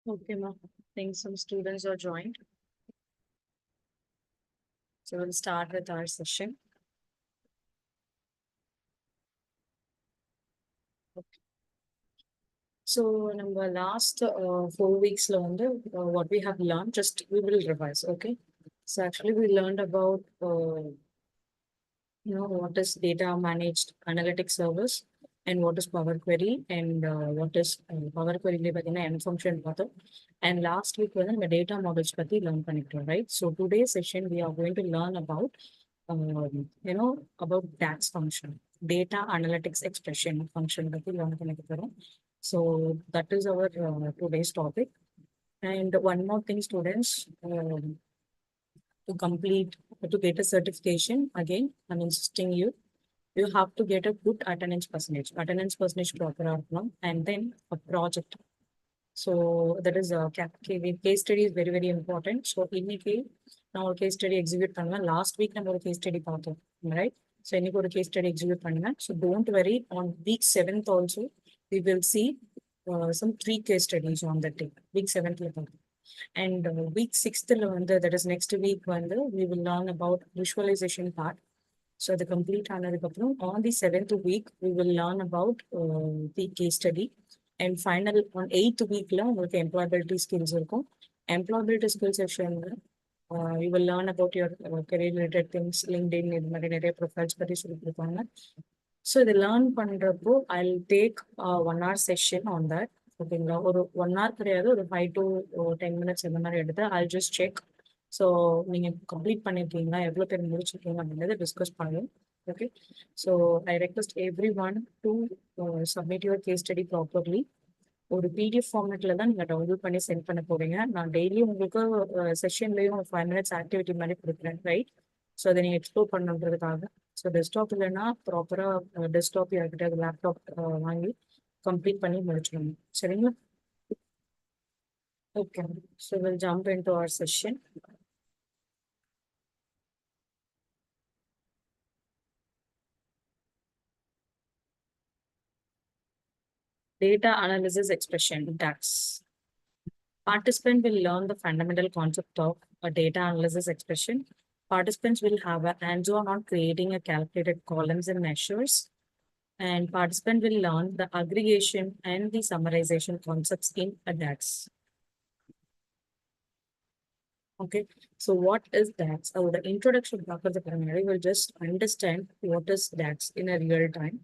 Okay, ma'am. I think some students are joined. So we'll start with our session. So நம்ம last 4 weeks what we have learned, just we will revise, okay? So actually we learned about what is data managed analytics service and what is Power Query and what is Power Query n function பார்த்தோம். And last week நம்ம data models பத்தி learn பண்ணிட்டோம், right? So today's session we are going to learn about about DAX function, data analytics expression function பத்தி learn பண்ணிக்க போறோம். So that is our today's topic. And one more thing, students, to complete, to get a certification, again, I'm insisting you have to get a good attendance percentage. Attendance percentage proper outcome, and then a project. So that is a case study is very, very important. So இன்னைக்கு நான் ஒரு case study execute பண்ணுவேன். Last week நம்ம ஒரு case study பார்த்தோம், right? So இன்னைக்கு ஒரு case study execute பண்ணுவேன். So don't worry, on week 7th also, we will see some 3 case studies on that day. Week 7th. And week 6th, that is next week, we will learn about visualization part. So the complete on the 7th week, we will learn about the case study. And final on 8th week, employability skills. Employability skills session, you will learn about your career related things, LinkedIn, profiles. So the learn pandrapo, I'll take 1 hour session on that. ஓகேங்களா, ஒரு 1 hour கிடையாது, ஒரு 5 to 10 minutes இந்த மாதிரி எடுத்து I'll just check. So நீங்க complete பண்ணிருக்கீங்களா, எவ்வளவு பேர் முடிச்சிருக்கீங்க அப்படின்றத டிஸ்கஸ் பண்ணுவோம். Okay, so I request everyone to submit your case study properly. ஒரு பிடிஎஃப் ஃபார்மேட்ல தான் நீங்க டவுன்லோட் பண்ணி சென்ட் பண்ண போறீங்க. நான் டெய்லி உங்களுக்கு செஷன்லயும் 5 minutes ஆக்டிவிட்டி மாதிரி கொடுக்குறேன், ரைட்? ஸோ அதை நீங்க எக்ஸ்ப்ளோர் பண்ணுன்றதுக்காக. ஸோ டெஸ்க்டாப் இல்லைன்னா ப்ராப்பரா டெஸ்க்டாப் யார்கிட்ட லேப்டாப் வாங்கி complete பண்ணி முடிச்சிடணும், சரிங்களா? Okay, so we'll jump into our session. Data analysis expression, DAX. Participant will learn the fundamental concept of a data analysis expression. Participants will have a hands-on on creating a calculated columns and measures. And participant will learn the aggregation and the summarization concepts in a DAX. Okay, so what is DAX? The introduction part of the primary will just understand what is DAX in a real time.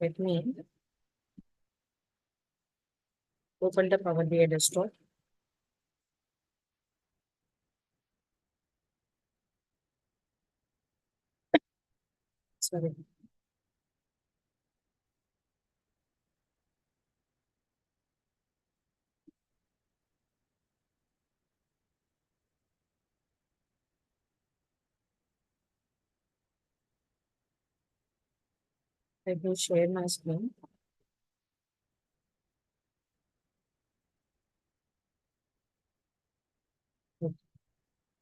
Let me open the Power BI desktop. Sorry. Let me share my screen. Okay.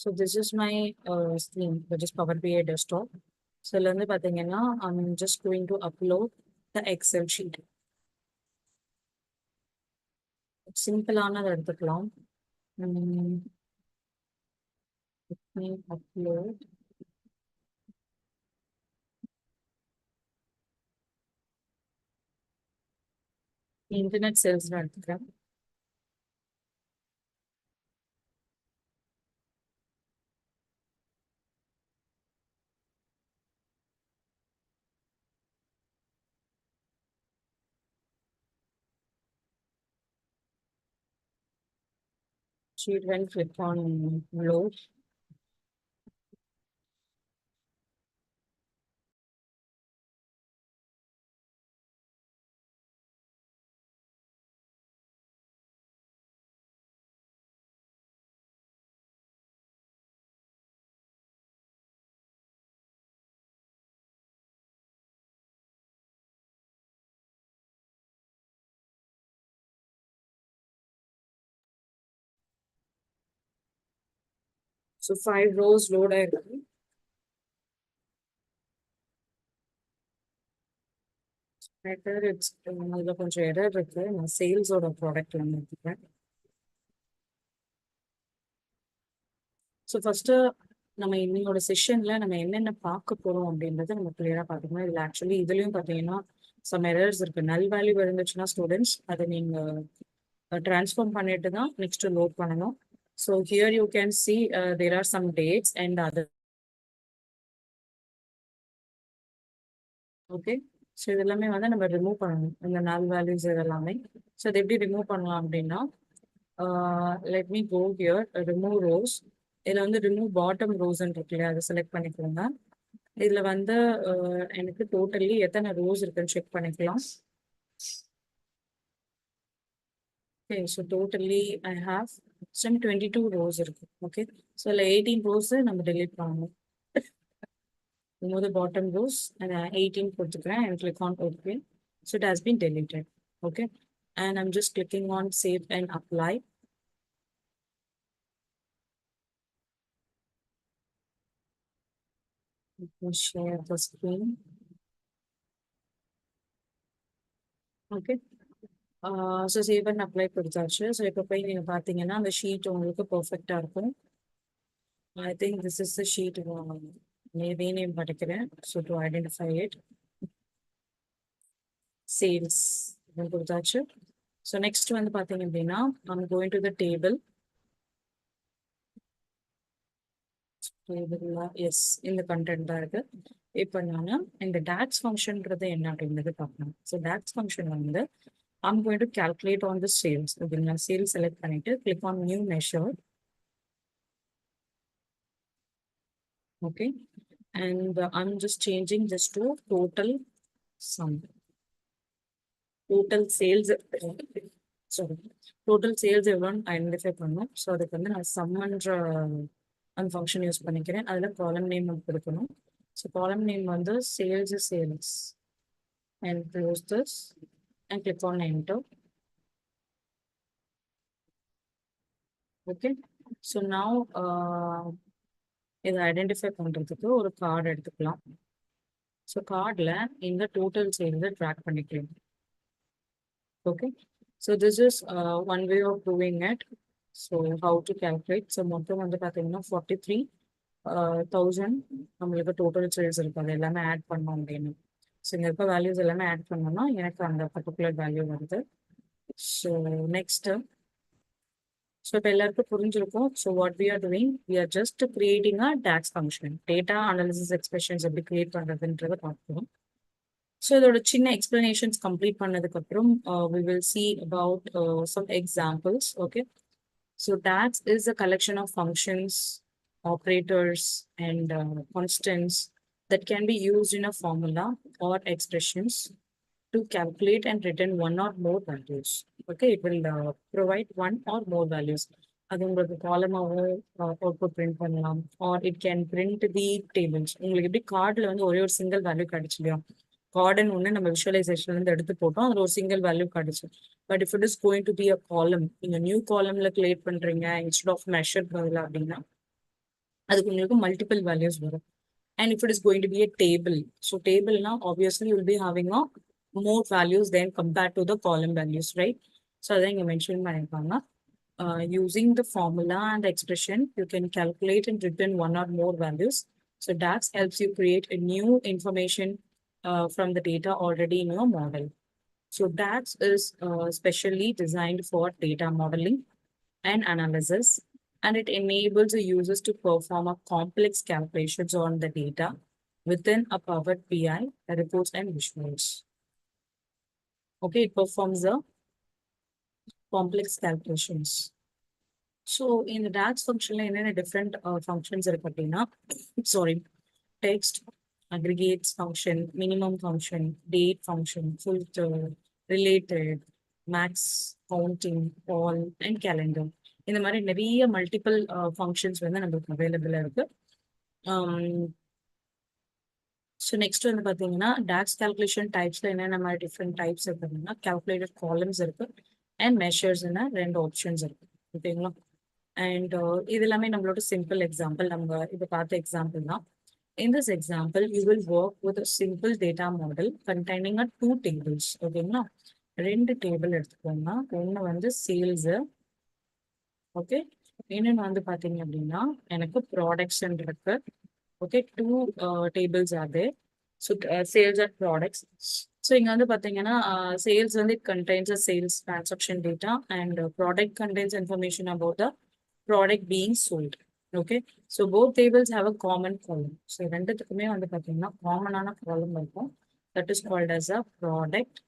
So this is my screen, which is Power BI desktop. So I'm just going to upload the Excel sheet. Simple எடுத்துக்கலாம். Let me upload. Internet sales எடுத்துக்கிறேன். Sheet when click on load. So 5 rows load ஆயிருக்கு. It's கொஞ்சம் error இருக்கு. நான் சேல்ஸோட ப்ராடக்ட்ல எடுத்துக்கிறேன். So first நம்ம இன்னையோட செஷன்ல நம்ம என்னென்ன பார்க்க போறோம் அப்படின்றத நம்ம கிளியரா பார்த்துக்கணும். இதுல ஆக்சுவலி இதுலயும் பார்த்தீங்கன்னா சம் எரர்ஸ் இருக்கு. நல் வேல்யூ இருந்துச்சுன்னா ஸ்டூடெண்ட்ஸ் அதை நீங்க transform பண்ணிட்டு தான் நெக்ஸ்ட் லோட் பண்ணணும். So here you can see there are some dates and other. Okay, so இது எல்லாமே வந்து நம்ம ரிமூவ் பண்ணணும், இந்த நல் வேல்யூஸ் இதெல்லாமே. ஸோ இது எப்படி ரிமூவ் பண்ணலாம் அப்படின்னா, let me go here remove rows. இதில் வந்து ரிமூவ் பாட்டம் ரோஸ்ன்னு இருக்கு இல்லையா, அதை செலக்ட் பண்ணிக்கோங்க. இதில் வந்து எனக்கு டோட்டலி எத்தனை ரோஸ் இருக்குன்னு செக் பண்ணிக்கலாம். Okay, so totally I have some 22 rows இருக்கு. ஓகே, ஸோ இல்லை 18 rows நம்ம delete பண்ணணும். remove the bottom rows and 18 கொடுத்துக்கிறேன் and click on OK. So it has been deleted. Okay, and I'm just clicking on save and apply. You can share the screen. Okay. So save and apply கொடுத்தாச்சு. So இப்போ போய் நீங்கள் பார்த்தீங்கன்னா அந்த sheet உங்களுக்கு பர்ஃபெக்டாக இருக்கும். I think this is the sheet rename பண்ணிக்கிறேன். So to identify it sales கொடுத்தாச்சு. ஸோ நெக்ஸ்ட் வந்து பார்த்தீங்க அப்படின்னா I'm going to the table. Yes, இந்த கண்டென்ட் தான் இருக்கு. இப்போ நான் இந்த DAX ஃபங்க்ஷன்றது என்ன அப்படின்றது பார்க்கணும். ஸோ DAX ஃபங்க்ஷன் வந்து I'm going to calculate on the sales. Okay, நான் sales select பண்ணிட்டு click on new measure. Okay, and I'm just changing this to total sum. Total sales, sorry, total sales எவ்வளோன்னு identify பண்ணணும். So அதுக்கு வந்து நான் சம்ன்ற அந்த function use பண்ணிக்கிறேன். அதில் காலம் நேம் கொடுக்கணும். ஸோ காலம் நேம் வந்து sales and close this and click on enter. Okay, so now இதை ஐடென்டிஃபை பண்ணுறதுக்கு ஒரு கார்டு எடுத்துக்கலாம். ஸோ கார்டில் இந்த டோட்டல் சேல்ஸை ட்ராக் பண்ணிக்கலாம். Okay, so this is one way of doing it. So how to calculate. So மொத்தம் வந்து பார்த்தீங்கன்னா 43,000 நம்மளுக்கு டோட்டல் சேல்ஸ் இருக்கு. அது எல்லாமே ஆட் பண்ணோம் அப்படின்னு. ஸோ இங்கே இருக்க வேல்யூஸ் எல்லாமே ஆட் பண்ணோம்னா எனக்கு அந்த பர்டிகுலர் வேல்யூ வருது. ஸோ நெக்ஸ்ட்டு, ஸோ இப்போ எல்லாருக்கும் புரிஞ்சிருக்கும். So what we are doing, we are just creating a DAX function. Data analysis expressions எப்படி கிரியேட் பண்ணுறதுன்றதை பார்ப்போம். ஸோ இதோட சின்ன எக்ஸ்பிளனேஷன்ஸ் கம்ப்ளீட் பண்ணதுக்கப்புறம் we will see about some examples. Okay, so DAX is a collection of functions, operators, and constants that can be used in a formula or expressions to calculate and return one or more values. Okay, it will provide one or more values. அது உங்களுக்கு காலமாகவும் output print பண்ணலாம், R it can print the tables. உங்களுக்கு எப்படி கார்டில் வந்து ஒரே ஒரு single value கிடைச்சு இல்லையா, கார்டுன்னு ஒன்று நம்ம விஷுவலைசேஷன்லேருந்து எடுத்து போட்டோம், அதில் ஒரு சிங்கிள் வேல்யூ கிடைச்சு. But if it is going to be அ காலம், நீங்கள் நியூ காலம்ல கிரியேட் பண்ணுறீங்க இன்ஸ்டெட் ஆஃப் மெஷர் பதில் அப்படின்னா அதுக்கு உங்களுக்கு மல்டிபிள் வேல்யூஸ் வரும். And if it is going to be a table, so table now obviously you will be having a more values than compared to the column values, right? So I think I mentioned பண்ணிருப்பாங்க. Using the formula and the expression, you can calculate and return one or more values. So DAX helps you create a new information from the data already in your model. So DAX is specially designed for data modeling and analysis, and it enables the users to perform a complex calculations on the data within a Power BI reports and visuals. Okay, it performs the complex calculations. So in the DAX function, different functions are sorry, text, aggregates function, minimum function, date function, filter, related, max, counting, all, and calendar. இந்த மாதிரி நிறைய multiple functions வந்து நம்மளுக்கு அவைலபிளாக இருக்கு. So next வந்து பார்த்தீங்கன்னா tax calculation டைப்ஸில் என்னென்ன மாதிரி டிஃப்ரெண்ட் டைப்ஸ் இருக்குன்னா கால்குலேட்டட் காலம்ஸ் இருக்கு அண்ட் மெஷர்ஸ்னா 2 ஆப்ஷன்ஸ் இருக்கு. ஓகேங்களா, அண்ட் இது எல்லாமே நம்மளோட சிம்பிள் எக்ஸாம்பிள். நம்ம இப்போ பார்த்த எக்ஸாம்பிள் தான். In this example, you will work with a simple data model containing a 2 tables. ஓகேங்களா, 2 டேபிள் எடுத்துக்கோங்க. ஒன்று வந்து சேல்ஸு, ஓகே, இன்னொன்று வந்து பார்த்தீங்க அப்படின்னா எனக்கு ப்ராடக்ட்ஸ் இருக்கு. Okay, two tables are there. So sales and products. So இங்கே வந்து பார்த்தீங்கன்னா சேல்ஸ் வந்து it contains a sales transaction data and product contains information about the product being sold. Okay, so both tables have a common column. So ரெண்டுத்துக்குமே வந்து பார்த்தீங்கன்னா காமனான column இருக்கும். That is called as a product.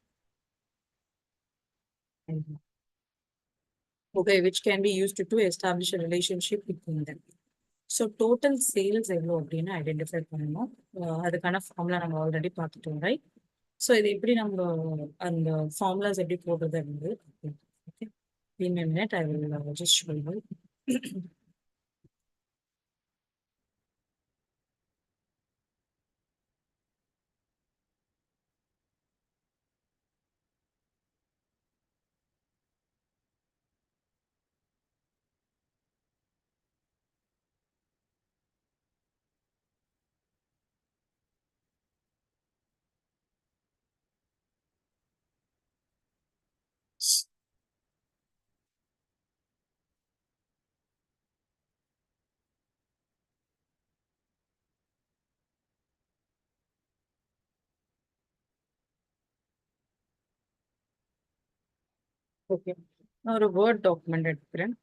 Okay, which can be used to establish a relationship between them. So total sales எவ்வளோ அப்படின்னு identify பண்ணணும். அதுக்கான formula நம்ம ஆல்ரெடி பார்த்துட்டோம், ரைட்? ஸோ இது எப்படி நம்ம அந்த ஃபார்முலாஸ் எப்படி போடுறது அப்படின்றது. Okay, in a minute I will just show you. Okay, நான் ஒரு வேர்ட் டாக்குமெண்ட் எடுத்துக்கிறேன்.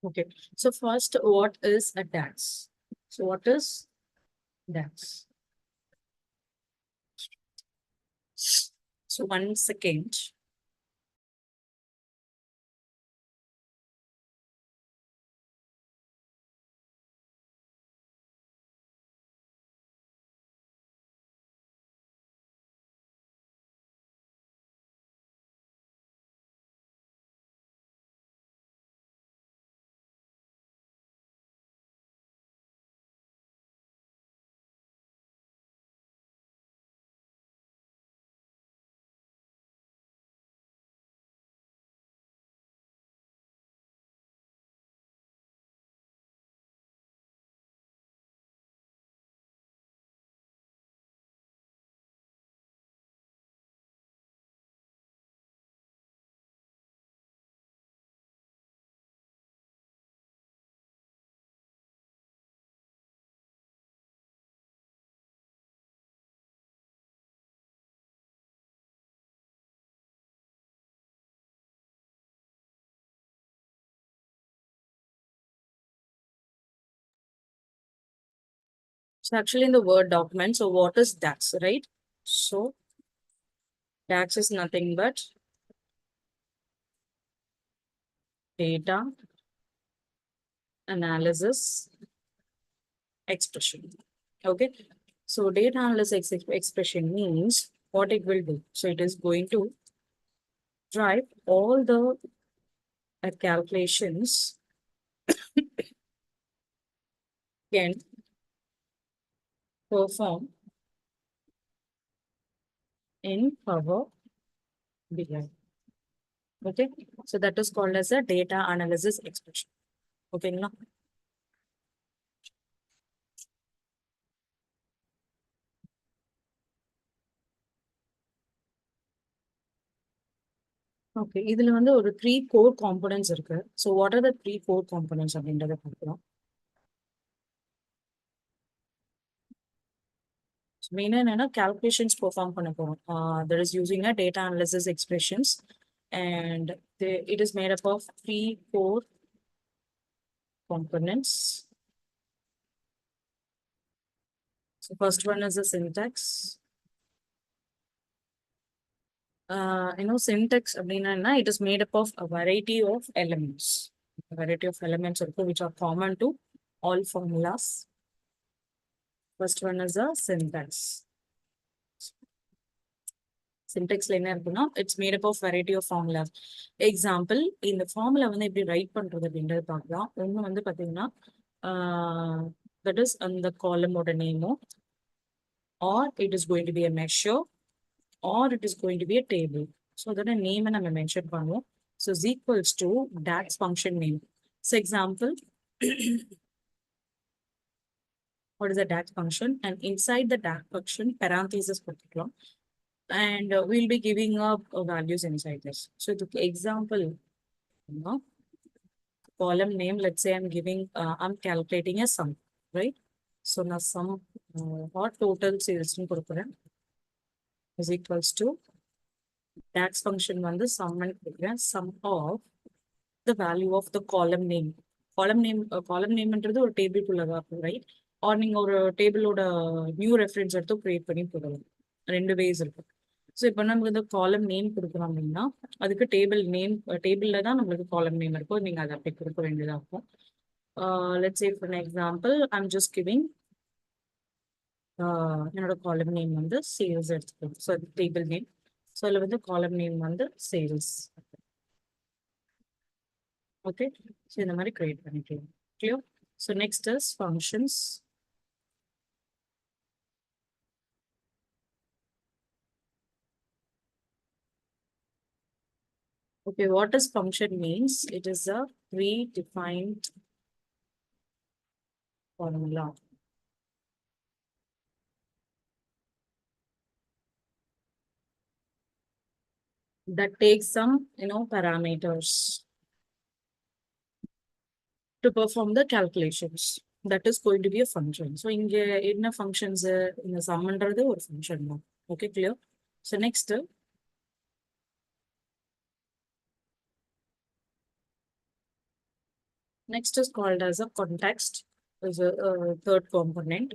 Okay, so first, what is a DAX? So what is DAX? So 1 second. So actually in the Word document, so what is DAX, right? So DAX is nothing but data analysis expression. Okay, so data analysis expression means what it will do. So it is going to drive all the calculations can perform in Power BI. Okay, so that is called as a data analysis expression. Okay, now. Okay, இதுல வந்து ஒரு 3 core components இருக்கு. So what are the 3 core components அப்படின்றத பார்க்கலாம். மெயினாக என்னன்னா calculations perform பண்ண போகிறோம். That is using a data analysis expressions and it is made up of 3 core components. So first one is the syntax. Syntax அப்படின்னா it is made up of a variety of elements. A variety of elements which are common to all formulas. First one is a syntax. சின்டெக்ஸ்ல என்ன இருக்குன்னா it's made up of variety of formula. Example, இந்த formula வந்து எப்படி right பண்றது அப்படின்றது பார்க்கலாம். ஒன்று வந்து பார்த்தீங்கன்னா தட் இஸ் அந்த காலமோட நேமோ or it is going to be a measure or it is going to be a table. So that a name and I'm mention பண்ணுவோம். So is equals to DAX function name. So example, what is the DAX function? And inside the DAX function, parentheses particular, and we'll be giving up values inside this. So the example, you know, column name, let's say I'm giving, I'm calculating a sum, right? So now sum or total sales is equals to DAX function வந்து sum and கொடுக்குறேன், sum of the value of the column name. Column nameன்றது ஒரு table குள்ளதா இருக்கும், right? R நீங்க ஒரு டேபிளோட new reference எடுத்து create பண்ணி போடலாம். ரெண்டு வேஸ் இருக்கு. ஸோ இப்போ நமக்கு இந்த காலம் நேம் கொடுக்குறோம் அப்படின்னா அதுக்கு டேபிள்ல தான் நம்மளுக்கு காலம் நேம் இருக்கும். நீங்க அதை அப்படி கொடுக்க வேண்டியதா இருக்கும். Let's say for example I'm just giving என்னோட காலம் நேம் வந்து சேல்ஸ் எடுத்துக்கோங்க. ஸோ அது டேபிள் நேம். ஸோ அதில் வந்து காலம் நேம் வந்து சேல்ஸ். ஓகே, ஸோ இந்த மாதிரி கிரியேட் பண்ணிக்கலாம். Clear? So next is functions. Okay, what does function means? It is a predefined formula. That takes some, parameters to perform the calculations. That is going to be a function. So, in the functions, in the sum under the function. Okay, clear? So, next. Next is called as a context, is a third component.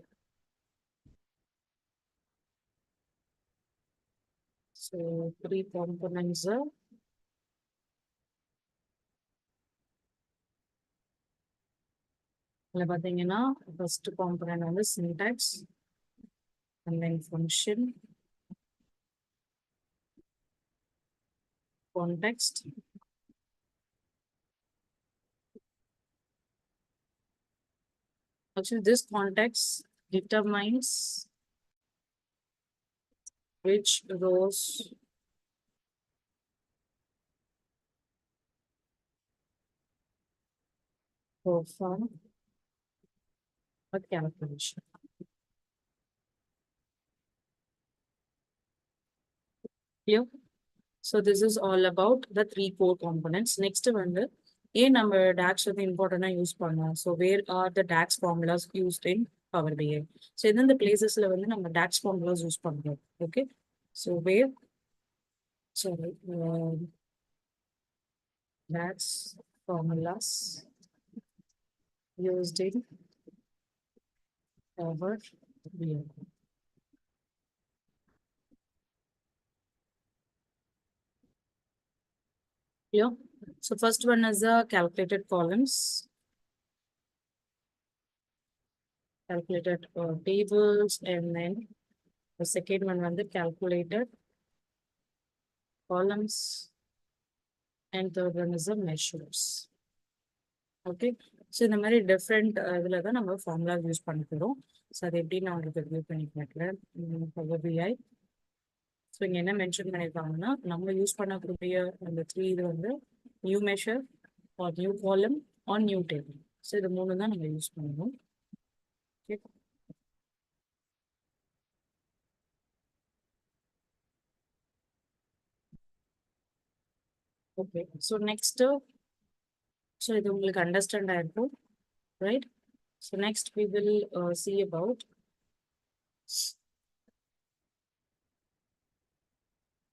So, three components are first component on the syntax, and then function, context, actually this context determines which rows perform a calculation. Clear? So this is all about the three core components. Next one, number DAX is important use panna. So where are the DAX formulas used in Power BI? So in the places number DAX formulas use panna. Okay. So where? Sorry, DAX formulas used in Power BI. Yeah. So first one is the calculated columns, calculated tables, and then the second one was the calculated columns, and third one is the measures. Okay. So இந்த மாதிரி different இதில் தான் நம்ம formula use பண்ணிக்கிறோம். So அது எப்படி நான் உங்களுக்கு ரிவ்யூ பண்ணி காட்டுறேன். பவர் பிஐ. ஸோ இங்கே என்ன மென்ஷன் பண்ணியிருக்காங்கன்னா நம்ம யூஸ் பண்ணக்கூடிய அந்த த்ரீ இது வந்து new measure or new column or new table. So இது மூணு தான் நம்ம யூஸ் பண்ணணும். Okay. Okay, so next, so இது உங்களுக்கு understand ஆயிருக்கும், right? So next we will see about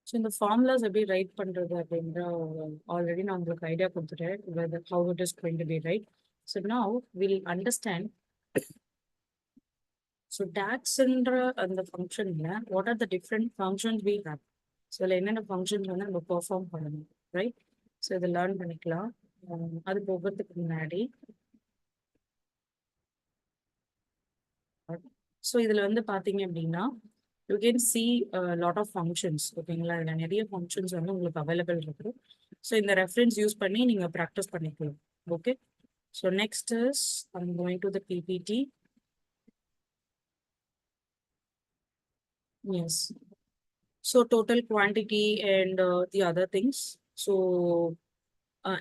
so இந்த formulas எப்படி write பண்றது அப்படின்ற already நான் உங்களுக்கு ஐடியா கொடுத்துட்டேன் whether how it is going to be, right? So now we'll understand. So DAX என்ற அந்த ஃபங்க்ஷன்ல what are the different functions we have? So என்னென்ன functions வந்து நம்ம perform பண்ணணும், right? So இதை லேர்ன் பண்ணிக்கலாம். அது போகிறதுக்கு முன்னாடி ஸோ இதுல வந்து பாத்தீங்க அப்படின்னா you can see lot of functions. ஓகேங்களா? இதுல நிறைய ஃபங்க்ஷன்ஸ் வந்து உங்களுக்கு அவைலபிள் இருக்கு. ஸோ இந்த ரெஃபரன்ஸ் யூஸ் பண்ணி நீங்க ப்ராக்டிஸ் பண்ணிக்கலாம். Okay. So next is I'm going to the PPT. Yes. So total quantity and the other things. So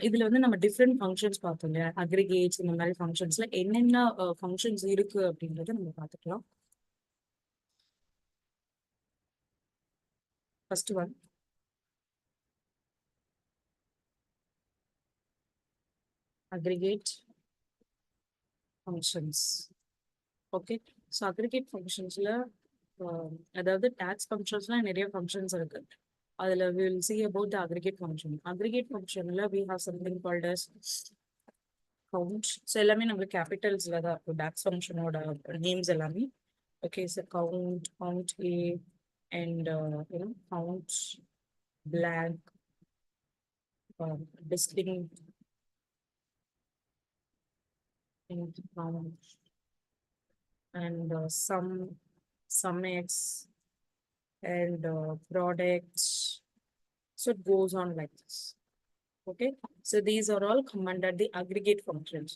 இதுல வந்து நம்ம டிஃப்ரெண்ட் ஃபங்க்ஷன்ஸ் பார்த்தோம் இல்லையா, அக்ரிகேட்ஸ் இந்த மாதிரி ஃபங்க்ஷன்ஸ்ல என்னென்ன ஃபங்க்ஷன்ஸ் இருக்கு அப்படின்றத நம்ம பார்த்துக்கலாம். First one aggregate functions. Okay, so aggregate ஃபங்க்ஷன்ஸ்ல அதாவது டேக்ஸ் ஃபங்க்ஷன்ஸ்லாம் நிறைய ஃபங்க்ஷன்ஸ் இருக்கு. அதுல we will see about the aggregate function. Aggregate functionல we have something called as count. So எல்லாமே நம்மளுக்கு கேபிட்டல்ஸ்ல தான் இருக்கும் டேக்ஸ் ஃபங்க்ஷனோட நேம்ஸ் எல்லாமே. Okay, so count A and count blank, distinct, count, and sum x and products. So it goes on like this. Okay, so these are all come under the aggregate functions.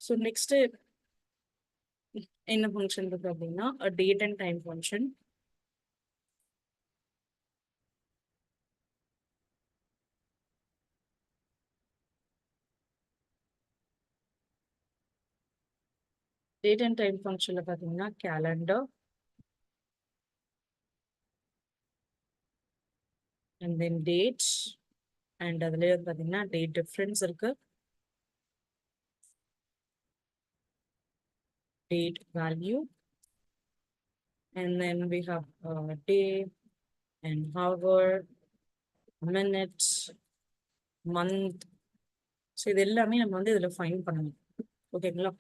So next in a function அப்படின்னா a date and time function. Date and time functionல பார்த்தீங்கன்னா calendar and then date, and அதுலயே பார்த்தீங்கன்னா date difference இருக்கு, date value, and then we have day and hour, minute, month. So இது எல்லாமே நம்ம வந்து இதுல ஃபைன் பண்ணணும். ஓகேங்களா?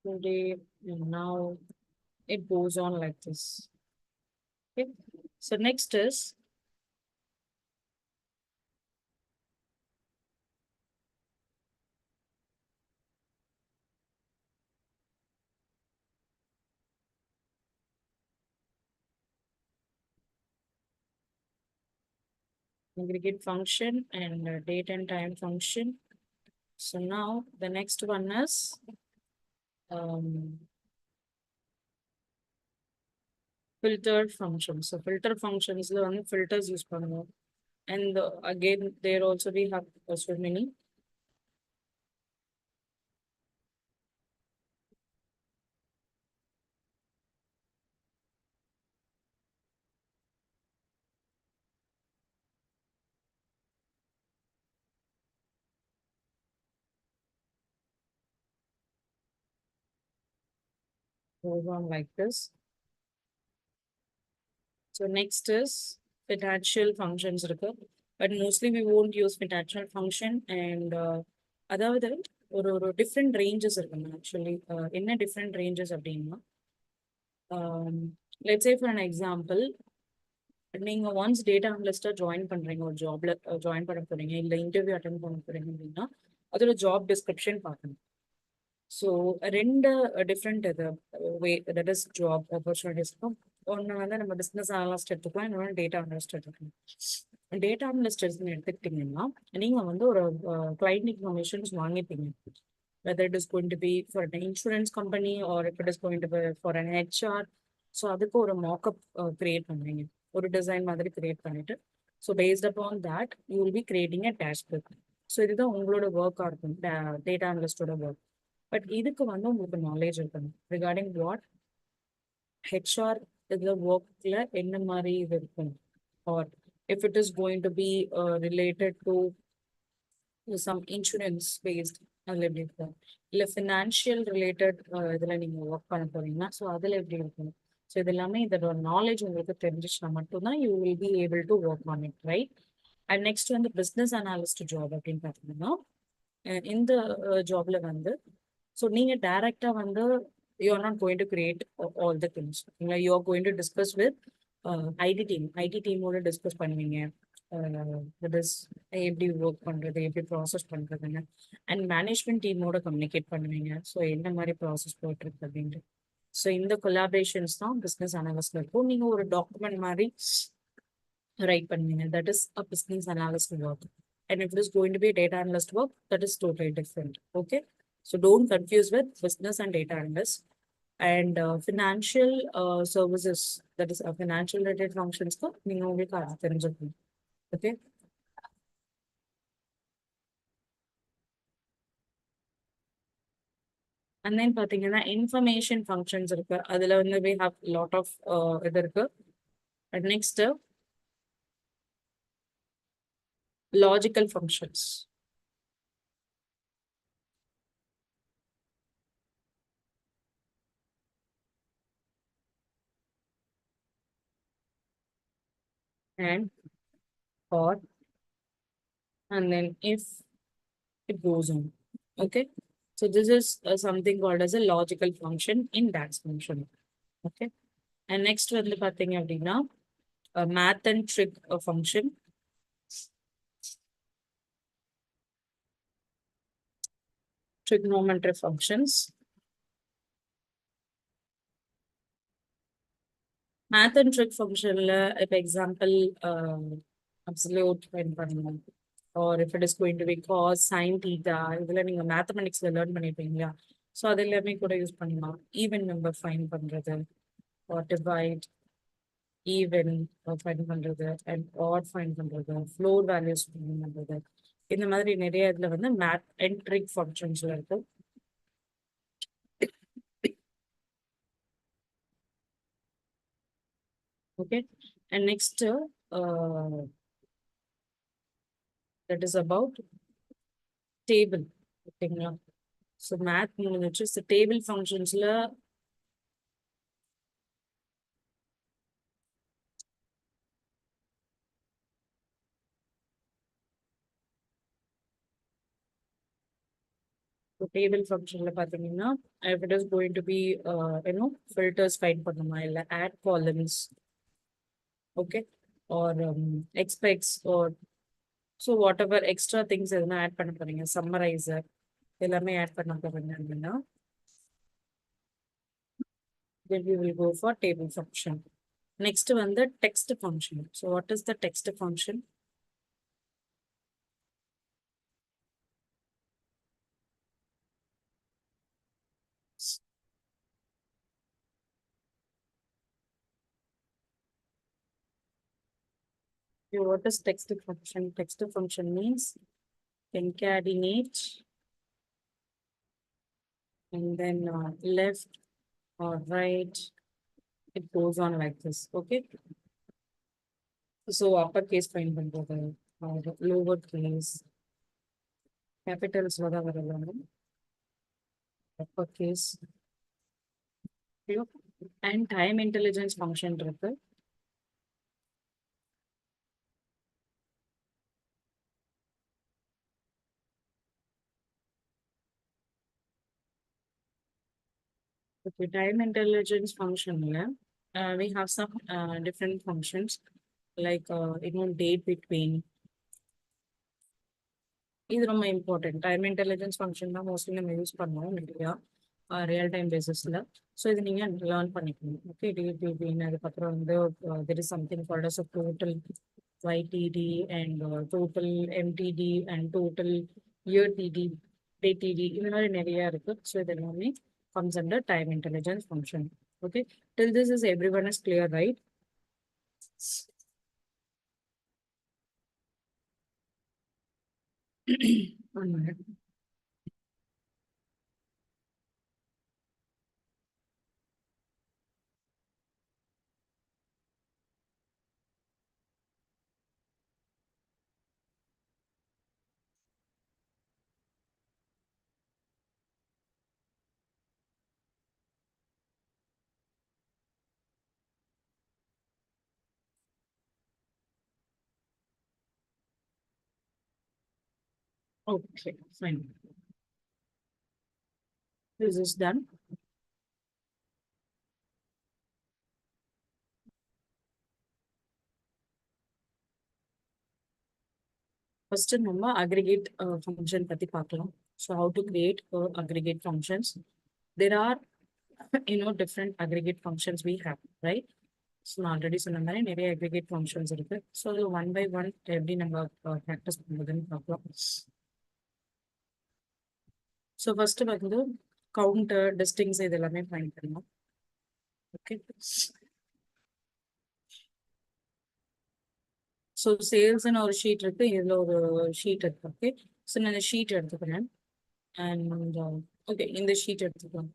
Today and now it goes on like this. Okay, so next is aggregate function and date and time function. So now the next one is filter function. So filter function is the one filters use பண்ணுவோம். And again there also we have so many. Goes on like this. So next is financial functions இருக்கு. But mostly we won't use financial function and அதாவது ஒரு different ranges இருக்குங்க actually. என்ன different ranges அப்படின்னா let's say for an example, நீங்க once data அனலிஸ்டா join பண்றீங்க, ஒரு ஜாப்ல ஜாயின் பண்ண போறீங்க, இல்ல இன்டர்வியூ அட்டன் பண்ண போறீங்க அப்படின்னா அதோட ஜாப் டிஸ்கிரிப்ஷன் பார்க்கணும். ஸோ ரெண்டு டிஃப்ரெண்ட் இது way that is job opportunities இருக்கும். ஒன்று வந்து நம்ம பிஸ்னஸ் அனலிஸ்ட் எடுத்துக்கலாம், இன்னொன்று டேட்டா அனலிஸ்ட் எடுத்துக்கலாம். டேட்டா அனலிஸ்ட் எடுத்துக்கிட்டிங்கன்னா நீங்கள் வந்து ஒரு கிளைண்ட் இன்ஃபர்மேஷன்ஸ் வாங்கிப்பீங்க, whether it is going to be for an insurance company or if it is going to be for an HR. So அதுக்கு ஒரு மாக்அப் கிரியேட் பண்ணுவீங்க, ஒரு டிசைன் மாதிரி கிரியேட் பண்ணிட்டு, so based upon that you will B creating a dashboard. So இதுதான் உங்களோட ஒர்க்காக இருக்கும், டேட்டா அனலிஸ்டோட ஒர்க். பட் இதுக்கு வந்து உங்களுக்கு நாலேஜ் இருக்கணும் ரிகார்டிங் வாட் ஹெச்ஆர் இதில் ஒர்க்கில் என்ன மாதிரி இது இருக்கும், or if it is going to be related to some insurance based அதில் எப்படி இருக்கும், இல்லை ஃபினான்ஷியல் ரிலேட்டட் இதில் நீங்கள் ஒர்க் பண்ண போறீங்கன்னா ஸோ அதில் எப்படி இருக்கும். ஸோ இது எல்லாமே இதோட நாலேஜ் உங்களுக்கு தெரிஞ்சிச்சுன்னா மட்டும்தான் you will be able to work on it, right? And next வந்து பிஸ்னஸ் அனாலிஸ்ட் ஜாப் அப்படின்னு பார்த்தீங்கன்னா இந்த ஜாப்ல வந்து ஸோ நீங்கள் டைரக்டாக வந்து you are not going to create all the things. You are going to discuss with IT டீமோட டிஸ்கஸ் பண்ணுவீங்க, தட் இஸ் எப்படி ஒர்க் பண்ணுறது, எப்படி ப்ராசஸ் பண்ணுறதுன்னு, அண்ட் மேனேஜ்மெண்ட் டீமோட கம்யூனிகேட் பண்ணுவீங்க, ஸோ என்ன மாதிரி ப்ராசஸ் போயிட்டுருக்கு அப்படின்ட்டு. ஸோ இந்த கொலாபரேஷன்ஸ் தான் பிஸ்னஸ் அனாலிஸ்ட்ல இருக்கும். நீங்கள் ஒரு டாக்குமெண்ட் மாதிரி ரைட் பண்ணுவீங்க, that is a business analyst work. And if it is going to be data analyst work, that is totally different. Okay. So don't confuse with business and data analyst. And financial services, that is financial related functions. Okay. And then பாத்தீங்கன்னா information functions இருக்கு. அதுல வந்து we have lot of இது இருக்கு. And next logical functions. And or and then if it goes on. Okay. So this is something called as a logical function in DAX function. Okay. And next வந்து பாத்தீங்க அப்படின்னா math and trick function. Trigonometry functions. Math and trick function, if example, absolute find பண்ணணும். Or if it is going to be cos, sin, theta, இதெல்லாம் நீங்க mathematics learn பண்ணிருப்பீங்களா? So அது எல்லாமே கூட use பண்ணலாம். Even number find பண்றது, or divide, even find பண்றது, and odd find பண்றது, floor values find பண்றது. இந்த மாதிரி நிறைய இதுல வந்து math and trick functions இருக்கு. Okay. And next, that is about table. ஓகேங்களா? So math முடிஞ்சிச்சு. So table functionsல table functionல பாத்தீங்கன்னா if it is going to be filters find பண்ணுமா இல்ல add columns, okay, or expects, or so whatever extra things எதுனா add பண்ண போறீங்க, summarizer எல்லாமே add பண்ண போறீங்க அப்படின்னா then we will go for table function. Next வந்து text function. So what is the text function? Okay, what is text function? Text function means concatenate and then left or right. It goes on like this. Okay. So uppercase find பண்றது, or lower case, capitals வரலாம், uppercase. And time intelligence function இருக்கு. Okay, time intelligence function, we have some different functions like date between. இது ரொம்ப important. Time intelligence function தான் mostly நம்ம use பண்ணுவோம் இல்லையா real time பேசிஸ்ல. ஸோ இது நீங்க லேர்ன் பண்ணிக்கணும். ஓகே, date between, அதுக்கப்புறம் வந்து there is something called as a total YTD and total MTD and total year TD, day TD, இந்த மாதிரி நிறைய இருக்கு. ஸோ இது எல்லாமே comes under time intelligence function. Okay, till this is everyone is clear, right? One minute. Okay, fine. This is done. First, நம்ம aggregate function பத்தி பார்க்கலாம். So how to create aggregate functions. There are different aggregate functions we have, right? நான் already சொன்ன மாதிரி நிறைய aggregate functions இருக்கு. So அதில் one by one எப்படி நம்ம ப்ராக்டிஸ் பண்ணுறதுன்னு பார்க்கலாம். ஸோ ஃபர்ஸ்ட் வந்து கவுண்டர் டிஸ்டிங்ஸ் இது எல்லாமே ஃபைண்ட் பண்ணலாம். ஓகே. ஸோ சேல்ஸ்ன்னு ஒரு ஷீட் இருக்கு, இதில் ஒரு ஷீட் இருக்கு. ஓகே. ஸோ நான் இந்த ஷீட் எடுத்துக்கிறேன். அண்ட் ஓகே, இந்த ஷீட் எடுத்துக்கலாம்.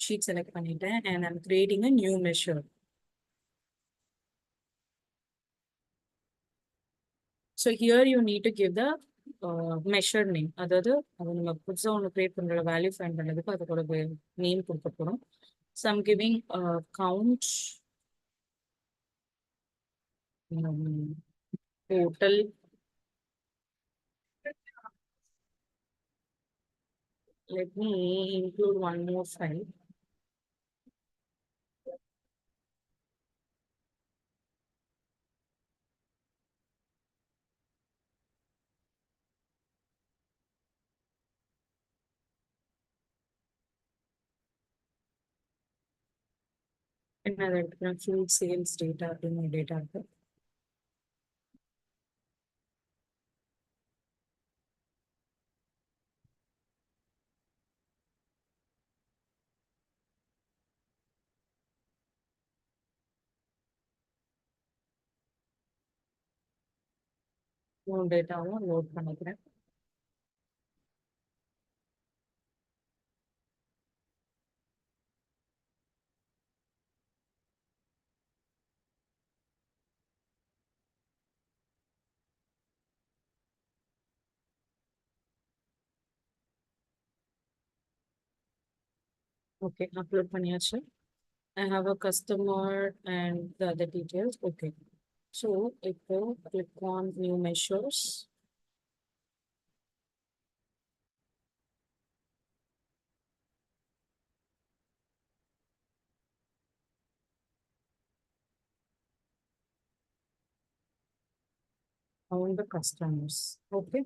ஷீட் செலக்ட் பண்ணிட்டேன் and I'm creating a new measure. So here you need to give the measure name. அதாவது அது நம்ம புதுசாக ஒன்று கிரியேட் பண்ணுற வேல்யூ ஃபைண்ட் பண்ணதுக்கு அதோட நேம் கொடுக்க போகிறோம். So I'm giving count total. Let me include one more file. Another full sales data in my data. Data load பண்ணிக்கிறேன். Okay, upload பண்ணியாச்சு. I have a customer and the other details. Okay. So இப்போ click on new measures. Count the customers. Okay.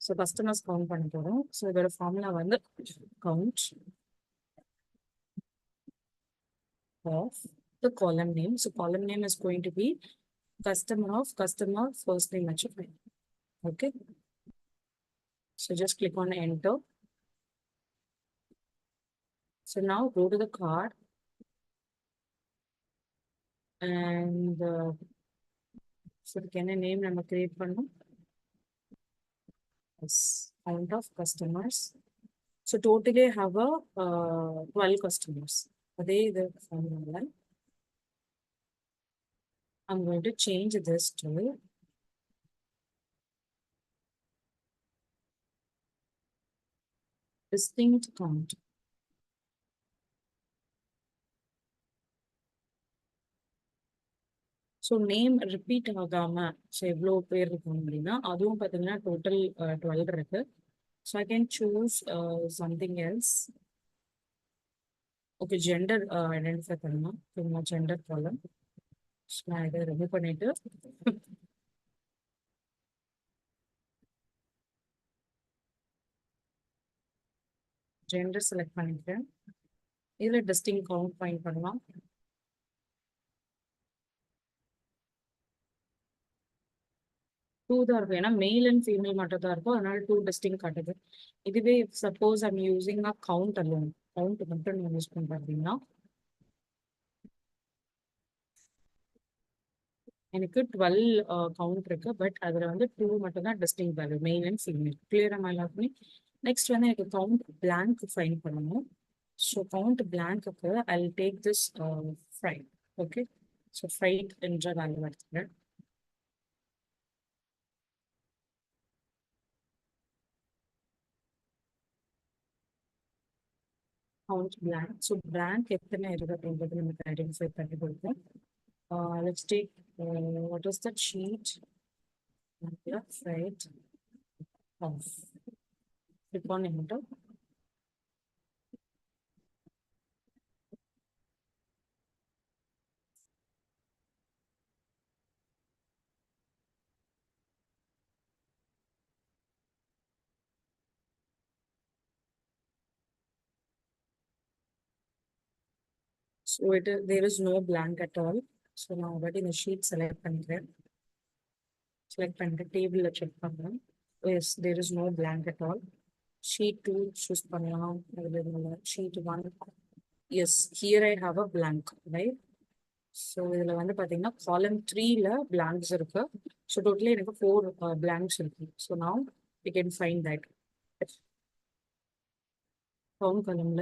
So customers count பண்ண போறோம். So இதோட formula வந்து count of the column name. So column name is going to be customer of customer first name achievement. Okay. So just click on enter. So now go to the card and so can a name நம்ம create பண்ணோம். Yes, count of customers. So totally have a 12 customers. அதே இது formula. I'm going to change this to distinct count. So name repeat ஆகாம so எவ்வளோ பேர் இருக்கும் அப்படின்னா அதுவும் பார்த்தீங்கன்னா டோட்டல் 12 இருக்கு. So I can choose something else. Okay, gender identify பண்ணலாம். சும்மா ஜெண்டர் காலம் நான் இதை ரிமூவ் பண்ணிட்டு ஜெண்டர் செலக்ட் பண்ணிக்கிறேன். இதில் டிஸ்டிங் கவுண்ட் ஃபைண்ட் பண்ணலாம். டூ தான் இருக்கும், ஏன்னா மெயில் அண்ட் ஃபீமேல் மட்டும் தான் இருக்கும், அதனால டூ டிஸ்டிங் காட்டுது. இதுவே suppose I'm using a count alone, count மட்டும் நான் யூஸ் பண்ணுறேன் அப்படின்னா எனக்கு 12 கவுண்ட் இருக்கு. பட் அதில் வந்து டூ மட்டும் தான் டிஸ்டிங் வேல்யூ, மெயில் அண்ட் ஃபீமேல். கிளியராக எல்லாருக்குமே. நெக்ஸ்ட் வந்து எனக்கு கவுண்ட் பிளாங்க் ஃபைன் பண்ணணும். So count பிளாங்க்கு I take this fight. Okay. So fight என்ற வேல்யூ எடுத்துக்கிறேன். Count blank. So blank எத்தனை இருக்கு அப்படின்றது நமக்கு ஐடென்டிஃபை பண்ணி கொடுக்கும். Let's take what is that sheet? Right. Off. Click on enter. So there is no blank at all. So நான் already இந்த sheet select பண்ணிக்கிறேன். Select பண்ணிட்டு table check பண்ணுறேன். Yes, there is no blank at all. Sheet 2 choose பண்ணலாம். Sheet 1. Yes, here I have a blank, right? So இதுல வந்து பாத்தீங்கன்னா column 3ல blanks இருக்கு. So totally எனக்கு 4 blanks இருக்கு. So now we can find that. Found column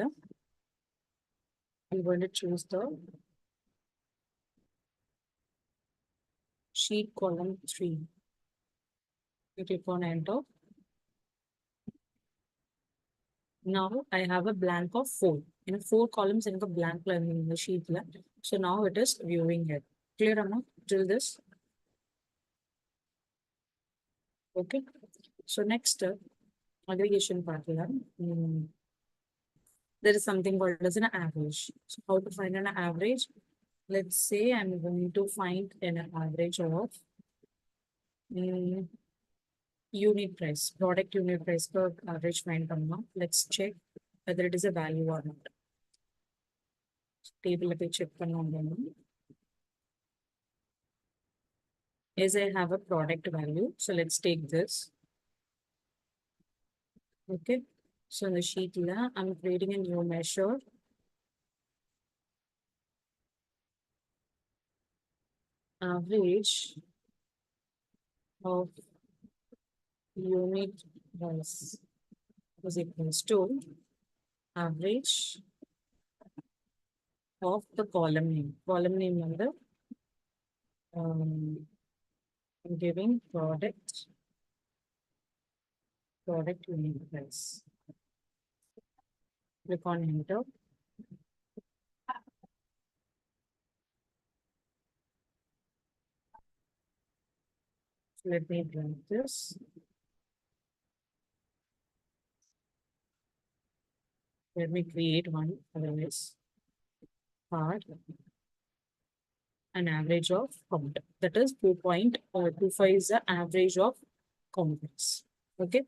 I'm going to choose the sheet column 3. You click on enter. Now I have a blank of 4. In 4 columns in a blank line in the sheet. So now it is viewing it. Clear enough? Till this. Okay. So next aggregation part. There is something called as an average. So how to find an average? Let's say I'm going to find an average of unit price, product unit price per average find now. Let's check whether it is a value or not. Table check As I have a product value, so let's take this. Okay, so in the sheet I'm creating a new measure. Average of unit price is equals to average of the column name. Column name number. I'm giving product unit price. Click on enter. Let me run this. Let me create one otherwise. Part an average of count. That is 2.25 is the average of counts. Okay.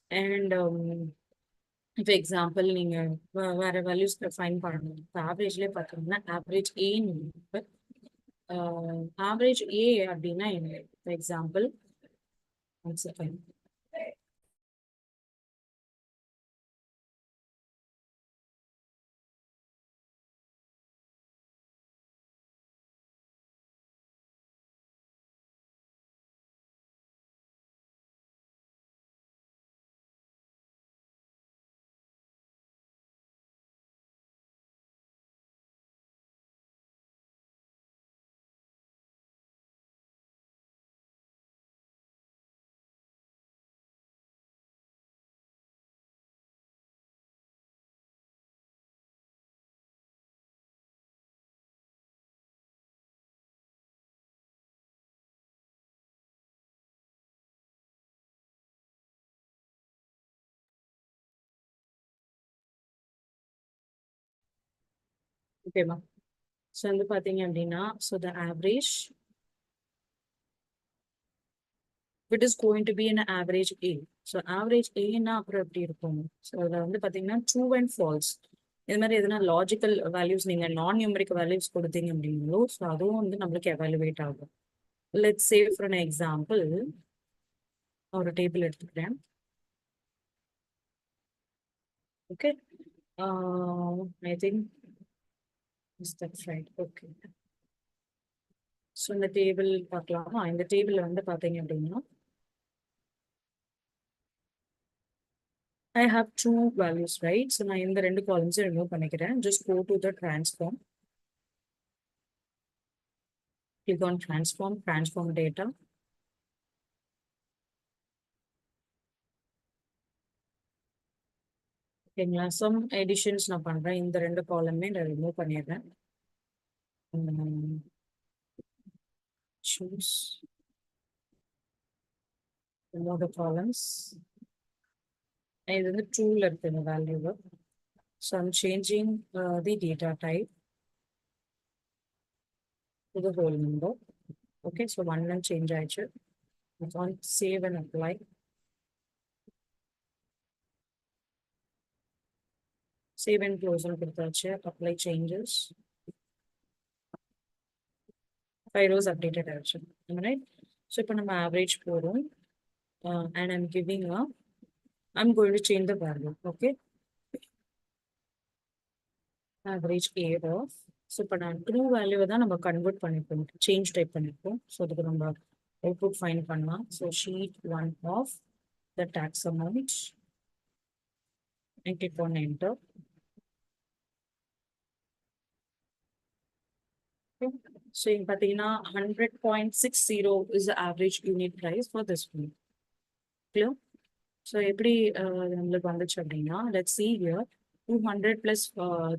And for example, where values find பண்ணணும். Average average A average A அப்படின்னா என்ன? For example, one second. Okay, ma. So வந்து பாத்தீங்க அப்படின்னா, so the average, it is going to be an average A. So average A னா அப்புறம் எப்படி இருக்கும்? So அதுல வந்து பாத்தீங்கன்னா true and false. இது மாதிரி எதனா லாஜிக்கல் வேல்யூஸ் நீங்க நான் நியூமரிக் வேல்யூஸ் கொடுத்தீங்க அப்படிங்களோ, ஸோ அதுவும் வந்து நம்மளுக்கு எவாலுவேட் ஆகும். Let's say for an example ஒரு டேபிள் எடுத்துக்கிறேன். Okay, I think that's right. Okay. So இந்த டேபிள் பார்க்கலாமா? இந்த டேபிள் வந்து பார்த்தீங்க அப்படின்னா I have two values, right? So நான் இந்த ரெண்டு columns remove பண்ணிக்கிறேன். Just go to the transform. Click on transform data. ஓகேங்களா? Some additions நான் பண்றேன். இந்த ரெண்டு column நான் remove பண்ணிடுறேன். Choose remove the columns. இது வந்து trueல இருக்கு இந்த value. So I'm changing the data type to the whole number. Okay, so one line change ஆயிடுச்சு. On save and apply. Save and close on கொடுத்தாச்சு. Apply changes. 5 rows updated ஆயிடுச்சு. Am I right? So இப்போ நம்ம average போறோம். And I'm going to change the value. Okay. Average A of. So இப்போ நான் true value தான் நம்ம convert பண்ணிப்போம். Change type பண்ணிப்போம். So அதுக்கு நம்ம output find பண்ணலாம். So sheet 1 of the tax amount. And click on enter. Okay. So in பார்த்தீங்கன்னா 100.60 is the average unit price for this one. Clear? So எப்படி நம்மளுக்கு வந்துச்சு அப்படின்னா let's see here 200 plus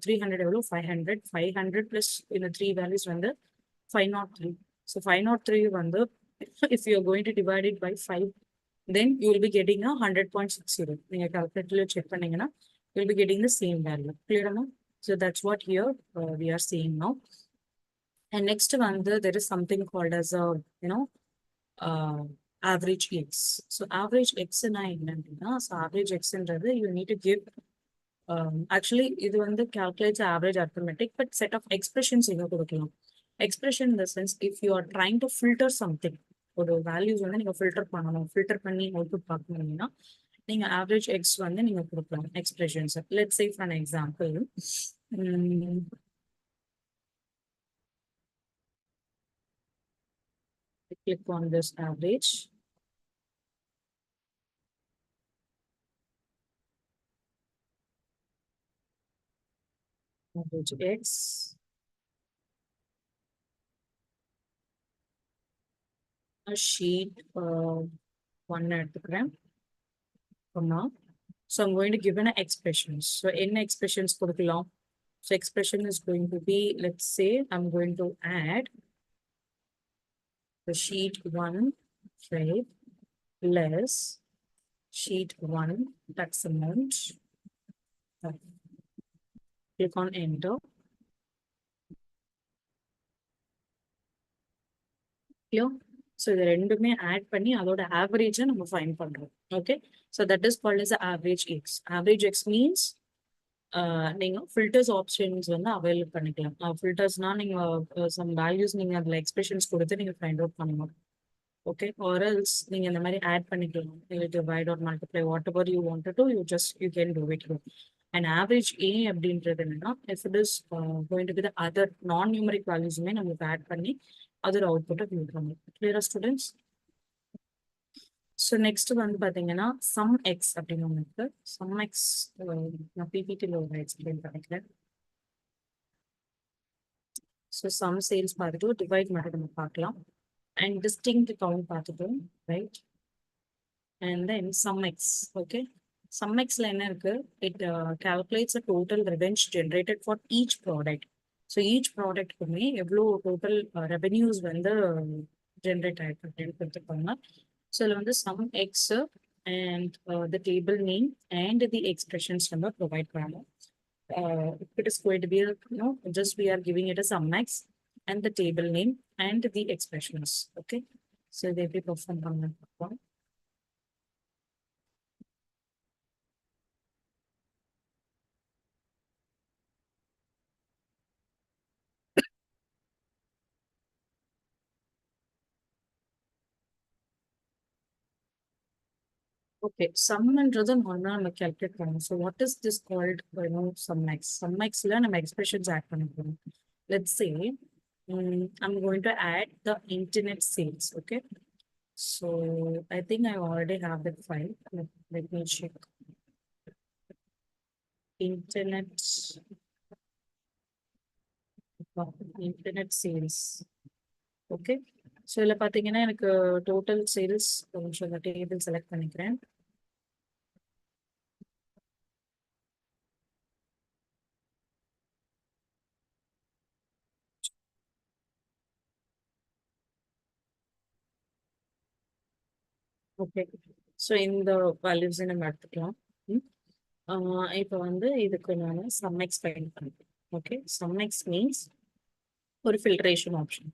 300 எவ்வளோ 500 500 plus இந்த 3 values வந்து 503. So 503 வந்து if you are going to divide it by 5 then you will be getting a 100.60. நீங்க calculator check பண்ணீங்கன்னா you will be getting the same value. Clear enough? So that's what here we are seeing now. And next one, there is something called as a, average X. So average X na enna, so average X என்றது you need to give, actually இது வந்து calculates average arithmetic, but set of expressions இங்க கொடுக்கலாம். Expression in the sense, if you are trying to filter something, ஒரு values வந்து நீங்க filter பண்ணணும், filter பண்ணி output பார்க்கணும்னா, நீங்க average X வந்து நீங்க கொடுக்கலாம் expressions. Let's say for an example, click on this average. Average X. A sheet 1 at the gram from now. So I'm going to give an expressions. So in expressions for the long. So expression is going to be, let's say I'm going to add the sheet 1 trade less sheet 1 tax amount. Click on enter. Clear? So the ரெண்டுமே add பண்ணி அதோட average நம்ம find பண்றோம். Okay. So that is called as the average X. Average X means நீங்க filters options வந்து available பண்ணிக்கலாம். Filtersனா நீங்க some values நீங்க அதுல expressions கொடுத்து நீங்க find out பண்ணணும். Okay. Or else நீங்க இந்த மாதிரி add பண்ணிக்கலாம். You divide or multiply whatever you wanted to, you can do it. And average A அப்படின்றது என்னன்னா if it is going to be the other non-numeric valuesமே நமக்கு add பண்ணி other output view பண்ணணும். Clear students? So next வந்து பாத்தீங்கன்னா sum x அப்படின்னு ஒன்று இருக்கு. Sum x நான் PPT-ல ஒரு எக்ஸ்பிளைன் பண்ணிக்கிறேன். So sum sales பார்த்துட்டு divide மட்டும் நம்ம பார்க்கலாம். And distinct count பார்த்துட்டோம், right? And then sum x, okay? Sum x-ல என்ன இருக்கு? It calculates the total revenue generated for each product. So each product குமே எவ்வளோ total revenues வந்து generate ஆயிருக்கு அப்படின்னு கொடுத்துருப்பாங்க. So இதுல வந்து sum x and the table name and the expressions number provide பண்ணாங்க. It is going to be, just we are giving it a sum x and the table name and the expressions. Okay. So they will perform பண்ணலாம். Okay, sum என்றது நார்மலா நம்ம calculate பண்ணணும். So what is this called, sum x? Sum x-ல நம்ம expressions add பண்ண போறோம். Let's say I'm going to add the internet sales. Okay. So I think I already have that file. Let me check. Internet sales. Okay. So இதுல பாத்தீங்கன்னா எனக்கு total sales கொஞ்சம் அந்த table select பண்ணிக்கிறேன். Okay. So இந்த values நம்ம எடுத்துக்கலாம். இப்போ வந்து இதுக்கு நான் sum x find பண்ணுறேன். Okay. Sum x means ஒரு filtration option.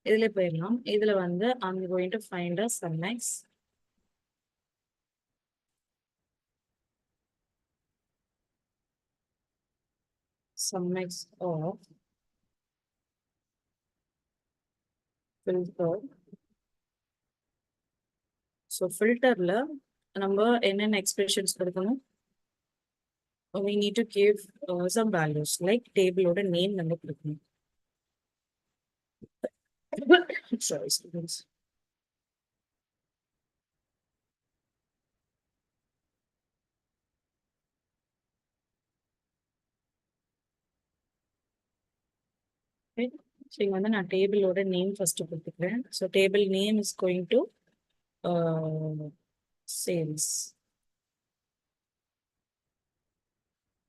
இதுல போயிடலாம். இதுல வந்து I'm going to find a sum x. sum x of filter. So filterல நம்ம என்னென்ன expressions கொடுக்கணும்? We need to give some values like table ஓட name நம்ம கொடுக்கணும். Sorry, students. Okay. So இங்க வந்து நான் table ஓட name first கொடுத்துக்கிறேன். So table name is going to sales.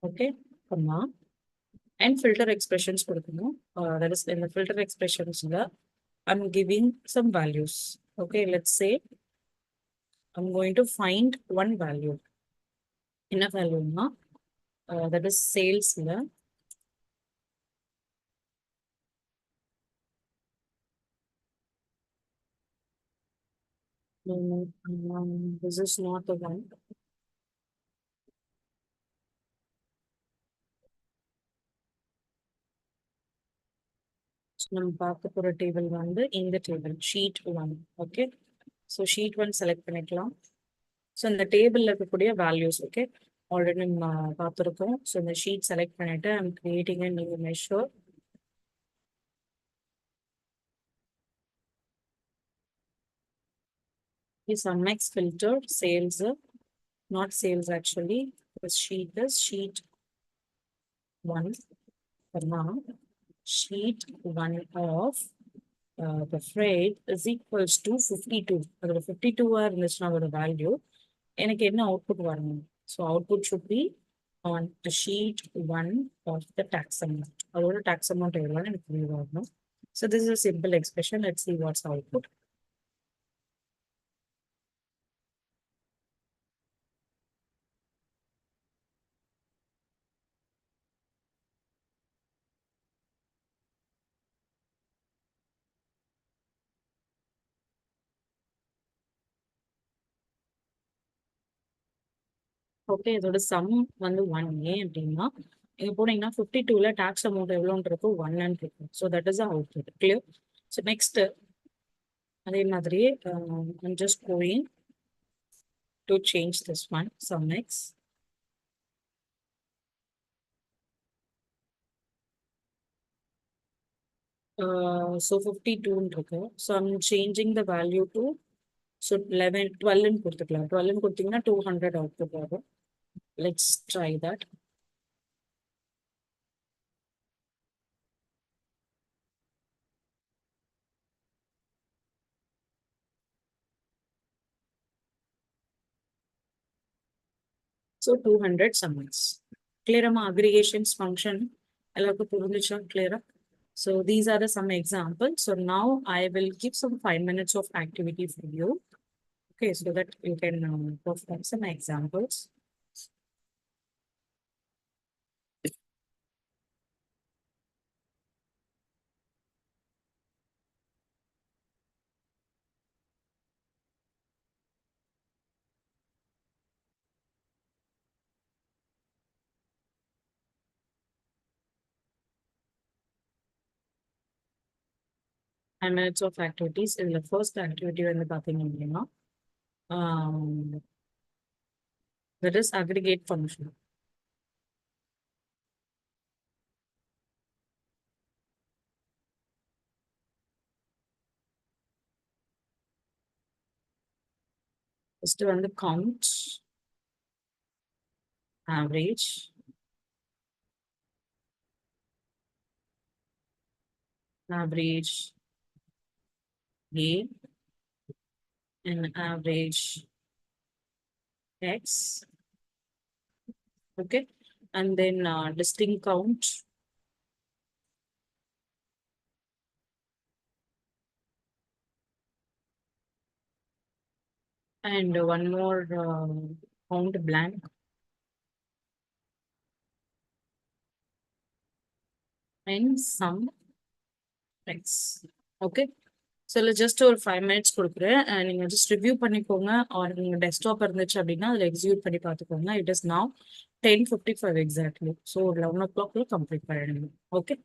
Okay, comma. And filter expressions கொடுக்கணும். That is in the filter expressions I'm giving some values. Okay, let's say I'm going to find one value. என்ன வேல்யூனா that is sales this is not the one. நம்ம பார்க்க போற table வந்து இந்த table sheet 1. Okay, so sheet 1 select பண்ணிக்கலாம். So இந்த டேபிள்ல இருக்கக்கூடிய வேல்யூஸ் ஓகே ஆல்ரெடி நம்ம பார்த்துருக்கோம். ஸோ இந்த ஷீட் செலக்ட் பண்ணிட்டு I'm creating a new measure. Is our next filter sales, not sales actually. The sheet is sheet 1 for now. Sheet 1 of the freight is equals to 52. அதோட 52 இருந்துச்சுன்னா அதோட value எனக்கு என்ன output வரணும்? So output should be on the sheet 1 of the tax amount. அதோட tax amount எவ்வளோன்னு எனக்கு view வரணும். So this is a simple expression. Let's see what's output. Okay, இதோட சம் வந்து 1 ஏன் அப்படின்னா இங்க போனீங்கன்னா 52ல டாக்ஸ் அமௌண்ட் எவ்வளோன்னு இருக்கும் 1 இருக்கும். So that is output. Clear? So next அதே மாதிரி I'm just going to change this one, sum x. So 52 இருக்கு. So I'm changing the value to so 11 12 கொடுத்துக்கலாம். 12 கொடுத்தீங்கன்னா 200 அவுட்புட் வரும். Let's try that. So 200 sums. Clear ama aggregations function எல்லாருக்கும் புரிஞ்சுச்சா? clear? So these are the some examples. So now I will give some 5 minutes of activity for you. Okay, so that you can perform some examples. And minutes of activities in the first activity when the pathing that is aggregate function. First one the count, average, average A, and average X. Okay, and then distinct count, and one more count blank, and sum X. Okay, so just ஒரு 5 minutes கொடுக்குறேன். நீங்க just review பண்ணிக்கோங்க, or நீங்க desktop இருந்துச்சு அப்படின்னா அதில் execute பண்ணி பார்த்துக்கோங்க. It is now 10:55 exactly. So 11 o'clock will complete by end. Okay.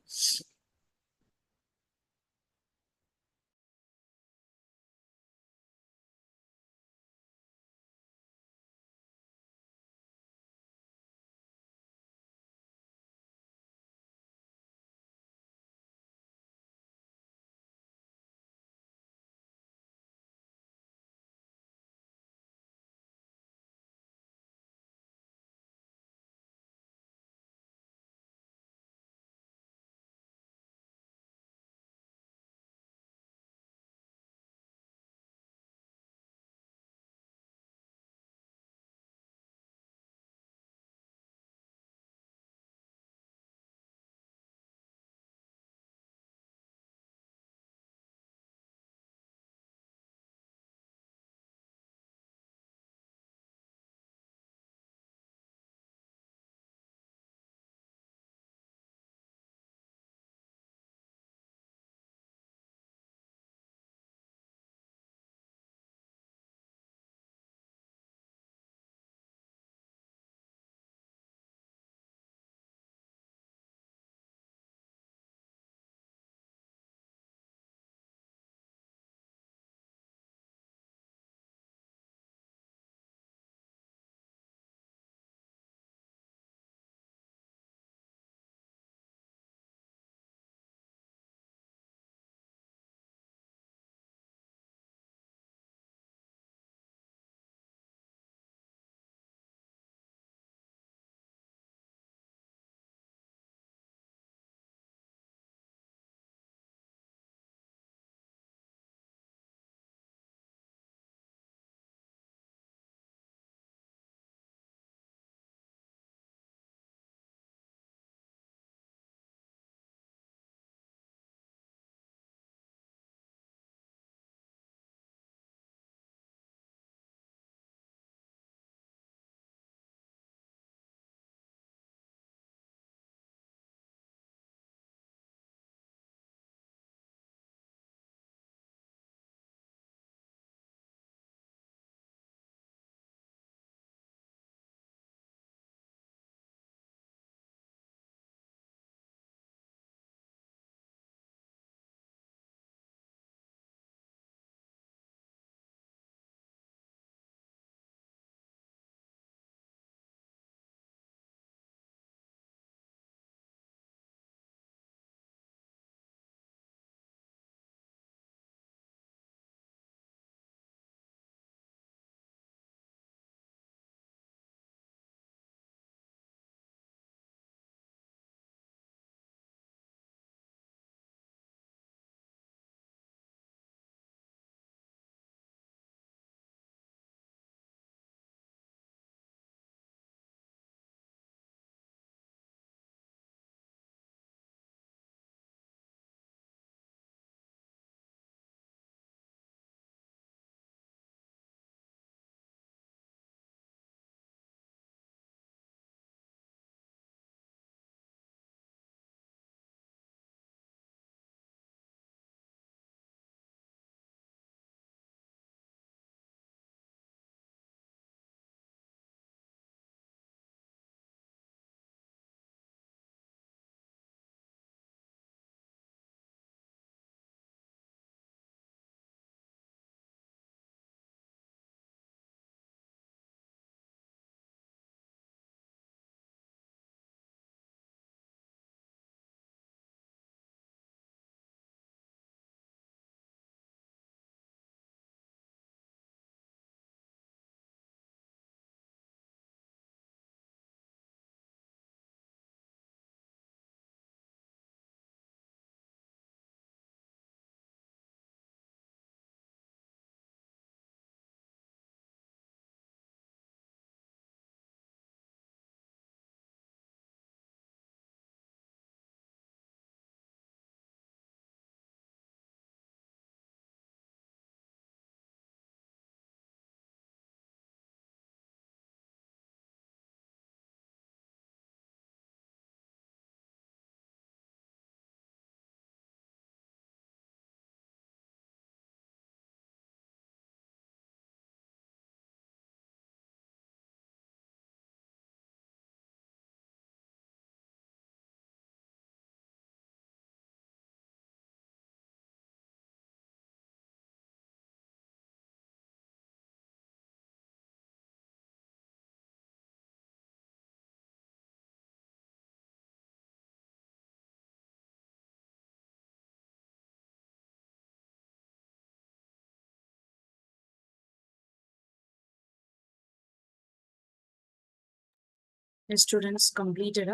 Students completed.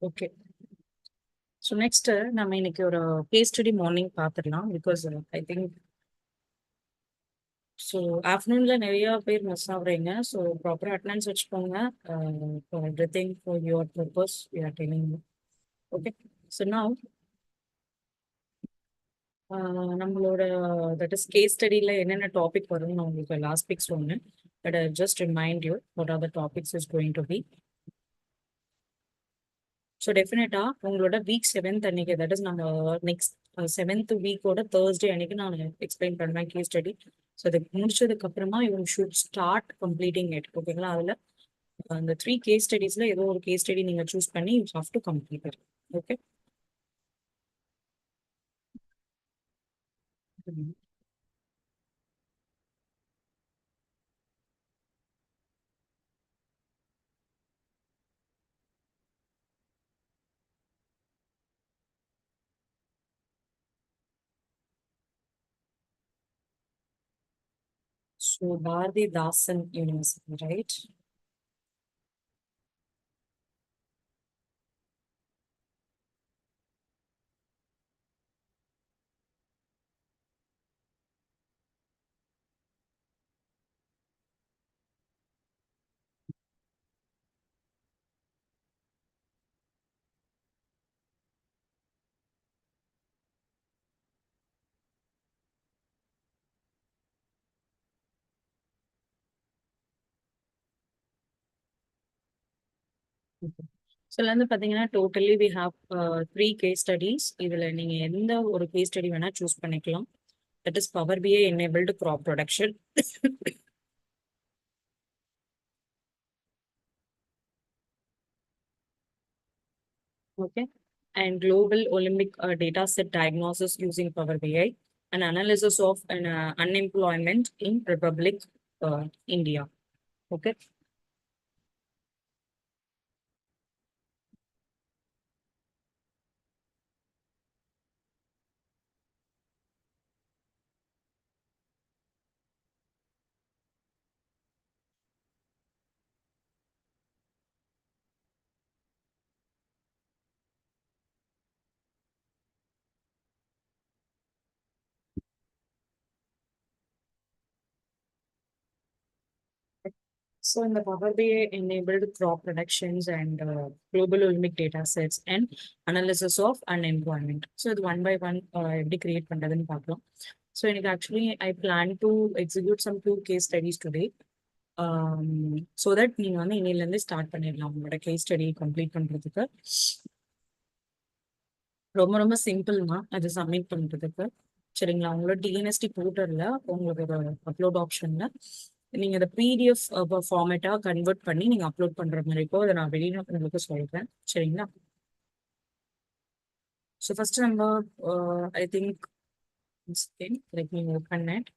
Okay. So next நம்ம இன்னைக்கு ஒரு case study morning பார்த்துடலாம் because I think so afternoonல நிறைய பேர் மிஸ் ஆகுறீங்க. So proper attendance வச்சுக்கோங்க. For everything for your purpose we are telling you. Okay. So now நம்மளோட that is case studyல என்னென்ன டாபிக் வரும்னு நான் உங்களுக்கு லாஸ்ட் வீக் சொன்னேன். But I just remind you what are the topics is going to be. So டெஃபினட்டா உங்களோட week 7th அன்னைக்கு that is நம்ம நெக்ஸ்ட் 7th வீக்கோட தேர்ஸ்டே அன்னைக்கு நான் எக்ஸ்பிளைன் பண்ணுவேன் கேஸ் ஸ்டடி. ஸோ அதை முடிச்சதுக்கு அப்புறமா you should start completing it. ஓகேங்களா? அதில் அந்த 3 கேஸ் ஸ்டடீஸ்ல ஏதோ ஒரு கேஸ் ஸ்டடி நீங்க சூஸ் பண்ணி you have to complete it. Okay. So Bharathidasan university, right? So இதுல வந்து பாத்தீங்கன்னா totally we have 3 case studies. இதுல நீங்க எந்த ஒரு கேஸ் ஸ்டடி வேணா சூஸ் பண்ணிக்கலாம். That is power BI enabled crop production, okay, and global Olympic data set diagnosis using Power BI, and analysis of an unemployment in Republic India. Okay. So in the Power BI enabled crop predictions and global Olympic data sets and analysis of unemployment. So இது one by one எப்படி create பண்றதுன்னு பார்க்கலாம். So எனக்கு actually I plan to execute some 2 case studies today. So that நீங்க வந்து இன்னையில இருந்து start பண்ணிடலாம் உங்களோட கேஸ் ஸ்டடி கம்ப்ளீட் பண்றதுக்கு. ரொம்ப ரொம்ப சிம்பிள் தான் அது சப்மிட் பண்றதுக்கு. சரிங்களா? உங்களோட டிஎன்எஸ்டி போர்ட்டல்ல உங்களுக்கு ஒரு அப்லோட் ஆப்ஷன்ல நீங்க அதை பிடிஎஃப் ஃபார்மேட்டா கன்வெர்ட் பண்ணி நீங்க அப்லோட் பண்ற மாதிரி இருக்கும். அதை நான் வெளியில உங்களுக்கு சொல்றேன். சரிங்களா? ஸோ ஃபர்ஸ்ட் நம்ம ஐ திங்க் லைக் நீங்க ஓப்பன் இட்.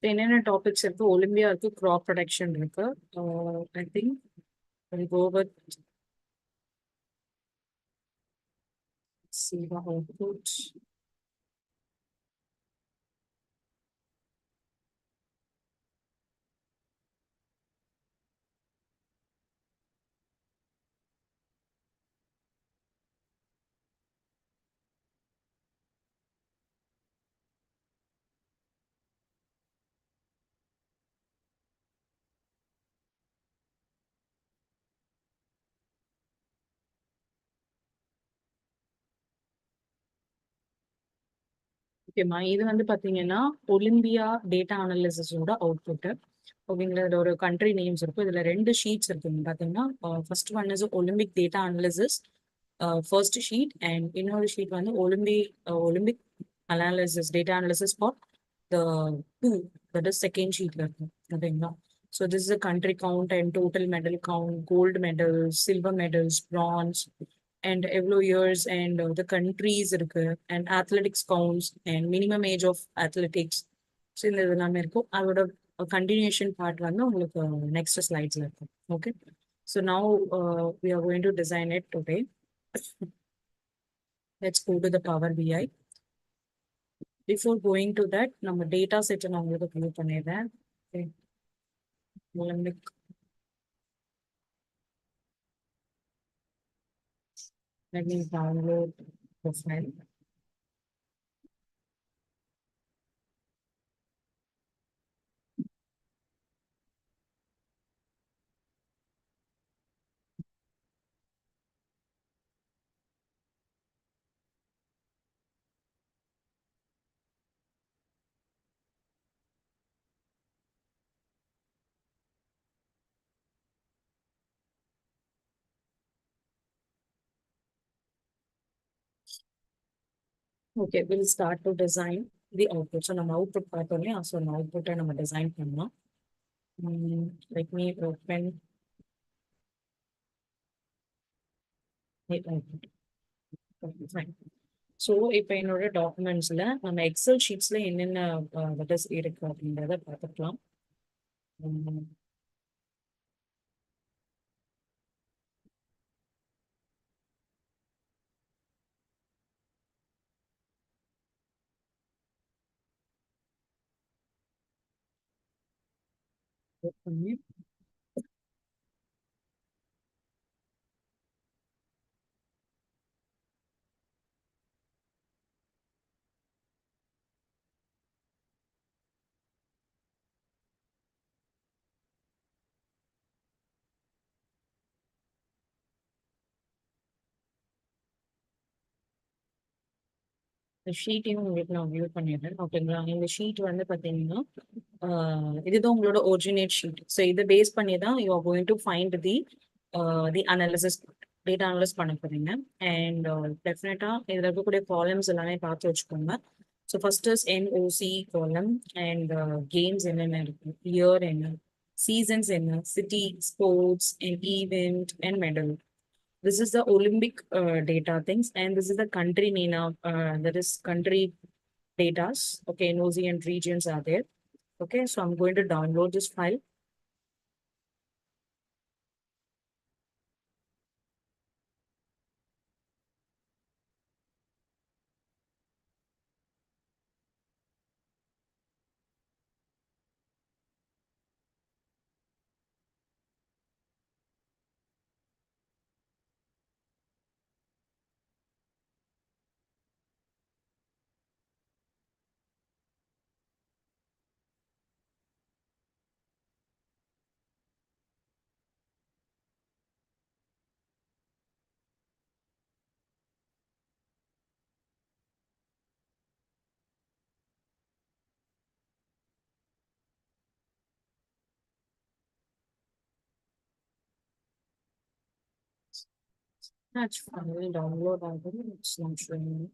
என்னென்ன டாபிக்ஸ் இருக்கு? ஒலிம்பியா இருக்கு, கிராப் ப்ரொடக்ஷன் இருக்கு. I think go with see the output. ஓகேம்மா, இது வந்து பாத்தீங்கன்னா ஒலிம்பியா டேட்டா அனாலிசிஸோட அவுட்புட். ஓகேங்களா? இதுல ஒரு கண்ட்ரி நேம்ஸ் இருக்கும். இதுல 2 ஷீட்ஸ் இருக்குங்க பாத்தீங்கன்னா. First one is Olympic data analysis first sheet, and இன்னொரு ஷீட் வந்து Olympic analysis data analysis for the 2, that is second ஷீட்ல இருக்கும். ஓகேங்களா. So this is country count and total medal count, gold medals, silver medals, bronze, and எவ்வளோ years and the countries இருக்கு and athletics counts and minimum age of athletics. So இந்த இது எல்லாமே இருக்கும். அதோட continuation part வந்து உங்களுக்கு next slides இருக்கும். Okay. So now we are going to design it today. Let's go to the Power BI. Before going to that, நம்ம data set நான் உங்களுக்கு view பண்ணிடுறேன். Okay. Olympic. Let me download the file. Okay, we'll start to design the output. So நம்ம output பார்த்தோன்னே so அந்த output நம்ம design பண்ணலாம். Let me open the output. Okay, fine. So இப்போ என்னோட டாக்குமெண்ட்ஸ்ல நம்ம எக்ஸல் ஷீட்ஸ்ல என்னென்ன லெட்டர்ஸ் இருக்கு அப்படின்றத பார்த்துக்கலாம். பண்ணி இந்த ஷீட்டையும் உங்களுக்கு நான் வியூ பண்ணிடுறேன். ஓகேங்களா. இந்த ஷீட் வந்து பார்த்தீங்கன்னா இதுதான் உங்களோட ஒரிஜினேட் ஷீட். ஸோ இதை பேஸ் பண்ணி தான் you are going to find the analysis data analyse பண்ண போறீங்க. அண்ட் டெஃபினட்டா இதில் இருக்கக்கூடிய காலம்ஸ் எல்லாமே பார்த்து வச்சுக்கோங்க. ஸோ ஃபர்ஸ்ட் இஸ் என்ஓசி காலம் அண்ட் கேம்ஸ் என்னென்ன இருக்கு, இயர் என்ன, சீசன்ஸ் என்ன, city, sports and event and medal. This is the Olympic data things, and this is the country name of that is country datas. Okay, NOC and regions are there. Okay, so I'm going to download this file. That's fine. We'll download already. It's not showing me.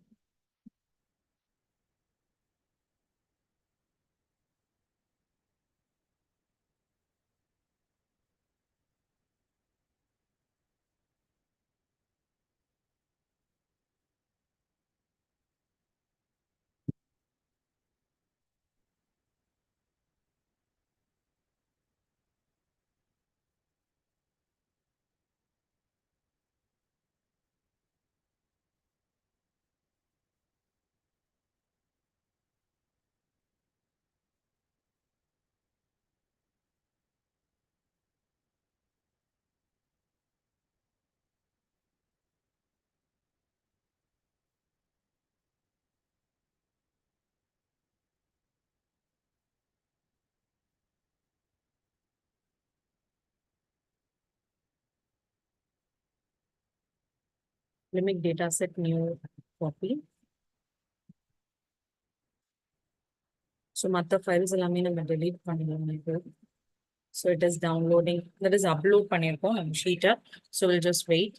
Let me data set new copy. So மற்ற files எல்லாமே நம்ம delete பண்ணிடலாம் இப்போ. So it is downloading. That is upload பண்ணிருக்கோம் நம்ம sheet. So we'll just wait.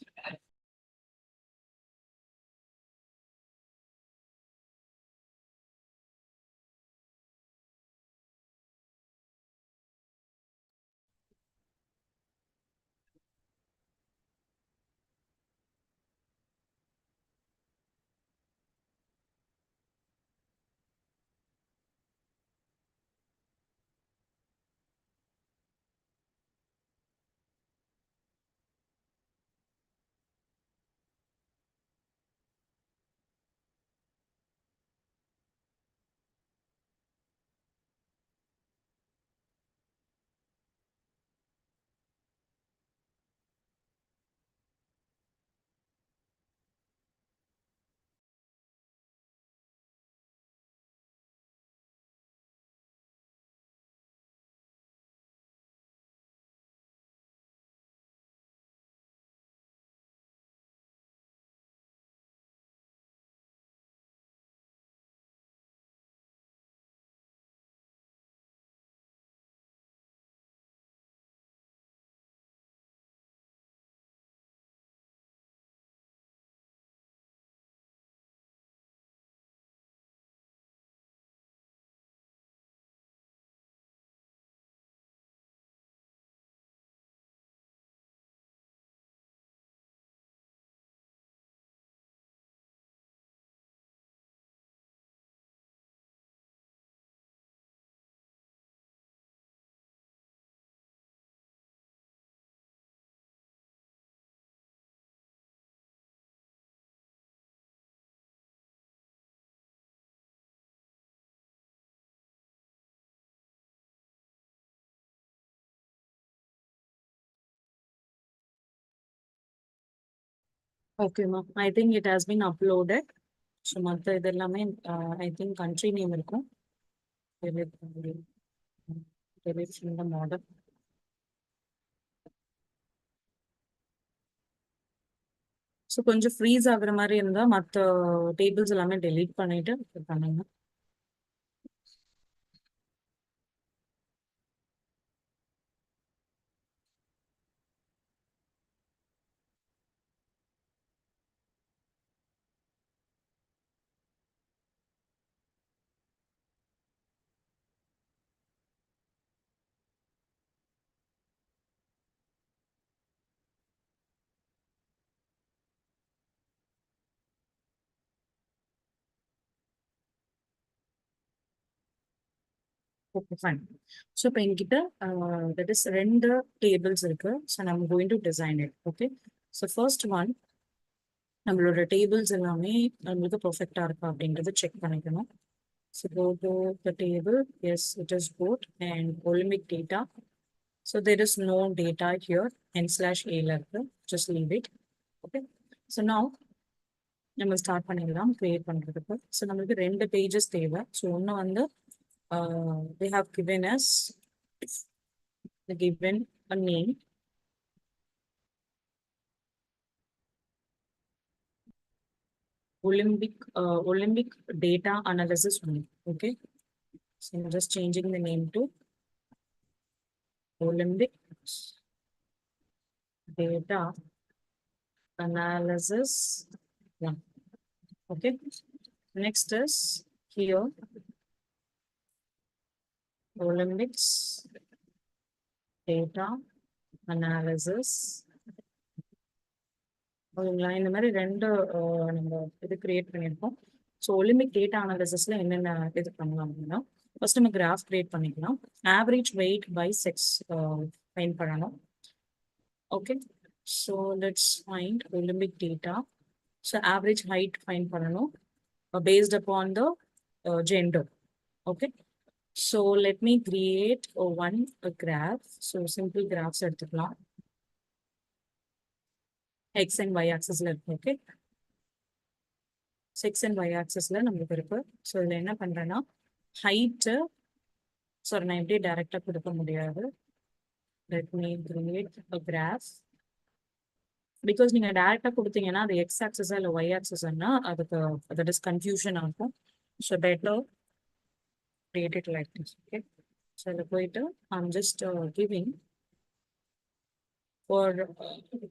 Okay, ma'am. I think it has been uploaded. So, மத்த இது எல்லாமே I think country name இருக்கும். Delete delete from the model. So கொஞ்சம் freeze ஆகுற மாதிரி இருந்தா மற்ற டேபிள்ஸ் எல்லாமே டெலீட் பண்ணிட்டு பண்ணுங்க. Okay fine. ஸோ இப்போ என்கிட்ட தட் இஸ் ரெண்டு டேபிள்ஸ் இருக்கு. ஸோ நம்ம going to design it. Okay, so first one நம்மளோட டேபிள்ஸ் எல்லாமே நம்மளுக்கு பர்ஃபெக்டா இருக்கா அப்படின்றத செக் பண்ணிக்கணும். So go to the table. Yes, it is good and Olympic data. So there is no data here. n/a இருக்கு. Just leave it. Okay. So now நம்ம start பண்ணிடலாம் கிரியேட் பண்றதுக்கு. ஸோ நம்மளுக்கு ரெண்டு பேஜஸ் தேவை. ஸோ ஒன்று வந்து they have given us given a name. Olympic data analysis one. Okay. So I'm just changing the name to Olympic data analysis one. Okay. Next is here Olympics data analysis. ஓகேங்களா, இந்த மாதிரி ரெண்டு நம்ம இது create பண்ணியிருக்கோம். So Olympic data அனாலிசிஸ்ல என்னென்ன இது பண்ணலாம் அப்படின்னா, ஃபர்ஸ்ட் நம்ம கிராஃப் கிரியேட் பண்ணிக்கலாம். Average weight by sex find பண்ணணும். Okay, so let's find Olympic data. So average height find பண்ணணும் based upon the gender. Okay, so let me create one graph. So simple graphs எடுத்துக்கலாம். X and Y ஆக்சஸ்ல இருக்கு. Okay, X and Y ஆக்சஸ்ல நம்மளுக்கு இருக்கு. So இதில் என்ன பண்றேன்னா ஹைட்டு, ஸோ நான் எப்படி டைரக்டா கொடுக்க முடியாது. Let me create a graph. Because நீங்க டைரக்டா கொடுத்தீங்கன்னா அது எக்ஸ் ஆக்சஸா இல்லை ஒய் ஆக்சஸ்னா அதுக்கு தட் இஸ் கன்ஃபியூஷன் ஆகும். So better create it like this. Okay, so இதில் போயிட்டு I'm just giving for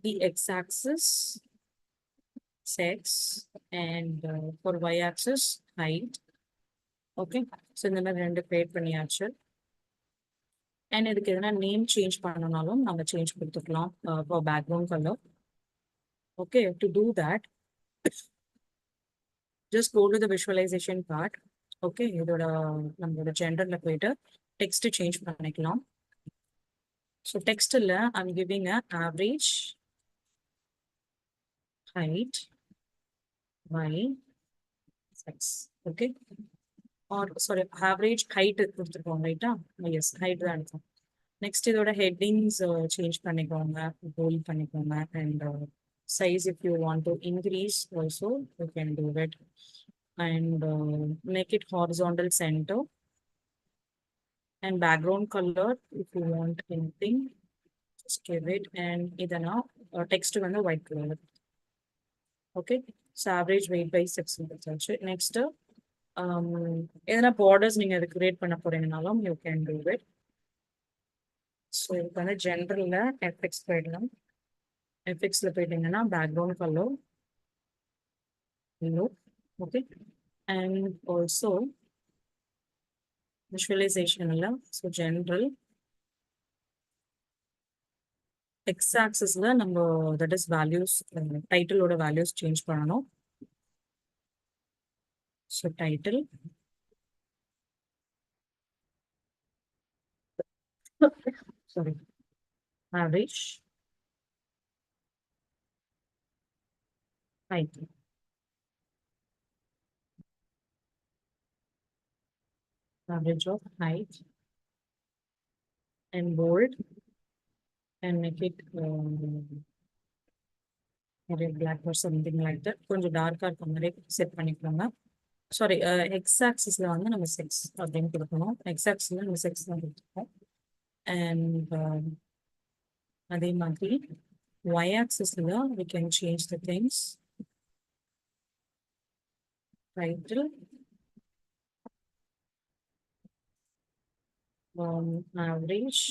the x-axis sex and for y-axis height. Okay, so இந்த மாதிரி ரெண்டு கிரியேட் பண்ணியாச்சு. அண்ட் இதுக்கு எதனா நேம் சேஞ்ச் பண்ணனாலும் நம்ம சேஞ்ச் கொடுத்துக்கலாம் for background color. Okay, to do that just go to the visualization part. Okay, இதோட நம்மளோட ஜெண்டர்ல போயிட்டு டெக்ஸ்ட் சேஞ்ச் பண்ணிக்கலாம். So text I'm giving a average height by sex. Okay, or sorry, average height கொடுத்துருக்கோம் ரைட்டா? S, height தான் இருக்கும். Next இதோட headings change பண்ணிக்கோங்க, போல்ட் பண்ணிக்கோங்க. And size if you want to increase also you can do it. And make it horizontal center. And background color if you want anything just give it. And idana text vandu white color. Okay, so average weight by 6. Next edana borders neenga edu create panna poringalum you can do it. So idana general la fx poidalam. fx la poitingana background color yellow. Okay, and also visualization la so general x-axisல நம்ம that is values title ஓட values change பண்ணணும். So title sorry average height. Average of height and bold and make it Arial black or something like that. கொஞ்சம் டார்க்கா இருக்க மாதிரி set பண்ணிக்கோங்க. Sorry, X ஆக்சிஸ்ல வந்து நம்ம 6 அப்படின்னு கொடுக்கணும். எக்ஸ் ஆக்சிஸ்ல நம்ம 6 தான் கொடுத்துருக்கோம். அண்ட் அதே மாதிரி y axisல we can change the things. Title, average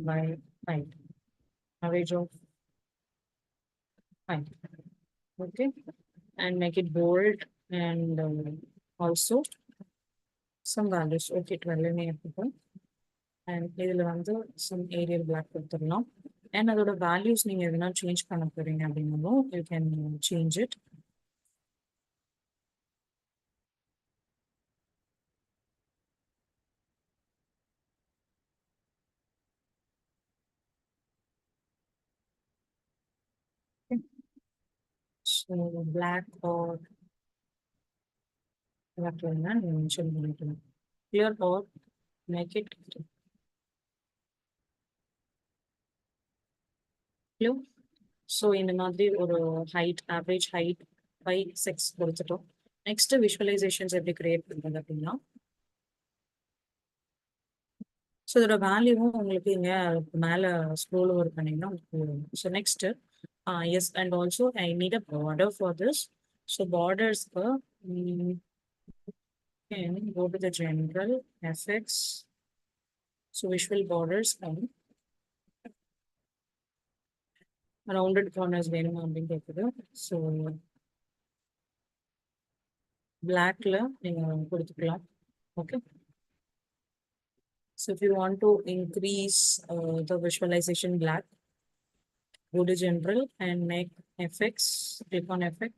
by 5, average of 5. Okay, and make it bold and also some values. Okay, 12 னே எடுத்துப்போம். And இதில் வந்து some Arial black கொடுத்துடலாம். And அதோட values நீங்கள் எதுனா சேஞ்ச் பண்ண போறீங்க அப்படின்னாலும் you can change it. Okay. So black or black வேணா நீங்கள் மென்ஷன் பண்ணிக்கலாம். Clear or make it clear. So இந்த மாதிரி ஒரு ஹைட், ஆவரேஜ் ஹைட் பை 6 கொடுத்துட்டோம். நெக்ஸ்ட் விஷுவலைசேஷன்ஸ் எப்படி கிரியேட் பண்ணுறது அப்படின்னா, ஸோ இதோட வேல்யூவும் உங்களுக்கு இங்கே மேலே ஸ்க்ரோல் ஓவர் பண்ணிங்கன்னா உங்களுக்கு. So next yes, and also I need a border for this. So பார்டர்ஸ்க்கு go to the general effects. So visual borders and rounded corners வேணும் அப்படின்னு கேட்குது. ஸோ பிளாக்ல நீங்க கொடுத்துக்கலாம். Okay, so if you want to increase the visualization black, go to general and make effects, click on effect,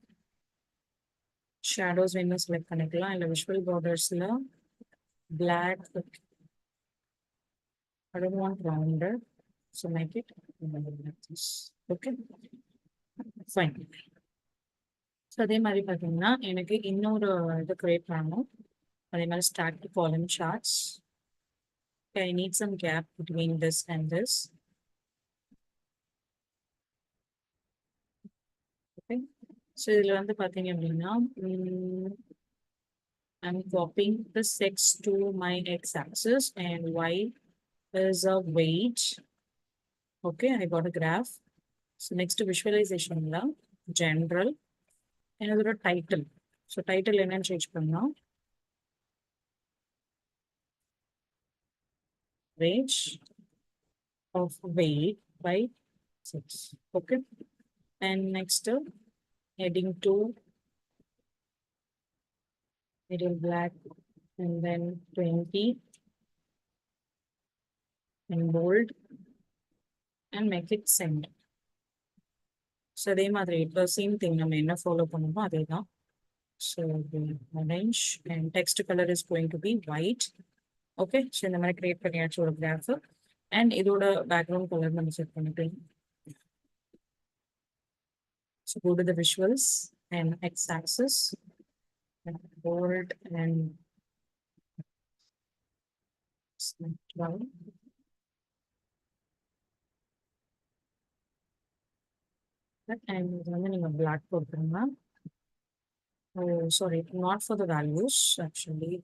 shadows வேணும் select பண்ணிக்கலாம். இல்லை visual bordersல black, I don't want rounded, so make it like this. Okay, fine. So அதே மாதிரி பார்த்தீங்கன்னா எனக்கு இன்னொரு இது create பண்ணணும். அதே மாதிரி stacked column charts. I need some gap between this and this. Okay, so இதில் வந்து பார்த்தீங்க அப்படின்னா I'm copying the 6 to my x-axis and y is a weight. Okay, I got a graph. So next to visualization, general, another title. So title என்னன்னு change பண்ணலாம். Range of weight by 6. Okay, and next heading 2, Arial black, and then 20 and bold, and make it send. So அதே மாதிரி இப்போ same thing நம்ம என்ன follow பண்ணுமோ அதே தான். So orange and text color is going to be white. Okay, so இந்த மாதிரி கிரியேட் பண்ணியாச்சு ஒரு கிராஃப். அண்ட் இதோட பேக்ரவுண்ட் கலர் நம்ம செட் பண்ணிக்கலாம். So go to the visuals and x-axis and bold and 12. And இது வந்து நீங்கள் பிளாக் போட்டுருங்க. Oh, sorry, not for the values actually.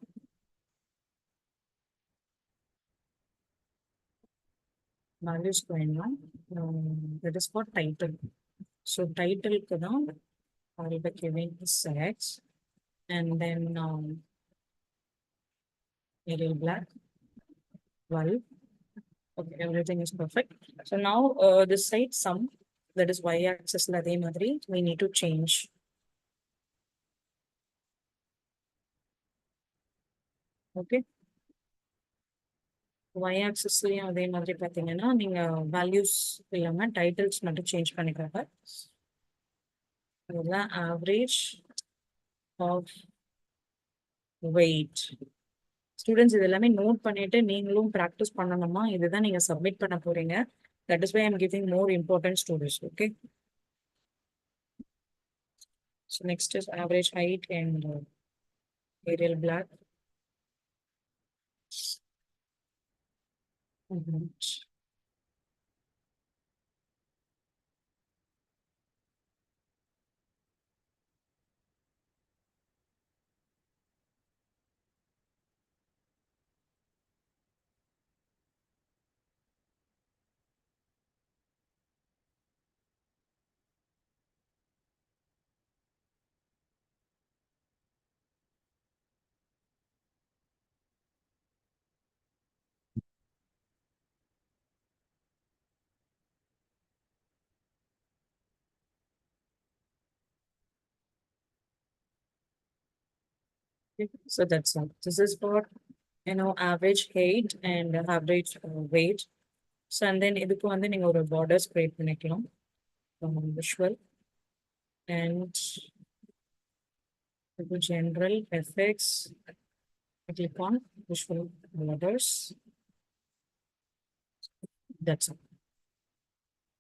Values வேண்டாம். That is for title. So title க்கு தான் I'll be giving sex and then Arial black 12. Okay, everything is perfect. So now this side sum, that is y-axis la அதே மாதிரி we need to change. Okay, y-axisலயும் அதே மாதிரி பார்த்தீங்கன்னா நீங்க values இல்லாம titles மட்டும் சேஞ்ச் பண்ணிக்கோங்க. அதுதான் average of weight. ஸ்டூடெண்ட்ஸ் இது எல்லாமே நோட் பண்ணிட்டு நீங்களும் ப்ராக்டிஸ் பண்ணணுமா, இதுதான் நீங்க சப்மிட் பண்ண போறீங்க. That is why I'm giving more importance to this. Okay, so next is average height and Arial black. Okay, so that's all. This is for average height and average weight. So and then இதுக்கு வந்து நீங்க ஒரு borders create பண்ணிக்கலாம் visual and go to general effects. Click on visual borders. That's all.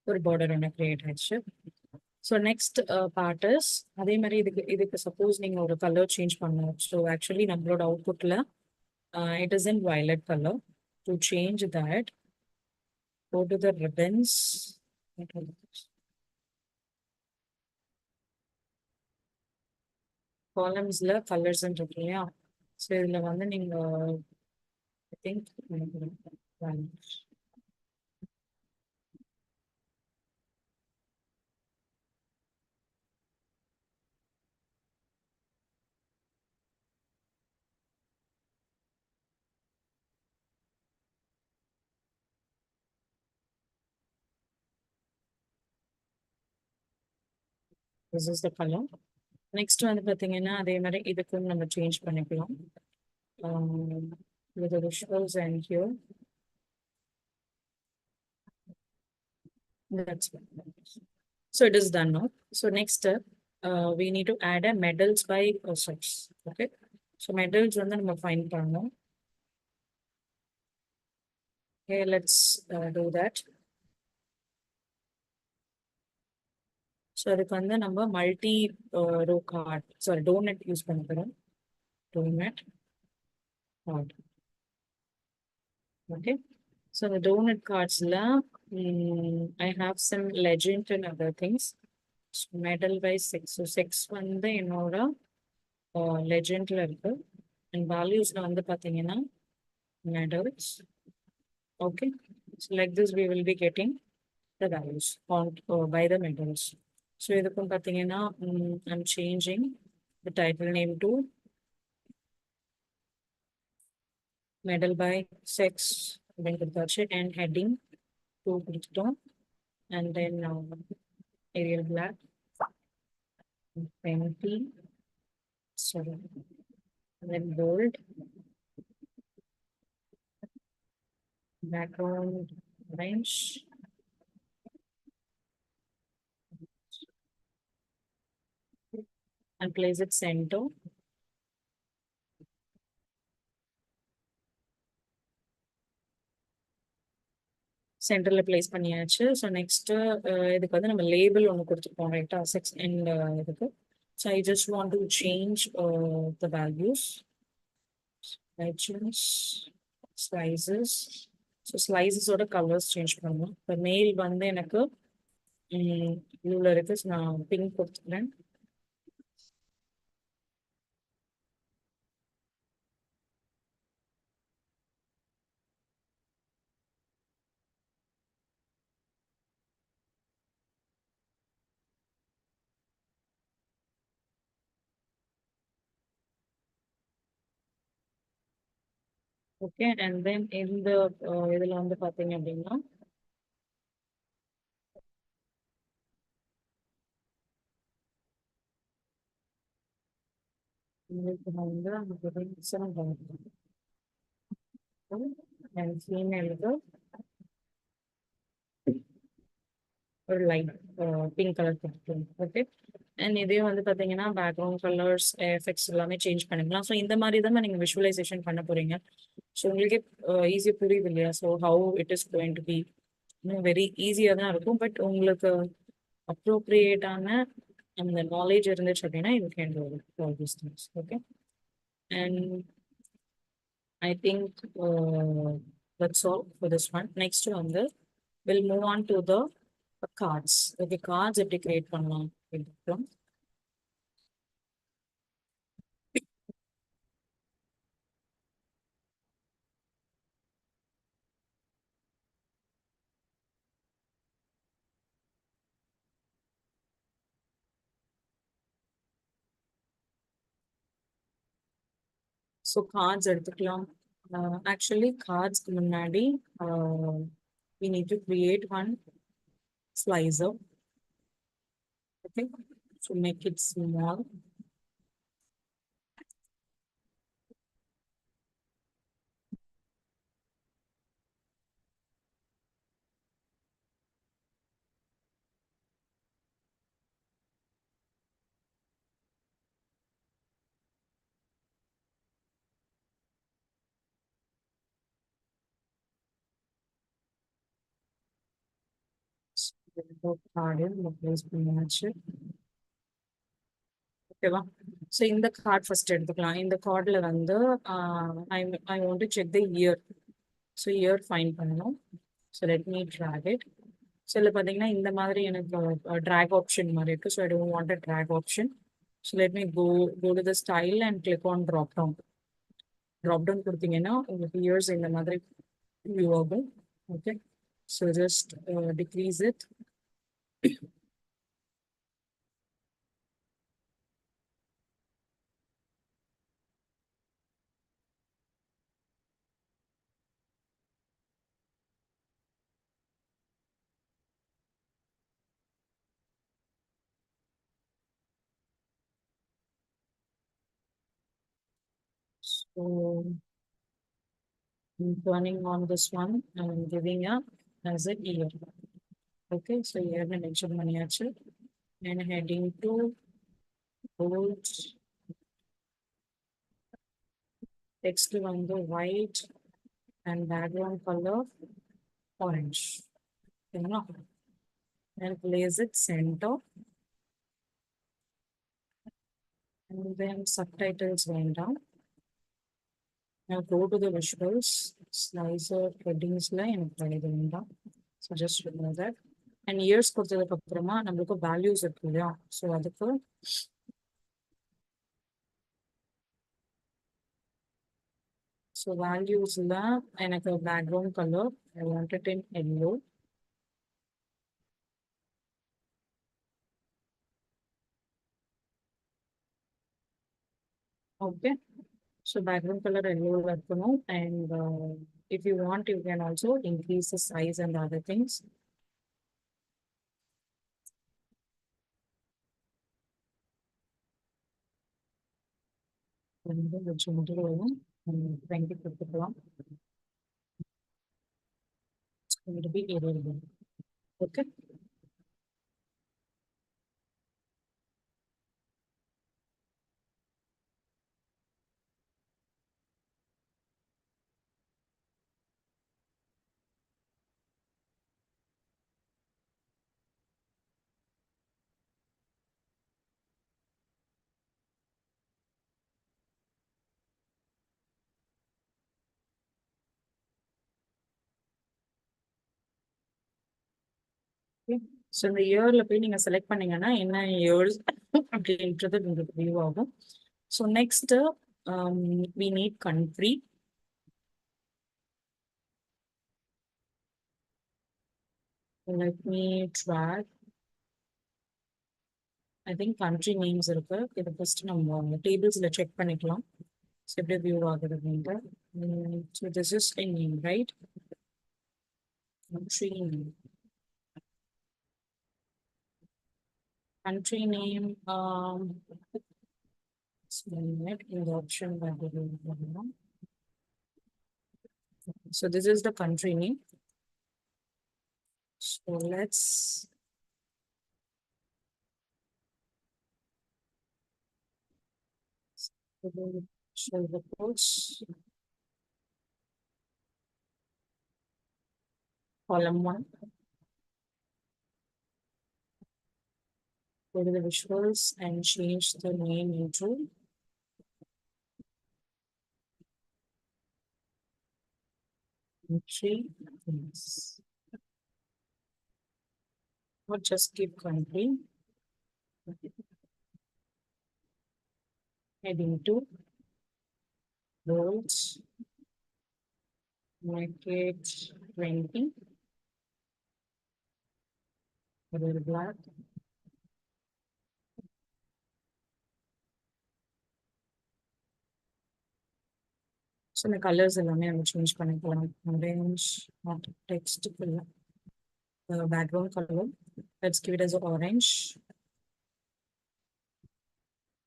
ஒரு border ஒன்று create ஆயிடுச்சு. So next part is அதே மாதிரி இதுக்கு suppose நீங்க ஒரு color change பண்ணணும். So actually நம்மளோட outputல it is in violet color. To change that, go to the ribbons. Columnsல colors இருக்கு இல்லையா? So இதுல வந்து நீங்க I think this is the color. Next வந்து பாத்தீங்கன்னா அதே மாதிரி இதுக்கும் நம்ம சேஞ்ச் பண்ணிக்கலாம். With the visuals and here. That's it. So it is done now. So next step, we need to add a medals by source. Okay. So medals வந்து நம்ம find பண்ணணும். Okay, let's do that. So அதுக்கு வந்து நம்ம multi row card, sorry, donut use பண்ண போறோம். Donut card. Okay. So the donut cards la, I have some legend and other things. So medal by 6. So 6 வந்து என்னோட legendல இருக்கு. And values la வந்து பாத்தீங்கன்னா medals. Okay. So like this we will be getting the values found by the medals. So இதுக்கும் பாத்தீங்கன்னா I'm changing the title name to medal by 6 and heading to Bridgestone, and then Arial black, penalty, sorry, and then bold, background orange, and place it center. சென்டர்ல place பண்ணியாச்சு. So next இதுக்கு வந்து நம்ம label ஒன்று கொடுத்துருப்போம் ரைட்டா 6 and இதுக்கு. So I just want to change the values. I choose slices. So ஸ்லைசஸோட கலர்ஸ் சேஞ்ச் பண்ணணும். இப்போ மெயில் வந்து எனக்கு ப்ளூவில் இருக்கு. ஸோ நான் பிங்க் கொடுத்துக்கிறேன். ஓகே, அண்ட் தென் இந்த இதில் வந்து பார்த்தீங்க அப்படின்னா உங்களுக்கு வந்து அந்த அண்ட் ஃபீமேலுக்கு ஒரு லைட் பிங்க் கலர் கொடுத்துருங்க. ஓகே, அண்ட் இதே வந்து பார்த்தீங்கன்னா பேக்ரவுண்ட் கலர்ஸ் எஃபெக்ட்ஸ் எல்லாமே சேஞ்ச் பண்ணிக்கலாம். ஸோ இந்த மாதிரி தான் நீங்கள் விஷுவலைசேஷன் பண்ண போறீங்க. ஸோ உங்களுக்கே ஈஸியாக புரியுது இல்லையா? So how it is going to be இன்னும் வெரி ஈஸியாக தான் இருக்கும். பட் உங்களுக்கு அப்ரோப்ரியேட்டான அந்த நாலேஜ் இருந்துச்சு அப்படின்னா you can do all these things. Okay, and I think that's all for this one. Next வந்து will move on to the cards. Okay, cards எப்படி create பண்ணலாம் அப்படின்றோம். So cards எடுத்துக்கலாம். Actually cards முன்னாடி we need to create one slicer. Okay, so make it small. card place பண்ணியாச்சு. ஓகேவா? So இந்த card first எடுத்துக்கலாம். இந்த கார்டில் வந்து I want to check the year. So year find பண்ணணும். So let me drag it. So இதில் பார்த்தீங்கன்னா இந்த மாதிரி எனக்கு ட்ராக் ஆப்ஷன் மாதிரி இருக்குது. So I don't want a drag option. So let me go to the style and click on drop down. Drop down கொடுத்தீங்கன்னா உங்களுக்கு இயர்ஸ் இந்த மாதிரி வியூ ஆகும். Okay, so just decrease it. So I'm turning on this one and giving a as a year. Okay, so year mention maniachu and heading to bold text on the white and background color orange. And place it center and then subtitles went down. Now go to the visuals, slicer headings line and so just remove that. And years கொடுத்ததுக்கு அப்புறமா நம்மளுக்கு values இருக்கு இல்லையா? So அதுக்கு so வேல்யூஸ்ல எனக்கு background colour I want it in yellow. Okay, so background color yellow இருக்கணும். And if you want, you can also increase the size and other things. வச்சு முடியும் 20 கொடுத்துக்கலாம். It's going to be error. Okay. So இந்த இயர்ல போய் நீங்க select பண்ணீங்கன்னா என்ன இயர்ஸ் அப்படின்றது உங்களுக்கு வியூ ஆகும். So next we need country. Let me track. I think country names இருக்கு. இதை ஃபர்ஸ்ட் நம்ம டேபிள்ஸ்ல செக் பண்ணிக்கலாம். ஸோ எப்படி வியூ ஆகுது அப்படின்ட்டு. So this is a name, right? Country name. Country name. In the option that we will. So this is the country name. So let's show the codes. Column 1. Go to the visuals and change the name into country names. Or just keep country. Heading to roles. Make it 20. Color black. So the colors எல்லாமே நம்ம change பண்ணிக்கலாம். Orange, not text color. The background color. Let's give it as orange.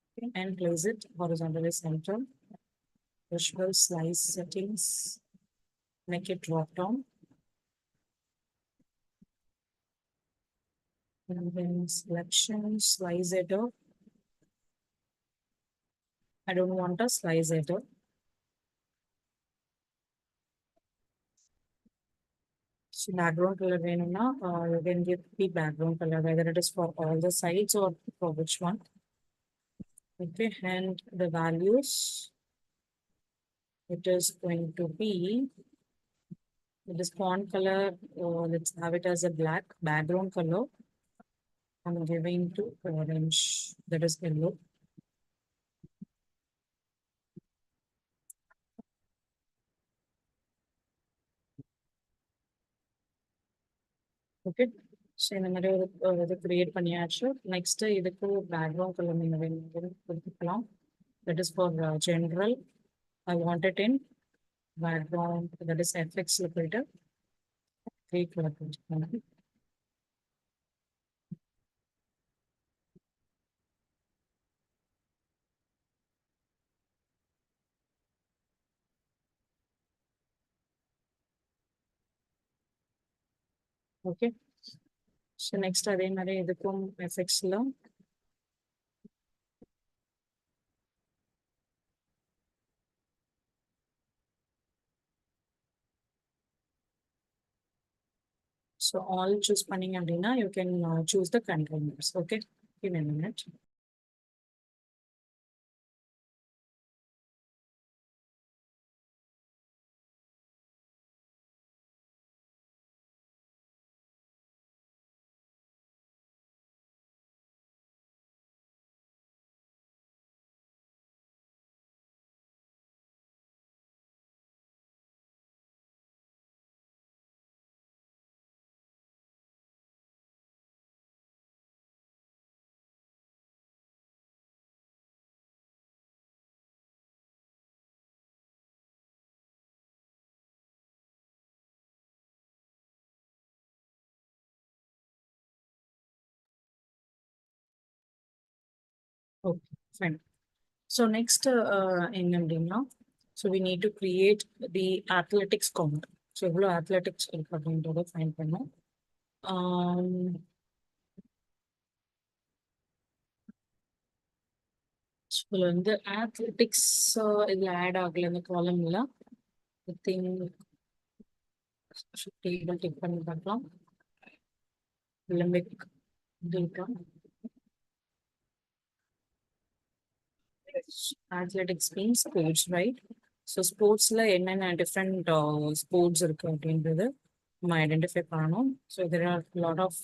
Okay, and place it horizontally center. Visual slice settings. Make it drop down. And then selection, slice header. I don't want a slice header. So background color வேணும்னா you can give the background color whether it is for all the sides or for which one. Okay, and the values, it is going to be this font color, let's have it as a black background color. I'm giving to orange, that is yellow. Okay, so இந்த மாதிரி ஒரு இது create பண்ணியாச்சு. Next இதுக்கு background colour நீங்கள் வேணும் கொடுத்துக்கலாம். That is for general. I want it in background, that is எஃபெக்ட்ஸில் போயிட்டு க்ரே கலர் கொடுத்துக்கோங்க. ஓகே, ஸோ நெக்ஸ்ட் அதே மாதிரி இதுக்கும் எஃபெக்ட்ஸில் ஸோ ஆல் சூஸ் பண்ணீங்க அப்படின்னா you can choose the controllers. Okay, give me a minute. Okay, fine. So next என்ன அப்படின்னா, so we need to create the athletics count. So எவ்வளோ athletics இருக்கு அப்படின்றத ஃபைண்ட் பண்ணோம். இதில் வந்து athletics இதில் ஆட் ஆகல இந்த காலம்ல. ஐ திங்க் டேபிள் டிக் பண்ணி பார்க்கலாம். Olympic data, athletics means sports, right? So ஸ்போர்ட்ஸில் என்னென்ன டிஃப்ரெண்ட் ஸ்போர்ட்ஸ் இருக்குது அப்படின்றது நம்ம ஐடென்டிஃபை பண்ணணும். So there are lot of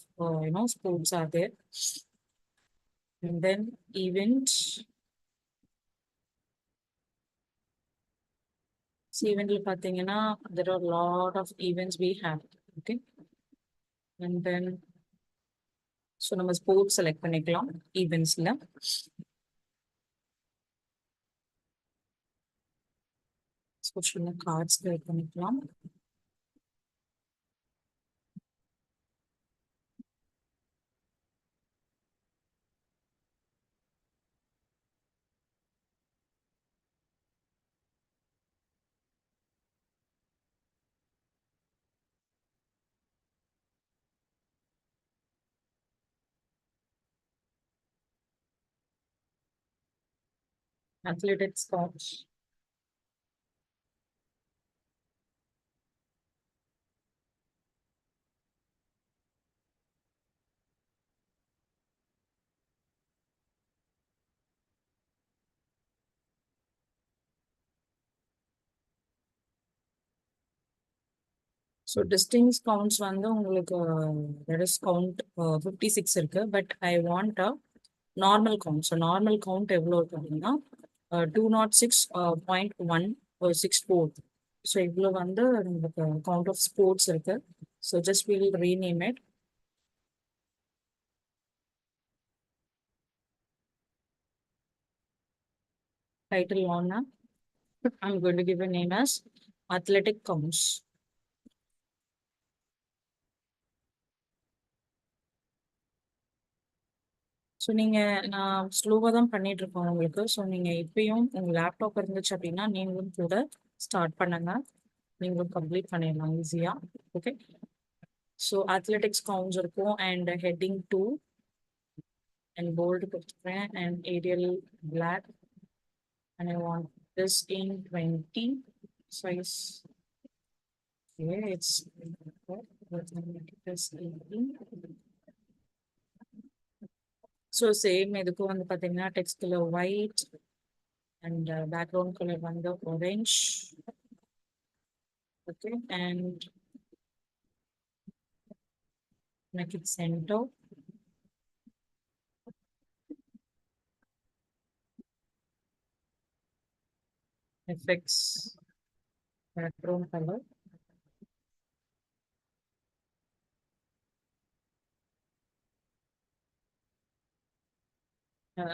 sports are there. And then event, ஈவெண்ட்டில் பார்த்தீங்கன்னா there are lot of events we have. Okay, and then so நம்ம sports select பண்ணிக்கலாம் ஈவெண்ட்ஸில். ஸ்போர்ட்ஸில் கார்ட்ஸ் செலக்ட் பண்ணிக்கலாம். Athletics cards. So distinct counts வந்து உங்களுக்கு that is count 56 இருக்கு. But I want a normal count. So normal count எவ்வளோ இருக்கு அப்படின்னா 206.164. ஸோ இவ்வளோ வந்து உங்களுக்கு கவுண்ட் ஆஃப் ஸ்போர்ட்ஸ் இருக்கு. So just will rename it. Title 1, I'm going to give a name as athletic counts. So நீங்கள் நான் ஸ்லோவாக தான் பண்ணிட்டு இருக்கோம் உங்களுக்கு. ஸோ நீங்கள் இப்பயும் உங்கள் லேப்டாப் இருந்துச்சு அப்படின்னா நீங்களும் கூட ஸ்டார்ட் பண்ணுங்க, நீங்களும் கம்ப்ளீட் பண்ணிடலாம் ஈஸியாக. ஓகே, ஸோ அத்லெட்டிக்ஸ் கவுண்ட்ஸ் இருக்கும் அண்ட் ஹெட்டிங் 2 அண்ட் போல்டு கொடுத்துருக்கேன் and Arial black and I want this in 20 size. Okay, it's So same இதுக்கும் வந்து பாத்தீங்கன்னா text color white and background color வந்து orange. Okay, and make it center. Effects background color.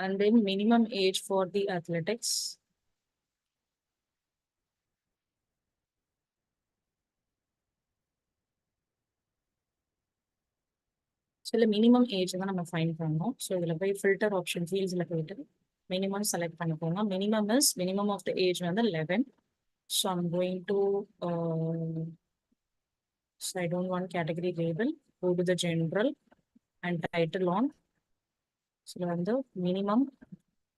And then minimum age for the athletics. So the minimum age தான் நம்ம find பண்ணோம். So இதுல போய் filter option fieldsல போயிட்டு minimum select பண்ணிக்கோங்க. Minimum of the age வந்து 11. So I'm going to so I don't want category label. Go to the general and title on. So வந்து minimum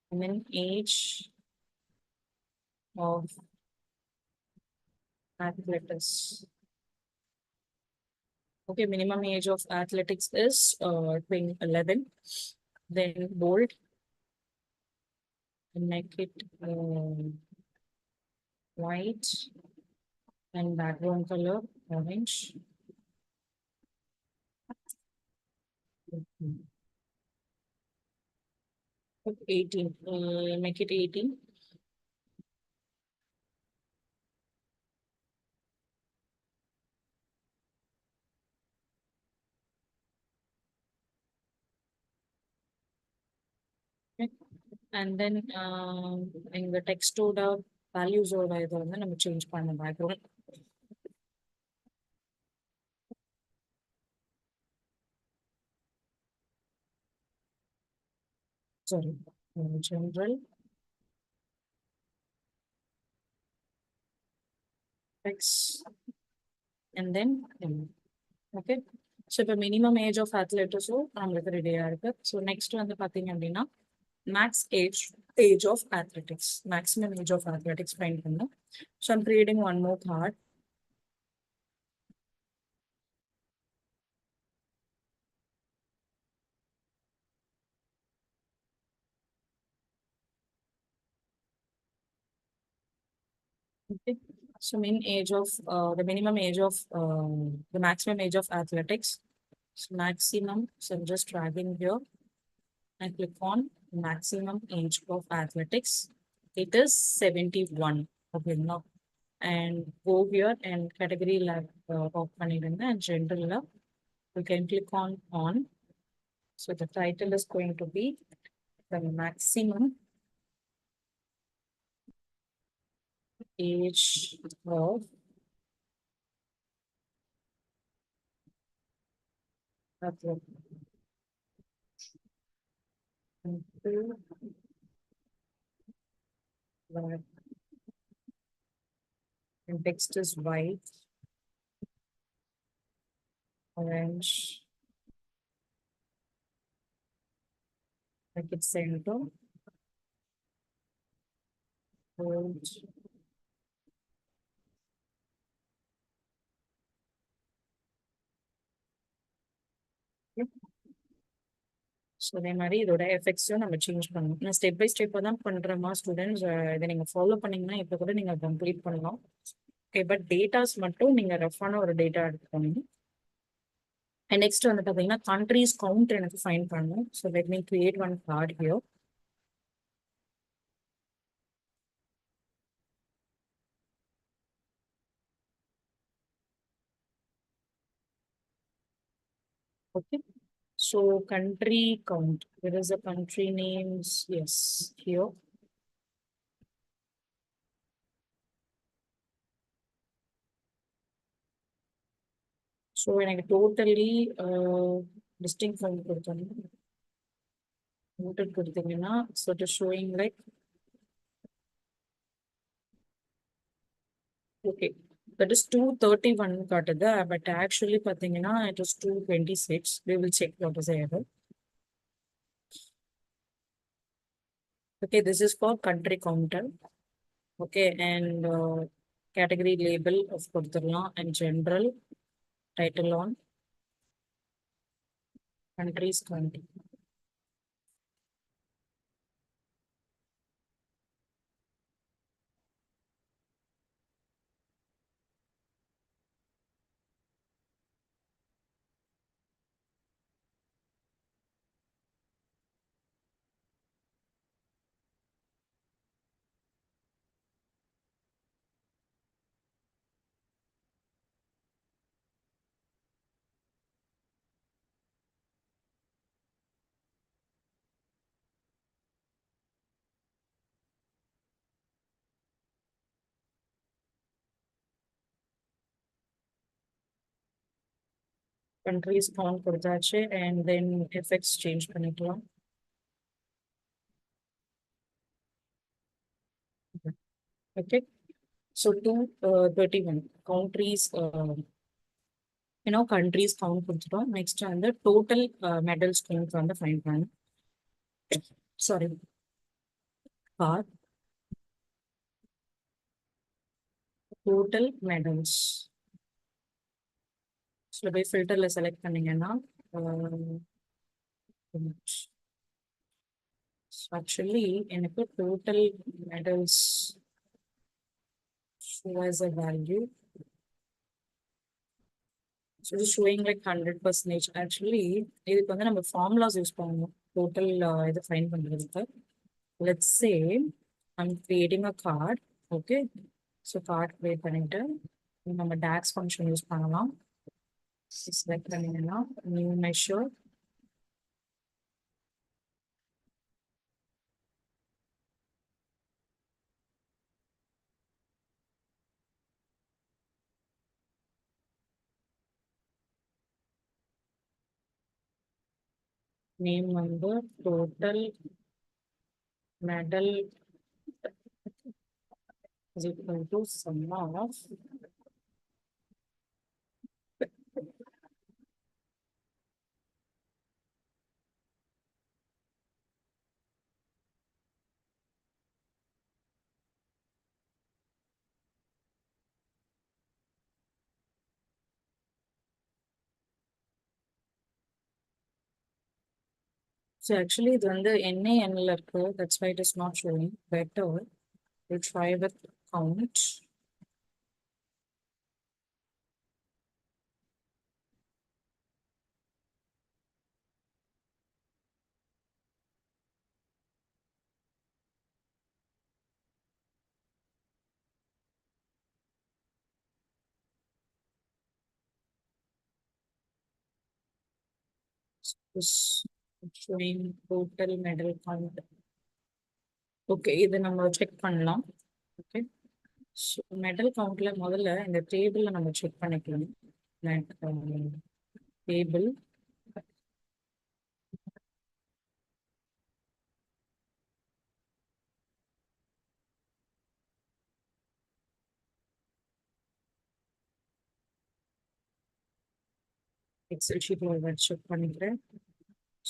and then age of athletics. Okay, minimum age of athletics is 11. Then bold. Make it white and background color orange. Put 18. Make it 18. Okay. And then in the text order values order இதை வந்து நம்ம change பண்ண background. Sorry, general text and then okay. So இப்போ minimum age of athletics நம்மளுக்கு ரெடியா இருக்கு. So next வந்து பாத்தீங்க அப்படின்னா max age of athletics, maximum age of athletics find பண்ணணும். So I'm creating one more card. Okay. So the minimum age of the maximum age of athletics. So maximum, so I'm just dragging here and click on maximum age of athletics. It is 71. Okay, now and go here and category lab off பண்ணிடுங்க and general lab. You can click on. So the title is going to be the maximum age of athletics. And text is white, orange, like it's center, bold, so அதே மாதிரி இதோட எஃபெக்ட்ஸும் நம்ம change பண்ணணும். நான் step by ஸ்டெப்பாக தான் பண்ணுறோமா students, இதை நீங்கள் ஃபாலோ பண்ணிங்கன்னா இப்போ கூட நீங்கள் கம்ப்ளீட் பண்ணலாம். ஓகே, பட் டேட்டாஸ் மட்டும் நீங்கள் ரஃபான ஒரு டேட்டா எடுத்துக்கணும். அண்ட் நெக்ஸ்ட் வந்து பார்த்தீங்கன்னா கண்ட்ரிஸ் கவுண்ட் எனக்கு ஃபைண்ட் பண்ணணும். So let me create one card here. Okay, so country count. There is a country names, yes, here. So எனக்கு டோட்டலி டிஸ்டிங் பண்ணி கொடுத்தோம். கொடுத்தீங்கன்னா so it is showing like okay that is 231 காட்டுது, but actually பார்த்தீங்கன்னா it is 226. We will check what is the error. Okay, this is for country counter. Okay, and category label of கொடுத்துடலாம் and general title on countries county. Countries count கொடுத்தாச்சு and then effects change பண்ணிக்கலாம். Okay. So 231 countries, countries count கொடுத்துட்டோம். Next வந்து total medals count வந்து find பண்ணணும். Sorry. Part total medals. So by filterல select பண்ணீங்கன்னா so actually எனக்கு total medals show as a value. So it's showing like 100%. Actually, இதுக்கு வந்து நம்ம formulas use பண்ணணும். Total இதை find பண்றதுக்கு. Let's say I'm creating a card. Okay. So card create பண்ணிட்டு நம்ம DAX function use பண்ணலாம். Select பண்ணிங்கன்னா new measure. Name வந்து total medal is equal to sum of so actually இது வந்து NaNல இருக்கு. That's why it is not showing. Better we'll try with count. Is showing total medal count. Okay, இதை நம்ம check பண்ணலாம். Okay. So medal countல முதல்ல இந்த டேபிள்ல நம்ம செக் பண்ணிக்கலாம். Like table. Excel sheet ல check பண்ணிக்கிறேன்.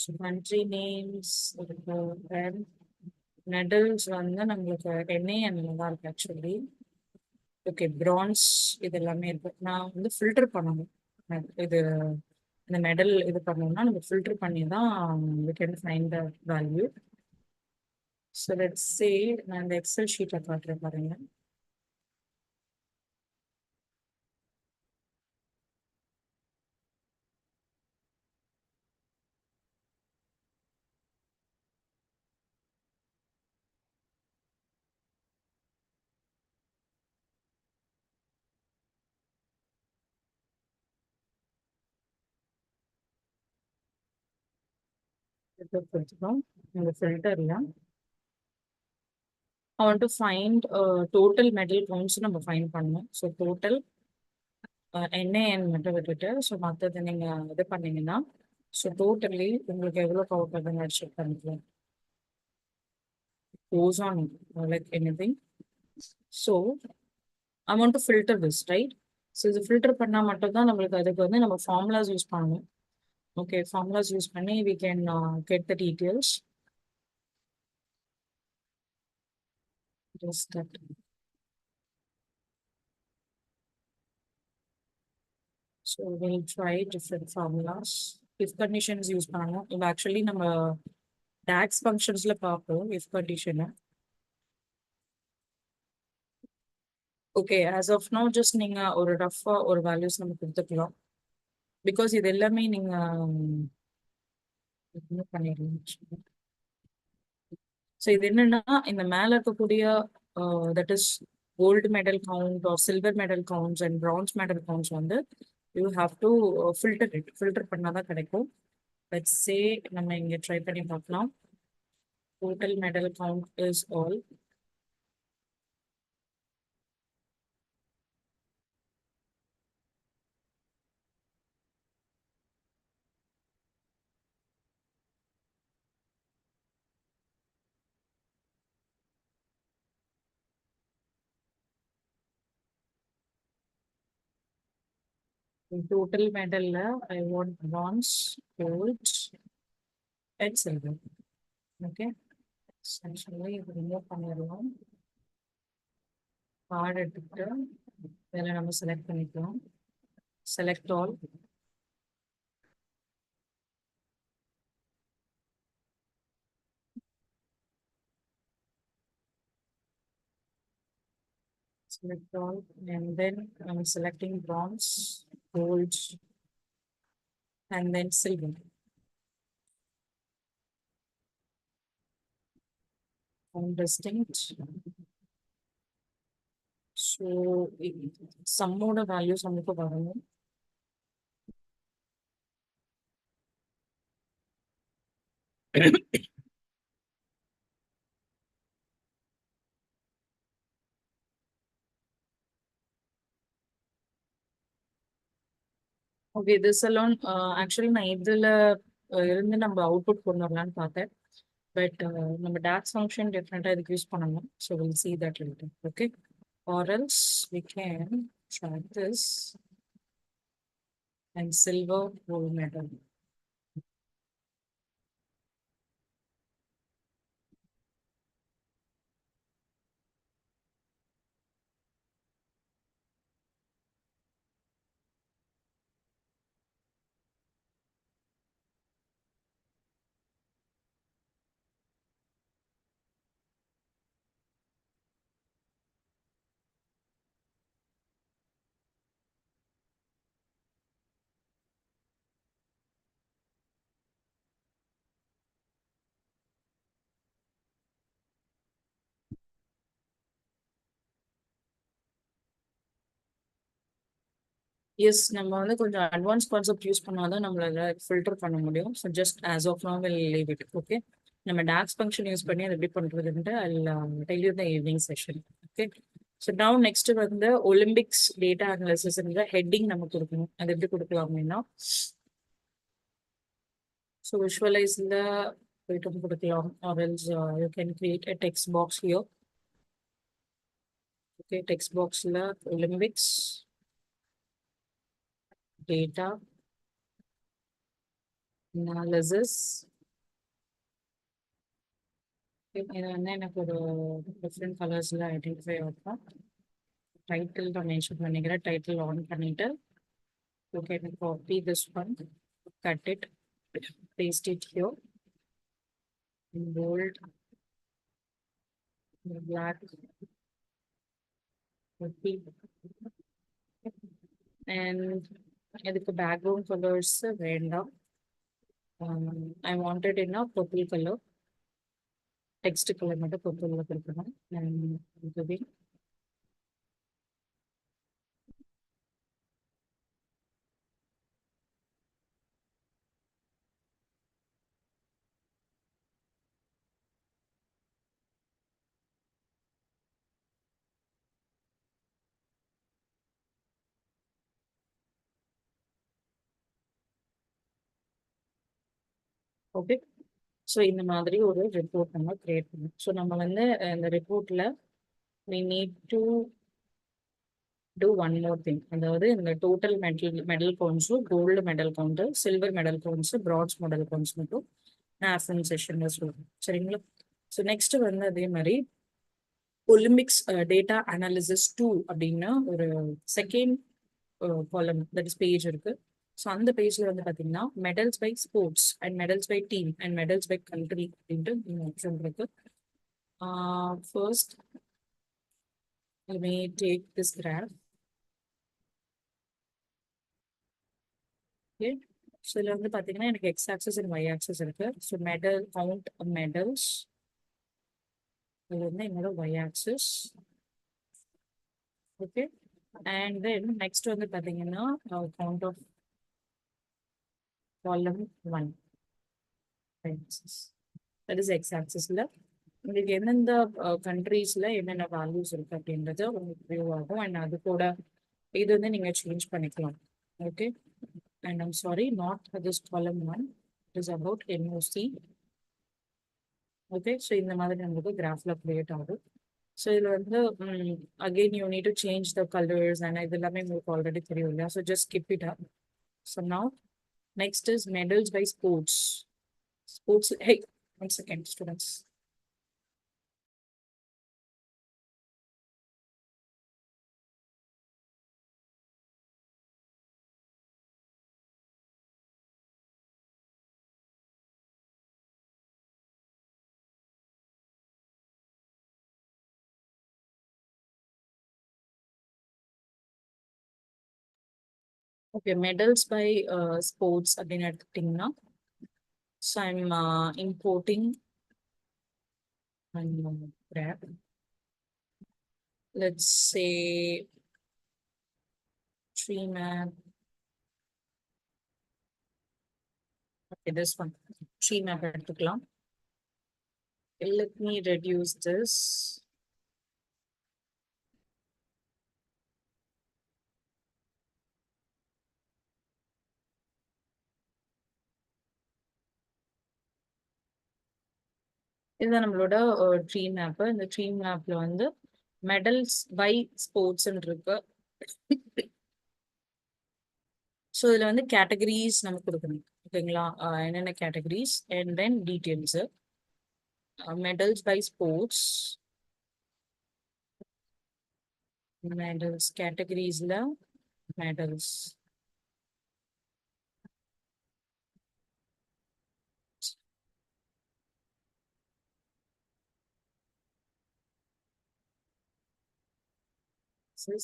So country names and medals வந்து நம்மளுக்கு NaNல தான் இருக்கு actually. Okay, bronze இது எல்லாமே இருக்கு. நான் வந்து ஃபில்டர் பண்ணணும். இது இந்த மெடல் இது பண்ணணும்னா நம்ம ஃபில்டர் பண்ணி தான் we can find the value. So let's say நான் இந்த எக்ஸல் ஷீட்டை காட்டுறேன் பாருங்க. கொடுத்துக்கோம் இந்த ஃபில்டர்ல I want to find total medal counts நம்ம ஃபைண்ட் பண்ணணும். ஸோ டோட்டல் NaN மட்டும் விட்டுட்டு ஸோ மற்றது நீங்க இது பண்ணீங்கன்னா ஸோ டோட்டலி உங்களுக்கு எவ்வளோ கவுண்ட் ஆகுதுன்னு செக் பண்ணிக்கலாம். Goes on like anything. So I want to filter this, right? So இது ஃபில்டர் பண்ணா மட்டும் தான் நம்மளுக்கு அதுக்கு வந்து நம்ம ஃபார்முலாஸ் யூஸ் பண்ணணும். Okay, formulas use பண்ணி we can get the details. Just that. So So we'll try different formulas. If conditions use பண்ணணும். If actually நம்ம DAX functionsல பார்ப்போம் if condition. Okay, as of now just நீங்க ஒரு Rafah ஒரு values நம்ம கொடுத்துக்கலாம். Because இது எல்லாமே நீங்க இது பண்ணிடலாம். ஸோ இது என்னன்னா இந்த மேல இருக்கக்கூடிய that is gold medal count or silver medal counts and bronze medal counts வந்து யூ ஹாவ் டு ஃபில்டர் பண்ணாதான் கிடைக்கும். லெட்ஸ் சே நம்ம இங்க ட்ரை பண்ணி பார்க்கலாம். Total medal count is all total medal I want bronze, gold, and silver. Okay. Essentially, remove பண்ணிடலாம். Card எடுத்துட்டு இதில் நம்ம செலக்ட் பண்ணிக்கலாம். Select all. Select all, and then I'm selecting bronze, gold, and then silver. And distinct. So some more values நமக்கு வரணும். Okay, this alone actually நான் இதுல இருந்து நம்ம அவுட்புட் கொண்டு வரலாம்னு பார்த்தேன். பட் நம்ம DAX function definitely இதுக்கு யூஸ் பண்ணணும். So we'll see that later. Okay. Or else we can try this and silver gold medal. Yes நம்ம வந்து கொஞ்சம் அட்வான்ஸ் கான்செப்ட் யூஸ் பண்ணாதான் நம்மளால ஃபில்டர் பண்ண முடியும். So just as of now will leave it. Okay, நம்ம DAX function use பண்ணி அதை எப்படி பண்ணுறதுன்ட்டு tell you the evening session. Okay, so now next வந்து ஒலிம்பிக்ஸ் டேட்டா அனாலிசிஸ்ன்ற ஹெட்டிங் நம்ம கொடுக்கணும். அது எப்படி கொடுக்கலாம் அப்படின்னா, ஸோ விஷுவலைஸில் போய்ட்டு கொடுக்கலாம். Or else you can create a text box here. Okay, text பாக்ஸில் ஒலிம்பிக்ஸ் data analysis. இது வந்து எனக்கு ஒரு டிஃப்ரெண்ட் கலர்ஸில் ஐடென்டிஃபை ஆகும். டைட்டில் நான் மென்ஷன் பண்ணிக்கிறேன். டைட்டில் ஆன் பண்ணிட்டு you can copy this one, cut it, paste it here in bold, black, and இதுக்கு பேக்ரவுண்ட் கலர்ஸ் வேண்டாம். I wanted in a purple color. Text color மட்டும் purple கொடுக்கணும். Okay, so இந்த மாதிரி ஒரு ரிப்போர்ட் நம்ம கிரியேட் பண்ணணும். ஸோ நம்ம வந்து இந்த ரிப்போர்ட்ல we need to do one more thing. அதாவது இந்த டோட்டல் மெடல் கவுண்ட்ஸும் gold medal count, silver medal counts, bronze medal counts மட்டும் நான் ஆஃப்டர்நூன் செஷன்ல சொல்றேன். சரிங்களா? ஸோ நெக்ஸ்ட் வந்து அதே மாதிரி ஒலிம்பிக்ஸ் டேட்டா அனாலிசிஸ் 2 அப்படின்னா ஒரு second column that is page இருக்கு. ஸோ அந்த பேஜ்ல வந்து பார்த்தீங்கன்னா medals by sports and medals by team and medals by country அப்படின்ட்டு ஆப்ஷன் இருக்கு. First let me take this graph. Okay. So இதில் வந்து பார்த்தீங்கன்னா எனக்கு X axis and Y axis இருக்கு. ஸோ மெடல் கவுண்ட் மெடல்ஸ் இது வந்து என்னோட Y axis. Okay. And then next வந்து பார்த்தீங்கன்னா count of column 1 that is x axisல உங்களுக்கு எந்தெந்த கண்ட்ரீஸ்ல என்னென்ன வேல்யூஸ் இருக்கு அப்படின்றது உங்களுக்கு வியூ ஆகும். அண்ட் அது கூட இது வந்து நீங்க சேஞ்ச் பண்ணிக்கலாம். Okay. And I'm sorry not this column 1, it is about NOC. Okay. So இந்த மாதிரி நமக்கு கிராஃப்ல கிரியேட் ஆகும். ஸோ இதில் வந்து again you need to change the colours and இது எல்லாமே உங்களுக்கு ஆல்ரெடி தெரியும் இல்லையா. So just skip it up. So now next is medals by sports. Sports, hey, 1 second, students. Okay, medals by sports அப்படின்னு எடுத்துக்கிட்டிங்கன்னா so I'm importing and grab. Let's say tree map. Okay, this one tree map எடுத்துக்கலாம். Let me reduce this. இதுதான் நம்மளோட tree map. இந்த tree மேப்ல வந்து medals by sports இருக்கு. So இதில் வந்து கேட்டகரிஸ் நமக்கு கொடுக்கணும். ஓகேங்களா. என்னென்ன categories and then details. Medals by sports, medals கேட்டகரிஸ்ல medals,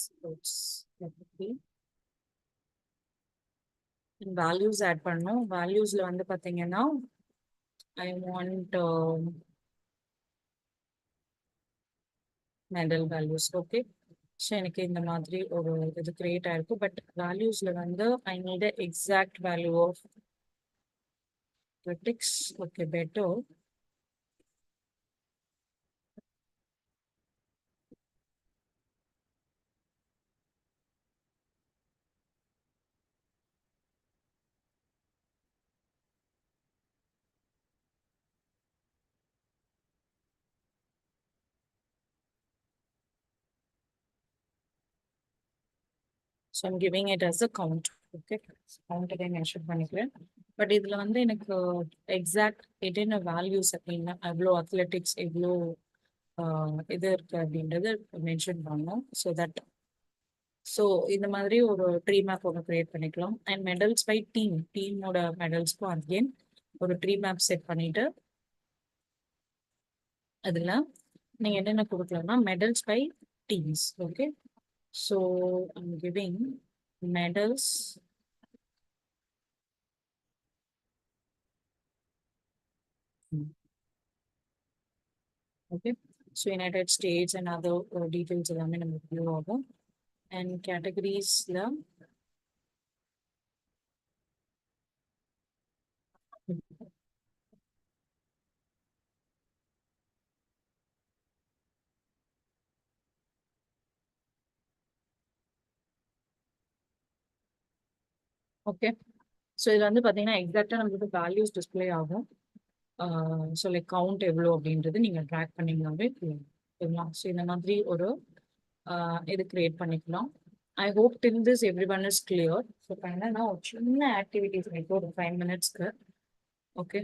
sports category. Values add பண்ணணும். வேல்யூஸ்ல வந்து பார்த்தீங்கன்னா I want medal values. Okay. So எனக்கு இந்த மாதிரி ஒரு இது கிரியேட் ஆயிருக்கும். பட் வேல்யூஸ்ல வந்து I need exact value of critics. Okay, better. So I'm giving it as a count. Okay, count again mention பண்ணிக்கிறேன். பட் இதுல வந்து எனக்கு எக்ஸாக்ட் என்னென்ன வேல்யூஸ் அப்படின்னா எவ்வளோ அத்லெட்டிக்ஸ் எவ்வளோ இது இருக்கு அப்படின்றது மென்ஷன் பண்ணணும். ஸோ இந்த மாதிரி ஒரு ட்ரீ மேப் ஒன்று கிரியேட் பண்ணிக்கலாம். அண்ட் மெடல்ஸ் பை டீமோட மெடல்ஸ்க்கும் அகெயின் ஒரு ட்ரீ மேப் செட் பண்ணிட்டு அதில் நீங்கள் என்னென்ன கொடுக்கலாம்னா medals by teams. Okay. So I'm giving medals okay. So United States and other details எல்லாமே நமக்கு view ஆகும். And categories-ல okay. ஸோ இதில் வந்து பார்த்தீங்கன்னா எக்ஸாக்டாக நமக்கு வேல்யூஸ் டிஸ்பிளே ஆகும். ஸோ லைக் கவுண்ட் எவ்வளோ அப்படின்றது நீங்கள் ட்ராக் பண்ணிங்கனாவே ஓகேங்களா. ஸோ இந்த மாதிரி ஒரு இது கிரியேட் பண்ணிக்கலாம். I hope till this every one is clear. So என்னன்னா ஒரு சின்ன ஆக்டிவிட்டிஸ் எனக்கு ஒரு 5 minutes-க்கு. ஓகே.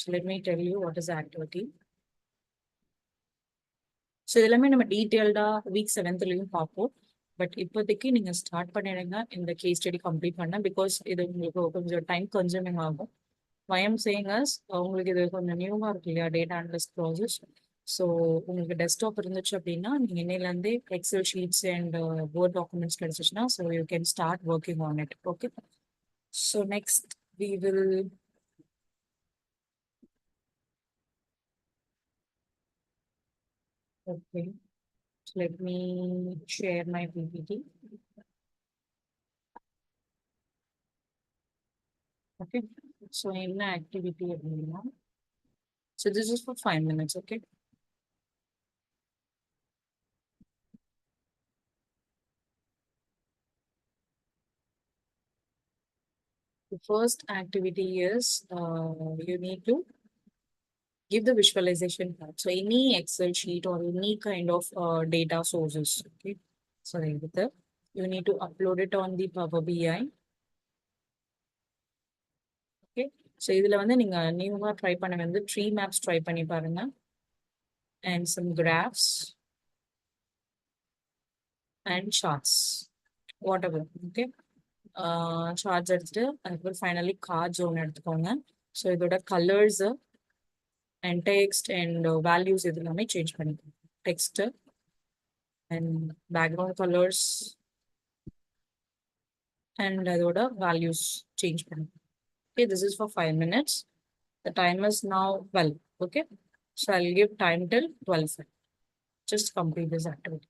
So let me tell you what is activity. So இதெல்லாமே நம்ம டீட்டெயில்டாக week 7th பார்ப்போம். பட் இப்போதைக்கு நீங்க ஸ்டார்ட் பண்ணிடுங்க இந்த கேஸ் ஸ்டடி கம்ப்ளீட் பண்ண. பிகாஸ் இது உங்களுக்கு கொஞ்சம் டைம் கன்சூமிங் ஆகும். why I'm saying is உங்களுக்கு இது கொஞ்சம் நியூவா இருக்கு இல்லையா டேட்டா அனலிஸ்ட் ப்ராசஸ். ஸோ உங்களுக்கு டெஸ்க்டாப் இருந்துச்சு அப்படின்னா நீங்க இன்னையிலேருந்தே Excel sheets and Word documents கிடைச்சிச்சுன்னா so you can start working on it. Okay, so next we will okay, let me share my PPT. Okay, so என்ன ஆக்டிவிட்டி அப்படின்னா, so this is for 5 minutes. Okay, the first activity is you need to give the visualization part. So any Excel sheet or any kind of data sources. Okay. So with the, you need to upload it on the Power BI. Okay. So இதுல வந்து நீங்க நியூவா try பண்ண வந்து tree maps try பண்ணி பாருங்க and some graphs and charts, whatever. Okay. Charts எடுத்துட்டு அதுக்கப்புறம் ஃபைனலி cards ஒன்று எடுத்துக்கோங்க. ஸோ இதோட colours and text and values இது எல்லாமே சேஞ்ச் பண்ணிக்கோங்க. Text and background colors and அதோட values change பண்ணுங்க. Okay, this is for 5 minutes. The time is now 12. Okay, so I'll give time till 12. Just complete this activity.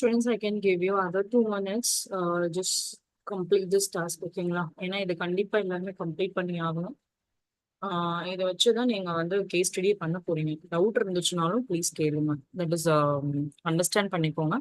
Students, I can give you other 2 minutes. Just complete this task, ஓகேங்களா? ஏன்னா இது கண்டிப்பா எல்லாருமே complete பண்ணி ஆகணும். இதை வச்சுதான் நீங்க வந்து கேஸ் ஸ்டடி பண்ண போறீங்க. டவுட் இருந்துச்சுனாலும் ப்ளீஸ் கேளுங்க. தட் இஸ் அண்டர்ஸ்டாண்ட் பண்ணிக்கோங்க.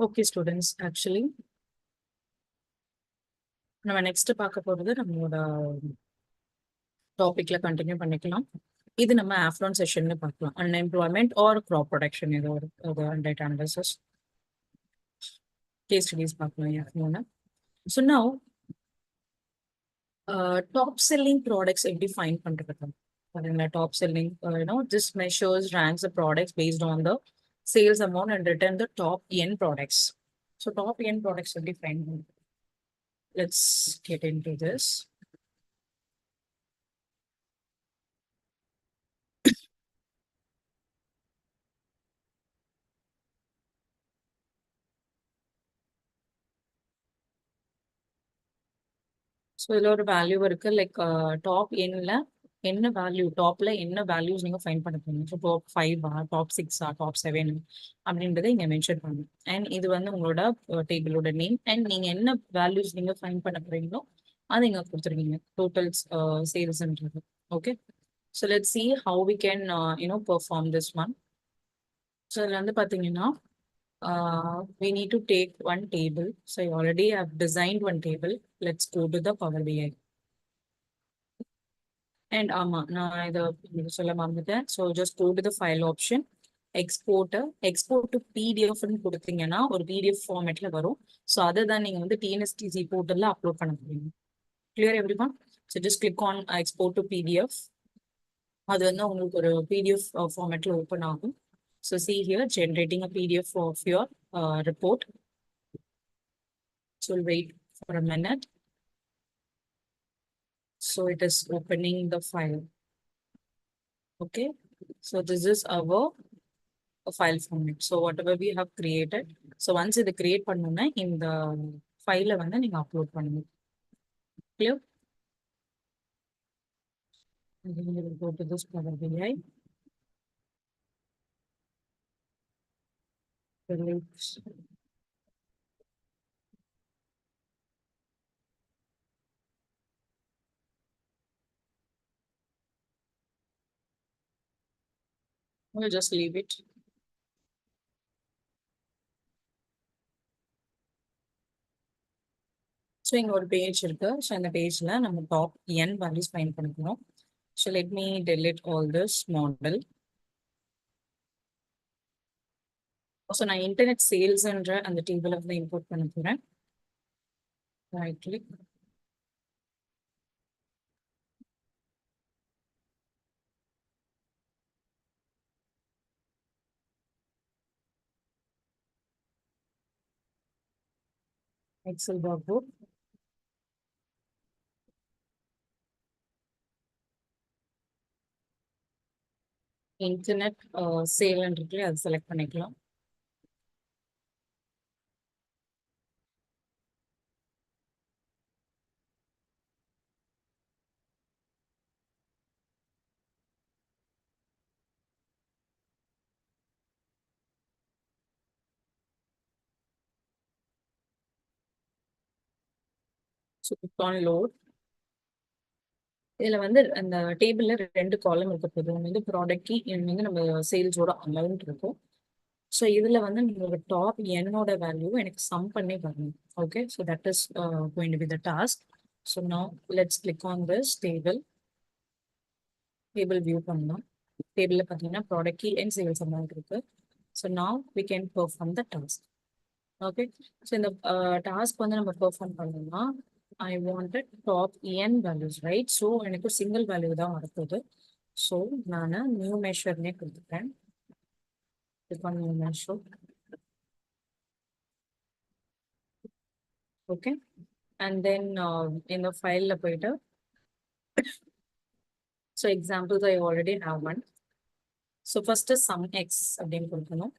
ஓகே ஸ்டூடெண்ட்ஸ், ஆக்சுவலி நம்ம நெக்ஸ்ட் பார்க்க போறது நம்மளோட டாபிக்ல கண்டினியூ பண்ணிக்கலாம். இது நம்ம ஆஃப்டர்நூன் செஷன்ல பார்க்கலாம். அன்எம்ப்ளாய்மெண்ட் ஆர் கிராப் ப்ரொடக்ஷன், ஏதோ ஒரு டேட்டா அனாலிசிஸ் கேஸ் ஸ்டடிஸ் பார்க்கலாம் afternoon. So now top selling products எப்படி ஃபைன் பண்றது? பாருங்களா, top selling this measures ranks the products based on the sales amount and return the top n products. So top n products எப்படி fine பண்றது? Let's get into this. So இதில் ஒரு value இருக்கு, like top எண்ணில் என்ன value, டாப்ல என்ன values நீங்கள் ஃபைன் பண்ண போறீங்க. ஸோ டாப் 5 டாப் 6 டாப் 7 அப்படின்றத இங்கே மென்ஷன் பண்ணுங்க. அண்ட் இது வந்து உங்களோட டேபிளோட நேம். அண்ட் நீங்கள் என்ன வேல்யூஸ் நீங்கள் ஃபைன் பண்ண போறீங்களோ அதை இங்கே கொடுத்துருக்கீங்க, டோட்டல்ஸ் சேல்ஸ்ன்றது. Okay, so let's see how we can perform this one. So இதில் வந்து பார்த்தீங்கன்னா we need to take one table. So I already have designed one table. Let's go to the Power BI. And நான் இதை சொல்ல மறந்துட்டேன். So just go to the file option, export to பிடிஎஃப்னு கொடுத்தீங்கன்னா ஒரு பிடிஎஃப் ஃபார்மேட்ல வரும். ஸோ அதை தான் நீங்கள் வந்து டிஎன்எஸ்டிசி போர்ட்டலில் அப்லோட் பண்ண போறீங்க. Clear everyone? So just click on export to PDF. அது வந்து உங்களுக்கு ஒரு பிடிஎஃப் ஃபார்மேட்ல ஓப்பன் ஆகும். So see here, generating a PDF of your report. So we'll wait for a minute. So it is opening the file. Okay, so this is our file format. So whatever we have created, so once இது create பண்ணோம்னா இந்த ஃபைலை வந்து நீங்க upload பண்ணுங்க. Clear? And then we will go to this Power BI. We'll just leave it. So இங்க ஒரு page இருக்கு. ஸோ இந்த பேஜ்ல நம்ம டாப் n வேல்யூஸ் ஃபைண்ட் பண்ணிக்கணும். So let me delete all this model. So நான் இன்டர்நெட் சேல்ஸ்ன்ற அந்த டேபிளை வந்து இம்போர்ட் பண்ண போறேன். Right click. Excel workbook. Internet சேல்ன்னு இருக்கு, அது செலக்ட் பண்ணிக்கலாம். So click on load. இதுல வந்து அந்த டேபிள்ல ரெண்டு காலம் இருக்க போகுது. ஒன்று வந்து ப்ராடக்ட் கீ, இன்னொன்று வந்து நம்ம சேல்ஸோட அமௌண்ட் இருக்கும். ஸோ இதுல வந்து நம்மளோட டாப் என்னோட வேல்யூ எனக்கு சம் பண்ணி வரணும். Okay, so that is going to be the task. So now let's click on this table. Table view பண்ணலாம். டேபிள்ல பார்த்தீங்கன்னா product key and sales amount இருக்கு. So now we can perform the task. Okay, so இந்த task வந்து நம்ம perform பண்ணோம்னா I wanted top N values, right? So எனக்கு single value தான் வரப்போகுது. ஸோ நான் நியூ மெஷர்னே கொடுத்துட்டேன். click on new measure. Okay, and தென் இந்த ஃபைலில் போயிட்டு so examples I already have one. So first sum X அப்படின்னு கொடுக்கணும்.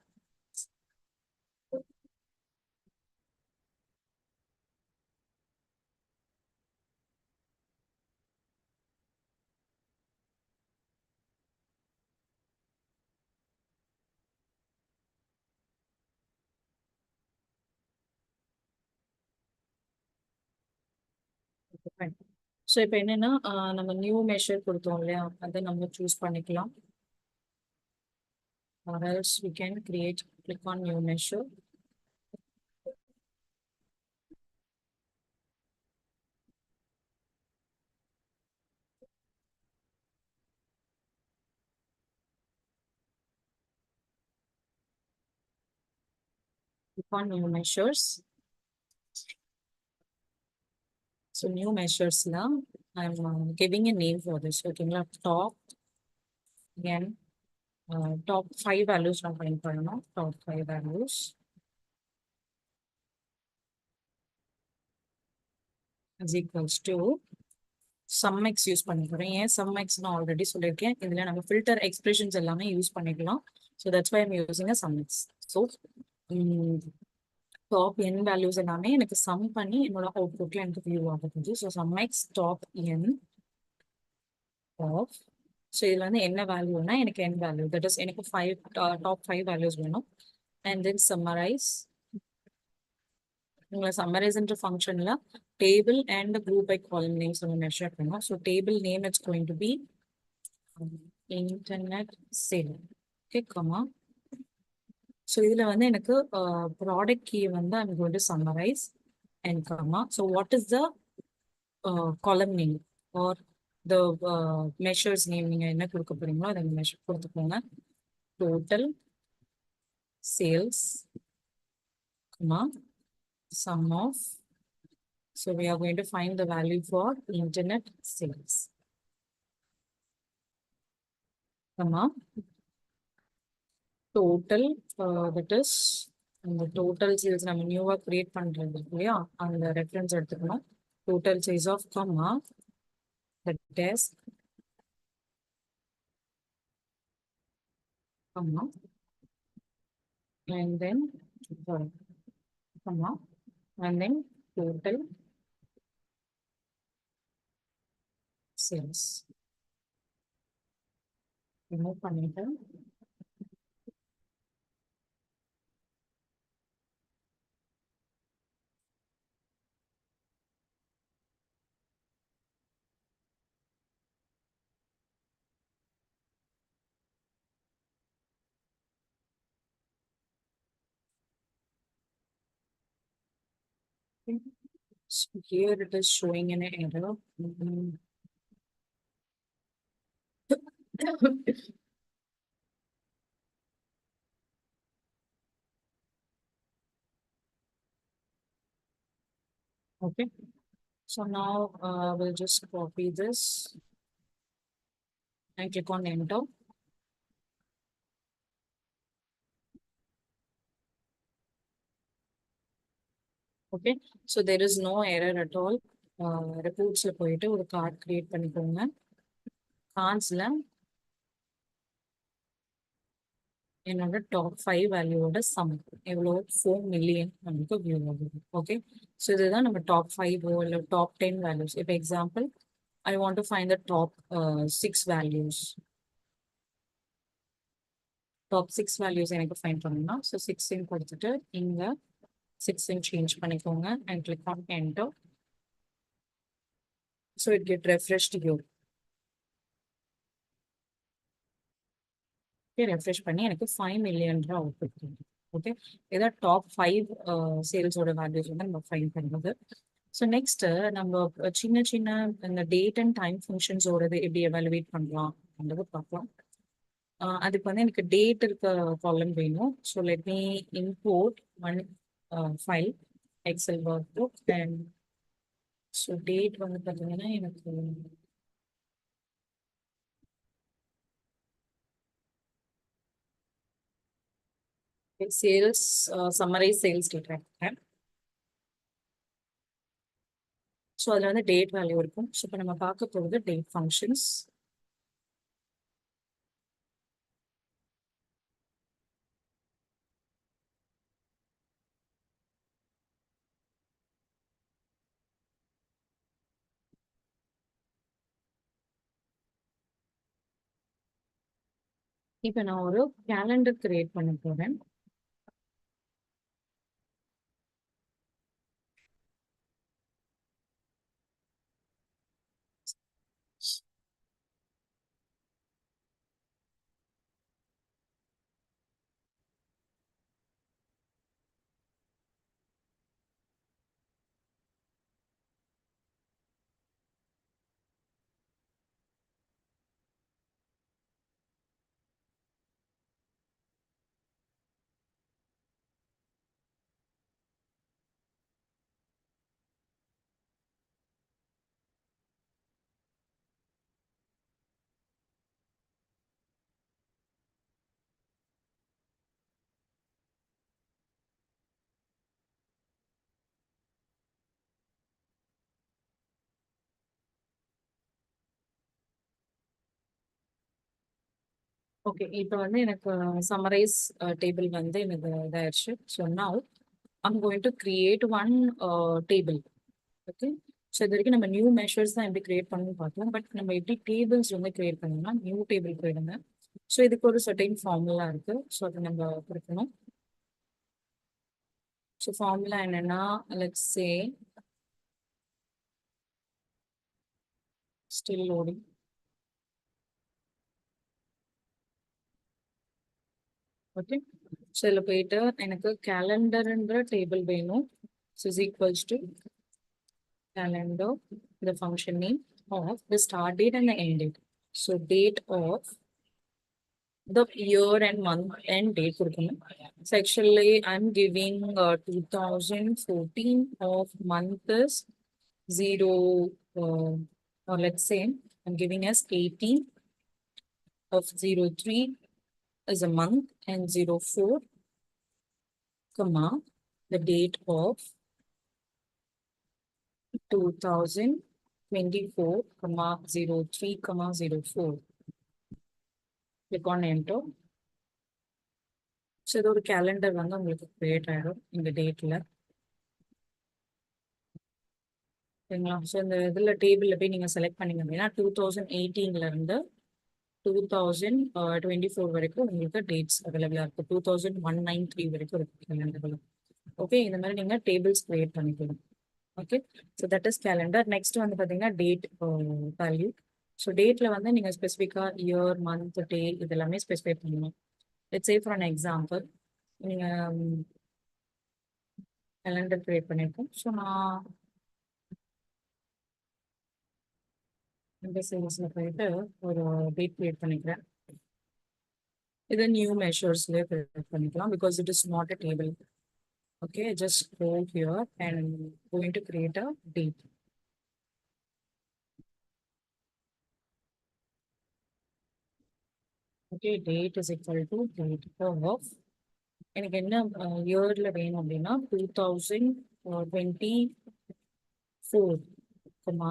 ஸோ இப்போ என்னன்னா நம்ம நியூ மெஷர் கொடுத்தோம் இல்லையா, அதை நம்ம சூஸ் பண்ணிக்கலாம். or else we can create, click on new measure. Click on new measures. So new measures now I'm giving a name for this. Okay, top again top 5 values நான் find பண்ணணும். Top 5 values is equals to sum x use பண்ண போறேன். ஏன் sum x நான் already சொல்லியிருக்கேன். இதுல நம்ம filter expressions எல்லாமே யூஸ் பண்ணிக்கலாம். So that's why I'm using a sum x. So top n values எல்லாமே எனக்கு சம் பண்ணி என்னோட அவுட்புட்ல எனக்கு வியூ ஆகுது. So sum X top n of, so இதுல வந்து என்ன வேல்யூனா எனக்கு n வேல்யூ, தட் இஸ் எனக்கு டாப் 5 வேல்யூஸ் வேணும். And then summarize. உங்களை சம்மரைஸ்ன்ற ஃபங்க்ஷன்ல table and group by column names நம்ம மெஷர் பண்ணோம். So table name it's going to be internet sale. Okay comma. So இதில் வந்து எனக்கு ப்ராடக்ட் கீ வந்து I'm going to summarize and comma. So what is the column name or the measures name, நீங்கள் என்ன கொடுக்க போறீங்களோ அதை மெஷர் கொடுத்துக்கோங்க. Total sales comma sum of. So we are going to find the value for internet sales. Comma total, that is the total sales நம்ம நியூவா create பண்றது இல்லையா, அந்த ரெஃபரன்ஸ் எடுத்துக்கணும். total sales of comma that is comma and then comma and then total sales. remove பண்ணிட்டு So here it is showing an error. Mhm. Okay, so now we'll just copy this and click on enter. Okay, so there is no error at all. Reports போயிட்டு ஒரு card create பண்ணிக்கோங்க. கார்ட்ஸ்ல என்னோட top 5 வேல்யூவோட some எவ்வளோ 4 million நமக்கு view ஆகுது. Okay, so இதுதான் நம்ம top 5 இல்லை டாப் 10 வேல்யூஸ். இப்போ example I want to find the top 6 values. Top 6 values எனக்கு ஃபைண்ட் பண்ணணும்னா ஸோ 6 கொடுத்துட்டு இங்கே 6 சேஞ்ச் பண்ணிக்கோங்க and click on enter. So it get refreshed view. Refresh பண்ணி எனக்கு 5 மில்லியன் அவுட்புட் கொடுக்கும். ஓகே, இதான் டாப் 5 சேல்ஸோட வேல்யூஸ் வந்து நம்ம ஃபைண்ட் பண்ணுறது. ஸோ நெக்ஸ்ட் நம்ம சின்ன சின்ன இந்த டேட் அண்ட் டைம் ஃபங்க்ஷன்ஸோடது எப்படி எவாலுவேட் பண்ணலாம் அப்படின்றத பார்க்கலாம். அதுக்கு வந்து எனக்கு டேட் இருக்க காலம் வேணும். So let me import one file Excel workbook and so date வந்து பார்த்தீங்கன்னா எனக்கு சேல்ஸ் சம்மரைஸ் சேல்ஸ் டேட்டா இருக்கேன். ஸோ அதில் வந்து டேட் வேல்யூ இருக்கும். ஸோ இப்போ நம்ம பார்க்க போகிறது டேட் ஃபங்க்ஷன்ஸ். இப்போ நான் ஒரு கேலண்டர் கிரியேட் பண்ண போகிறேன். ஓகே, இப்போ வந்து எனக்கு சம்மரைஸ் டேபிள் வந்து எனக்கு இதாயிடுச்சு. So now I'm going to create one table. Okay, so இது வரைக்கும் நம்ம நியூ மெஷர்ஸ் தான் எப்படி கிரியேட் பண்ணணும்னு பார்த்தோம். பட் நம்ம எப்படி டேபிள்ஸ் வந்து கிரியேட் பண்ணணும்னா நியூ டேபிள் போயிடுங்க. ஸோ இதுக்கு ஒரு சர்டைன் ஃபார்முலா இருக்கு. ஸோ அதை நம்ம கொடுக்கணும். ஸோ ஃபார்முலா என்னன்னா let's say still loading. Okay, so இதில் போயிட்டு எனக்கு கேலண்டர்ன்ற டேபிள் வேணும். So is equals to calendar, the function name of the start date and the end date. So date of the year and month and date. So actually I'm giving 2014 of month is 0 or let's say I'm giving as 18 of 03 as a month and 04 comma the date of 2024 comma 03 comma 04. Click on enter. So இது ஒரு calendar வந்து உங்களுக்கு create ஆகிடும் இந்த டேட்டில். சரிங்களா? So இந்த இதில் டேபிளில் போய் நீங்கள் செலக்ட் பண்ணிங்க அப்படின்னா 2018 2024 வரைக்கும் உங்களுக்கு டேட்ஸ் அவைலபிளாக இருக்குது. 2193 வரைக்கும் இருக்குது கேலண்டரில். ஓகே, இந்த மாதிரி நீங்கள் டேபிள்ஸ் கிரியேட் பண்ணிக்கலாம். Okay, so that is calendar. Next வந்து பார்த்தீங்கன்னா டேட் வேல்யூ. ஸோ டேட்டில் வந்து நீங்கள் ஸ்பெசிஃபிக்காக இயர் மந்த் டே இது எல்லாமே ஸ்பெசிஃபை பண்ணணும். Let's say for an example நீங்கள் calendar create பண்ணிருக்கோம். ஸோ நான் இந்த சேல்ஸ்ல போயிட்டு ஒரு டேட் கிரியேட் பண்ணிக்கிறேன். இதை நியூ மெஷர்ஸ்லேயே கிரியேட் பண்ணிக்கலாம் because it is not a table. Okay, just go here and going to create a date. Okay, date is equal to date of எனக்கு என்ன இயர்ல வேணும் அப்படின்னா 2024, comma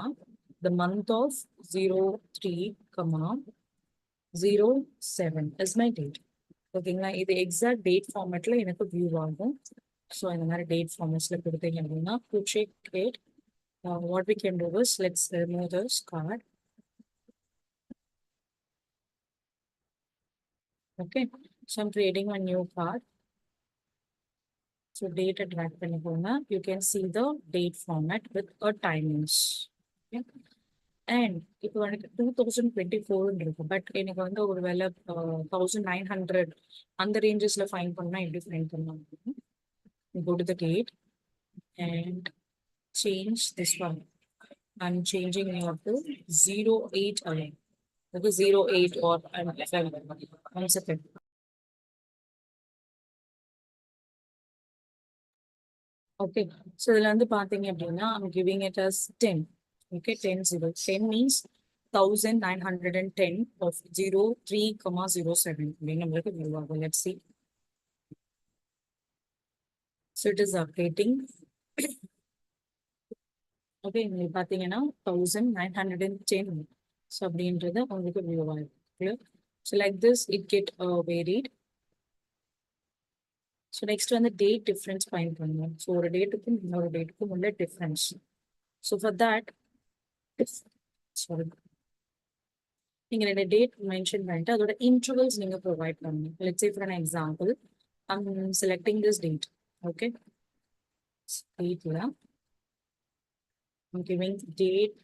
the month of 03, comma 07 is my date. ஓகேங்களா, இது exact date ஃபார்மேட்ல எனக்கு view ஆகும். So இந்த மாதிரி டேட் ஃபார்மேட்ஸ்ல கொடுத்தீங்க அப்படின்னா to check it, what we can do is let's remove this card. Okay, so I'm creating a new card. So date drag பண்ணிக்கோங்க. You can see the date format with a timings. Okay. And இப்போ எனக்கு 2024 இருக்கு, but எனக்கு வந்து ஒரு வேலை 1900 அந்த ரேஞ்சஸ்ல fine பண்ணா எப்படி ஃபைன் பண்ணலாம்? Go to the date and change this one. I'm changing here to 08 again. Okay, 08 or I'm 1 second. Okay, so இதுல வந்து பாத்தீங்க அப்படின்னா I'm giving it as 10. Okay, 10 means 1910 of 03,07 அப்படின்னு நம்மளுக்கு view ஆகும். Let's see. So it is updating. Okay, இங்க பாத்தீங்கன்னா 1910. So அப்படின்றது உங்களுக்கு view ஆகும். Clear? So like this it get varied. So next வந்து date difference find பண்ணணும். So ஒரு டேட்டுக்கும் இன்னொரு டேட்டுக்கும் உள்ள difference. So for that, sorry, நீங்க ரெண்டு டேட் மென்ஷன் பண்ணிட்டு அதோட இன்டர்வல்ஸ் நீங்க ப்ரொவைட் பண்ணணும். Let's say for an example, I'm selecting this date. Okay, dateல I'm giving date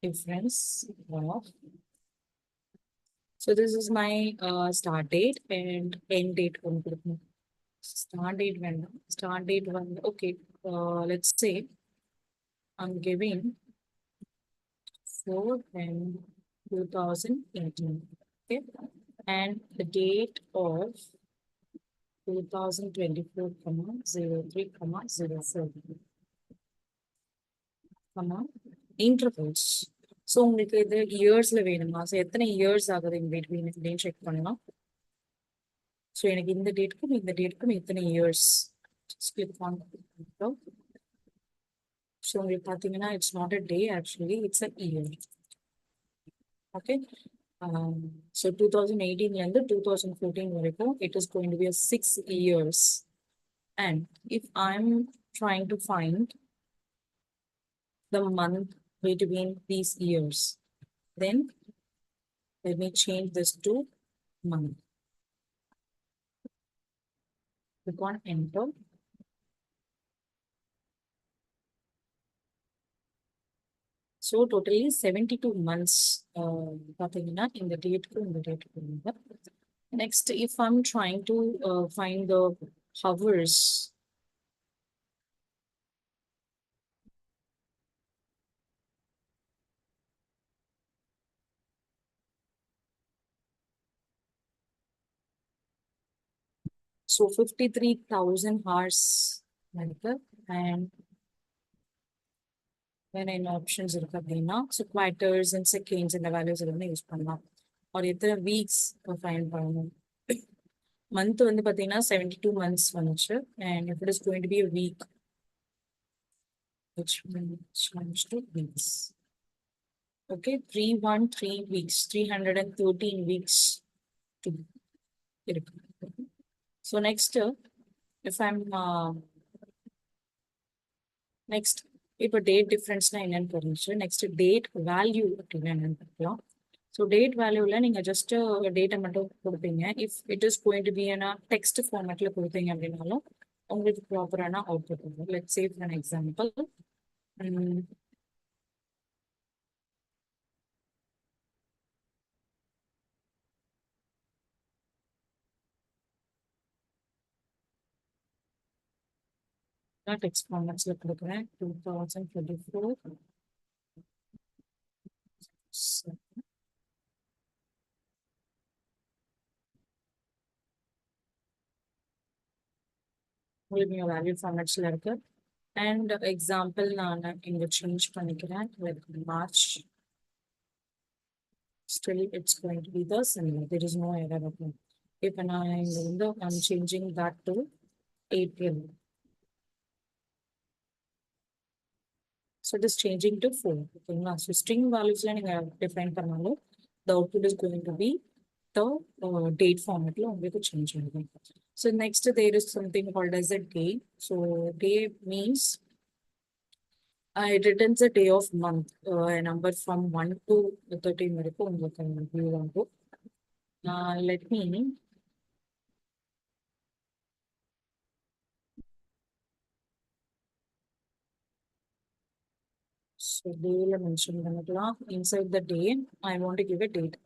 difference of, so this is my start date and end date ஒன்று கொடுக்கணும். Start date வேண்டாம், start date வந்து okay, let's say I'm giving 4/10/2018. Okay, and the date of 2024, 03, 04, intervals. So உங்களுக்கு இது இயர்ஸ்ல வேணுமா? So எத்தனை years ஆகுது இன் பிட்வீன் அப்படின்னு செக் பண்ணலாம். ஸோ எனக்கு இந்த டேட்டுக்கும் இந்த டேட்டுக்கும் எத்தனை இயர்ஸ் கிளிக் பண்ணலாம். ஸோ உங்களுக்கு பார்த்தீங்கன்னா it's not a day, actually it's a year. Okay, so 2018 2014 வரைக்கும் it is going to be a 6 years. And if I'm trying to find the month between these years, then let me change this to month. Click on enter. So totally 72 months. பார்த்தீங்கன்னா இந்த டேட்டுக்கு இந்த டேட்டுக்கு. Next, if I'm trying to find the hours, so 53,000 hours, and when in options இருக்கு அப்படின்னா so quarters and seconds இந்த values எல்லாம் use பண்ணலாம். or எத்தனை வீக்ஸ் ஃபைண்ட் பண்ணணும். மந்த் வந்து பார்த்தீங்கன்னா 72 months வந்துச்சு, and if it is going to be a week, which change to weeks. Okay, 313 weeks, 313 weeks to இருக்கு. So next, if I'm next, இப்போ டேட் டிஃப்ரென்ஸ்னா என்னன்னு தெரிஞ்சிச்சு. நெக்ஸ்ட் டேட் வேல்யூ அப்படின்னா என்னன்னு பார்க்கலாம். ஸோ டேட் வேல்யூவில் நீங்கள் ஜஸ்ட் டேட்டை மட்டும் கொடுப்பீங்க. If it is going to be ஏன்னா டெக்ஸ்ட் ஃபார்மேட்டில் கொடுத்தீங்க அப்படின்னாலும் உங்களுக்கு ப்ராப்பரான அவுட்புட் வரும். Let's say for an example, text formats la kudukuren 2024. So, உங்களுக்கு value formats la irukku. And example நான் இங்க change பண்ணிக்கிறேன் like March. Still it's going to be the same. There is no error again. If I'm changing that to April. So it is changing to 4. Okay, so string values define பண்ணாலும் the output is going to be the date format la உங்களுக்கு change ஆகும். So next there is something called as a day. So day means it returns a day of month, a number from 1 to 13 வரைக்கும் உங்களுக்கு view ஆகும். Let me so day la mention பண்ணிக்கலாம். Inside the day I want to give a date.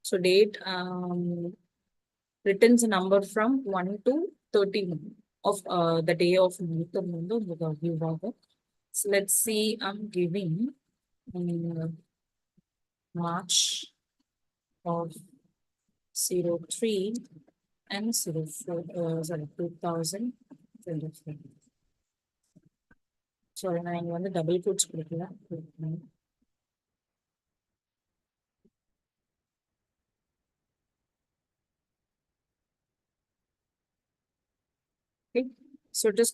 So date returns a number from 1 to 13 of the day of month வந்து உங்களுக்கு view ஆகும். So let's see, I'm giving March of 03 and 04, sorry, 2023. Sorry, நான் இங்க வந்து double quotes கொடுக்கல. Okay, so it is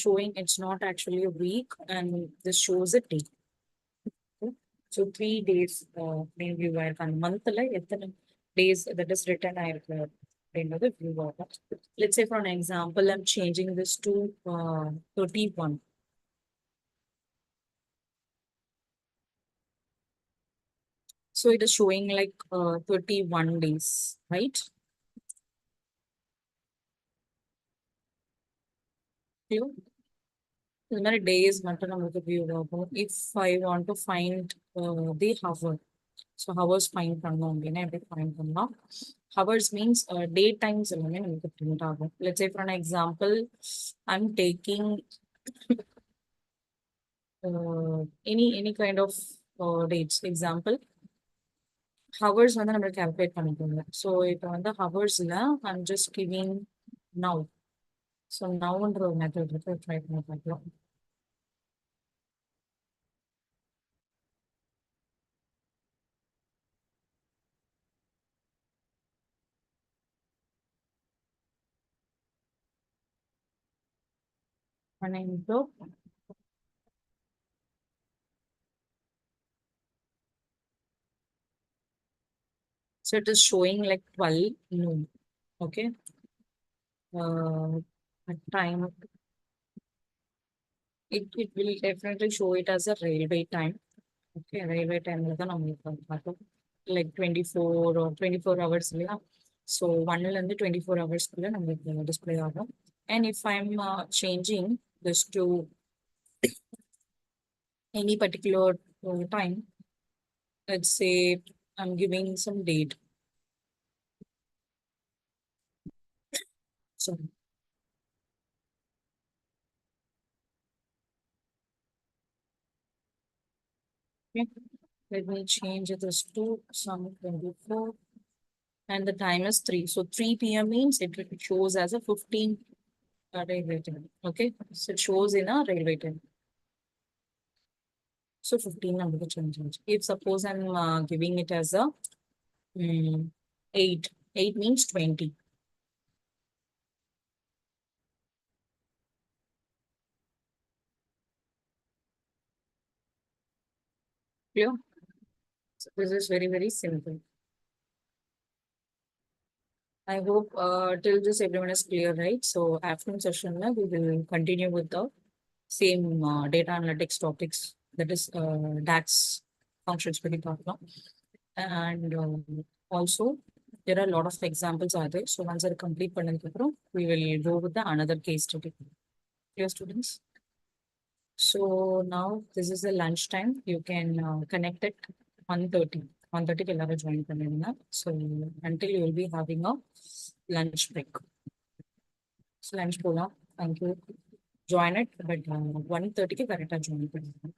showing it's not actually a week and this shows a day. Okay. So 3 days maybe where on month la எத்தனை days that is written ஆயிருக்கு அப்படின்றது view ஆகும். Let's say for an example, I'm changing this to 31. So it is showing like 31 days, right? Clear? The many days matter நமக்கு view ஆகும். If I want to find the hour, so hours find பண்ணோம் அப்படின்னா எப்படி find பண்ணலாம்? Hours means day times எல்லாமே நமக்கு print ஆகும். Let's say for an example, I'm taking any kind of dates. Example, hours வந்து நம்ம calculate பண்ணிக்கோங்க. So இப்போ வந்து hoursல I'm just giving now. So nowன்ற ஒரு மெத்தட் இருக்கு, ட்ரை பண்ணி பார்க்கலாம். பண்ணிட்டு so it is showing like 12 noon. Okay. At time it will definitely show it as a railway time. Okay, railway time la தான் நமக்கு பார்க்கும் like 24 or 24 hours இல்லையா. So 1 ல இருந்து 24 hours குள்ள நமக்கு display ஆகும். And if I'm changing this to any particular time, let's say I'm giving some date. So okay, let me change this to some 24 and the time is 3. So 3 p.m. means it shows as a 15 railway time. Okay, so it shows in a railway time. So 15 number change. If suppose I'm giving it as a 8, 8 means 20. Clear? So this is very, very simple. I hope till this everyone is clear, right? So afternoon session we will continue with the same data analytics topics, that is DAX functions pretty talk. And also there are a lot of examples are there. So once I complete panadikaprom, we will go with the another case study. Clear, students? So now this is the lunch time. You can connect it 1:30. 1:30 எல்லாரும் join பண்ணிடுங்க. So until you will be having a lunch break. So lunch போலாம். Thank you. Join at but 1:30కి కరెక్ట్గా join అయిపోయింది.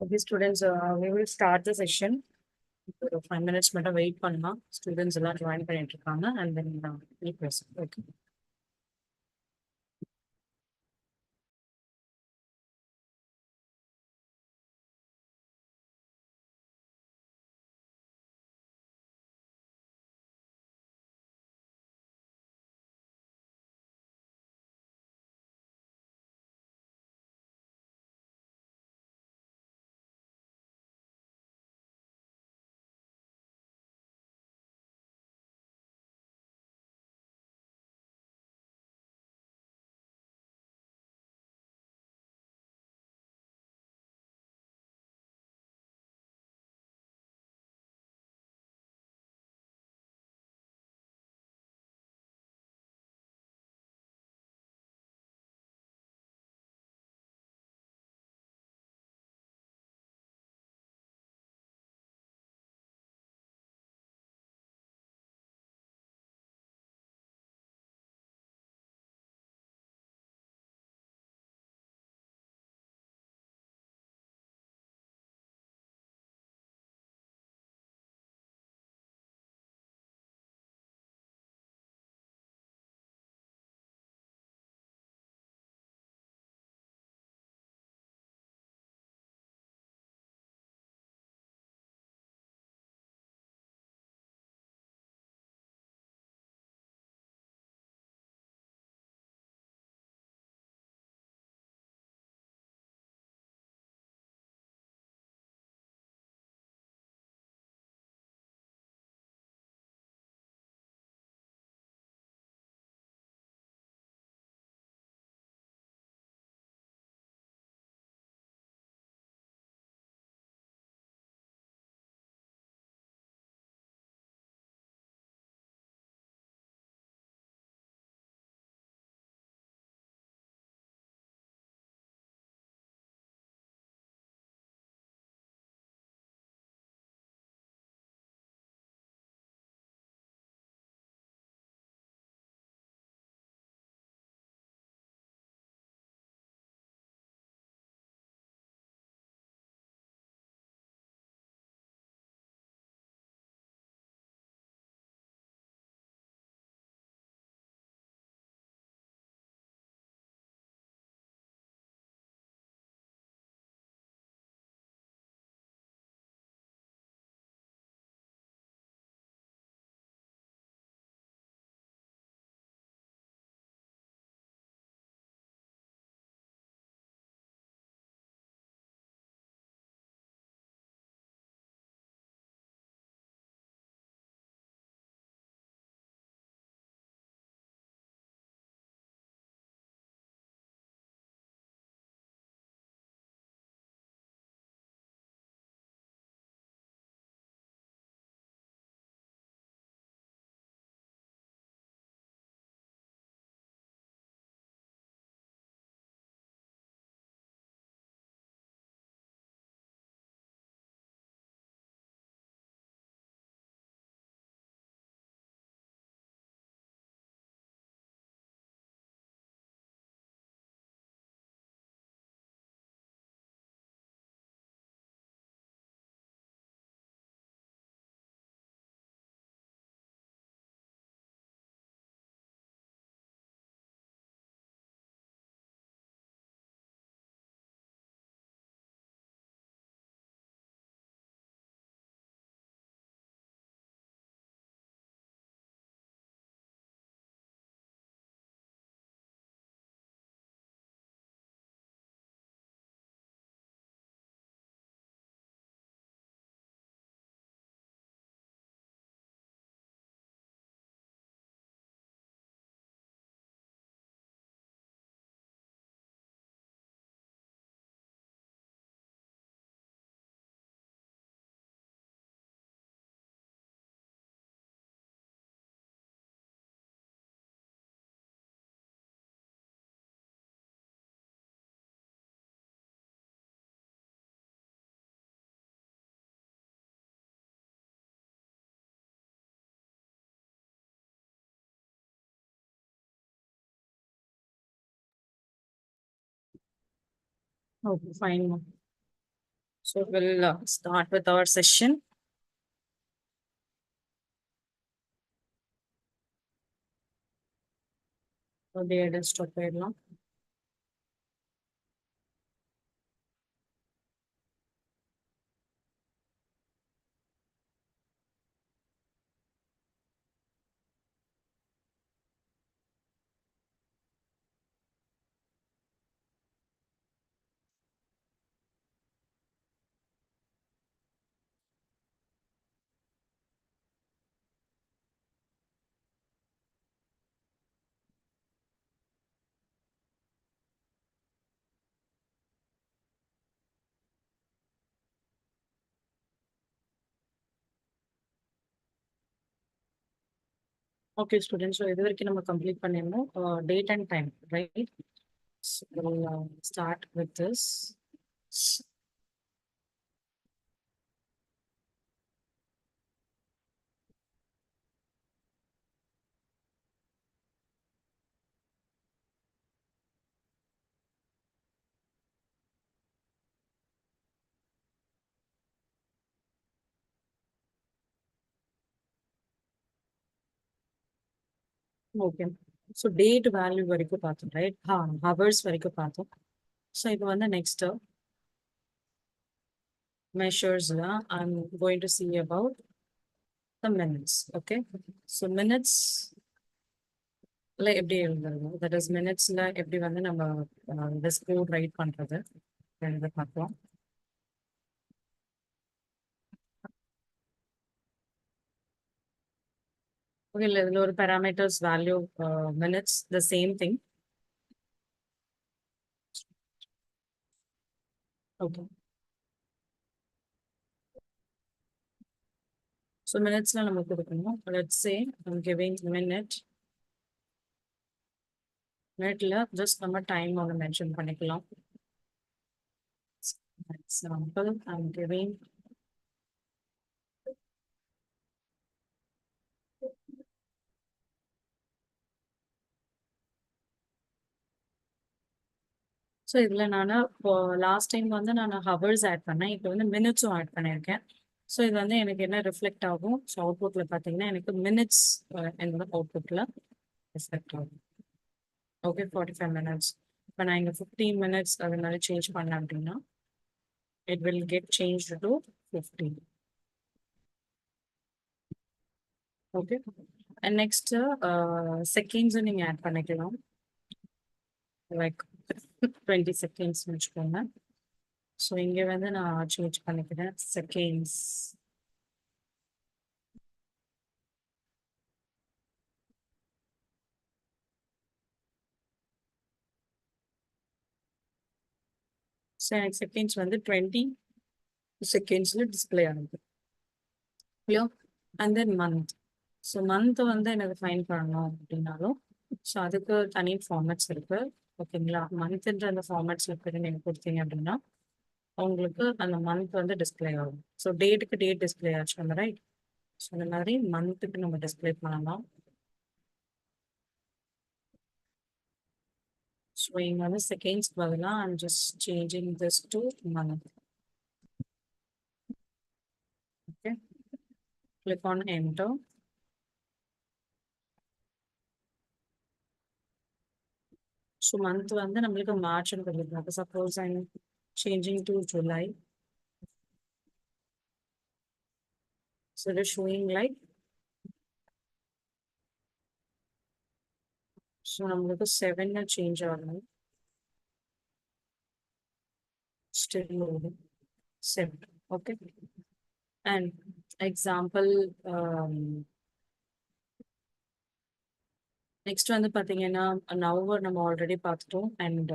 Okay, students, we will start the session. ஒரு 5 minutes மட்டும் wait பண்ணலாம். Students எல்லாம் ஜாயின் பண்ணிட்டு இருக்காங்க and then we proceed. Okay. Okay, fine. So we'll start with our session. அப்படியே ஸ்டாப் ஆயிடலாம். ஓகே ஸ்டூடெண்ட்ஸ், ஸோ இது வரைக்கும் நம்ம கம்ப்ளீட் பண்ணிடணும். Date and time, right? So we'll start with this. Okay, so date value வரைக்கும் பார்த்தோம், ரைட்? Hours வரைக்கும் பார்த்தோம். ஸோ இப்போ வந்து நெக்ஸ்ட் மெஷர்ஸ்ல I'm going to see about the minutes. Okay, so மினிட்ஸ்ல எப்படி எழுதுறது, தட் இஸ் மினிட்ஸ்ல எப்படி வந்து நம்ம இந்த ஸ்கோர் ரைட் பண்றது பார்க்கலாம். ஓகே, இதுல ஒரு parameters value minutes the same thing. Okay, so minutesல நம்ம கொடுக்கணும். Let's say I'm giving minute just நம்ம time ஒன்று மென்ஷன் பண்ணிக்கலாம். Example, I'm giving ஸோ இதுல நான் இப்போ லாஸ்ட் டைம் வந்து நான் ஹவர்ஸ் ஆட் பண்ணேன், இப்போ வந்து மினிட்ஸும் ஆட் பண்ணியிருக்கேன். ஸோ இது வந்து எனக்கு என்ன ரிஃப்ளெக்ட் ஆகும்? ஸோ அவுட்புட்ல பார்த்தீங்கன்னா எனக்கு மினிட்ஸ் என்னோட அவுட்புட்ல ரிஃப்ளெக்ட் ஆகும். Okay, 45 minutes. இப்போ நான் இங்கே 15 minutes அதனால சேஞ்ச் பண்ணேன் அப்படின்னா it will get changed to 15. Okay, and next seconds நீங்க ஆட் பண்ணிக்கலாம், like 20 seconds வச்சுக்கோங்க. ஸோ இங்க வந்து நான் சேஞ்ச் பண்ணிக்கிறேன் செகண்ட்ஸ். ஸோ எனக்கு செகண்ட்ஸ் வந்து 20 செகண்ட்ஸ்ல டிஸ்பிளே ஆகுது இல்லையா? And then month. So month வந்து எனக்கு ஃபைன் பண்ணணும் அப்படின்னாலும் ஸோ அதுக்கு தனி ஃபார்மேட்ஸ் இருக்கு. ஓகேங்களா? மந்த்ன்ற அந்த ஃபார்மேட்ஸ்ல போய் நீங்கள் கொடுத்தீங்க அப்படின்னா உங்களுக்கு அந்த மந்த் வந்து டிஸ்பிளே ஆகும். ஸோ டேட்டுக்கு டேட் டிஸ்பிளே ஆச்சு அந்த ரைட். ஸோ இந்த மாதிரி மந்த்துக்கு நம்ம டிஸ்பிளே பண்ணலாம். ஸோ இங்கே வந்து செகண்ட்ஸ் பதிலாக I'm just changing this to month. Okay, click on enter. So month வந்து நம்மளுக்கு மார்ச்னு கொடுத்துருக்காங்க. Suppose I'm changing to July. So it is showing like so நம்மளுக்கு 7 சேஞ்ச் ஆகணும். Still loading 7. Okay, and example next வந்து பார்த்தீங்கன்னா November நம்ம already பார்த்துட்டோம் and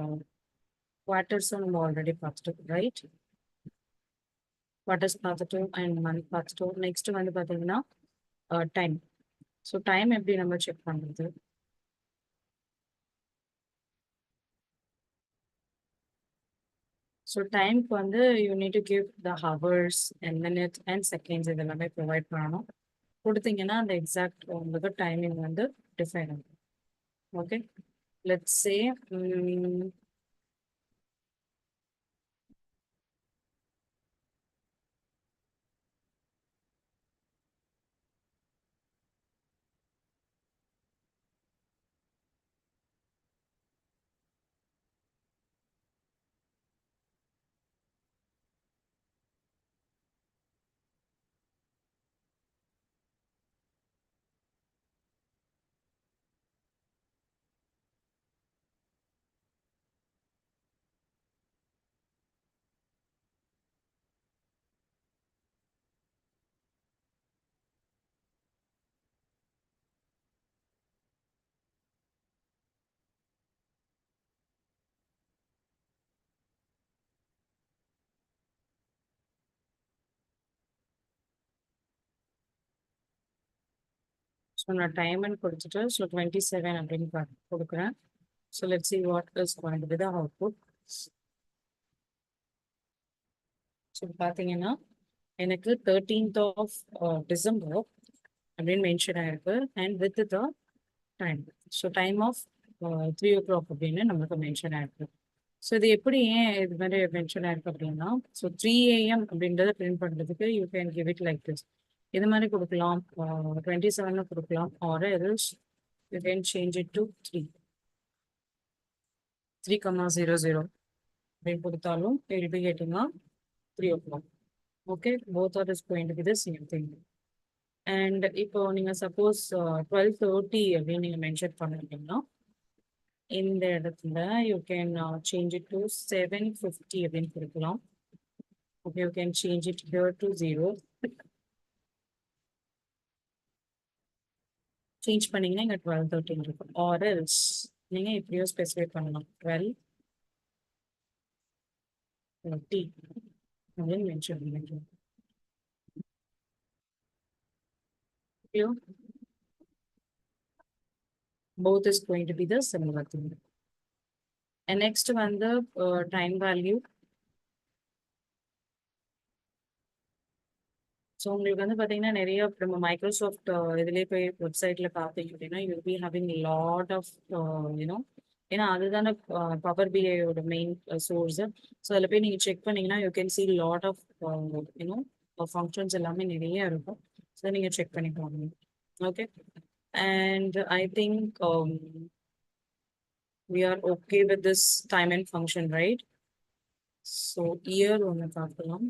குவார்ட்டர்ஸும் நம்ம ஆல்ரெடி பார்த்துட்டோம், ரைட்? குவார்ட்டர்ஸ் பார்த்துட்டோம் அண்ட் மந்த் பார்த்துட்டோம். நெக்ஸ்ட் வந்து பார்த்தீங்கன்னா டைம். ஸோ டைம் எப்படி நம்ம செக் பண்ணுறது? ஸோ டைம்க்கு வந்து you need to give the hours and minute and seconds இது எல்லாமே ப்ரொவைட் பண்ணணும். கொடுத்தீங்கன்னா அந்த எக்ஸாக்ட் உங்களுக்கு டைமிங் வந்து டிஃபைன் ஆகும். ஓகே, லெட்ஸ் சே So நான் time and கொடுத்துட்டு so 27 அப்படின்னு கொடுக்குறேன். So let's see what is going to be the output. So பார்த்தீங்கன்னா எனக்கு 13th of December அப்படின்னு மென்ஷன் ஆயிருக்கு and with the time. So time of 3 o'clock அப்படின்னு நமக்கு மென்ஷன் ஆயிருக்கு. ஸோ இது எப்படி ஏன் இது மாதிரி மென்ஷன் ஆயிருக்கு அப்படின்னா ஸோ 3 AM அப்படின்றத பிரிண்ட் பண்ணுறதுக்கு you can give it like this. இது மாதிரி கொடுக்கலாம் 27 கொடுக்கலாம் or else you can change it to 3,00 அப்படின்னு கொடுத்தாலும் will be getting 3 o'clock. Okay, both are is going to be the same thing. And இப்போ நீங்கள் சப்போஸ் 12:30 அப்படின்னு நீங்கள் மென்ஷன் பண்ணிட்டீங்கன்னா இந்த இடத்துல you can change it to 7:50 அப்படின்னு கொடுக்கலாம். Okay, you can change it here to 0. Change பண்ணீங்கன்னா இங்கே 12:30 இருக்கும். ஆர் எல்ஸ் நீங்கள் இப்படியோ ஸ்பெசிஃபை பண்ணலாம் 12:30 அப்படின்னு மென்ஷன் பண்ணிக்கலாம். Both is going to be the similar thing. And next one, the time value. So உங்களுக்கு வந்து பார்த்தீங்கன்னா நிறைய நம்ம மைக்ரோசாஃப்ட் இதுலேயே போய் வெப்சைட்டில் பார்த்தீங்க அப்படின்னா you be having lot of you know, ஏன்னா அதுதானே பவர் பிஐயோட மெயின் சோர்ஸு. ஸோ அதில் போய் நீங்கள் செக் பண்ணீங்கன்னா you can see lot of you know functions எல்லாமே நிறைய இருக்கும். ஸோ நீங்கள் செக் பண்ணிக்கோங்க. Okay, and I think we are okay with this time and function, right? So year ஒன்று பார்க்கலாம்.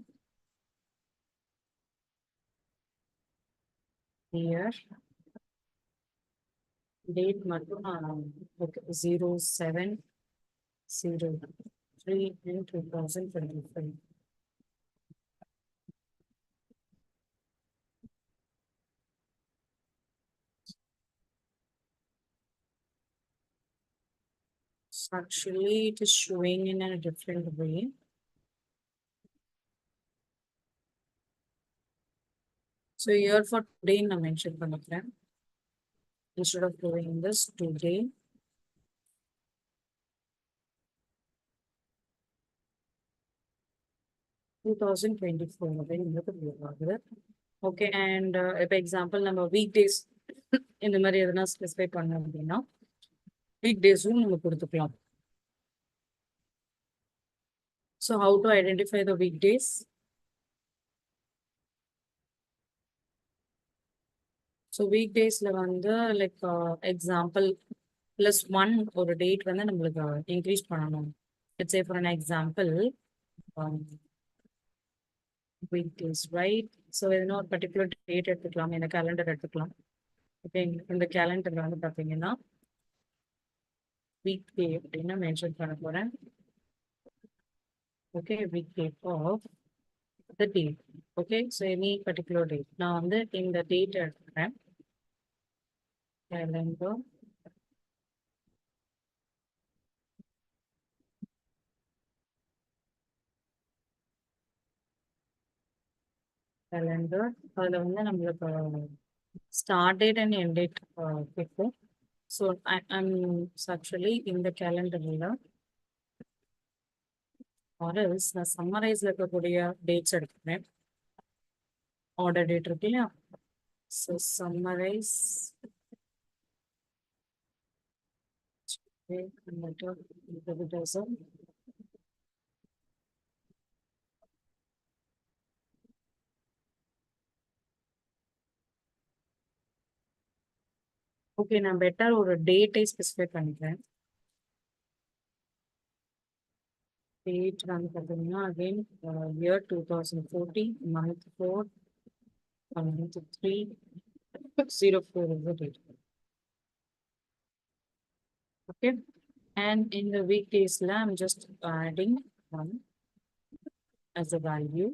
Year date மட்டும் okay 07/03/2025. Actually, it is showing in a different way. So here for today, I mentioned பண்ணிக்கிறேன். Instead of doing this today, $2024. Okay, and if example நம்ம weekdays இந்த மாதிரி எதனா specify பண்ணோம் அப்படின்னா weekdays-உம் நம்ம கொடுத்துக்கலாம். So how to identify the weekdays? So weekdays-ல வந்து like example +1 ஒரு date வந்து நம்மளுக்கு increase பண்ணணும். Let's say for an example weekdays, right? So எதனா ஒரு particular date எடுத்துக்கலாம், இந்த calendar எடுத்துக்கலாம். ஓகே, இந்த கேலண்டர்ல வந்து பார்த்தீங்கன்னா weekday அப்படின்னு மென்ஷன் பண்ண போறேன். Okay, weekday of the date. Okay, so any particular date நான் வந்து இந்த டேட் எடுத்துக்கிறேன். calendar அதில் வந்து நம்மளுக்கு start date and end date கேட்கும். ஸோ ஐம் ஆக்சுவலி இந்த கேலண்டரில் ஆர்எல்ஸ் நான் சம்மரைஸில் இருக்கக்கூடிய டேட்ஸ் எடுத்துக்கிறேன். ஆர்டர் டேட் இருக்கு இல்லையா, ஸோ சம்மரைஸ் ஓகே, நான் பெட்டர் ஒரு டேட்டை ஸ்பெசிஃபை பண்ணிக்கிறேன். டேட் வந்து பார்த்தீங்கன்னா again year 2014, month 4, month 3/04 is the date. Okay, and in the weekdays I'm just adding 1 as a value.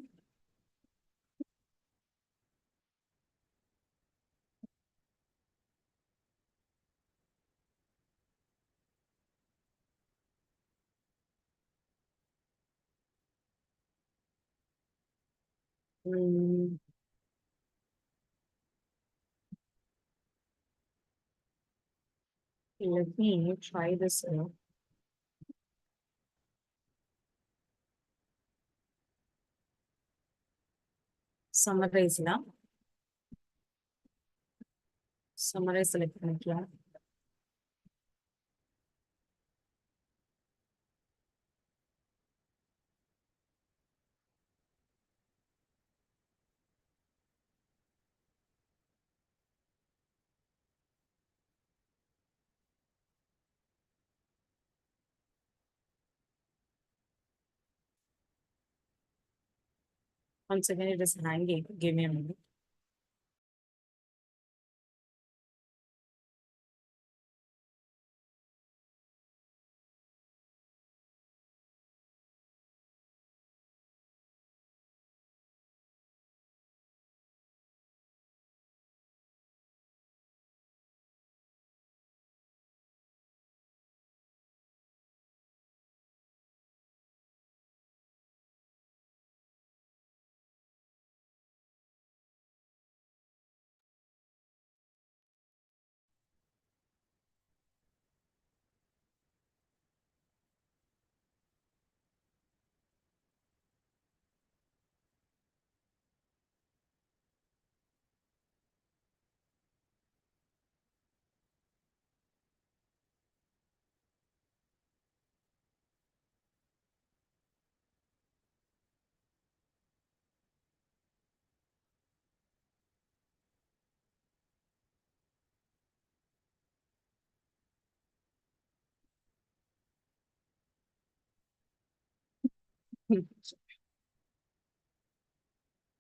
Let me try this. Summarize now. Summarize select பண்ணிக்கலாம். Once again, it is hanging. Give me a minute.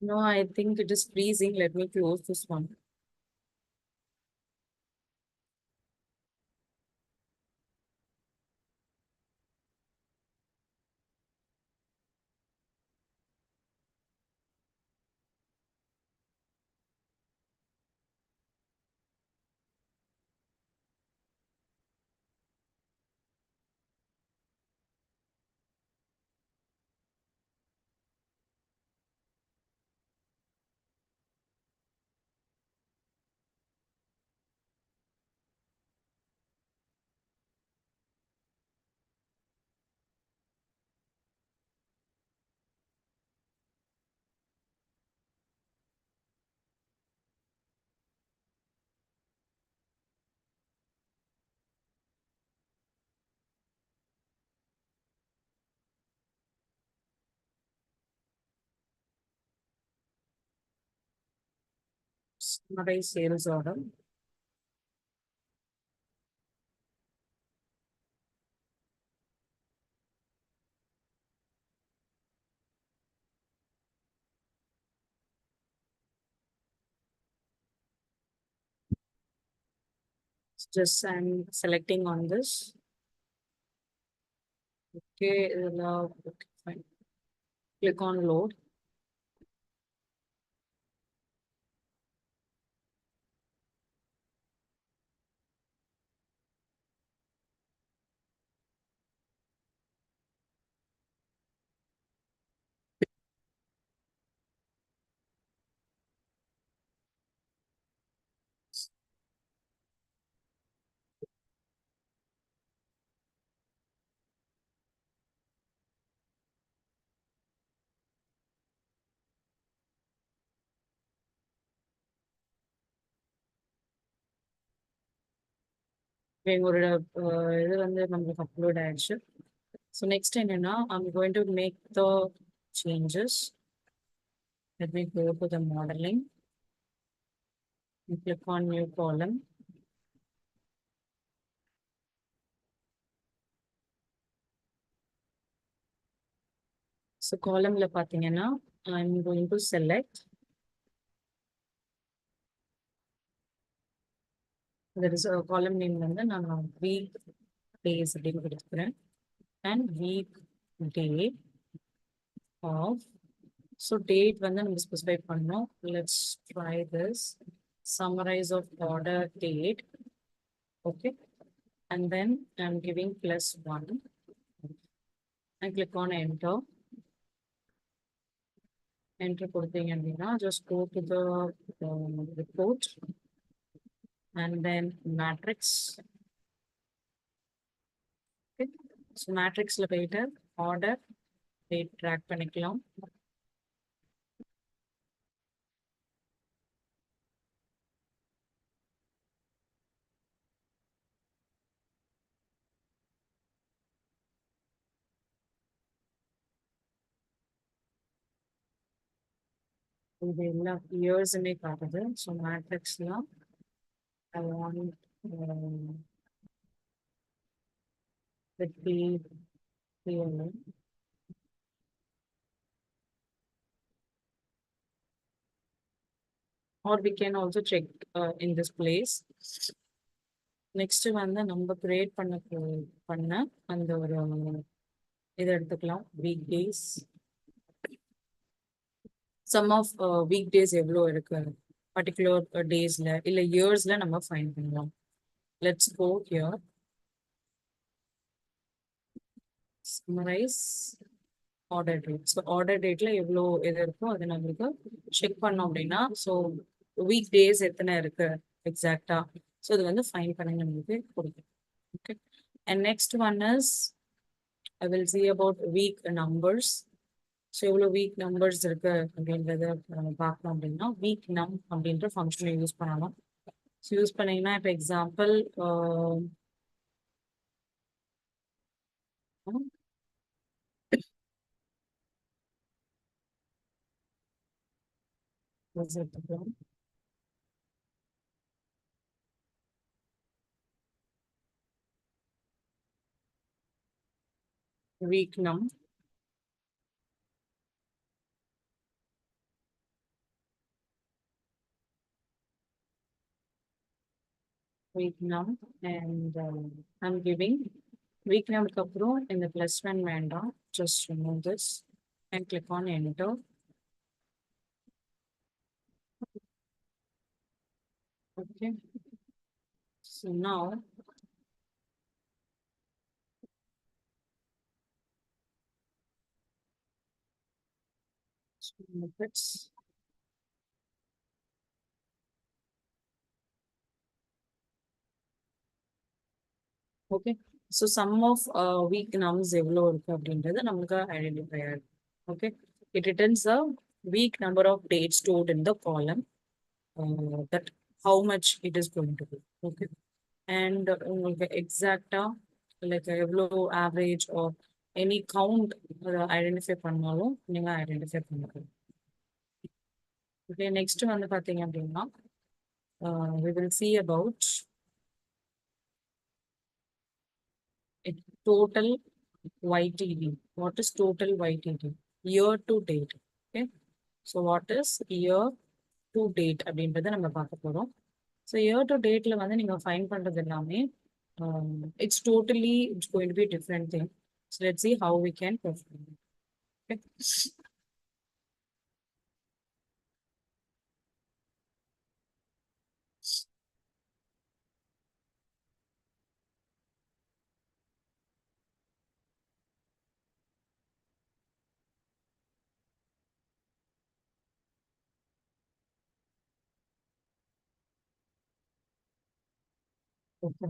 No, I think it is freezing. Let me close this one. Summarize sales order. Just I'm selecting on this. Okay, okay, fine. Click on load. எங்களோட இது வந்து நம்மளுக்கு upload ஆயிடுச்சு. So next என்னன்னா I'm going to make the changes. Let me go to the modeling and click on new column. So column-ல பாத்தீங்கன்னா I'm going to select. There is a column name வந்து நான் week days அப்படின்னு கொடுத்துக்கிறேன் and week day of. So date வந்து நம்ம specify பண்ணோம். Let's try this. Summarize of order date. Okay. And then I'm giving +1. I click on enter. Enter கொடுத்தீங்க அப்படின்னா just go to the report and then matrix. So மேட்ரிக்ஸில் போயிட்டு order date track பண்ணிக்கலாம். இது எல்லா இயர்ஸுமே காட்டுது. ஸோ மேட்ரிக்ஸ்லாம் I want 50 PLN. Or we can also check in this place. Next வந்து நம்ம கிரியேட் பண்ண அந்த ஒரு இதை எடுத்துக்கலாம். Week days, sum of week days எவ்வளோ இருக்கு பர்டிகுலர் டேஸ்ல இல்லை இயர்ஸ்ல நம்ம ஃபைன் பண்ணலாம். Let's go here, summarise order date. So order டேட்ல எவ்வளோ இது இருக்கோ அதை நம்மளுக்கு செக் பண்ணோம் அப்படின்னா, ஸோ வீக் டேஸ் எத்தனை இருக்கு எக்ஸாக்டா, ஸோ இது வந்து ஃபைன் பண்ணி நம்மளுக்கு கொடுக்கும். Okay, and next one is I will see about week numbers. So எவ்வளோ வீக் நம்பர்ஸ் இருக்கு அப்படின்றத நம்ம பார்க்கணும் அப்படின்னா வீக் நம் அப்படின்ற ஃபங்க்ஷனை யூஸ் பண்ணலாம். ஸோ யூஸ் பண்ணீங்கன்னா இப்போ example week num and I'm giving week num அப்புறம் இந்த +1 வேண்டாம், just remove this and click on enter. Okay, so now snippets. Okay, so sum of week nums எவ்வளோ இருக்கு அப்படின்றது நமக்கு ஐடென்டிஃபை ஆகும். Okay, it returns the week number of dates stored in the column, that how much it is going to be. Okay, and உங்களுக்கு எக்ஸாக்டா like எவ்வளோ average or any count identify பண்ணாலும் நீங்க ஐடென்டிஃபை பண்ணிக்கலாம். ஓகே, நெக்ஸ்ட் வந்து பாத்தீங்க அப்படின்னா we will see about total YTD. What is total YTD? Year to date. Okay, so what is year to date அப்படின்றத நம்ம பார்க்க போறோம். ஸோ இயர் டு டேட்ல வந்து நீங்க ஃபைன் பண்றது எல்லாமே it's totally it's going to be different thing. So let's see how we can perform. Okay. Okay.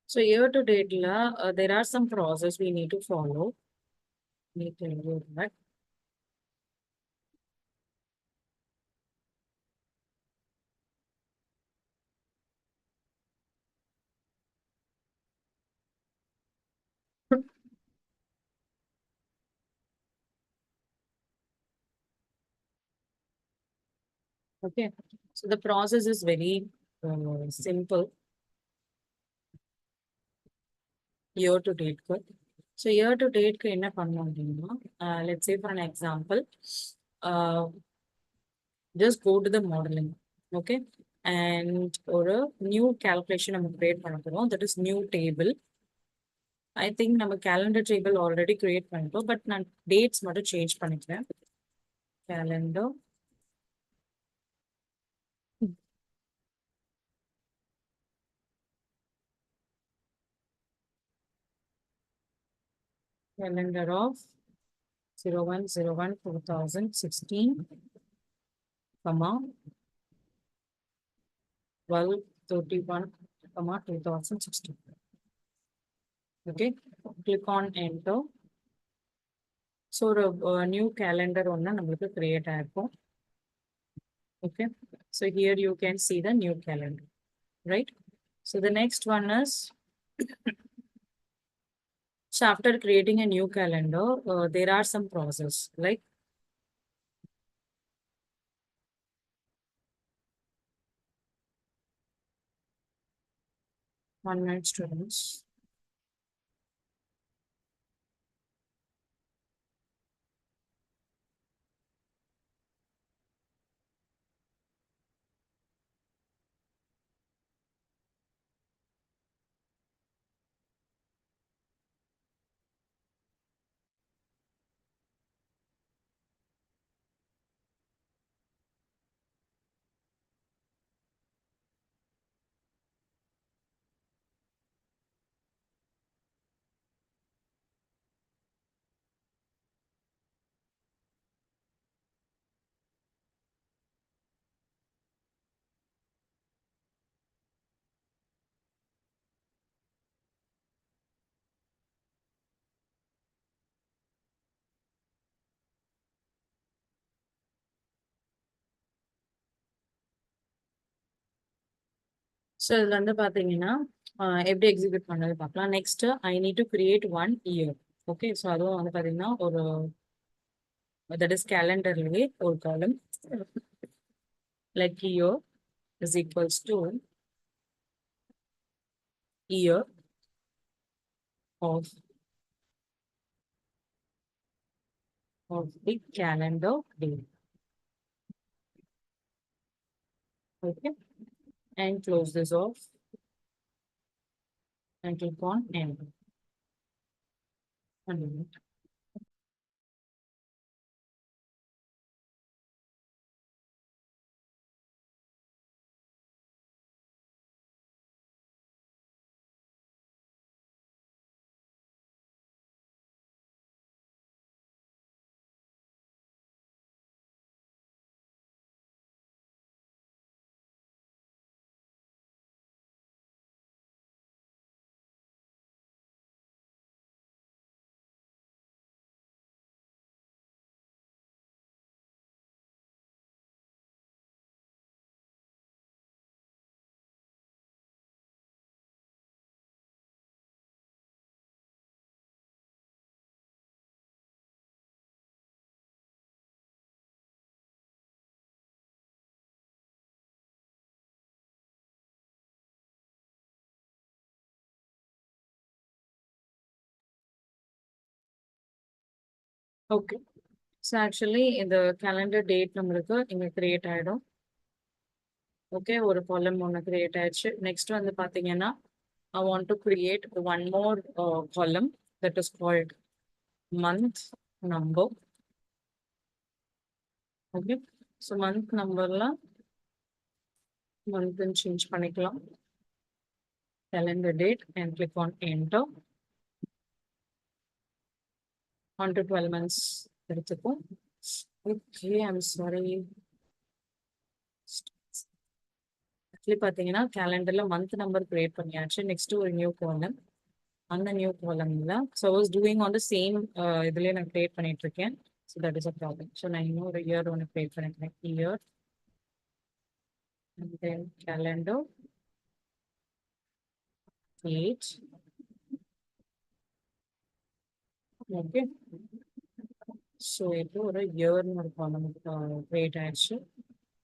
So year to date, there are some process we need to follow. Need to include that. Okay, so the process is very simple. Year to date. So year to date க்கு என்ன பண்ணணும் அப்படின்னா, let's say for an example, just go to the modeling. Okay, and ஒரு new calculation நம்ம create பண்ண போறோம், that is new table. I think நம்ம calendar table already create பண்ணிட்டோம், but நான் dates மட்டும் change பண்ணிக்கிறேன். Calendar of 01/01/2016, 12/31, 2016. Okay, click on enter. So a new calendar ஒன்று நம்மளுக்கு create ஆயிருக்கும். Okay, so here you can see the new calendar, right? So the next one is, so after creating a new calendar, there are some process like one minute students. So இதில் வந்து பார்த்தீங்கன்னா எப்படி execute பண்ணது பார்க்கலாம். Next I need to create one year. Okay, so அதுவும் வந்து பார்த்தீங்கன்னா ஒரு தட் இஸ் கேலண்டர்லேயே ஒரு காலம் like year is equals to year of the calendar day. Okay, and close this off and click on enter. 1 minute. Okay, so actually இந்த calendar date நம்மளுக்கு இங்க create ஆயிடும். ஓகே, ஒரு காலம் ஒன்று கிரியேட் ஆயிடுச்சு. நெக்ஸ்ட் வந்து பார்த்தீங்கன்னா I want to create one more column that is called month number. Okay, so month numberல month change பண்ணிக்கலாம். Calendar date and click on enter. 1 to 12 months எடுத்துக்கும். Okay, I'm sorry. ஆக்சுவலி பார்த்தீங்கன்னா கேலண்டர்ல month number create பண்ணியாச்சு. Next ஒரு new column, அந்த new காலம்ல so was doing on the same இதுலேயே நான் கிரியேட் பண்ணிட்டு இருக்கேன். So that is a problem. So நான் இன்னும் ஒரு இயர் ஒன்று கிரியேட் பண்ணிக்கிறேன். Year and then calendar date. Okay, so இப்போ ஒரு இயர்னு ஒரு காலம் கிரியேட் ஆயிடுச்சு.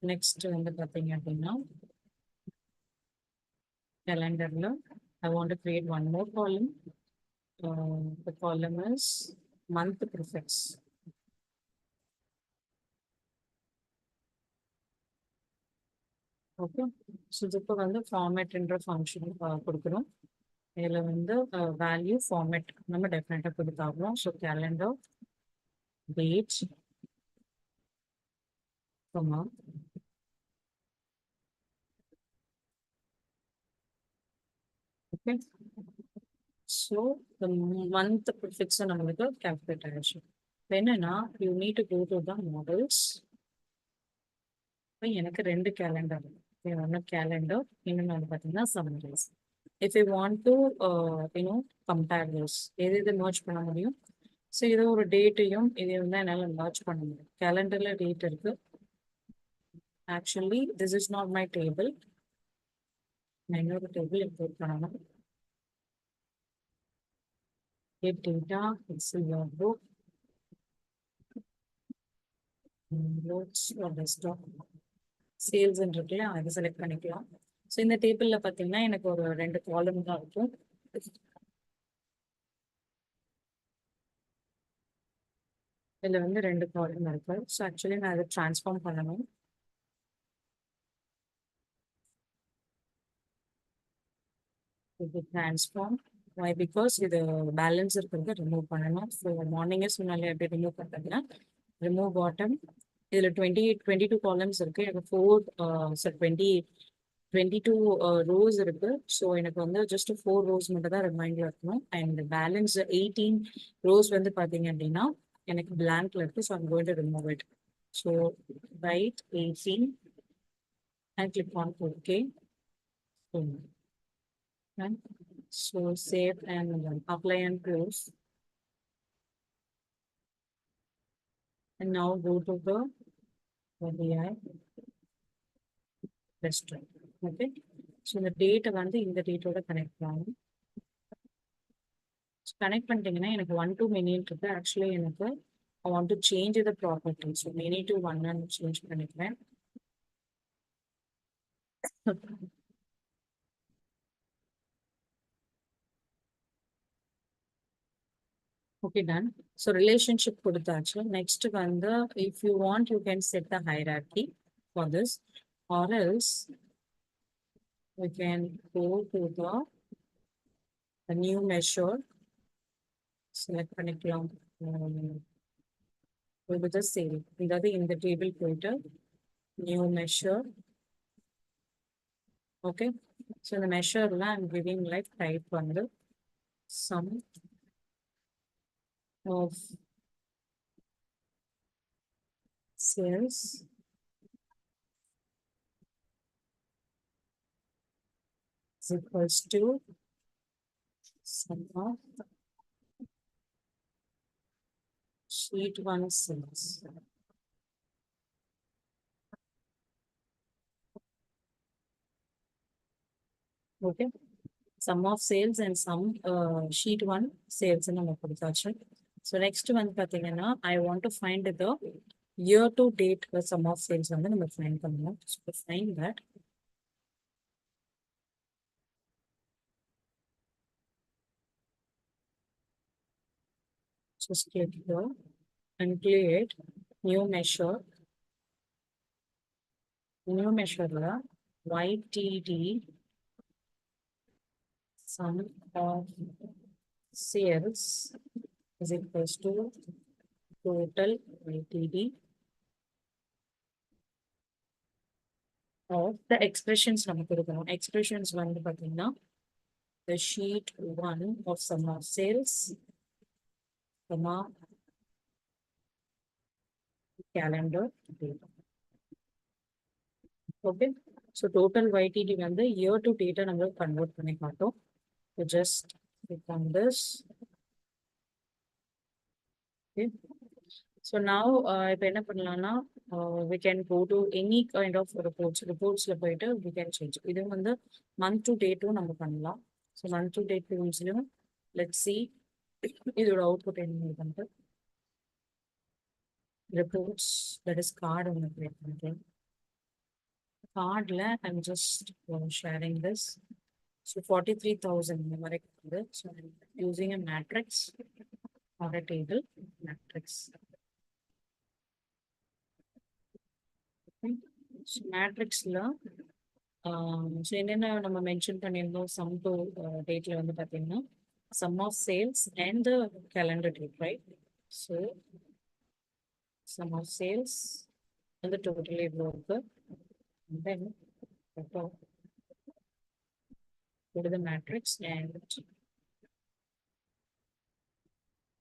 நெக்ஸ்ட் வந்து பார்த்தீங்க அப்படின்னா calendarல I want to create one more column. The column is month prefix. Okay, so இப்போ வந்து ஃபார்மேட்ன்ற ஃபங்க்ஷன் கொடுக்குறோம். இதில் வந்து வேல்யூ ஃபார்மேட் நம்ம டெஃபினட்டாக கொடுத்தாகணும். So calendar date comma okay, so the month prefix நம்மளுக்கு calculate ஆயிடுச்சு. இப்போ என்னன்னா you need to go to the models. இப்போ எனக்கு 2 கேலண்டர், ஒன்று கேலண்டர், இன்னொன்று வந்து பார்த்தீங்கன்னா summarise. if we want to compare this எது merge பண்ண முடியும். ஸோ இது ஒரு டேட்டையும் இதை வந்து என்னால் merge பண்ண முடியும். கேலண்டர்ல டேட் இருக்கு. Actually this is not my table. நான் இன்னொரு டேபிள் இம்போர்ட் பண்ணணும். get data, Excel workbook, notes or desktop, sales இருக்குல்ல அதை செலக்ட் பண்ணிக்கலாம். ஸோ இந்த டேபிள்ல பார்த்தீங்கன்னா எனக்கு ஒரு 2 காலம் தான் இருக்கும். இதில் வந்து 2 காலம் இருக்கு. ஸோ ஆக்சுவலி நான் அதை ட்ரான்ஸ்ஃபார்ம் பண்ணணும். இது ட்ரான்ஸ்ஃபார்ம் வை பிகாஸ் இது பேலன்ஸ் இருக்கிறத ரிமூவ் பண்ணணும். ஸோ மார்னிங்கே சொன்னாலே எப்படி ரிமூவ் பண்ணுறதுன்னா ரிமூவ் பாட்டம். இதில் 22 காலம்ஸ் இருக்கு. எனக்கு 22 ரோஸ் இருக்கு. ஸோ எனக்கு வந்து ஜஸ்ட் 4 ரோஸ் மட்டும் தான் ரிமைண்டர் இருக்கணும். அண்ட் பேலன்ஸ் 18 ரோஸ் வந்து பார்த்தீங்க அப்படின்னா எனக்கு பிளாங்க்ல இருக்கு. So I'm going to remove it. So right 18 and click on OK. So save and apply and close. And now go to the VI desktop. Okay. So the date வந்து இந்த டேட்டோட connect பண்ணணும். Connect பண்ணிட்டீங்கன்னா எனக்கு 1 to many இருக்கு. Actually எனக்கு I want to change the property. So many to 1 and change பண்ணிக்கிறேன். Okay, done. So relationship கொடுத்தாச்சு. Next வந்து if you want you can set the hierarchy for this, or else we can go to the new measure. Select பண்ணிக்கலாம். Go to the sale. இதாவது இந்த table போயிட்டு new measure. Okay. So the measureல I'm giving like type வந்து sum of sales is equals to sum of sheet 1 sales. Okay. Sum of sales and sum sheet 1 sales நம்ம கொடுத்தாச்சு. So next வந்து பார்த்தீங்கன்னா I want to find the year to date sum of sales வந்து நம்ம find பண்ணணும். So find that. Just click here and create new measure. New measure YTD sum of sales is equals to total YTD of the expressions நமக்கு இருக்கணும். Expressions வந்து பார்த்தீங்கன்னா the sheet 1 of sum of sales, comma calendar date. Okay. So total YTD வந்து year to date நம்ம convert பண்ணி காட்டும். So just click on this. Okay. So now இப்போ என்ன பண்ணலாம்னா we can go to any kind of reportsல போயிட்டு we can change. இது வந்து month to date நம்ம பண்ணலாம். So month to date ரூல்ஸ்லயும் let's see இதோட அவுட்புட் என்ன பண்ணிட்டு reports that is card ஒன்று create பண்ணுறேன். Cardல I'm just sharing this. So 43,000 இந்த மாதிரி இருக்குது. So I'm using a matrix or a table matrix. மேட்ரிக்ஸ்ல ஸோ என்னென்ன நம்ம மென்ஷன் பண்ணியிருந்தோம் சம் டு டேட்ல வந்து பார்த்தீங்கன்னா sum of sales and the calendar date right. So sum of sales வந்து டோட்டலி எவ்வளோ இருக்கு தென் go to the matrix and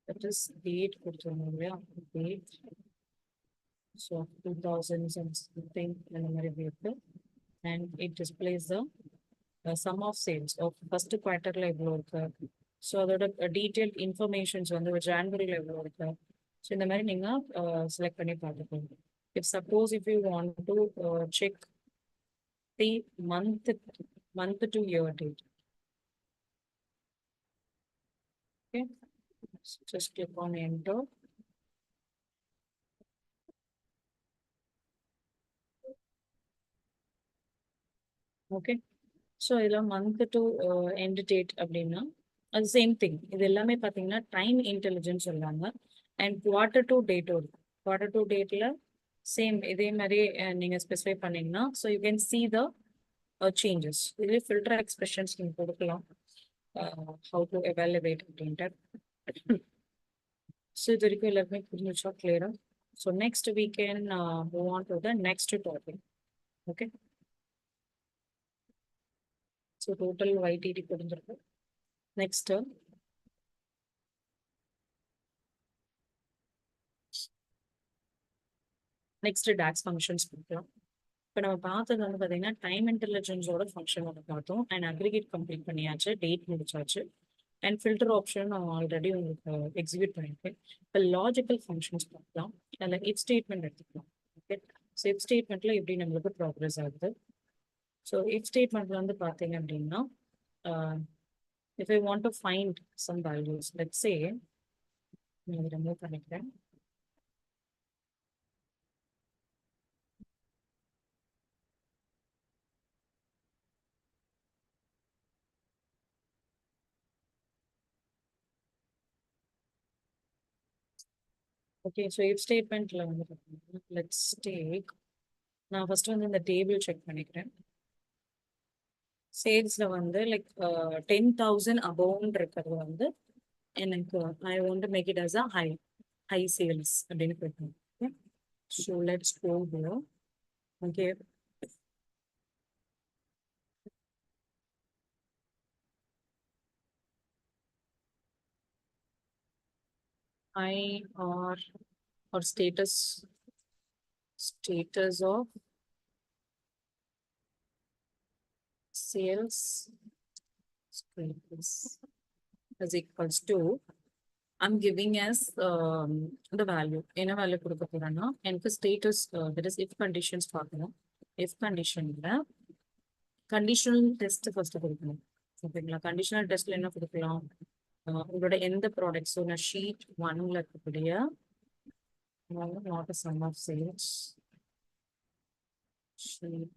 that is date கொடுத்துருந்தோம் இல்லையா date. So 2000 and something and it displays the sum of sales of first quarterல எவ்வளோ இருக்கு, so அதோட detail informations வந்து ஜான்வரியில் எவ்வளோ இருக்கு, ஸோ இந்த மாதிரி நீங்கள் செலக்ட் பண்ணி பார்த்துக்கோங்க. If suppose if you want to check the month to year date. Okay, so just click on enter. Okay, so இதில் மந்த் டு எண்ட் டேட் அப்படின்னா அது சேம் திங். இது எல்லாமே பார்த்தீங்கன்னா டைம் இன்டெலிஜென்ஸ் சொல்லுவாங்க. அண்ட் குவார்டர் டு டேட்டில் same இதே மாதிரி நீங்கள் ஸ்பெசிஃபை பண்ணீங்கன்னா so you can see the changes. இதுலேயே ஃபில்டர் எக்ஸ்பிரஷன்ஸ் நீங்கள் கொடுக்கலாம், ஹவு டு எவாலுவேட் அப்படின்ட்டு. ஸோ இது வரைக்கும் எல்லாருமே புரிஞ்சுச்சா, கிளியரா? So next we can move on to the next topic. Okay, so total YTD புரிஞ்சிருக்கு. Next DAX functions பார்க்கலாம். இப்போ நம்ம பார்த்தது வந்து பார்த்தீங்கன்னா டைம் இன்டெலிஜென்ஸோட ஃபங்க்ஷன் ஒன்று பார்த்தோம். அண்ட் அக்ரிகேட் கம்ப்ளீட் பண்ணியாச்சு, டேட் முடிச்சாச்சு. அண்ட் ஃபில்டர் ஆப்ஷன் நான் ஆல்ரெடி உங்களுக்கு எக்ஸிக்யூட் பண்ணியிருக்கேன். இப்போ லாஜிக்கல் ஃபங்க்ஷன்ஸ் பார்க்கலாம். அதில் இஃப் ஸ்டேட்மெண்ட் எடுத்துக்கலாம். ஓகே, ஸோ இஃப் ஸ்டேட்மெண்ட்டில் எப்படி நம்மளுக்கு ப்ராக்ரஸ் ஆகுது. ஸோ இஃப் ஸ்டேட்மெண்ட்டில் வந்து பார்த்தீங்க அப்படின்னா if I want to find some values, let's say நான் remove பண்ணிக்கிறேன். Okay, so if statement let's take, நான் ஃபர்ஸ்ட் வந்து இந்த டேபிள் செக் பண்ணிக்கிறேன். சேல்ஸ்ல வந்து லைக் 10,000 அபவுண்ட் இருக்கிறது வந்து எனக்கு I want to make it as a high sales அப்படின்னு போயிட்டோம். Okay, so let's go here. Okay, I or status of sales status is equals to, I'm giving as the value. என்ன value கொடுக்க போறேன்னா எனக்கு status that is if conditions பார்க்கணும். if conditionல conditional test first கொடுக்கணும். ஓகேங்களா, conditional டெஸ்ட்ல என்ன கொடுக்கலாம், உங்களோட எந்த ப்ராடக்ட், ஸோ நான் ஷீட் 1ல இருக்கக்கூடிய not a sum of sales sheet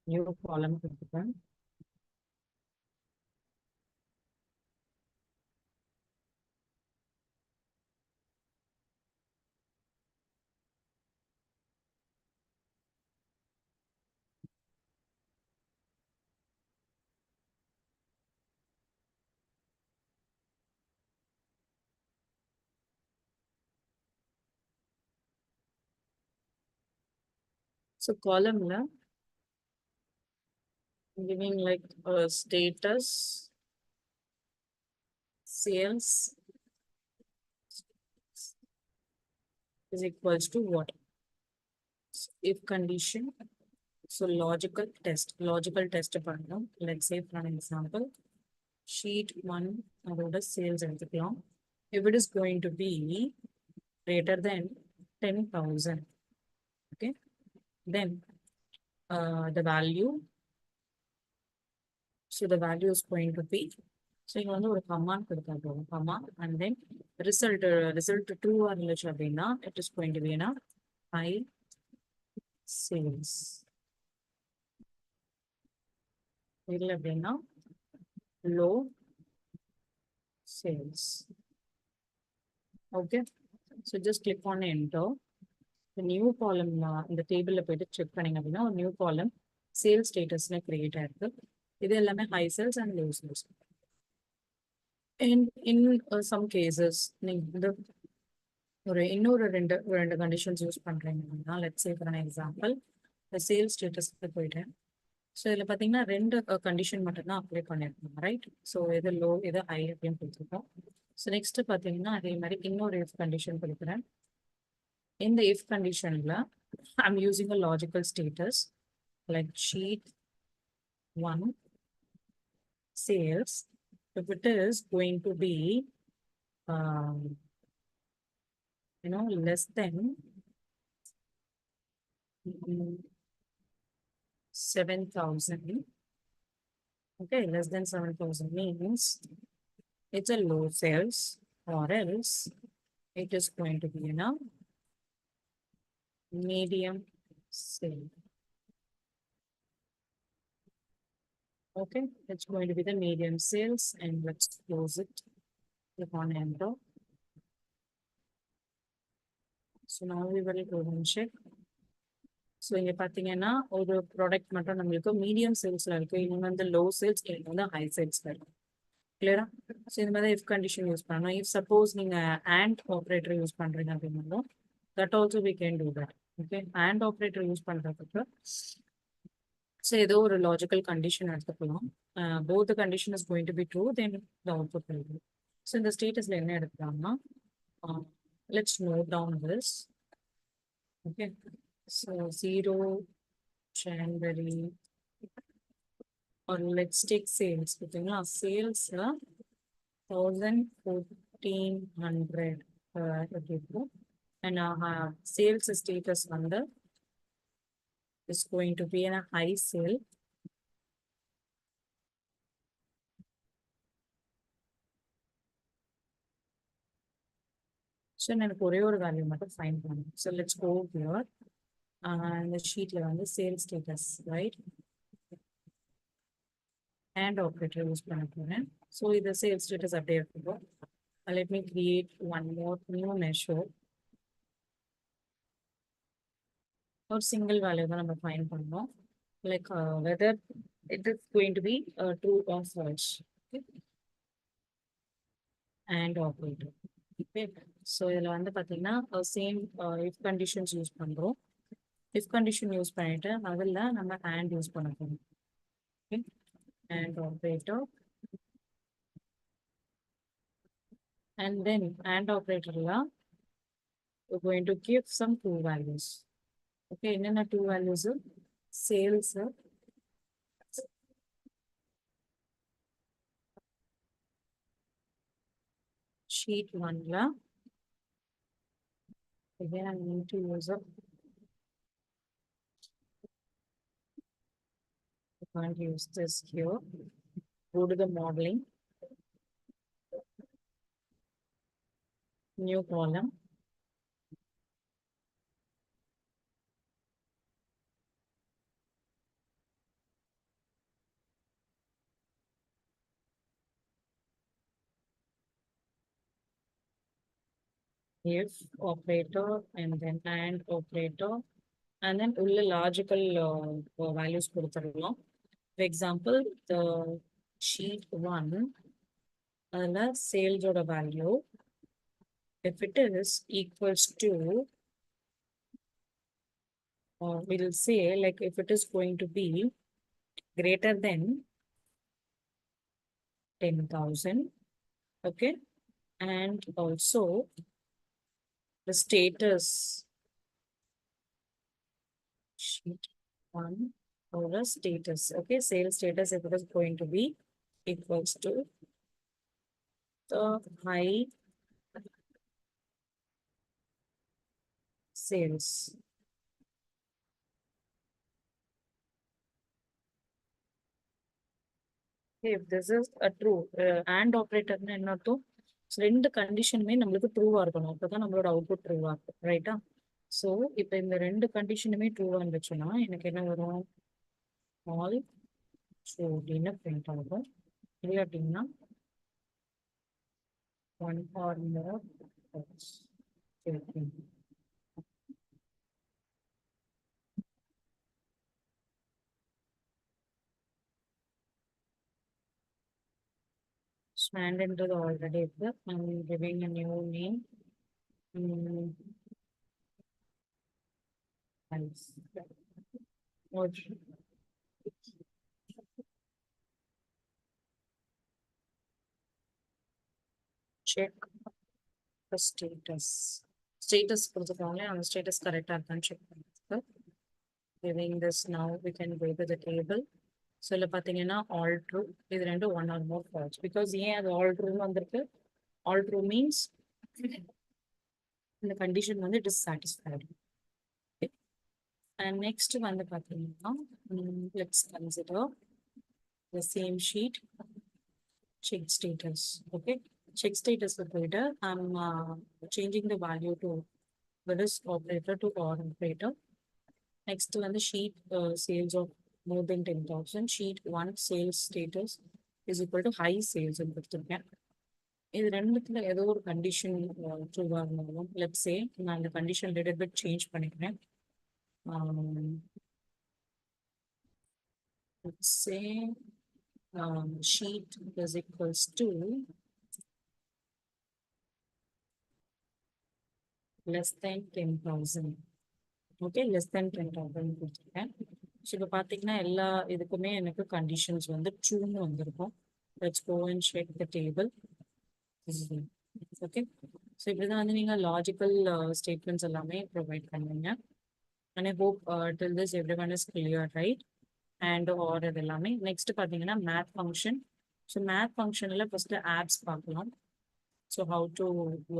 new column கொடுத்துட்டேன். So column I'm giving like status sales is equals to what? If condition, so logical test பண்ணணும். Let's say for an example, sheet 1 அதோட sales எடுத்துக்கலாம். If it is going to be greater than 10,000, okay, then the value, so the value is going to be, so இங்க வந்து ஒரு command கொடுத்தா போதும், command, and then result true இருந்துச்சு அப்படின்னா it is going to be a high sales. இல்லை அப்படின்னா low sales. Okay, so just click on enter. The new column இந்த டேபிள்ல போயிட்டு செக் பண்ணீங்க அப்படின்னா ஒரு நியூ காலம் சேல் ஸ்டேட்டஸ்ல கிரியேட் ஆயிருக்கு. இது எல்லாமே high sales and low sales. And in some cases நீங்க வந்து இன்னொரு ரெண்டு கண்டிஷன்ஸ் யூஸ் பண்றீங்க அப்படின்னா, let's say for an example இந்த சேல் ஸ்டேட்டஸ்க்கு போயிட்டேன். ஸோ இதில் பார்த்தீங்கன்னா ரெண்டு கண்டிஷன் மட்டும்தான் அப்ளை பண்ணியிருக்கோம், ரைட்? ஸோ எது லோ எது ஹை அப்படின்னு கொடுத்துருக்கோம். ஸோ நெக்ஸ்ட் பார்த்தீங்கன்னா அதே மாதிரி இன்னொரு இஃப் கண்டிஷன் கொடுக்குறேன். இந்த இஃப் கண்டிஷனில் I'm using a logical status like sheet 1 sales. If it is going to be um, less than 7,000. Okay, less than 7,000 means it's a low sales, or else it is going to be in a medium sale. Okay, it's going to be the medium sales, and let's close it. Click on enter. So now we will go and check. So இங்கே பார்த்தீங்கன்னா ஒரு product மட்டும் நம்மளுக்கு medium சேல்ஸில் இருக்குது, இன்னும் வந்து low sales, இன்னும் வந்து ஹை சேல்ஸில் இருக்கும். கிளியரா? ஸோ இந்த மாதிரி இஃப் கண்டிஷன் யூஸ் பண்ணணும். இஃப் சப்போஸ் நீங்கள் அண்ட் ஆப்ரேட்டர் யூஸ் பண்ணுறீங்க அப்படின்னாலும் that also we can do that. Okay, and operator use பண்ணுறதுக்கு ஸோ ஏதோ ஒரு லாஜிக்கல் கண்டிஷன் எடுத்துக்கலாம். Both condition is going to be true, then the output will be. So இந்த ஸ்டேட்டஸில் என்ன எடுக்கலாம்னா let's note down this. Okay, so 0 January, or let's take sales. Sales 1,400 and sales status under is going to be in a high sale. So எனக்கு ஒரே ஒரு value மட்டும் find பண்ணணும். So let's go here. இந்த ஷீட்ல வந்து sales status, right, and operator use பண்ண போறேன். So இது சேல்ஸ் ஸ்டேட்டஸ் அப்படியே இருக்கும். Let me create one more new measure. ஒரு சிங்கிள் வேல்யூ தான் நம்ம ஃபைண்ட் பண்ணோம், like whether it is going to be true or false. And operator. Okay, so இதில் வந்து பார்த்தீங்கன்னா சேம் இஃப் கண்டிஷன்ஸ் யூஸ் பண்ணுறோம். இஃப் கண்டிஷன் யூஸ் பண்ணிட்டு அதில் நம்ம அண்ட் யூஸ் பண்ண போகிறோம். Okay, and operator, and then and operator we're going to give some two values. Okay, என்னென்ன two values? Sales sheet 1 again I need to use I can't use this here. Go to the modeling, new column, if operator, and then and operator, and then உள்ள logical values கொடுத்துடலாம். For example, the sheet 1 அதில் சேல்ஸோட value if it is equals to, we'll say like if it is going to be greater than 10,000, okay, and also the status sheet 1 or the status, okay, sales status, if it is going to be equals to the high sales. If this is a true and operator என்ன அர்த்தம்? ரெண்டு கண்டிஷனுமே நம்மளுக்கு ட்ரூவா இருக்கணும், அப்பதான் நம்மளோட output ட்ரூவா இருக்கும், ரைட்டா? So இப்போ இந்த ரெண்டு கண்டிஷனுமே ட்ரூவா இருந்துச்சுன்னா எனக்கு என்ன வரும்? ஆல் ட்ரூ அப்படின்னு பிரிண்ட் ஆகும். இல்லை அப்படின்னா one or more stand into the already there. I'm giving a new name. Nice. check the status. Status கொடுத்துருக்காங்களே அந்த status correct இருக்கான்னு check பண்ணுங்க. Giving this now we can go to the table. So இதுல பாத்தீங்கன்னா all true, இது ரெண்டும் one or more false. Because ஏன் அது all true வந்திருக்கு? All true means இந்த condition வந்து it is satisfied. Okay. And next வந்து பாத்தீங்கன்னா let's consider the same sheet. Check status. Okay. Check status போயிட்டு I'm changing the value to this operator to or operator. Next வந்து sheet sales of more than 10,000. Sheet 1 sales status is equal to high sales ன்னு கொடுத்துருக்கேன். இது ரெண்டுத்துல ஏதோ ஒரு condition ட்ரூவா இருந்தாலும் let's say நான் இந்த கண்டிஷன் லிட்டில் பிட் சேஞ்ச் பண்ணிக்கிறேன். Let's say sheet is equals to less than 10,000. Okay, less than 10,000 கொடுத்துருக்கேன். ஸோ இப்போ பார்த்தீங்கன்னா எல்லா இதுக்குமே எனக்கு கண்டிஷன்ஸ் வந்து ட்ரூன்னு வந்திருக்கும். Let's go and check the table. Okay, so இப்படிதான் வந்து நீங்கள் லாஜிக்கல் ஸ்டேட்மெண்ட்ஸ் எல்லாமே ப்ரொவைட் பண்ணுவீங்க. And I hope till this every one is clear, right? And order எல்லாமே. நெக்ஸ்ட் பார்த்தீங்கன்னா மேத் ஃபங்க்ஷன். ஸோ மேத் ஃபங்க்ஷனில் ஃபர்ஸ்ட் ஆப்ஸ் பார்க்கலாம். So how to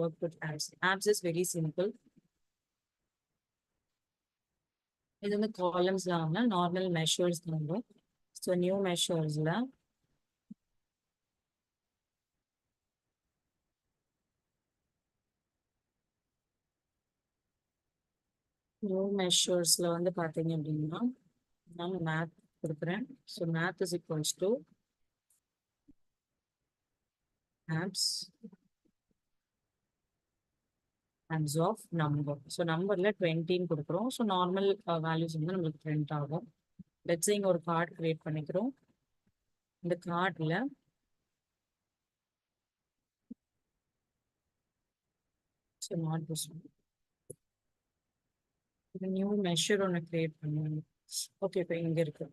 work with abs. Abs is very simple. இது வந்து காலம்ஸ்ல வந்து நார்மல் மெஷர்ஸ் வரும். So new மெஷர்ஸ்ல வந்து பார்த்தீங்க அப்படின்னா நான் மேத் கொடுக்குறேன். So math is equals to abs abs of number. So நம்பர்ல 20 கொடுக்குறோம். ஸோ நார்மல் வேல்யூஸ் வந்து நம்மளுக்கு பிரிண்ட் ஆகும். லெட்ஸ் இங்க ஒரு கார்டு கிரியேட் பண்ணிக்கிறோம். இந்த கார்டில் ஸோ நாட் திஸ் ஒன். இந்த நியூ மெஷர் ஒன்று கிரியேட் பண்ணுவேன். ஓகே, இப்போ இங்கே இருக்கு.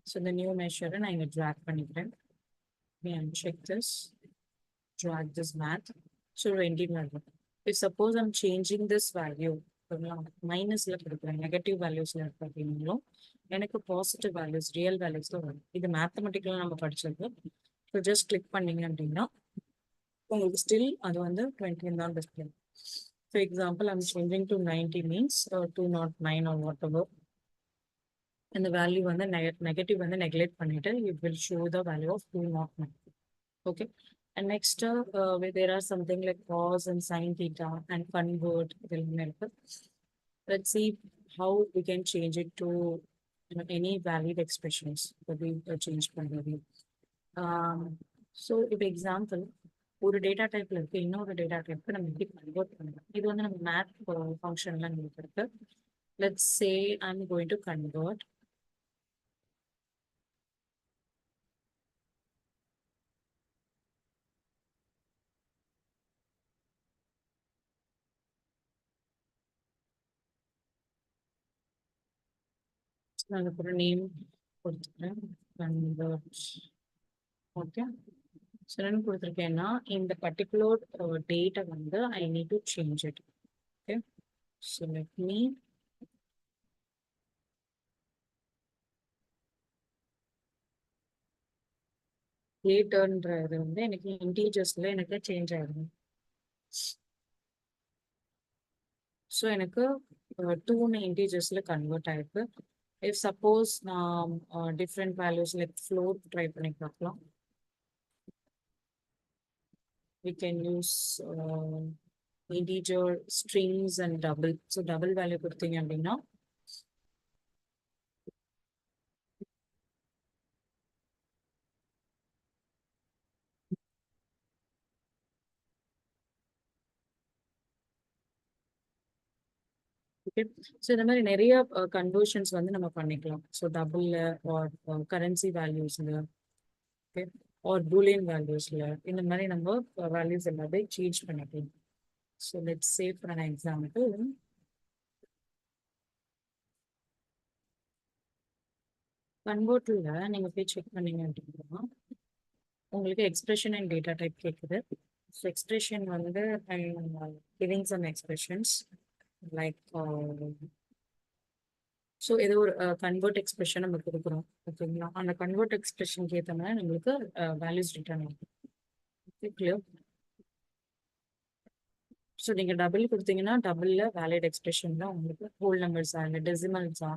ஸோ இந்த நியூ மெஷரை நான் இங்கே ட்ராக் பண்ணிக்கிறேன். Check this, drag this math. So 20 வரும். If suppose I'm changing this value, மைனஸ்ல கொடுக்குறேன், நெகட்டிவ் வேல்யூஸ்ல பார்த்தீங்களோ எனக்கு பாசிட்டிவ் வேல்யூஸ், ரியல் வேல்யூஸ் தான் வரும். இது மேத்தமெட்டிக்கலாக நம்ம படிச்சது. ஸோ ஜஸ்ட் கிளிக் பண்ணீங்க அப்படின்னா உங்களுக்கு ஸ்டில் அது வந்து 20 தான் display. For example, I'm changing to 90 means 209 or whatever. And the value வந்து negative வந்து neglect பண்ணிட்டு it will show the value of 209. Okay. And next, there are something like cos and sin theta and convert. Let's see how we can change it to any valid expressions that we change பண்ணி. So if example ஒரு data டைப்ல இருக்கு, இன்னொரு data டைப்க்கு நம்ம எப்படி convert பண்ணலாம். இது வந்து நம்ம மேத் ஃபங்க்ஷன்ல நமக்கு இருக்கு. Let's say I am going to convert நான் ஒரு நேம் கொடுத்துக்கிறேன், கன்வெர்ட். ஓகே, ஸோ என்ன கொடுத்துருக்கேன்னா இந்த பர்டிகுலர் டேட்டை வந்து I need to change it. Okay, so let me டேட்டன்றது வந்து எனக்கு இன்டீஜர்ஸ்ல எனக்கு சேஞ்ச் ஆகிடும். ஸோ எனக்கு 2 இன்டீஜர்ஸ்ல கன்வெர்ட் ஆயிருக்கு. If suppose different values like float try பண்ணி பார்க்கலாம். We can use integer, strings and double. So double value கொடுத்தீங்க அப்படின்னா ஓகே. ஸோ இந்த மாதிரி நிறைய கன்வர்ஷன்ஸ் வந்து நம்ம பண்ணிக்கலாம். ஸோ டபுள்ல ஆர் கரன்சி வேல்யூஸ்ல, ஓகே, ஆர் பூலியன் வேல்யூஸ்ல இந்த மாதிரி நம்ம வேல்யூஸ் எல்லாத்தையும் சேஞ்ச் பண்ணிக்கலாம். So let's say for an example, கன்வெர்ட்ல நீங்க போய் செக் பண்ணீங்க அப்படின்னா உங்களுக்கு எக்ஸ்பிரஷன் அண்ட் டேட்டா டைப் கேட்குது. So expression வந்து I'm giving some expressions like so ஏதோ ஒரு கன்வெர்ட் எக்ஸ்பிரஷன் நம்ம கொடுக்குறோம் ஓகேங்களா அந்த கன்வெர்ட் எக்ஸ்பிரஷனுக்கு ஏற்ற மாதிரி நம்மளுக்கு வேல்யூஸ் ரிட்டர்ன் ஆகும் ஓகே கிளியர் ஸோ நீங்கள் டபுள் கொடுத்தீங்கன்னா டபுளில் வேலிட் எக்ஸ்பிரஷன் தான் உங்களுக்கு ஹோல் நம்பர்ஸா இல்லை டெசிமல்ஸா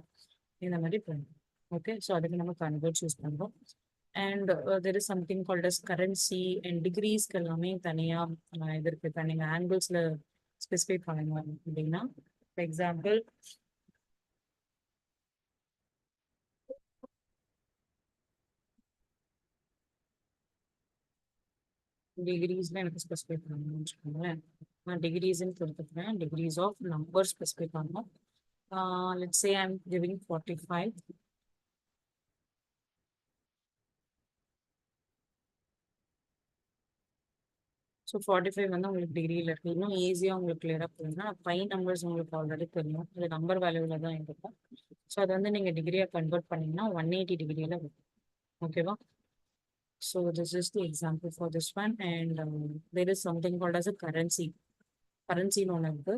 இந்த மாதிரி பண்ணும் ஓகே ஸோ அதுக்கு நம்ம கன்வெர்ட் யூஸ் பண்ணுறோம் and there is something called as currency and டிகிரிஸ்க்கு எல்லாமே தனியாக இது இருக்குது நீங்கள் ஆங்கிள்ஸில் ஸ்பெசிஃபை பண்ணுங்க அப்படின்னா ஃபார் எக்ஸாம்பிள் டிகிரிஸ்ல எனக்கு ஸ்பெசிஃபை பண்ணணும்னு வச்சுக்கோங்களேன் நான் டிகிரிஸ்ன்னு கொடுத்துக்கிறேன் டிகிரிஸ் ஆஃப் நம்பர் ஸ்பெசிஃபை பண்ணணும் let's say I'm giving 45 so 45 வந்து உங்களுக்கு டிகிரியில் இருக்குது இன்னும் ஈஸியாக உங்களுக்கு கிளியராக போகுதுன்னா 5 நம்பர்ஸ் உங்களுக்கு ஆல்ரெடி தெரியும் அது நம்பர் வேல்யூவில் தான் இருக்கும் ஸோ அதை வந்து நீங்கள் டிகிரியாக கன்வெர்ட் பண்ணிங்கன்னா 180 டிகிரியில் இருக்கும் ஓகேவா so this is the example for this one and there is something called as a currency known as the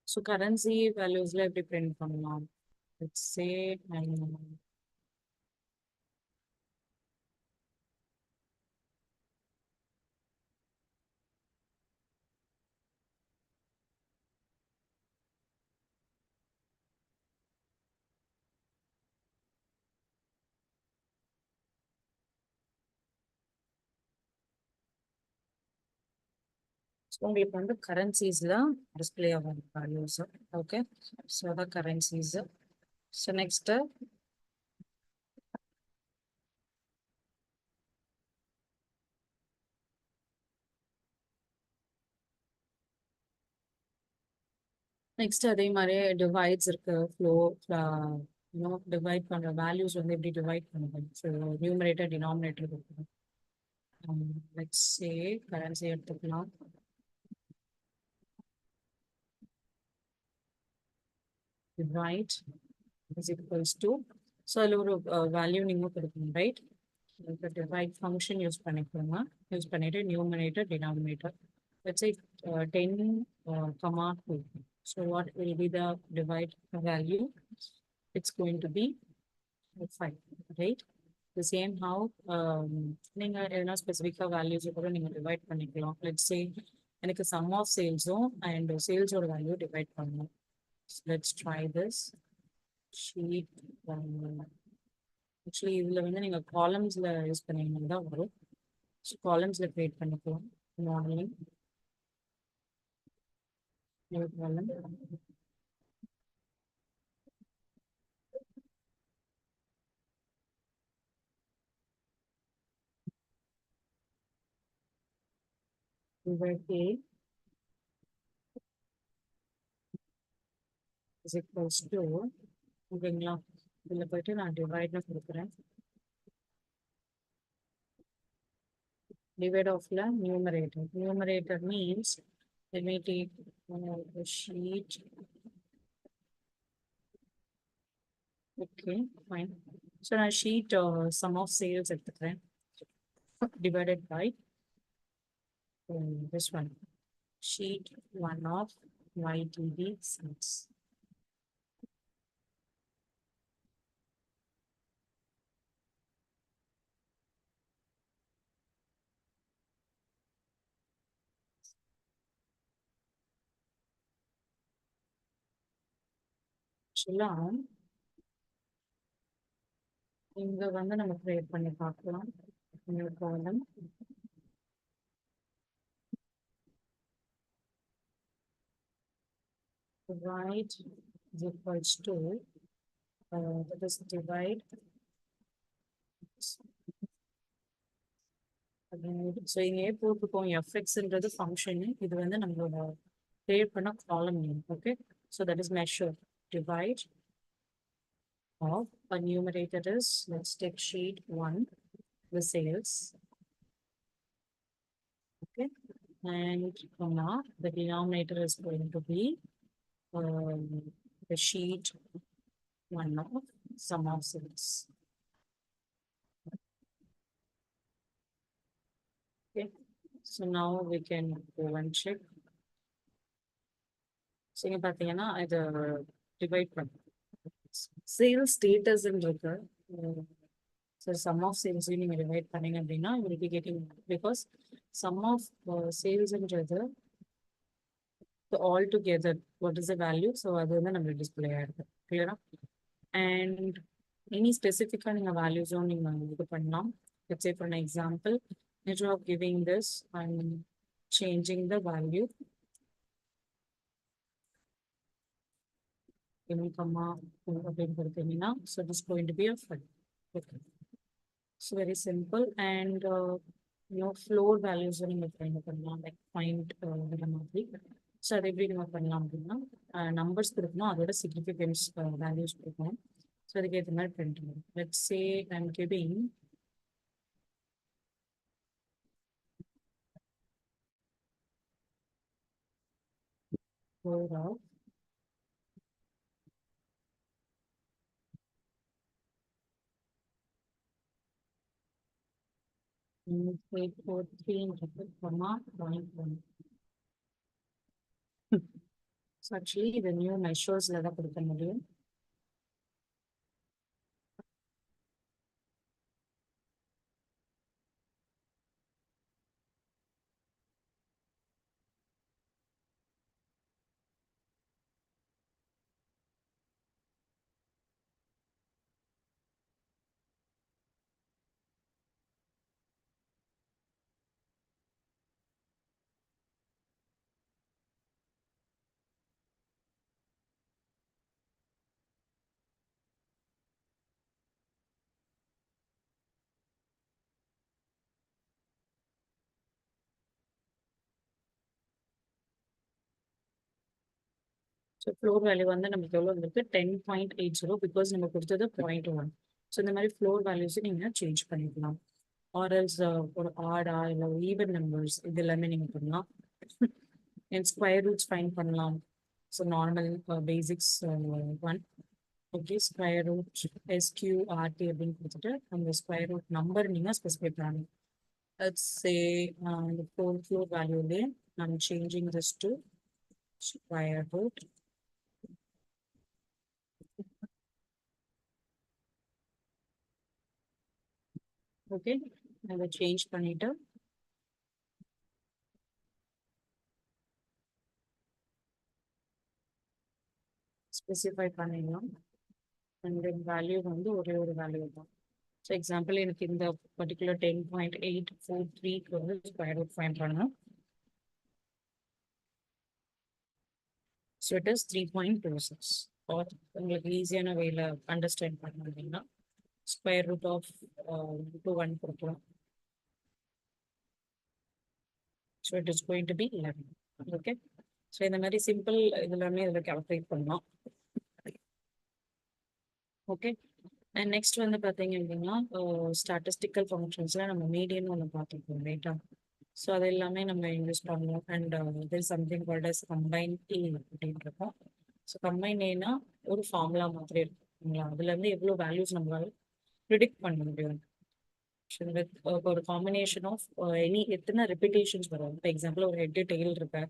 so currency values la eppadi print pannalam let's say உங்களுக்கு வந்து கரன்சிஸ்ல டிஸ்பிளே ஆகும் வேல்யூஸ் ஓகே ஸோ அதான் currencies so next அதே மாதிரி divides இருக்கு flow divide பண்ற values வந்து எப்படி டிவைட் பண்ணுவோம் ஸோ நியூமரேட்டர் டினாமினேட்டர் இருக்கும் லெட்ஸ் சே கரன்சி எடுத்துக்கலாம் divide is equals to so அதில் ஒரு வேல்யூ நீங்கள் கொடுக்கணும் ரைட் இப்போ divide function யூஸ் பண்ணிக்கோங்க யூஸ் பண்ணிட்டு numerator denominator let's say 10 comma 2 so what will be the divide value it's going to be 5 right the same how நீங்கள் எதனா ஸ்பெசிஃபிக்காக வேல்யூஸ் கூட நீங்கள் டிவைட் பண்ணிக்கலாம் let's say எனக்கு sum of சேல்ஸும் அண்ட் சேல்ஸோட வேல்யூ டிவைட் பண்ணணும் let's try this sheet actually இதுல வந்து நீங்க காலம்ஸ்ல யூஸ் பண்ணீங்கன்னா தான் வரும் ஸோ காலம்ஸ்ல கிரியேட் பண்ணிக்கலாம் மாடலிங் காலம் A is equals to ஓகேங்களா இதில் போயிட்டு நான் டிவைட்னு கொடுக்குறேன் divide of the numerator means let me take the sheet okay fine so now sheet sum of sales எடுத்துக்கிறேன் divided by this one sheet 1 of YTD sales இங்க வந்து நம்ம கிரியேட் பண்ணி பார்க்கலாம் நியூ காலம் divide is equals to that is divide so இங்கே போட்டுக்கோம் எஃப்எக்ஸ்ன்றது function இது வந்து நம்மளோட கிரியேட் பண்ண காலம் name okay so that is measure divide of a numerator is let's take sheet 1 the sales okay and comma the denominator is going to be the sheet 1 of sum of sales. Okay, so now we can go and check. So இங்க பார்த்தீங்கன்னா இது divide பண்ணு sales status இருக்கு. So sum of sales நீங்க divide பண்ணீங்க அப்படின்னா you will be getting, because sum of sales இன்றது so all together what is the value, so அது வந்து நம்ம டிஸ்ப்ளே ஆயிருக்கு. clear and any specific நீங்க values நீங்க இது பண்ணலாம். Let's say for an example, instead of giving this, I'm changing the value in comma அப்படின்னு கொடுத்தீங்கன்னா, so this is going to be a 5. Okay, so very simple. And floor values நீங்க find பண்ணலாம், like find இந்த மாதிரி. So அதை எப்படி நம்ம பண்ணலாம் அப்படின்னா, நம்பர்ஸ் கொடுக்கணும், அதோட சிக்னிஃபிகன்ஸ் வேல்யூஸ் கொடுக்கணும். ஸோ அதுக்கு ஏற்ற மாதிரி பிரிண்ட் பண்ணும். Let's say I'm giving floor of 843 comma 0.1. So actually the new measures தான் கொடுக்க முடியும். ஸோ ஃப்ளோர் வேல்யூ வந்து நமக்கு எவ்வளோ வந்துருக்கு 10.80, பிகாஸ் நம்ம கொடுத்தது 0.1. ஸோ இந்த மாதிரி ஃப்ளோர் வேல்யூஸை நீங்கள் சேஞ்ச் பண்ணிக்கலாம். ஆர்எல்ஸ் ஒரு ஆடா இல்லை ஈவன் நம்பர்ஸ் இது எல்லாமே நீங்கள் பண்ணலாம். அண்ட் ஸ்கொயர் ரூட்ஸ் ஃபைண்ட் பண்ணலாம். So normal basics 1. Okay, square root SQRT அப்படின்னு கொடுத்துட்டு அந்த ஸ்கொயர் ரூட் நம்பர் நீங்கள் ஸ்பெசிஃபை பண்ணணும். லெட்ஸ் சே இந்த ஃப்ளோர் வேல்யூலே I'm changing this to square root. Okay, அதை சேஞ்ச் பண்ணிட்டு ஸ்பெசிஃபை பண்ணிடலாம். அண்ட் தென் வேல்யூ வந்து ஒரே ஒரு வேல்யூ தான். ஸோ எக்ஸாம்பிள் எனக்கு இந்த பர்டிகுலர் 10.843க்கு வந்து ஸ்கொயர் ரூட் ஃபைண்ட் பண்ணணும். So it is 3.26. ஆர் உங்களுக்கு ஈஸியான வேல அண்டர்ஸ்டாண்ட் பண்ணணும் அப்படின்னா ஸ்கொயர் ரூட் ஆஃப் 1 கொடுக்கலாம். So it is going to be 11. Okay, so இந்த மாதிரி சிம்பிள் இதெல்லாமே இதில் கால்குலேட் பண்ணலாம். ஓகே, அண்ட் நெக்ஸ்ட் வந்து பார்த்தீங்க அப்படின்னா ஸ்டாட்டிஸ்டிக்கல் ஃபங்க்ஷன்ஸில் நம்ம மீடியன் ஒன்று பார்த்துருக்கோம் ரைட்டா. ஸோ அது எல்லாமே நம்ம யூஸ் பண்ணுவோம். And there something called as combine a அப்படின்னு இருக்கும். ஸோ கம்பைன் ஏன்னா ஒரு ஃபார்முலா மாதிரி இருக்குங்களா, அதுலேருந்து எவ்வளோ வேல்யூஸ் நம்மளால ப்ரிடிக்ட் பண்ண முடியும். ஒரு காம்பினேஷன் ஆஃப் எத்தனை ரெப்பிட்டேஷன்ஸ் வரும். இப்போ எக்ஸாம்பிள் ஒரு ஹெட் டெய்ல் இருக்கு,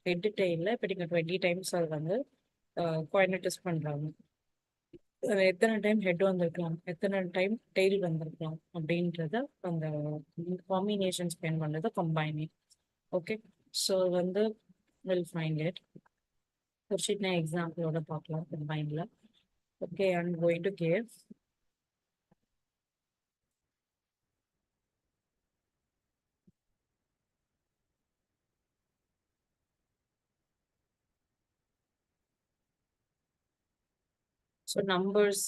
ஹெட் டெய்லில் இப்போ நீங்கள் 20 டைம்ஸ் அது வந்து கோஆர்டினேட் டெஸ்ட் பண்ணுறாங்க. எத்தனை டைம் ஹெட் வந்திருக்கலாம், எத்தனை டைம் டெய்ல் வந்திருக்கலாம் அப்படின்றத அந்த காம்பினேஷன் ஸ்பெண்ட் பண்ணுறது கம்பைனிங். ஓகே, ஸோ வந்து வில் ஃபைண்ட் இட். ஒரு சின்ன எக்ஸாம்பிளோட பார்க்கலாம் கம்பைனில். Okay, I am going to give so numbers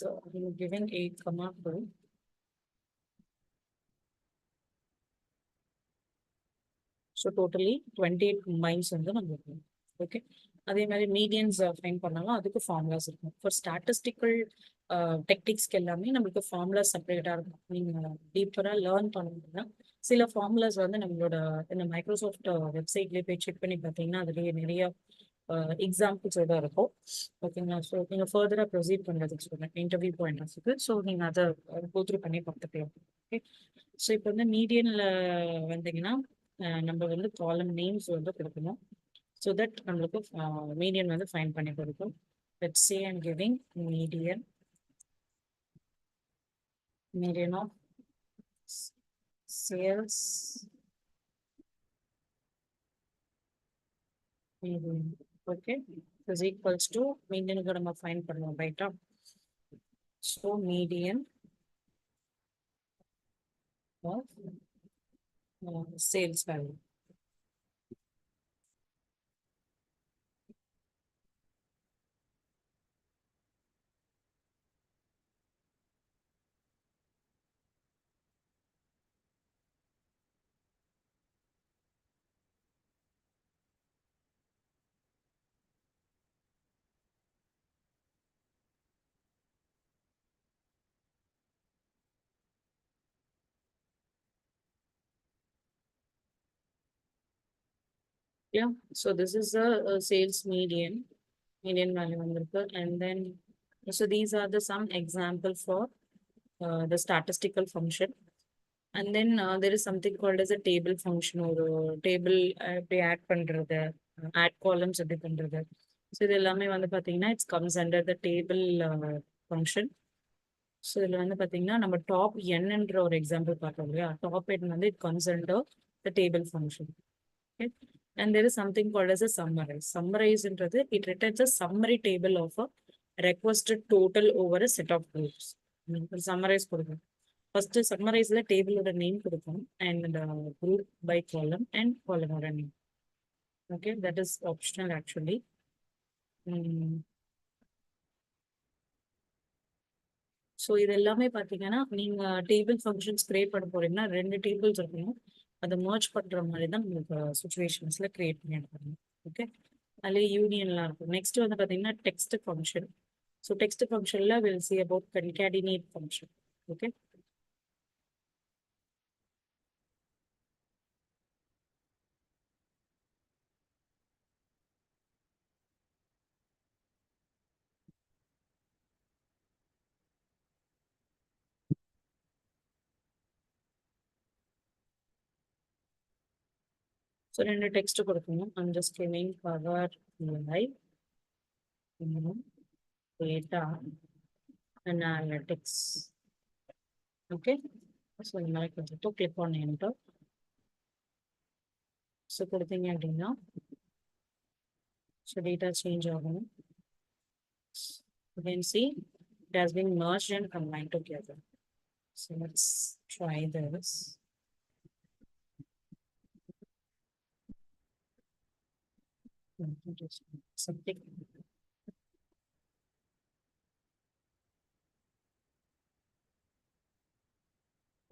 given 8,2. So totally 28 combines வந்து நம்மளுக்கு. ஓகே, அதே மாதிரி மீடியன்ஸ் ஃபைண்ட் பண்ணாலும் அதுக்கு ஃபார்முலாஸ் இருக்கும். ஃபார் ஸ்டாட்டிஸ்டிக்கல் டெக்னிக்ஸ்க்கு எல்லாமே நம்மளுக்கு ஃபார்முலாஸ் செப்பரேட்டாக இருக்கும். நீங்கள் டீப்பராக லேர்ன் பண்ணணும்னா சில ஃபார்முலாஸ் வந்து நம்மளோட இந்த மைக்ரோசாஃப்ட் வெப்சைட்லேயே போய் செக் பண்ணி பார்த்தீங்கன்னா அதுலேயே நிறைய எக்ஸாம்பிள்ஸோட இருக்கும். ஓகேங்களா? ஸோ நீங்க ஃபர்தரா ப்ரொசீட் பண்றதுக்கு சொல்றேன். இன்டர்வியூ பாயிண்ட் ஆஃப் வியூக்கு. ஸோ நீங்க அதை கோ த்ரூ பண்ணி பார்த்துக்கலாம். ஓகே. ஸோ இப்போ வந்து மீடியன்ல வந்தீங்கன்னா நம்ம வந்து காலம் நேம்ஸ் வந்து கொடுக்கணும். ஸோ தட் நம்மளுக்கு மீடியன் வந்து ஃபைன் பண்ணி கொடுக்கும். Let's say I'm giving median of sales median. Okay, is equals to median க்கு நம்ம find பண்ணுவோம், right? So median of sales value. Yeah, so this is a sales median value வந்திருக்கு. And then so these are the some example for the statistical function. And then there is something called as a table function, ஒரு table எப்படி add பண்றது, add columns எப்படி பண்றது. So இது எல்லாமே வந்து பார்த்தீங்கன்னா it's comes under the table function. So இதில் வந்து பார்த்தீங்கன்னா நம்ம டாப் என்ன்ற ஒரு எக்ஸாம்பிள் பார்த்தோம் இல்லையா, டாப் என் வந்து it comes under the table function. Okay. And there is something called as a summarize. Summarizeன்றது it returns a summary table of a requested total over a set of groups. Summarize கொடுக்கும். First summarizeல டேபிளோட name கொடுக்கும் and group by column and column ஓட name. Okay, that is optional actually. So இது எல்லாமே பார்த்தீங்கன்னா நீங்க table functions create பண்ண போறீங்கன்னா 2 tables இருக்கணும். அதை மர்ஜ் பண்ற மாதிரி தான் உங்களுக்கு சுச்சுவேஷன்ஸ்ல கிரியேட் பண்ணி எடுக்கணும். ஓகே, அதுலேயே யூனியன்லாம் இருக்கும். நெக்ஸ்ட் வந்து பார்த்தீங்கன்னா டெக்ஸ்ட் ஃபங்க்ஷன். ஸோ டெக்ஸ்ட் ஃபங்க்ஷன்ல will see about concatenate function. Okay. So 2 text கொடுக்கணும். I'm just giving power live data analytics. Okay. So இந்த மாதிரி கொடுத்துட்டு கிளிக் பண்ணி enter. ஸோ கொடுத்தீங்க அப்படின்னா ஸோ டேட்டா சேஞ்ச் ஆகணும். You can see it has been merged and combined together. So let's try this. Something.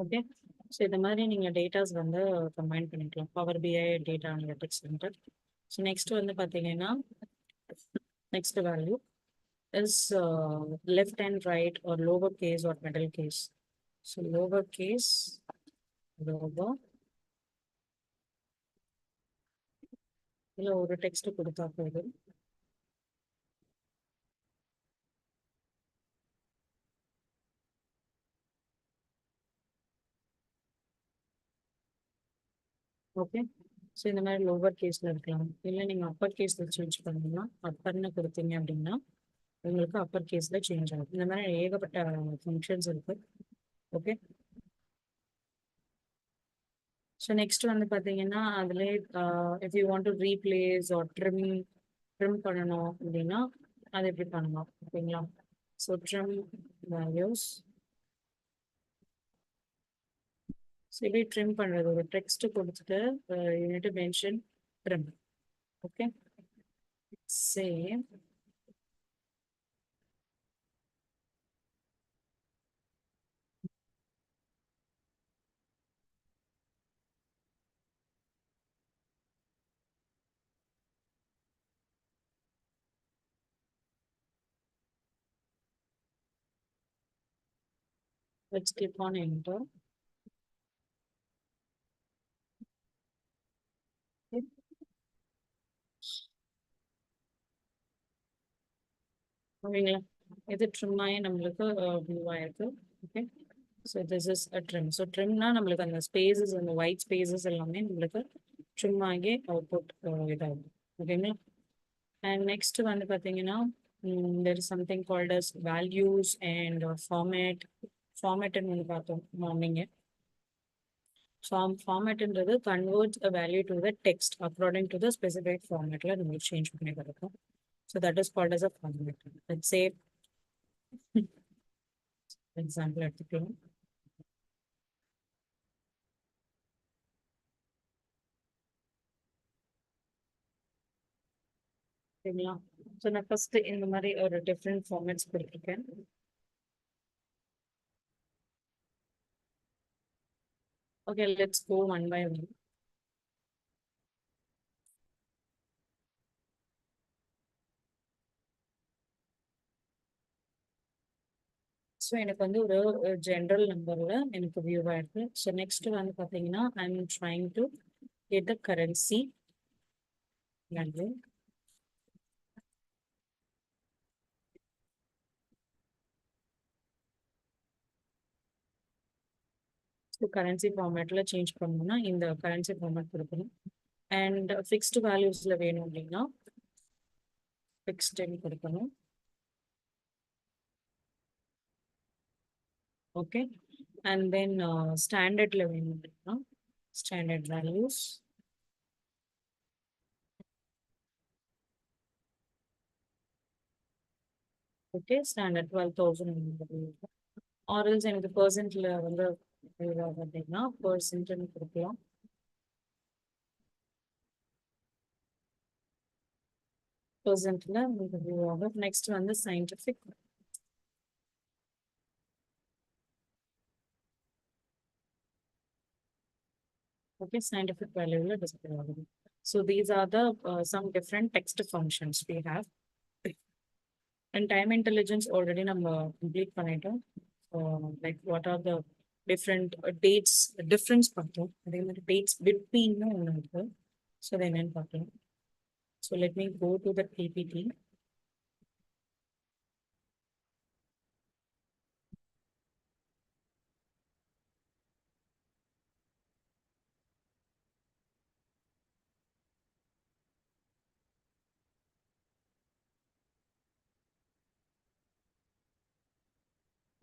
Okay. So இந்த மாதிரி நீங்கள் டேட்டாஸ் வந்து கம்பைன் பண்ணிக்கலாம். Power BI data analytics center. So next வந்து பார்த்தீங்கன்னா next value is left and right or lower case or middle case. So lower case lower இல்லை ஒரு text கொடுத்தா போதும். ஓகே. ஸோ இந்த மாதிரி லோவர் கேஸில் இருக்கலாம். இல்லை நீங்கள் அப்பர் கேஸில் சேஞ்ச் பண்ணீங்கன்னா அப்பர்னு கொடுத்தீங்க அப்படின்னா உங்களுக்கு அப்பர் கேஸில் சேஞ்ச் ஆகும். இந்த மாதிரி ஏகப்பட்ட ஃபங்க்ஷன்ஸ் இருக்கு. ஓகே. ஸோ நெக்ஸ்ட் வந்து பார்த்தீங்கன்னா அதிலே if you want to replace or trim பண்ணணும் அப்படின்னா அது எப்படி பண்ணலாம், ஓகேங்களா? So trim values. ஸோ எப்படி ட்ரிம் பண்ணுறது, ஒரு டெக்ஸ்ட் கொடுத்துட்டு unit mention trim. Okay. Same let's click on enter. ஓகேங்களா? இது ட்ரிம் ஆகி நம்மளுக்கு வியூ ஆயிருக்கு. Okay. So this is a trim. So ட்ரிம்னா நம்மளுக்கு அந்த ஸ்பேசஸ், அந்த ஒயிட் ஸ்பேசஸ் எல்லாமே நம்மளுக்கு ட்ரிம் ஆகி அவுட்புட் இதாகும். ஓகேங்களா? அண்ட் நெக்ஸ்ட் வந்து பார்த்தீங்கன்னா, there is something called as values and format. ஃபார்மேட்னு ஒன்று பார்த்தோம் மார்னிங்க. ஃபார்மேட்ன்றது converts a value to the text according to the specified ஃபார்மேட்ல நம்ம சேஞ்ச் பண்ணி கொடுக்கும். So that is called as a format. Let's say example எடுத்துக்கலாம். சரிங்களா? ஸோ நான் ஃபர்ஸ்ட் இந்த மாதிரி ஒரு டிஃப்ரெண்ட் ஃபார்மேட்ஸ் கொடுத்துருக்கேன். Okay, let's go one by one. So எனக்கு வந்து ஒரு ஜென்ரல் நம்பர்ல எனக்கு வியூ ஆயிருக்கு. ஸோ நெக்ஸ்ட் வந்து பார்த்தீங்கன்னா I am trying to get the currency value. So currency ஃபார்மேட்ல சேஞ்ச் பண்ணணும்னா இந்த கரன்சி ஃபார்மேட் கொடுக்கணும். அண்ட் ஃபிக்ஸ்டு வேல்யூஸ்ல வேணும் அப்படின்னா ஃபிக்ஸ்டுன்னு கொடுக்கணும். ஓகே. அண்ட் தென் ஸ்டாண்டர்ட்ல வேணும் அப்படின்னா ஸ்டாண்டர்ட் வேல்யூஸ். Okay, standard 12,000. ஆர்எல்ஸ் எனக்கு பர்சன்ட்ல வந்து அப்படின்னா பர்சன்ட்னு கொடுக்கலாம். பர்சன்ட்ல உங்களுக்கு வியூ ஆகும். நெக்ஸ்ட் வந்து scientific. Okay, scientific value display ஆகுது. So these are the some different text functions we have. And time intelligence already நம்ம complete பண்ணிட்டோம். So like what are the different dates difference பார்த்தோம். அதே மாதிரி dates between ஒன்று இருக்கு. So அதை என்னன்னு பார்த்தோம். So let me go to the PPT.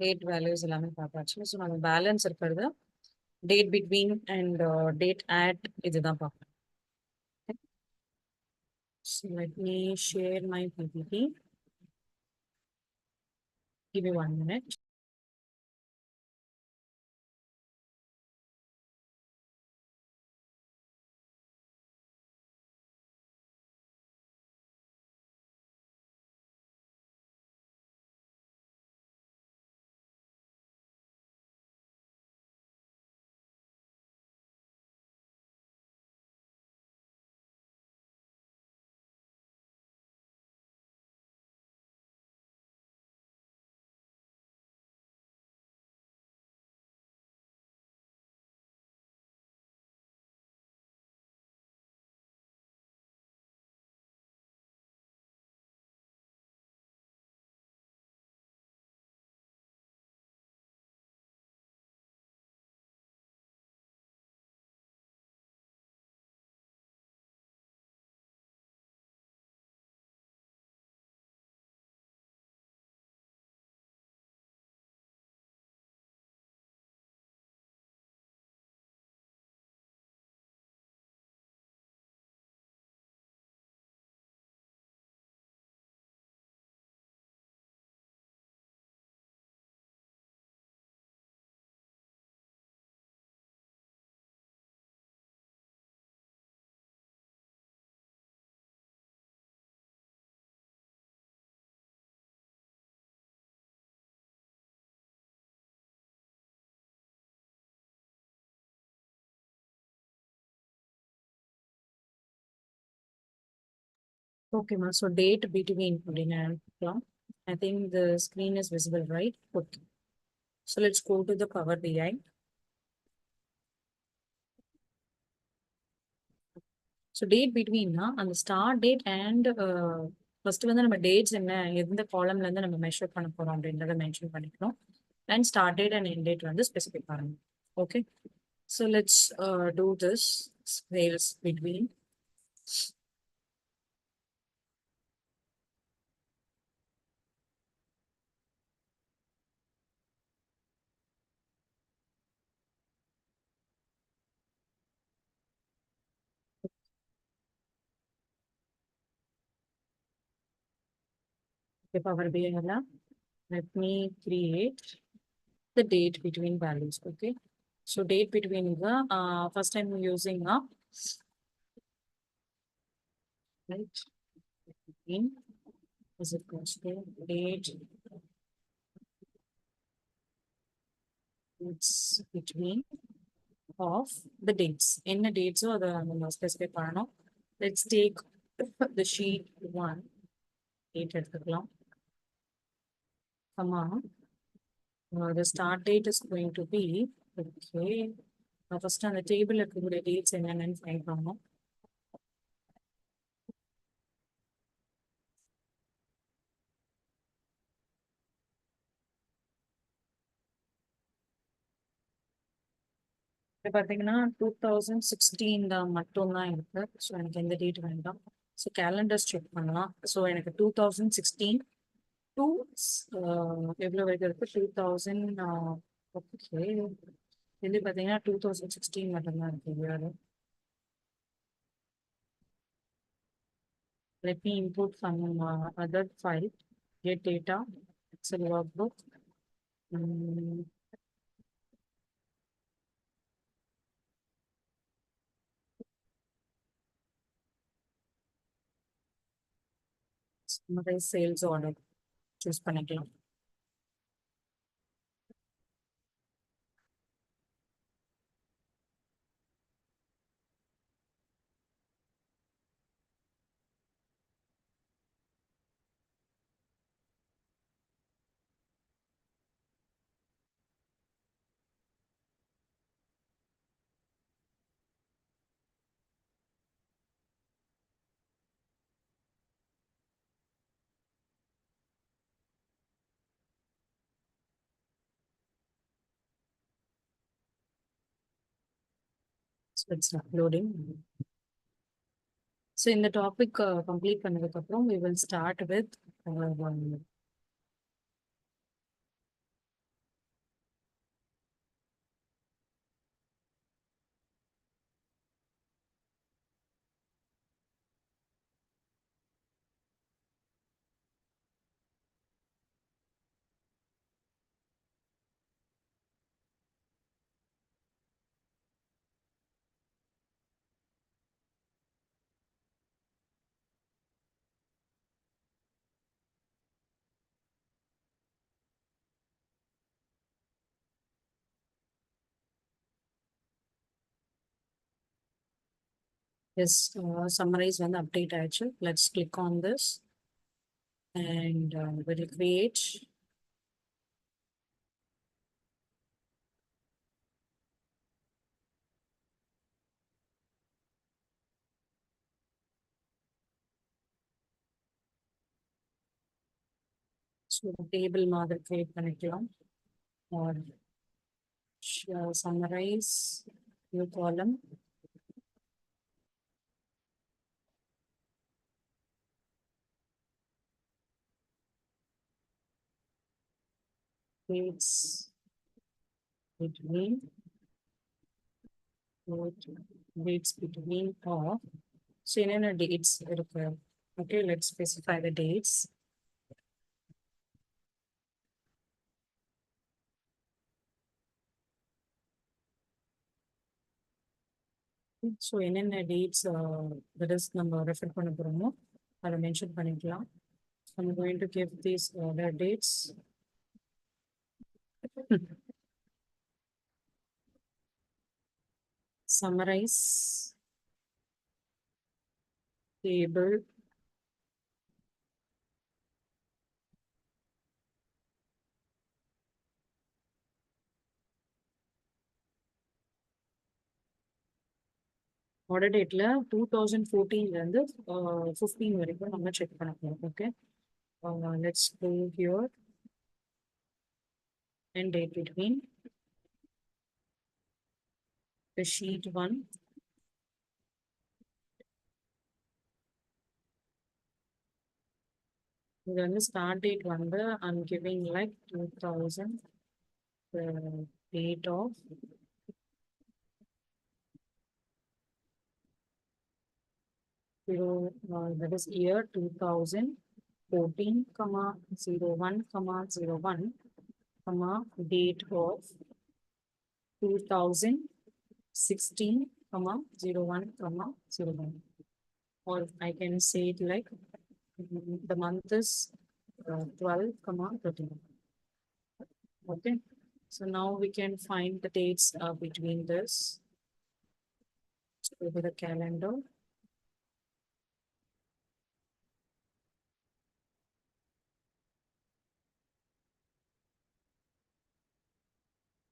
Date values எல்லாமே பார்த்தாச்சு. ஸோ நம்ம பேலன்ஸ் இருக்கிறது date between and date add இதுதான் பார்க்கணும். So let me share my PPT. Give me 1 minute. Okay, ma. So date between அப்படின்னு எடுத்துக்கலாம். I think the screen is visible, right? Okay. So let's go to the Power BI. So date between na அந்த start date and first வந்து நம்ம dates என்ன எந்த காலம்ல இருந்து நம்ம measure பண்ண போறோம் அப்படின்றத மென்ஷன் பண்ணிக்கணும். And start date and end date வந்து ஸ்பெசிஃபை பண்ணணும். Okay, so let's do this scales between. Power BI, let me create the date between values. Okay, so date between the first I'm using a right between is equals to date it's between of the dates. என்ன dates அதை நம்ம specify பண்ணணும். Let's take the sheet 1 date எடுத்துக்கலாம். The start date is going to be okay. First அந்த table இருக்கக்கூடிய dates என்னென்னு find பண்ணணும். இப்போ பார்த்தீங்கன்னா 2016 மட்டும்தான் இருக்கு. ஸோ எனக்கு எந்த டேட் வேண்டாம். ஸோ கேலண்டர்ஸ் செக் பண்ணலாம். ஸோ எனக்கு 2016 டூ எவ்வளோ வரைக்கும் இருக்கு 2000. ஓகே, இது பார்த்தீங்கன்னா 2016 மட்டும்தான் இருக்கு year. Let me input some other file, get data, Excel workbook. Summarize sales order choose பண்ணிக்கலாம். So it's uploading. So in the topic complete பண்ணதுக்கு அப்புறம் we will start with this summarize வந்து update ஆயிடுச்சு. Let's click on this and we'll create so table மாதிரி create பண்ணிக்கலாம். or summarize new column. Dates between dates between of so என்னென்ன dates இருக்கு. Okay, let's specify the dates. So என்னென்ன dates that is நம்ம refer பண்ண போகிறோமோ அதை mention பண்ணிக்கலாம். I'm going to give these order dates. Summarize table order date 2014 இருந்து 15 வரைக்கும் நம்ம செக் பண்ண போறோம். Okay, let's go here and date between the sheet 1 இது வந்து start date வந்து I'm giving like 2000 the date of that is year 2014 comma 01 comma 01 comma date of 2016 comma 01 comma 01, or I can say it like the month is 12 comma 13. Okay, so now we can find the dates between this. Let's go to the calendar.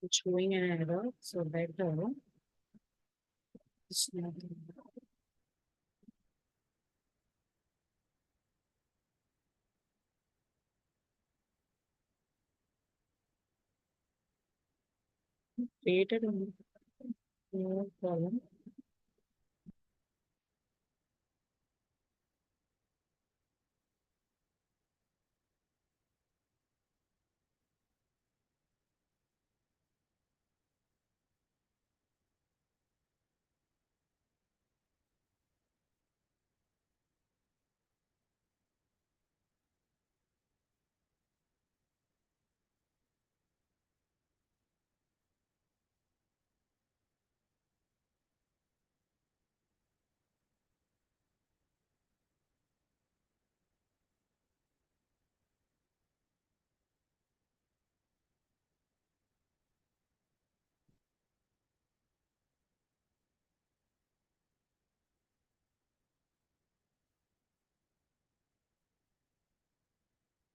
It's showing an error, so better. It's not. Created a new column.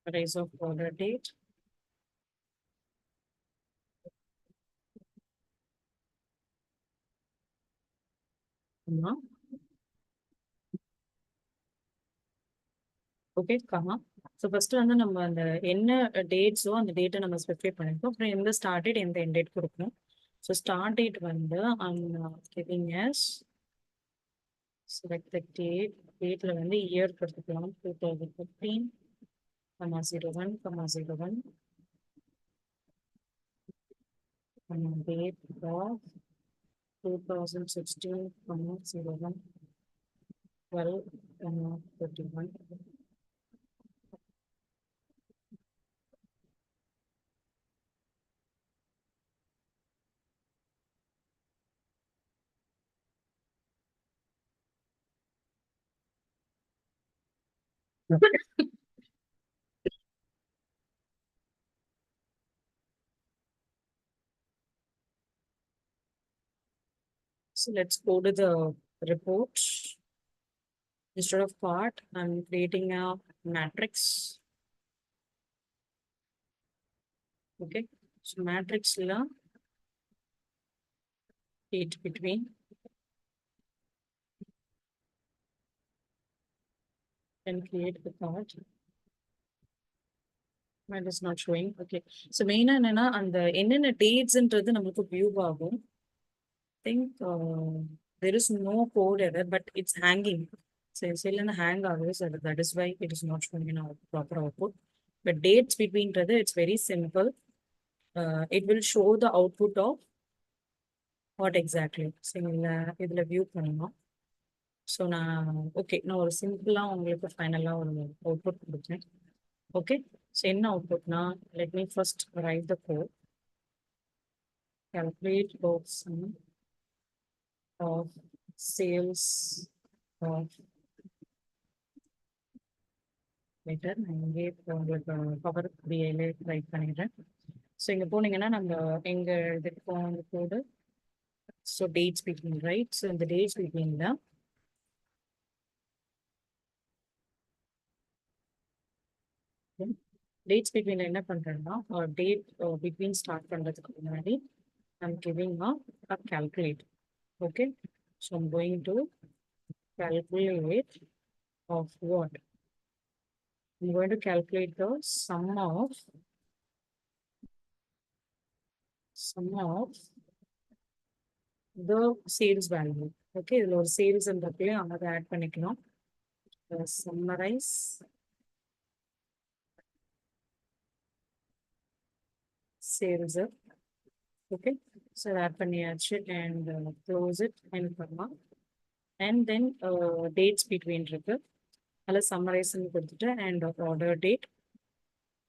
Erase of order date. Okay comma. So first வந்து நம்ம அந்த என்ன டேட்ஸோ அந்த டேட்டை நம்ம specify பண்ணிருக்கோம். அப்புறம் எந்த ஸ்டார்ட் டேட் எந்த எண்ட் டேட் கொடுக்கணும். ஸோ ஸ்டார்ட் டேட் வந்து giving as select the date. டேட்ல வந்து இயர் கொடுத்துக்கலாம் 2015 comma 01 comma 01 date of 2016 comma 01 12 comma 31. So let's go to the report. Instead of part, I'm creating a matrix. Okay, so matrix la date between and create the part. Mine is not showing. Okay, so main என்னன்னா அந்த என்னென்ன டேட்ஸ்ன்றது நமக்கு view ஆகும். Think there is no code error, but it's hanging. So it's hang always. That is why it is not showing in our proper output. But dates between it's very simple. It will show the output of what exactly. So இதுல view பண்ணணும். So நான் okay நான் ஒரு சிம்பிளாக உங்களுக்கு ஃபைனலாக ஒரு output கொடுத்தேன். ஓகே, ஸோ என்ன அவுட்புட்னா let me first write the code. Calculate both sum of sales of better. நான் இங்கே இப்போ உங்களுக்கு பவர் பிஐல ரைட் பண்ணிடுறேன். ஸோ இங்கே போனீங்கன்னா நம்ம எங்கள் இதுக்கு போன code. So dates between right. So இந்த டேட்ஸ் பிட்வீனில் டேட்ஸ் பிட்வீன் என்ன பண்றேன்னா டேட் பிட்வீன் ஸ்டார்ட் பண்றதுக்கு முன்னாடி I'm giving a calculate. Okay, So I'm going to calculate of what? I'm going to calculate the sum of the sales value. Okay, இதுல ஒரு sales இருக்கு அதை ஆட் பண்ணிக்கலாம். Summarize sales. Okay, so add பண்ணியாச்சு and close it and பண்ணலாம். And then dates between இருக்கு. அதில் summarize கொடுத்துட்டு and order date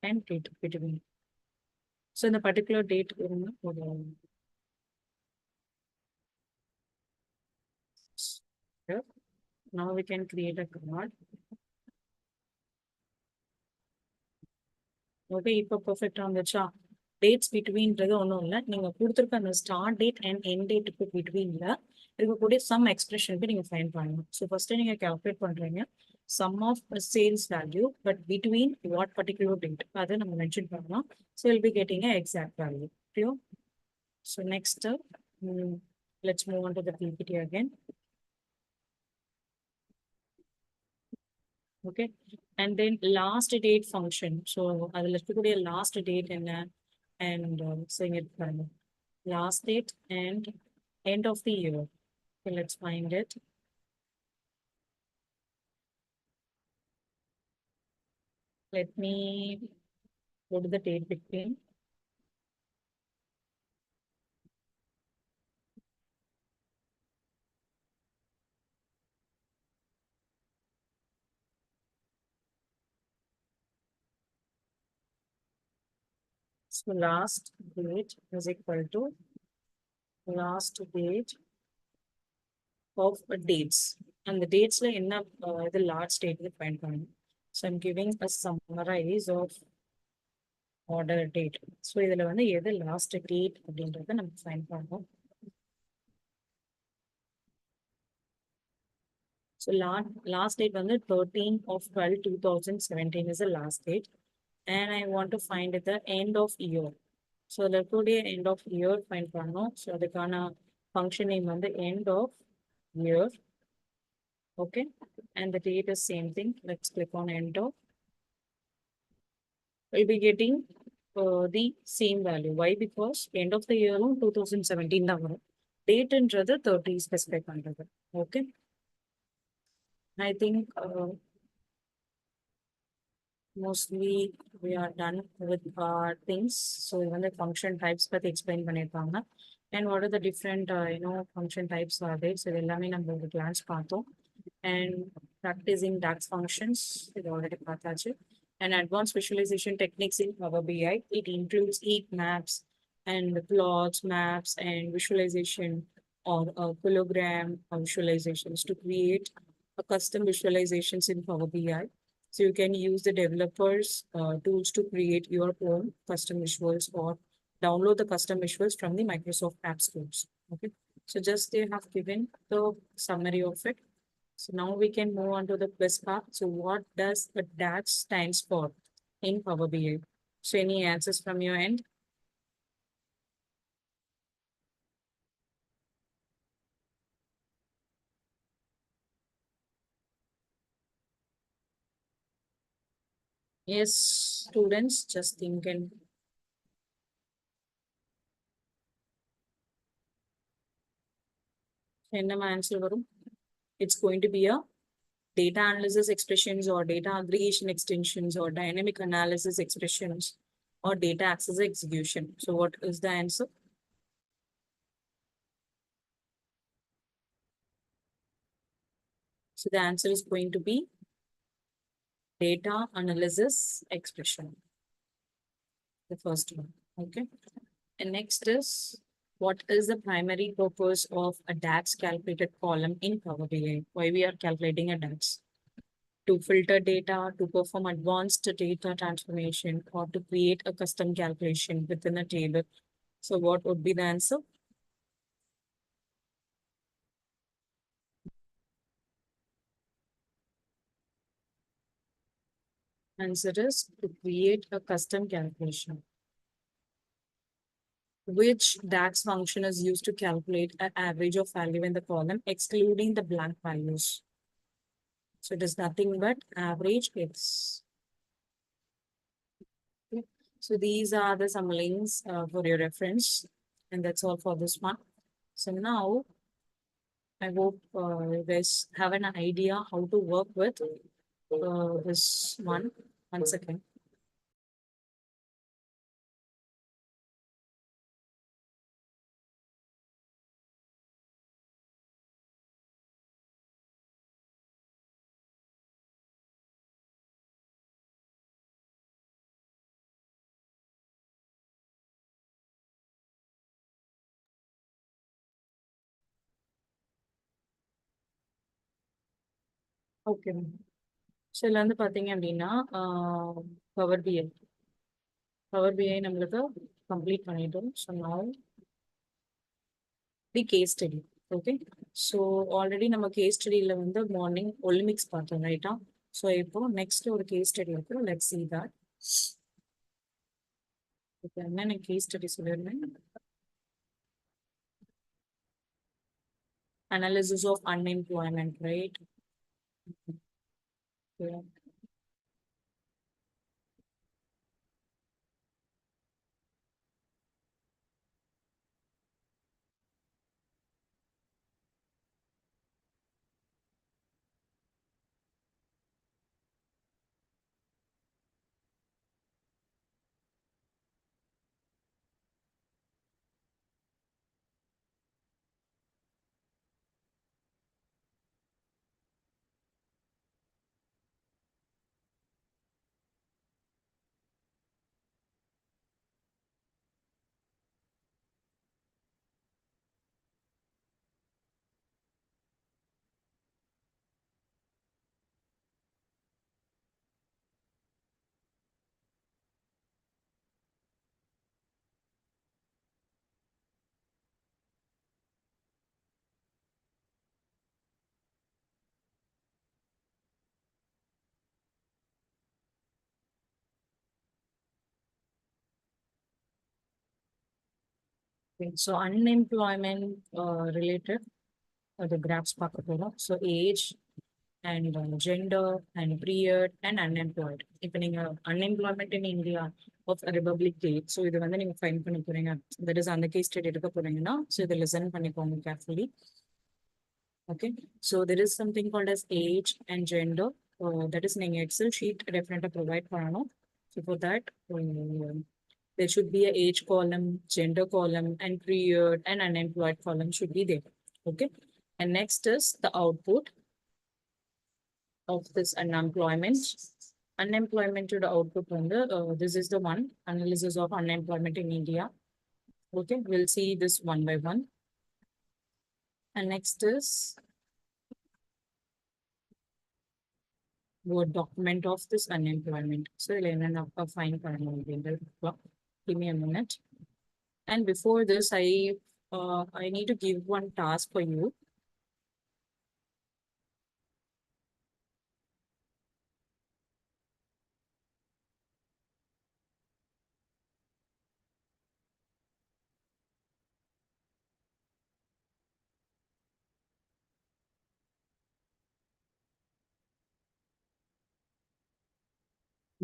and date between. So இந்த particular date ஒரு now we can create a command. Okay இப்போ பெர்ஃபெக்டாக வந்துச்சா? டேட்ஸ் பிட்வீன்றது ஒன்றும் இல்லை, நீங்கள் கொடுத்துருக்க அந்த ஸ்டார்ட் டேட் அண்ட் எண்ட் டேட்டுக்கு பிட்வீனில் இருக்கக்கூடிய சம் எக்ஸ்பிரஷனுக்கு நீங்கள் ஃபைன் பண்ணணும். ஸோ ஃபஸ்ட்டு நீங்கள் கால்குலேட் பண்ணுறீங்க sum of sales value but between what particular date அதை நம்ம மென்ஷன் பண்ணலாம். So will be getting a exact value. Clear? So next let's move on to the PPT again. Okay, and then last date function. So அதில் இருக்கக்கூடிய last date என்ன and saying it last date and end of the year. Okay, let's find it. Let me go to the date between. So last date is equal to last date of dates. And the dates la enna the last date ku find பண்ணணும். So I'm giving a summarize of order date. So இதுல வந்து எது last date அப்படின்றத நம்ம find பண்ணணும். So last date வந்து 13 of 12 2017 is the last date. And I want to find the end of year. So the today end of year find பண்ணணும். So அதுக்கான function name வந்து end of year. Okay, and the date is same thing. Let's click on end of. We'll be getting the same value. Why? Because end of the year 2017 தான் வரும். Date என்றது 30 specify பண்றது. Okay, I think mostly we are done with our things. So even the function types பத்தி explain பண்ணிருப்பாங்க. And what are the different function types are there? So எல்லாமே நம்ம ஒரு glance பார்த்தோம். And practicing DAX functions இது already பார்த்தாச்சு. And advanced visualization techniques in Power BI. It includes heat maps and plots, maps and visualization or kilogram visualizations to create a custom visualizations in Power BI. So you can use the developers tools to create your own custom visuals or download the custom visuals from the Microsoft App Stores. Okay, so just they have given the summary of it. So now we can move on to the plus part. So what does the DAX stands for in Power BI? So any answers from your end? Yes, students, just think and answer. It's going to be a data analysis expressions or data aggregation extensions or dynamic analysis expressions or data access execution. So what is the answer? So the answer is going to be data analysis expression. The first one. Okay. And next is, what is the primary purpose of a DAX calculated column in Power BI? Why we are calculating a DAX? To filter data, to perform advanced data transformation, or to create a custom calculation within a table. So what would be the answer? Answer is to create a custom calculation. which DAX function is used to calculate an average of value in the column, excluding the blank values. So it is nothing but average X. Okay. So these are the some links for your reference, and that's all for this one. So now I hope you guys have an idea how to work with this one. One second. Okay. So இதில் வந்து பார்த்தீங்க அப்படின்னா power BI நம்மளுக்கு complete பண்ணிட்டோம். So now the case study. Okay, so already நம்ம case ஸ்டடியில் வந்து morning Olympics பார்த்தோம் ரைட்டா. ஸோ இப்போ நெக்ஸ்ட் ஒரு கேஸ் ஸ்டடி இருக்கு. Let's see that. இப்போ என்ன கேஸ் ஸ்டடி சொல்லியிருந்தேன், analysis of unemployment, right? Yeah. Okay, so unemployment related the graphs பார்க்க போறோம். So age and gender and period and unemployed. இப்போ நீங்க unemployment in India of Republic Day, so இது வந்து நீங்க ஃபைண்ட் பண்ணி போறீங்க, that is அந்த கேஸ் ஸ்டடி எடுக்க போறீங்கன்னா, so இதை லிசன் பண்ணிக்கோங்க carefully. Okay, so there is something called as age and gender. That is நீங்க எக்ஸல் ஷீட் டெஃபினட்டா ப்ரொவைட் பண்ணணும். So for that there should be a age column, gender column, and period and unemployed column should be there. Okay, and next is the output of this unemployment. Unemployment to the output under this is the one analysis of unemployment in India. Okay, we'll see this one by one. And next is Word document of this unemployment. So I'll find give me a minute. And before this, I need to give one task for you.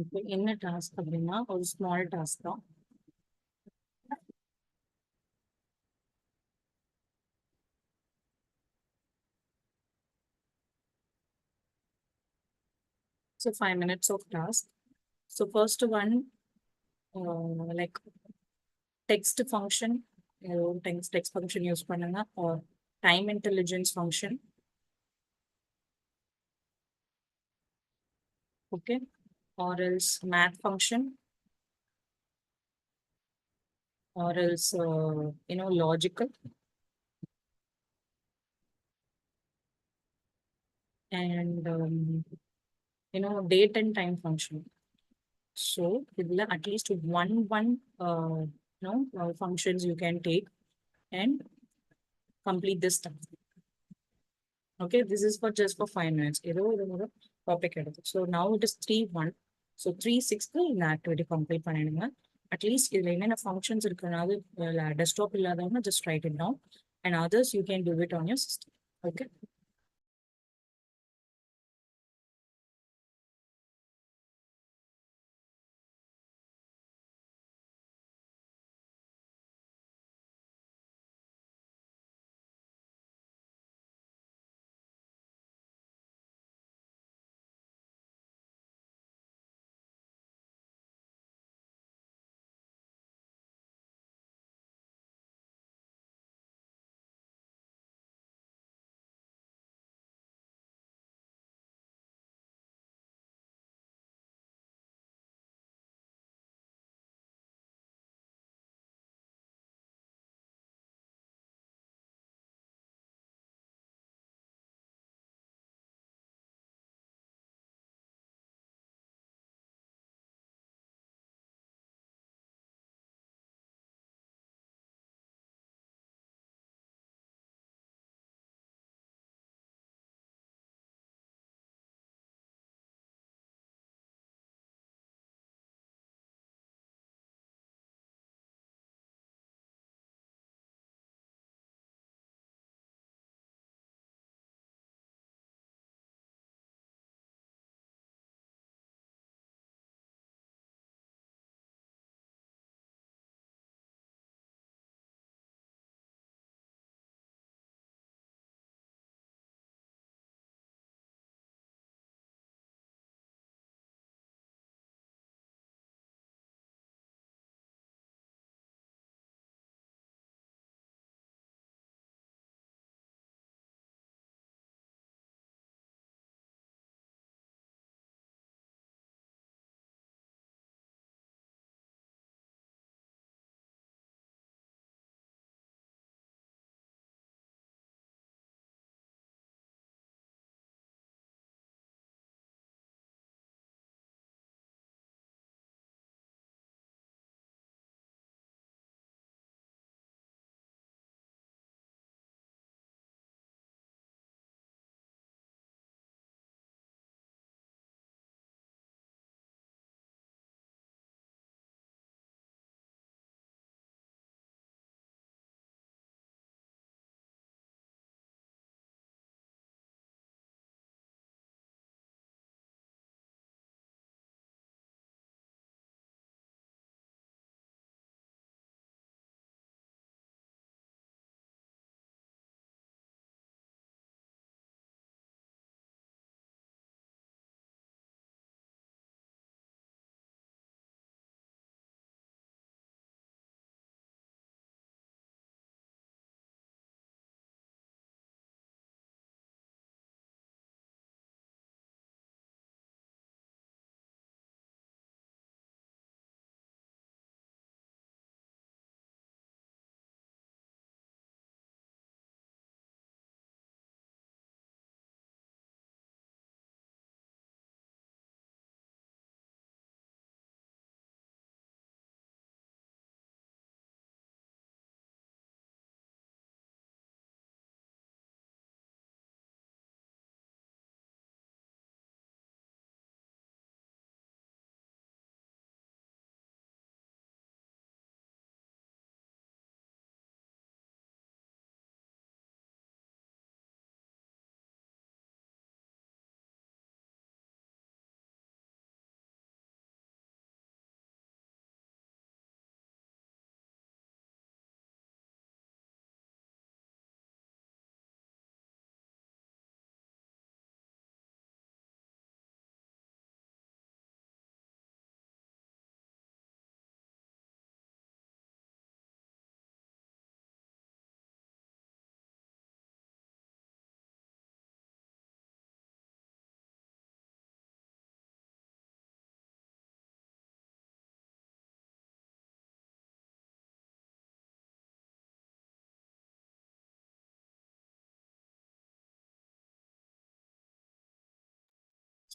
இப்போ என்ன task அப்படின்னா ஒரு small task தான். So 5 minutes of task. So first one, like text function, text function use பண்ணுங்க, or time intelligence function. Okay, or else math function, or else logical, and date and time function. So at least one functions you can take and complete this task. Okay, this is for just for 5 minutes. Topic. So now it is 3-1. So 3-6 in activity complete. At least இதுல என்னென்ன functions இருக்குனாவது desktop இல்லாதவங்க just write it down, and others you can do it on your system. Okay.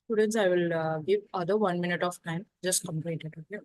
Students, I will give other 1 minute of time. Just complete it. Okay.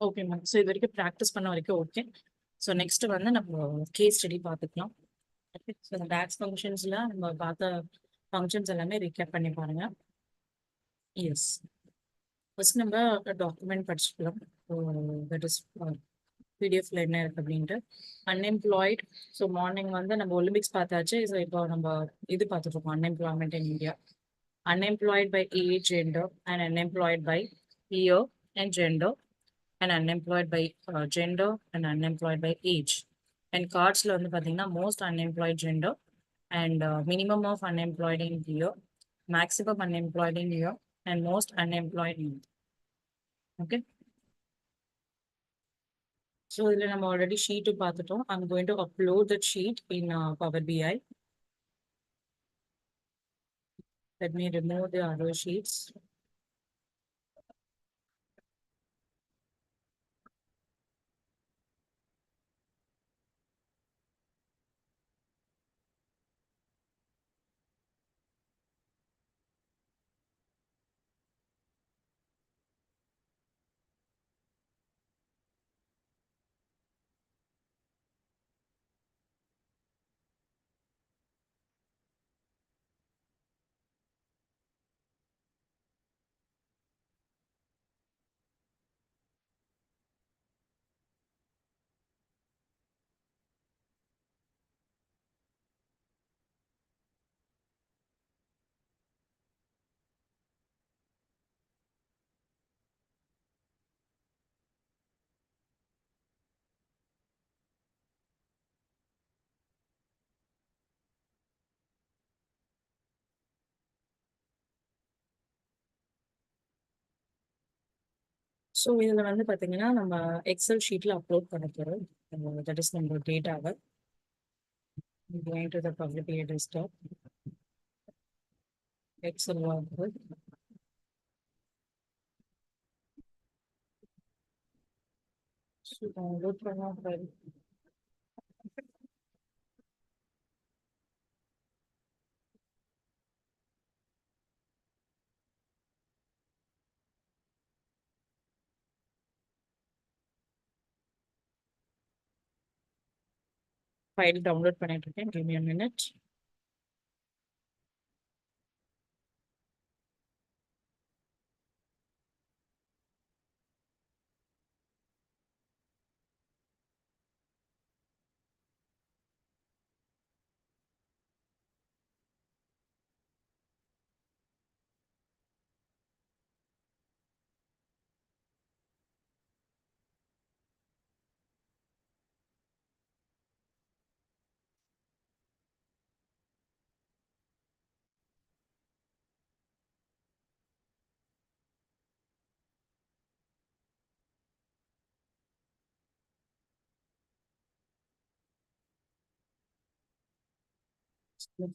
Okay ma'am. So இது வரைக்கும் practice பண்ண வரைக்கும் okay. So next வந்து நம்ம case study பார்த்துக்கலாம். Okay. So இந்த DAX ஃபங்க்ஷன்ஸில் நம்ம பார்த்த ஃபங்க்ஷன்ஸ் எல்லாமே ரீகேப் பண்ணி பாருங்க. எஸ். ஃபர்ஸ்ட் நம்ம டாக்குமெண்ட் படிச்சுக்கலாம். தட் இஸ் பிடிஎஃப்ல என்ன இருக்கு அப்படின்ட்டு. அன்எம்ப்ளாய்டு. ஸோ மார்னிங் வந்து நம்ம ஒலிம்பிக்ஸ் பார்த்தாச்சு. ஸோ இப்போ நம்ம இது பார்த்துட்டு இருக்கோம், unemployment in India. Unemployed by age, gender, and unemployed by year and gender, and unemployed by gender and unemployed by age. And cards வந்து பார்த்தீங்கன்னா most unemployed gender and minimum of unemployed in year, maximum unemployed in year, and most unemployed in year. Okay. So இதில் நம்ம already sheet பார்த்துட்டோம். I'm going to upload that sheet in Power BI. Let me remove the other sheets. So இதில் வந்து பார்த்தீங்கன்னா நம்ம XL ஷீட்டில் upload பண்ண போகிறோம். தட் இஸ் நம்ம டேட்டாவை going to the public data desktop, Excel workbook. So download பண்ணா file. File download பண்ணிட்டு இருக்கேன். Give me a minute.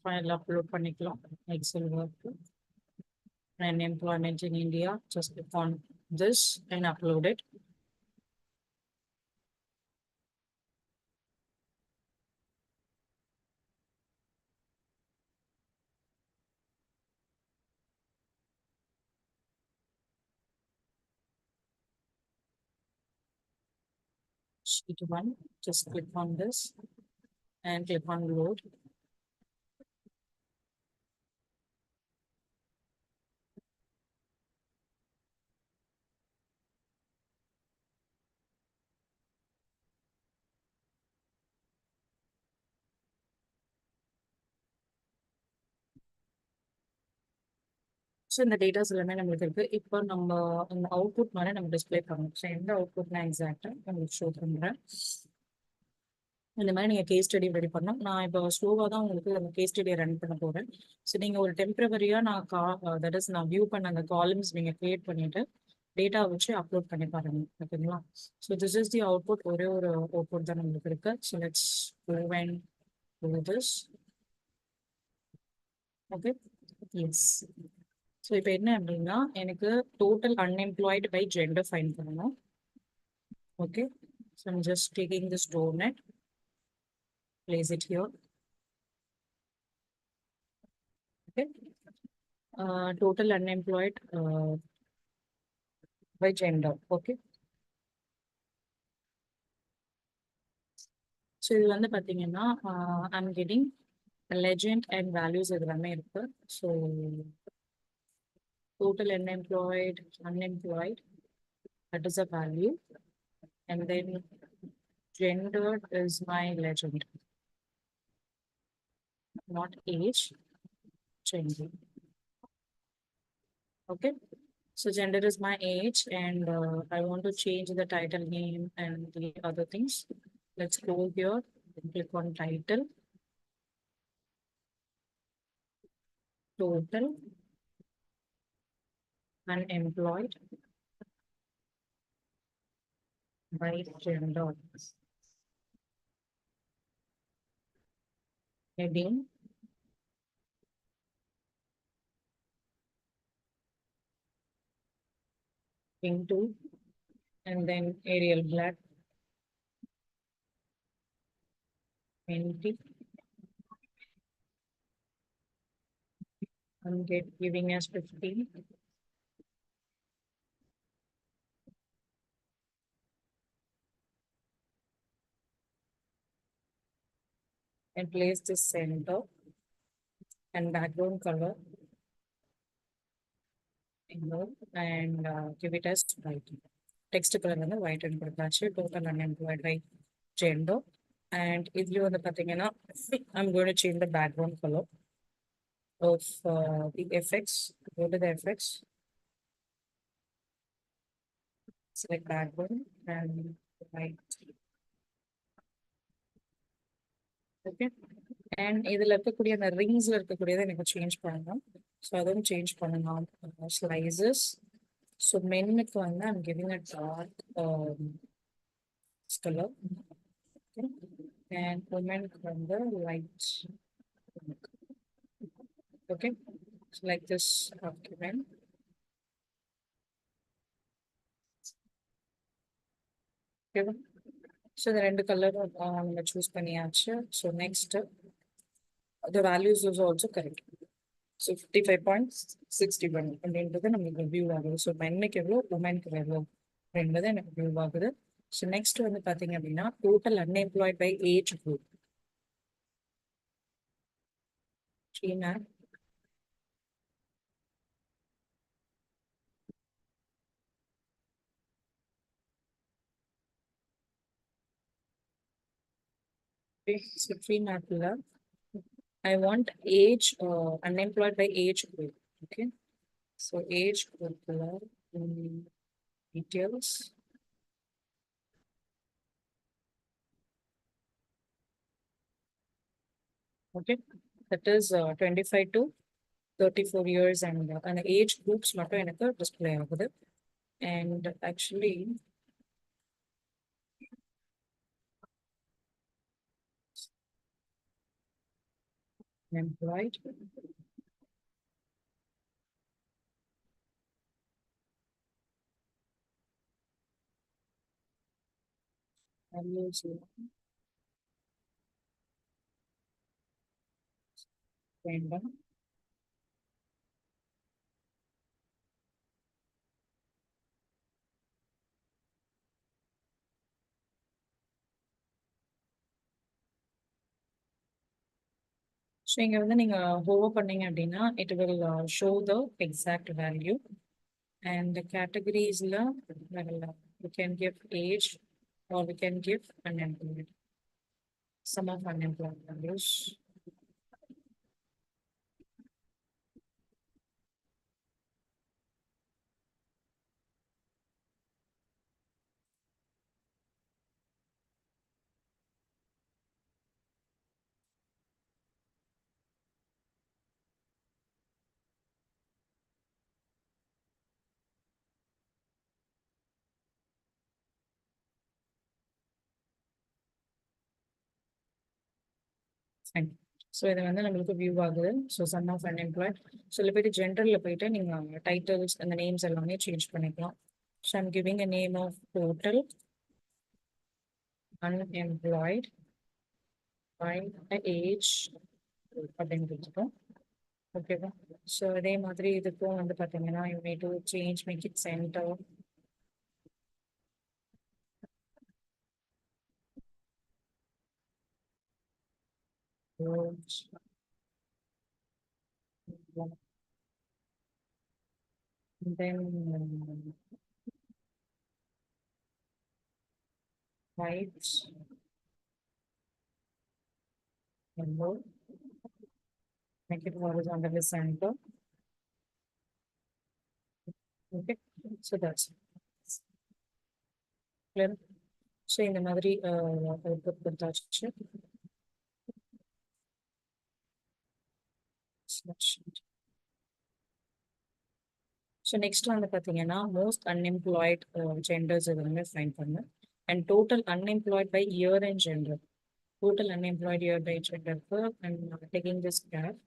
File upload பண்ணிக்கலாம். Excel workbook and employment in India. Just click on this and upload it. Sheet 1, just click on this and click on load. So இந்த datas எல்லாமே நம்மளுக்கு இருக்கு. இப்போ நம்ம இந்த அவுட்புட் மாதிரி நம்ம டிஸ்பிளே பண்ணணும். ஸோ எந்த அவுட்புட் நான் எக்ஸாக்டாக உங்களுக்கு ஷோ பண்ணுறேன். இந்த மாதிரி நீங்கள் கேஸ் ஸ்டடி ரெடி பண்ணணும். நான் இப்போ ஸ்லோவாக தான் உங்களுக்கு அந்த கேஸ் ஸ்டடியை ரன் பண்ண போகிறேன். ஸோ நீங்கள் ஒரு டெம்பரவரியாக தட் இஸ் நான் வியூ பண்ண அந்த காலம்ஸ் நீங்கள் கிரியேட் பண்ணிட்டு டேட்டா வச்சு அப்லோட் பண்ணி பாருங்க. ஓகேங்களா? So this is the output. ஒரே ஒரு அவுட்புட் தான் நம்மளுக்கு இருக்கு. So let's go and do this. Okay. Yes. So இப்போ என்ன அப்படின்னா எனக்கு total unemployed by gender find பண்ணணும். Okay. So I'm just taking this donut, place it here. Okay. Total unemployed by gender. Okay. So இது வந்து பார்த்தீங்கன்னா I'm getting legend and values எல்லாமே இருக்கு. ஸோ total unemployed, unemployed, that is a value. And then gender is my legend, not age, gender. Okay. So gender is my age, and I want to change the title name and the other things. Let's go here and click on title. Total unemployed by gender. Heading into, and then Arial black, 20. I'm giving us 15. And place this center and background color, and give it as white. Text color வந்து white and கொடுத்தாச்சு. Total unemployed by gender. And இதுல வந்து பாத்தீங்கன்னா I'm going to change the background color of the effects. Go to the effects. Select background and white. Okay. And இதுல இருக்கக்கூடிய அந்த ரிங்ஸ்ல இருக்கக்கூடியதை எனக்கு சேஞ்ச் பண்ணணும். ஸோ அதுவும் சேஞ்ச் பண்ணலாம். ஸ்லைசஸ். ஸோ மென்னுக்கு வந்து I'm giving a dark color. Okay. And womenக்கு வந்து light. Okay. So like this document. Okay. So the ரெண்டு கலர் நம்ம சூஸ் பண்ணியாச்சு. So next the values is also correct. So 55.61 அப்படின்றது நமக்கு வியூ ஆகுது. ஸோ மென்னுக்கு எவ்வளோ, உமனுக்கு எவ்வளோ அப்படின்றது எனக்கு வியூ ஆகுது. ஸோ நெக்ஸ்ட் வந்து பார்த்தீங்க அப்படின்னா total unemployed by age group. சீனா I want age unemployed by age group. Okay. So age group details. Okay. That is 25 to 34 years and age groups மட்டும் எனக்கு display ஆகுது. And actually employed values random. So இங்கே வந்து நீங்கள் hover பண்ணீங்க அப்படின்னா it will show the exact value. And the categories we can give age or we can give unemployed. Some of unemployed values. Fine. So இது வந்து நம்மளுக்கு view ஆகுது. So sum of unemployed. So இதில் போயிட்டு ஜென்ரலில் போயிட்டு நீங்கள் டைட்டில்ஸ் அந்த names எல்லாமே சேஞ்ச் பண்ணிக்கலாம். So I'm giving a name of total unemployed by age அப்படின்னு கொடுத்துட்டோம். ஓகேவா. ஸோ அதே மாதிரி இதுக்கும் வந்து பார்த்தீங்கன்னா you need to change make it centre. then white, yellow, make it horizontally center. Okay, so that's clear. So இந்த மாதிரி output கொடுத்தாச்சு. So next வந்து பார்த்தீங்கன்னா most unemployed genders எல்லாமே find பண்ணு and total unemployed by year and gender. Total unemployed year by gender. I'm taking this graph.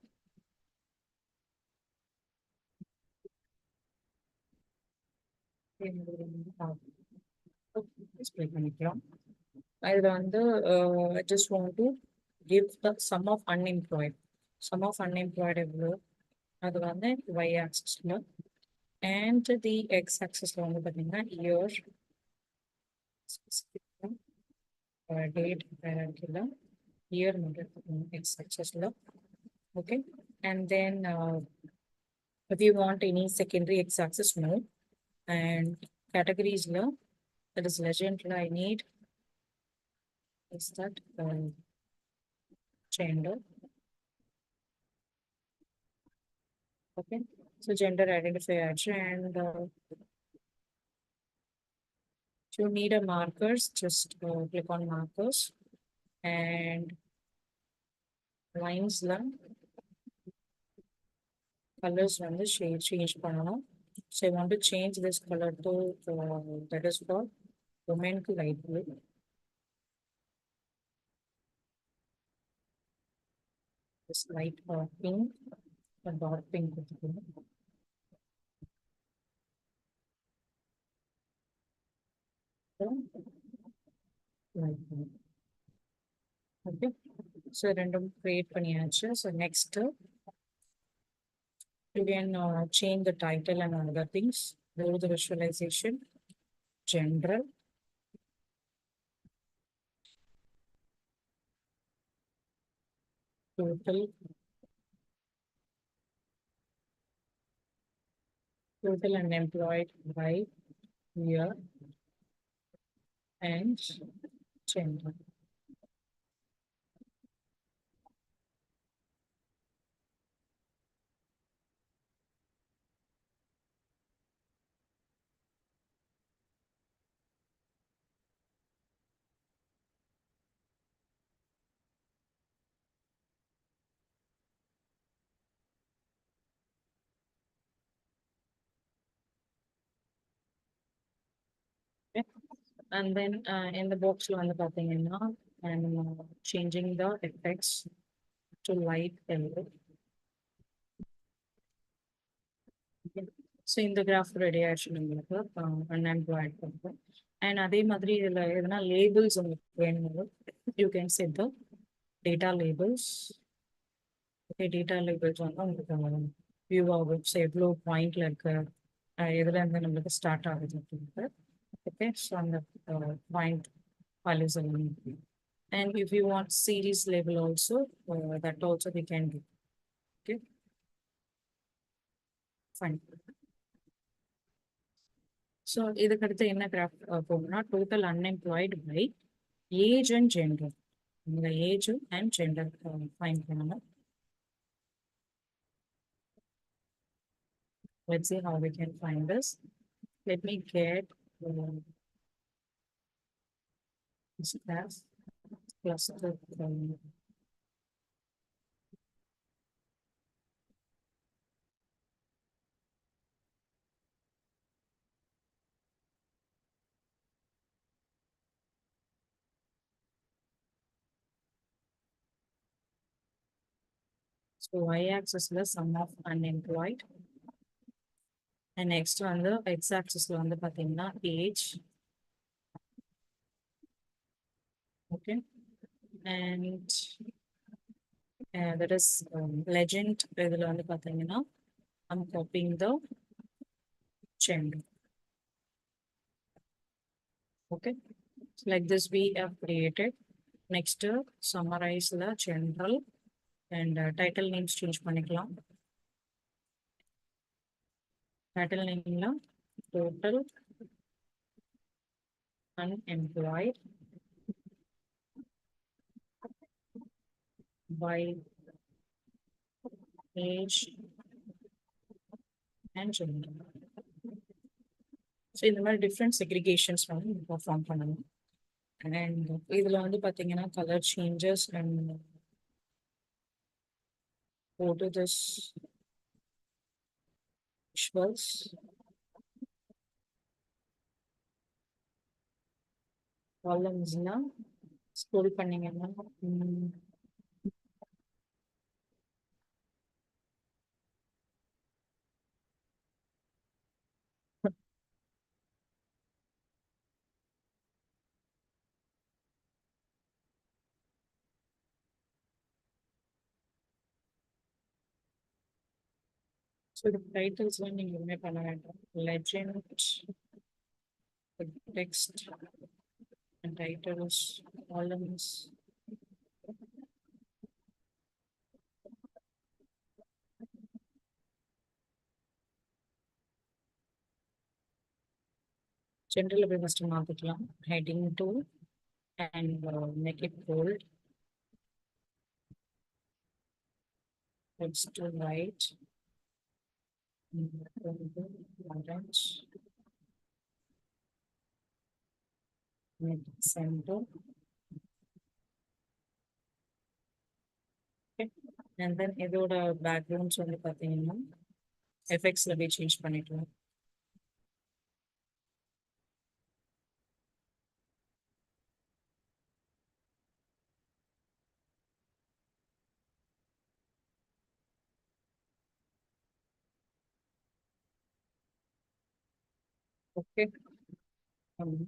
Display பண்ணிக்கலாம். இதுல வந்து I just want to give the sum of unemployed. Sum of unemployed எவ்வளோ அது வந்து y axisல and the x axisல வந்து பார்த்தீங்கன்னா year date hierarchyல year மட்டும் x axisல. Okay, and then if you want any secondary x axis, no, and categories la, that is legend la, I need is that gender. Okay, so gender identifier and if you need a markers, just click on markers and lines la colors வந்து change பண்ணணும். So I want to change this color to that is for women to light blue. This light pink or dark pink. Light pink. Okay, so random create பண்ணியாச்சு. So next you can change the title and other things. Go to the visualization, general, total unemployed by year and gender. Okay. And then in the box வந்து பார்த்தீங்கன்னா I'm changing the effects to light yellow. Okay. So in the graph ready ஆயிடுச்சு உங்களுக்கு unemployed பண்ணுறோம். And அதே மாதிரி இதில் எதனா labels உங்களுக்கு வேணும், you can set the data labels. Okay, data labels வந்து உங்களுக்கு view ஆகும். So எவ்வளோ பாயிண்ட்ல இருக்கு, எதுல இருந்து நம்மளுக்கு ஸ்டார்ட் ஆகுது அப்படின்ட்டு. Okay, so on the point values alone. And if you want series label also, that also we can do. Okay, fine. So இதுக்கு அடுத்து என்ன graph போகணும்னா total unemployed by age and gender. இந்த age and gender find பண்ணணும். Let's see how we can find this. Let me get this graph plus the so y-axis is the sum of unemployed. And next one the x-axis வந்து பார்த்தீங்கன்னா age. Okay, and that is legend. இதில் வந்து பார்த்தீங்கன்னா I'm copying the gender. Okay, so like this we have created. Next summarize the general and title names change பண்ணிக்கலாம். Title nameல total unemployed by age and gender. So இந்த மாதிரி different செக்ரிகேஷன்ஸ் வந்து perform பண்ணணும். And இதுல வந்து பாத்தீங்கன்னா colour changes and go to this visuals. Columnsனா scroll பண்ணீங்கன்னா ஸோ இந்த டைட்டில்ஸ்லாம் நீங்க எதுவுமே பண்ண வேண்டாம். Legend, text and titles, columns. General போய் ஃபர்ஸ்ட் மாத்திக்கலாம். Heading to and make it bold. Text to right. Orange. Mid center. Okay. And then இதோட பேக்ரவுண்ட்ஸ் வந்து பார்த்தீங்கன்னா எஃபெக்ட்ஸ்ல போய் சேஞ்ச் பண்ணிக்கலாம். ஓகே. ஓகே.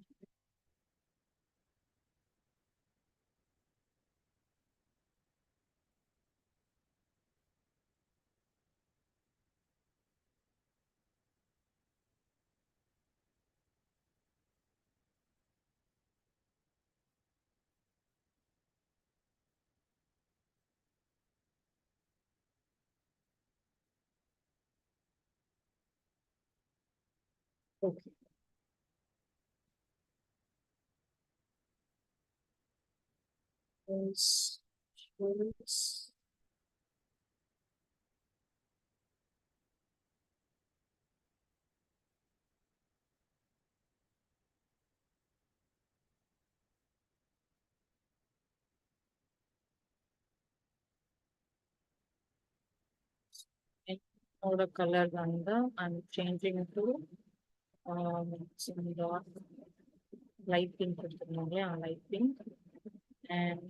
என்னோட கலர் வந்து I'm changing to some dark light pink கொடுத்துருந்தோம் இல்லையா, light pink. And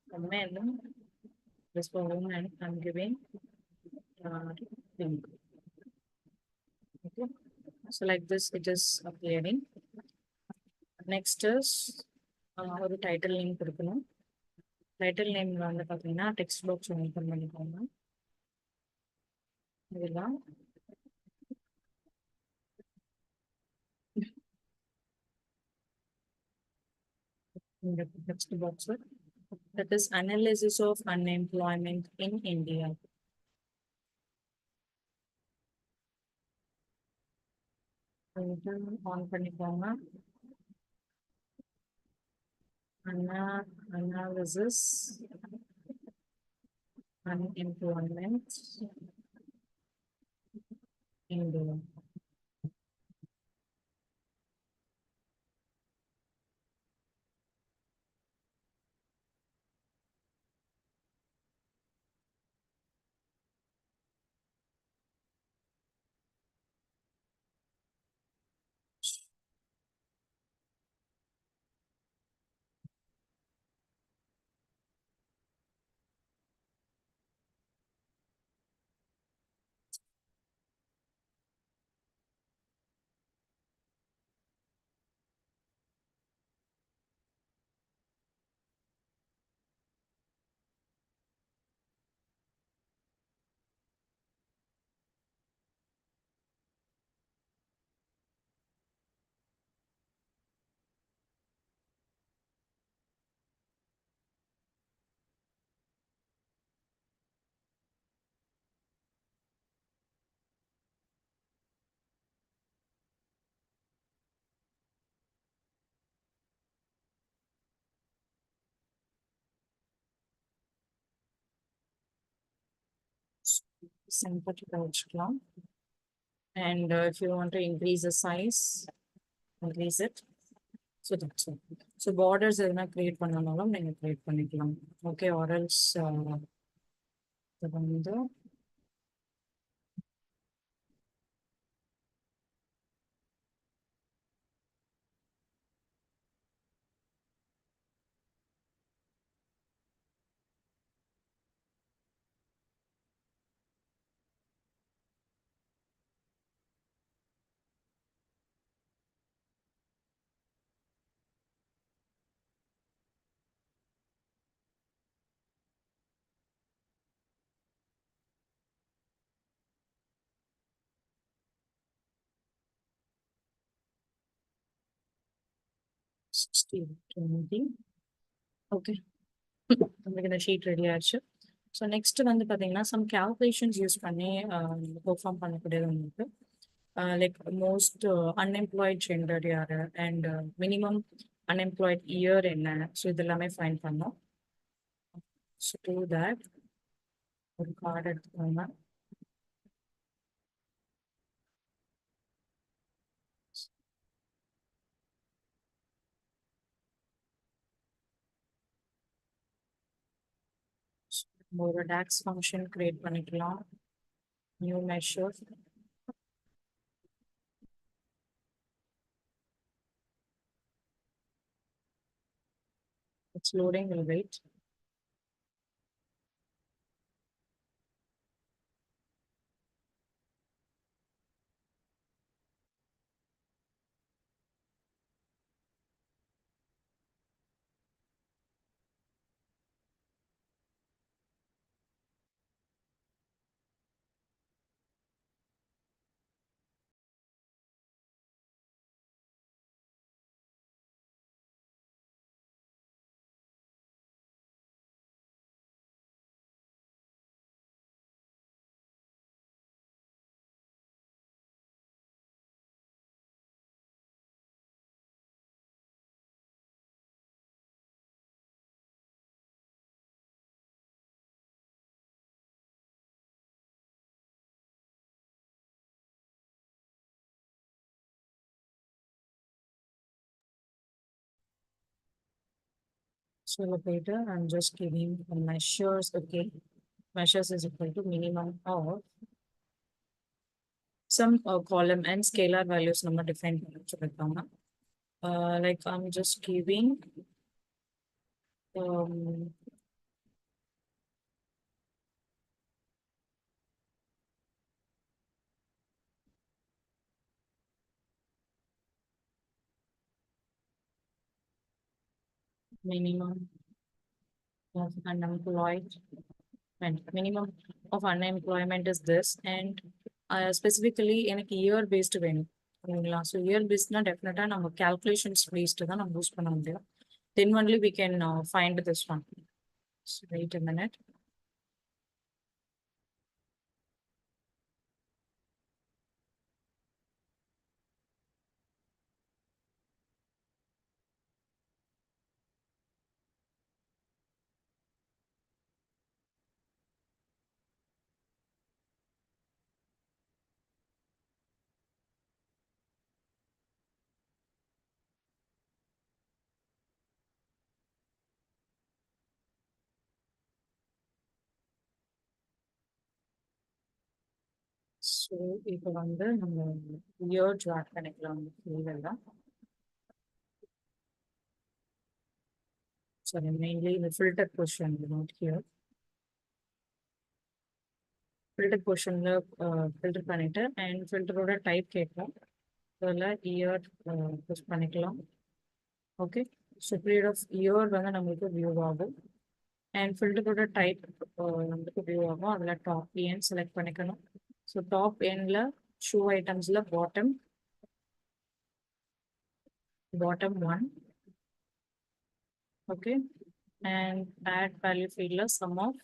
for men, this for women I'm giving pink. Okay, so like this it is appearing. Next is ஒரு title name கொடுக்கணும். Title name வந்து பார்த்தீங்கன்னா text box open பண்ணிக்கோங்க. இதெல்லாம் இந்த text box that is analysis of unemployment in India. On பண்ணிக்கோங்க. Analysis unemployment India. sympathetic outcome. And if you want to increase the size, increase it. So that's it. So borders எதுனா create பண்ணனாலும் நீங்க create பண்ணிக்கலாம். Okay, or else இது வந்து okay உங்களுக்கு இந்த sheet ready ஆயிடுச்சு. So next வந்து பார்த்தீங்கன்னா சம் கேல்குலேஷன்ஸ் யூஸ் பண்ணி பெர்ஃபார்ம் பண்ணக்கூடியது உங்களுக்கு லைக் மோஸ்ட் அன்எம்ப்ளாய்ட் ஜெண்டர் யார் அண்ட் மினிமம் அன்எம்ப்ளாய்ட் இயர் என்ன, ஸோ இது எல்லாமே ஃபைன் பண்ணோம். ஸோ டூ தேட் ஒரு கார்டு எடுத்துக்கோங்க. ஒரு DAX ஃபங்க்ஷன் கிரியேட் பண்ணிக்கலாம். New measure. It's loading, will wait. So later I'm just giving the measures. Okay, measures is equal to minimum of some column and scalar values நம்ம define பண்ணி வச்சிருக்காங்க. Like I'm just giving um, minimum of unemployed and minimum of unemployment is this, and specifically எனக்கு year based வேணும். சரிங்களா? So year based na definitely நம்ம calculations based தான் நம்ம use பண்ண முடியும். Then only we can find this one. So wait a minute. So இப்போ வந்து நம்ம இயர் ட்ராக் பண்ணிக்கலாம் ஃபீல்டெல்லாம். சரி, மெயின்லி இந்த filter position note here. Filter பொசிஷனில் ஃபில்டர் பண்ணிவிட்டு அண்ட் ஃபில்டரோட டைப் கேட்கும். அதில் இயர் யூஸ் பண்ணிக்கலாம். Okay, so period of year வந்து நம்மளுக்கு வியூ ஆகும் அண்ட் ஃபில்டரோட டைப் நம்மளுக்கு வியூ ஆகும். அதில் டாப் என் செலக்ட் பண்ணிக்கணும். ஸோ டாப் எண்டில் ஷூ ஐட்டம்ஸில் bottom 1. Okay, and add value field sum of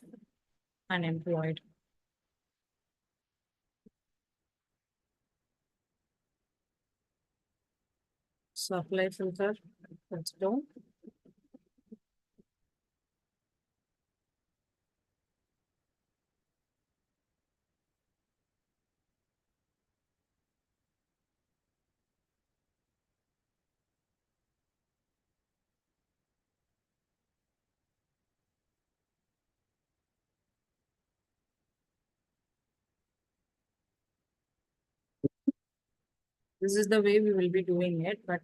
unemployed. So apply filter, let's do. This is the way we will be doing it, but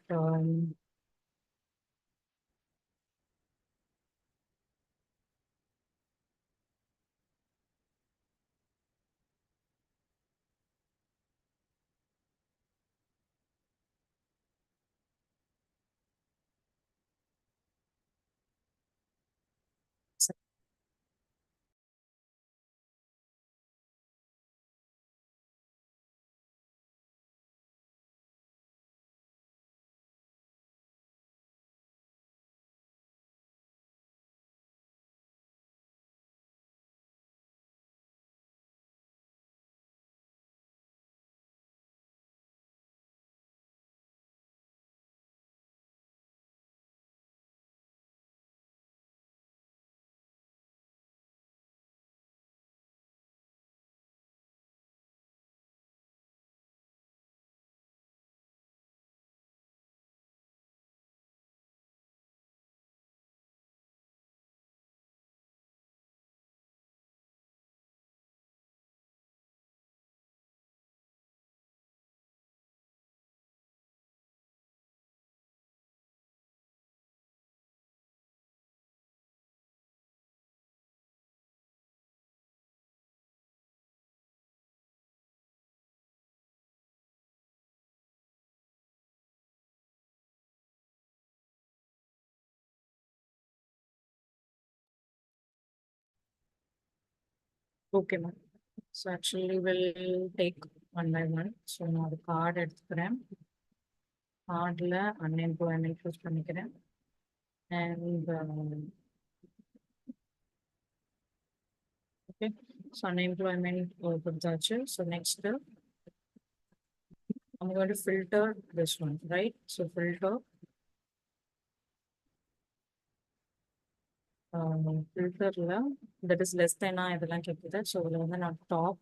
okay, ma'am. So actually we'll take one by one. So now the card எடுத்துக்கிறேன். கார்டில் unemployment choose பண்ணிக்கிறேன். And okay, so unemployment கொடுத்தாச்சு. So next I'm going to filter this one, right? So filter filterல that is less than இதெல்லாம் கேட்குது. So இதுல வந்து நான் top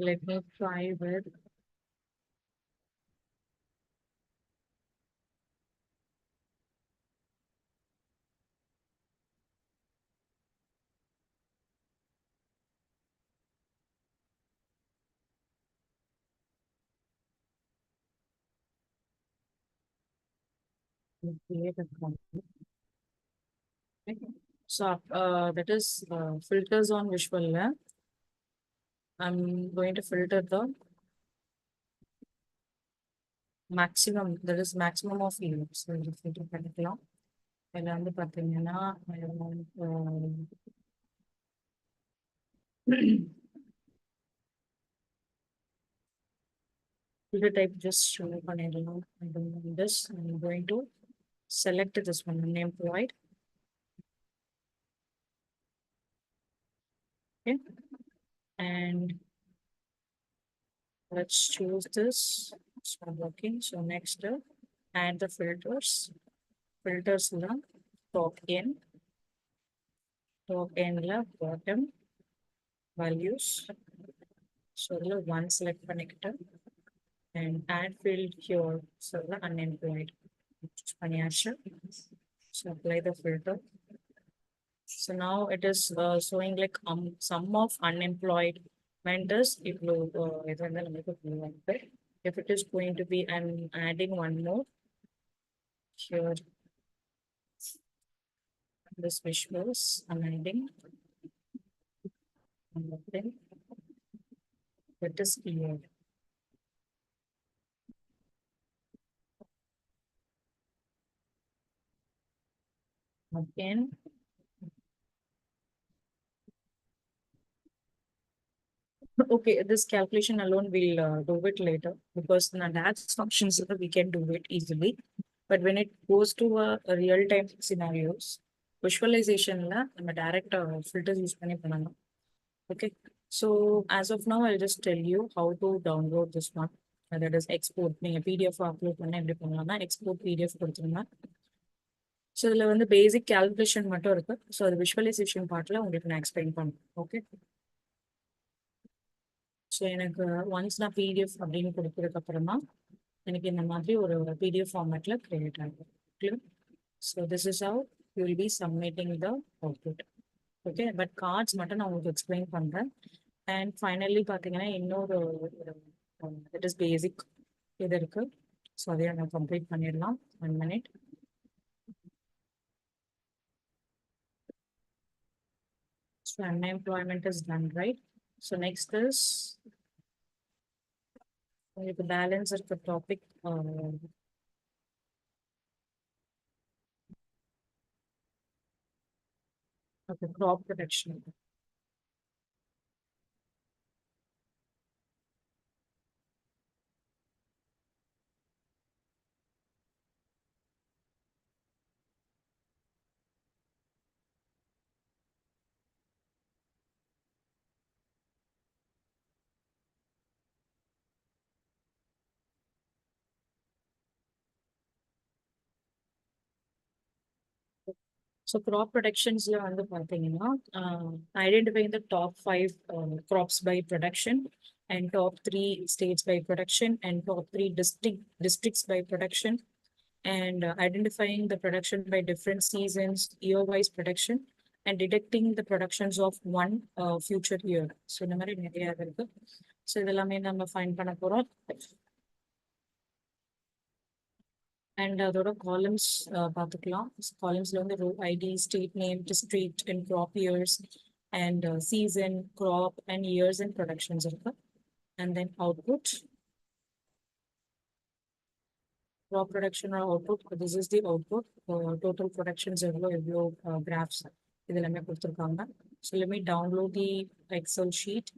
let me try with create account. Okay. So that is filters on visual. I'm going to filter the maximum, that is maximum of units. So if you பண்ணிக்கலாம். இதுல வந்து பார்த்தீங்கன்னா filter type just show பண்ணிடலாம். I don't want this. I'm going to select this one, unemployed. Okay. And let's choose this. It's not working. So next, add the filters. Filters la top end la bottom values. So one select பண்ணிக்கிட்டு and add field here. So unemployed. பண்ணியாச்சு. So apply the filter. So now it is showing like sum of unemployed vendors. If it is going to be, I'm adding one more here. This visuals, I'm adding one more thing. That is clear. Again. Okay, this calculation alone we'll do it later because in the DAX functions we can do it easily. But when it goes to a real-time scenarios, visualization la நம்ம direct filters use பண்ணி பண்ணலாம். Okay, so as of now, I'll just tell you how to download this one. That is export. நீங்க PDF upload பண்ண எப்படி பண்ணலாம்னா export PDF கொடுத்துருங்க. So இதில் வந்து பேசிக் கேல்குலேஷன் மட்டும் இருக்கு. ஸோ அது விஷுவலைசேஷன் பார்ட்டில் உங்களுக்கு நான் எக்ஸ்பிளைன் பண்ணுறேன். ஓகே. ஸோ எனக்கு ஒன்ஸ் நான் பிடிஎஃப் அப்படின்னு கொடுத்ததுக்கு அப்புறமா எனக்கு இந்த மாதிரி ஒரு பிடிஎஃப் ஃபார்மேட்ல கிரியேட் ஆகும். Clear. So this is how you will be submitting the output. Okay. But cards மட்டும் நான் உங்களுக்கு எக்ஸ்பிளைன் பண்ணுறேன். அண்ட் ஃபைனலி பார்த்தீங்கன்னா இன்னொரு இட் இஸ் பேசிக் இது இருக்கு. ஸோ அதையும் நான் கம்ப்ளீட் பண்ணிடலாம். 1 minute. So unemployment is done, right? So next is உங்களுக்கு பேலன்ஸ் இருக்க topic crop protection. So crop protectionsல வந்து பார்த்தீங்கன்னா identifying the top 5 crops by production and top 3 states by production and top 3 districts by production and identifying the production by different seasons, year-wise production and detecting the productions of one future year. So இந்த மாதிரி நிறைய இருக்கு. So இதெல்லாமே நம்ம fine பண்ண போகிறோம். And அதோட columns பார்த்துக்கலாம். காலம்ஸ்ல வந்து row ID, state name, district and crop years and season, crop and years and productions இருக்கு. And then output, crop production or output. This is the output. Total productions எவ்வளோ graphs இது எல்லாமே கொடுத்துருக்காங்க. So let me download the Excel sheet.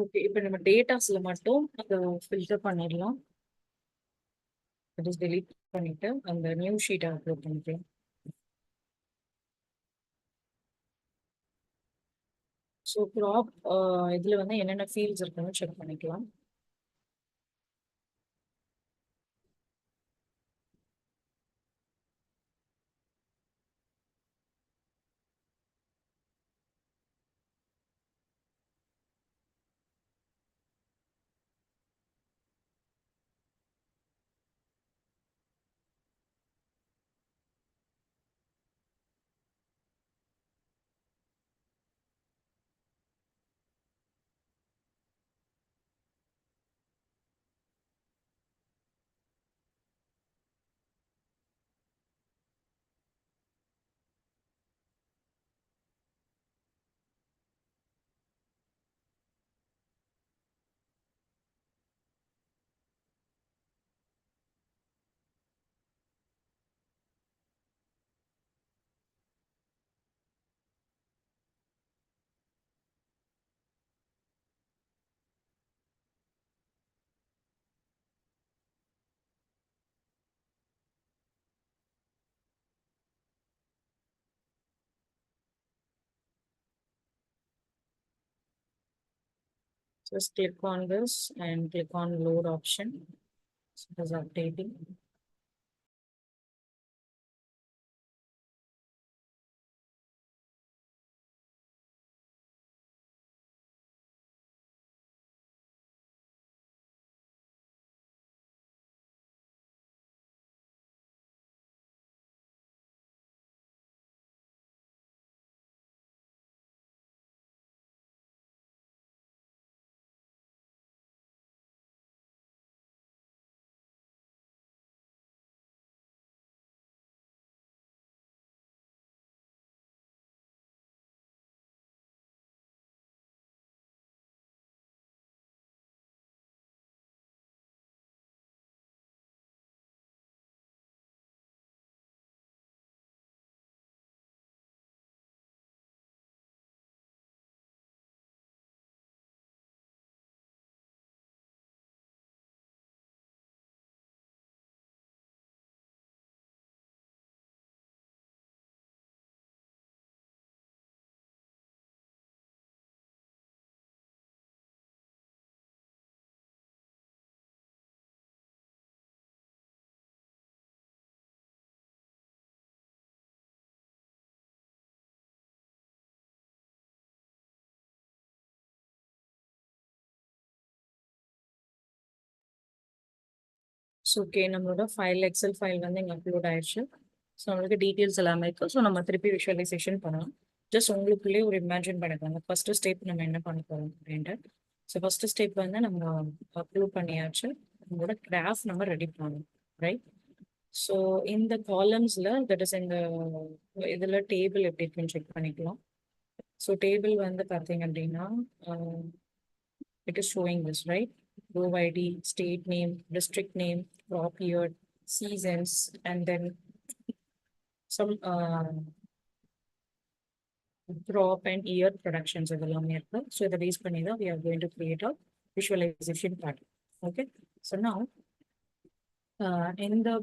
Okay. இப்போ நம்ம டேட்டாஸ்ல மட்டும் அதை filter பண்ணிடலாம். இட் இஸ் delete பண்ணிட்டு அந்த நியூ ஷீட்டை அப்லோட் பண்ணிக்கலாம். ஸோ crop இதில் வந்து என்னென்ன ஃபீல்ட்ஸ் இருக்குன்னு செக் பண்ணிக்கலாம். Just click on this and click on load option. So it is updating. So okay, நம்மளோட ஃபைல் எக்ஸல் ஃபைல் வந்து இங்கே அப்லோட் ஆயிடுச்சு. ஸோ நம்மளுக்கு டீட்டெயில்ஸ் எல்லாமே இருக்குது. ஸோ நம்ம திருப்பி விஷுவலைசேஷன் பண்ணலாம். ஜஸ்ட் உங்களுக்குள்ளேயே ஒரு இமேஜின் பண்ணிக்கோங்க ஃபர்ஸ்ட் ஸ்டெப் நம்ம என்ன பண்ண போகிறோம் அப்படின்ட்டு. ஸோ ஃபர்ஸ்ட் ஸ்டெப் வந்து நம்ம அப்லோட் பண்ணியாச்சு. நம்மளோட கிராஃப் நம்ம ரெடி பண்ணணும், ரைட்? ஸோ இந்த காலம்ஸில் தட் இஸ் இந்த இதில் டேபிள் எப்படி இருக்குன்னு செக் பண்ணிக்கலாம். ஸோ டேபிள் வந்து பார்த்தீங்க அப்படின்னா it is showing this, right? Row ID, state name, district name, crop year, seasons, and then some crop and year productions இதெல்லாமே இருக்கு. So இதை பேஸ் பண்ணி தான் we are going to create a visualization pattern. Okay. So now in the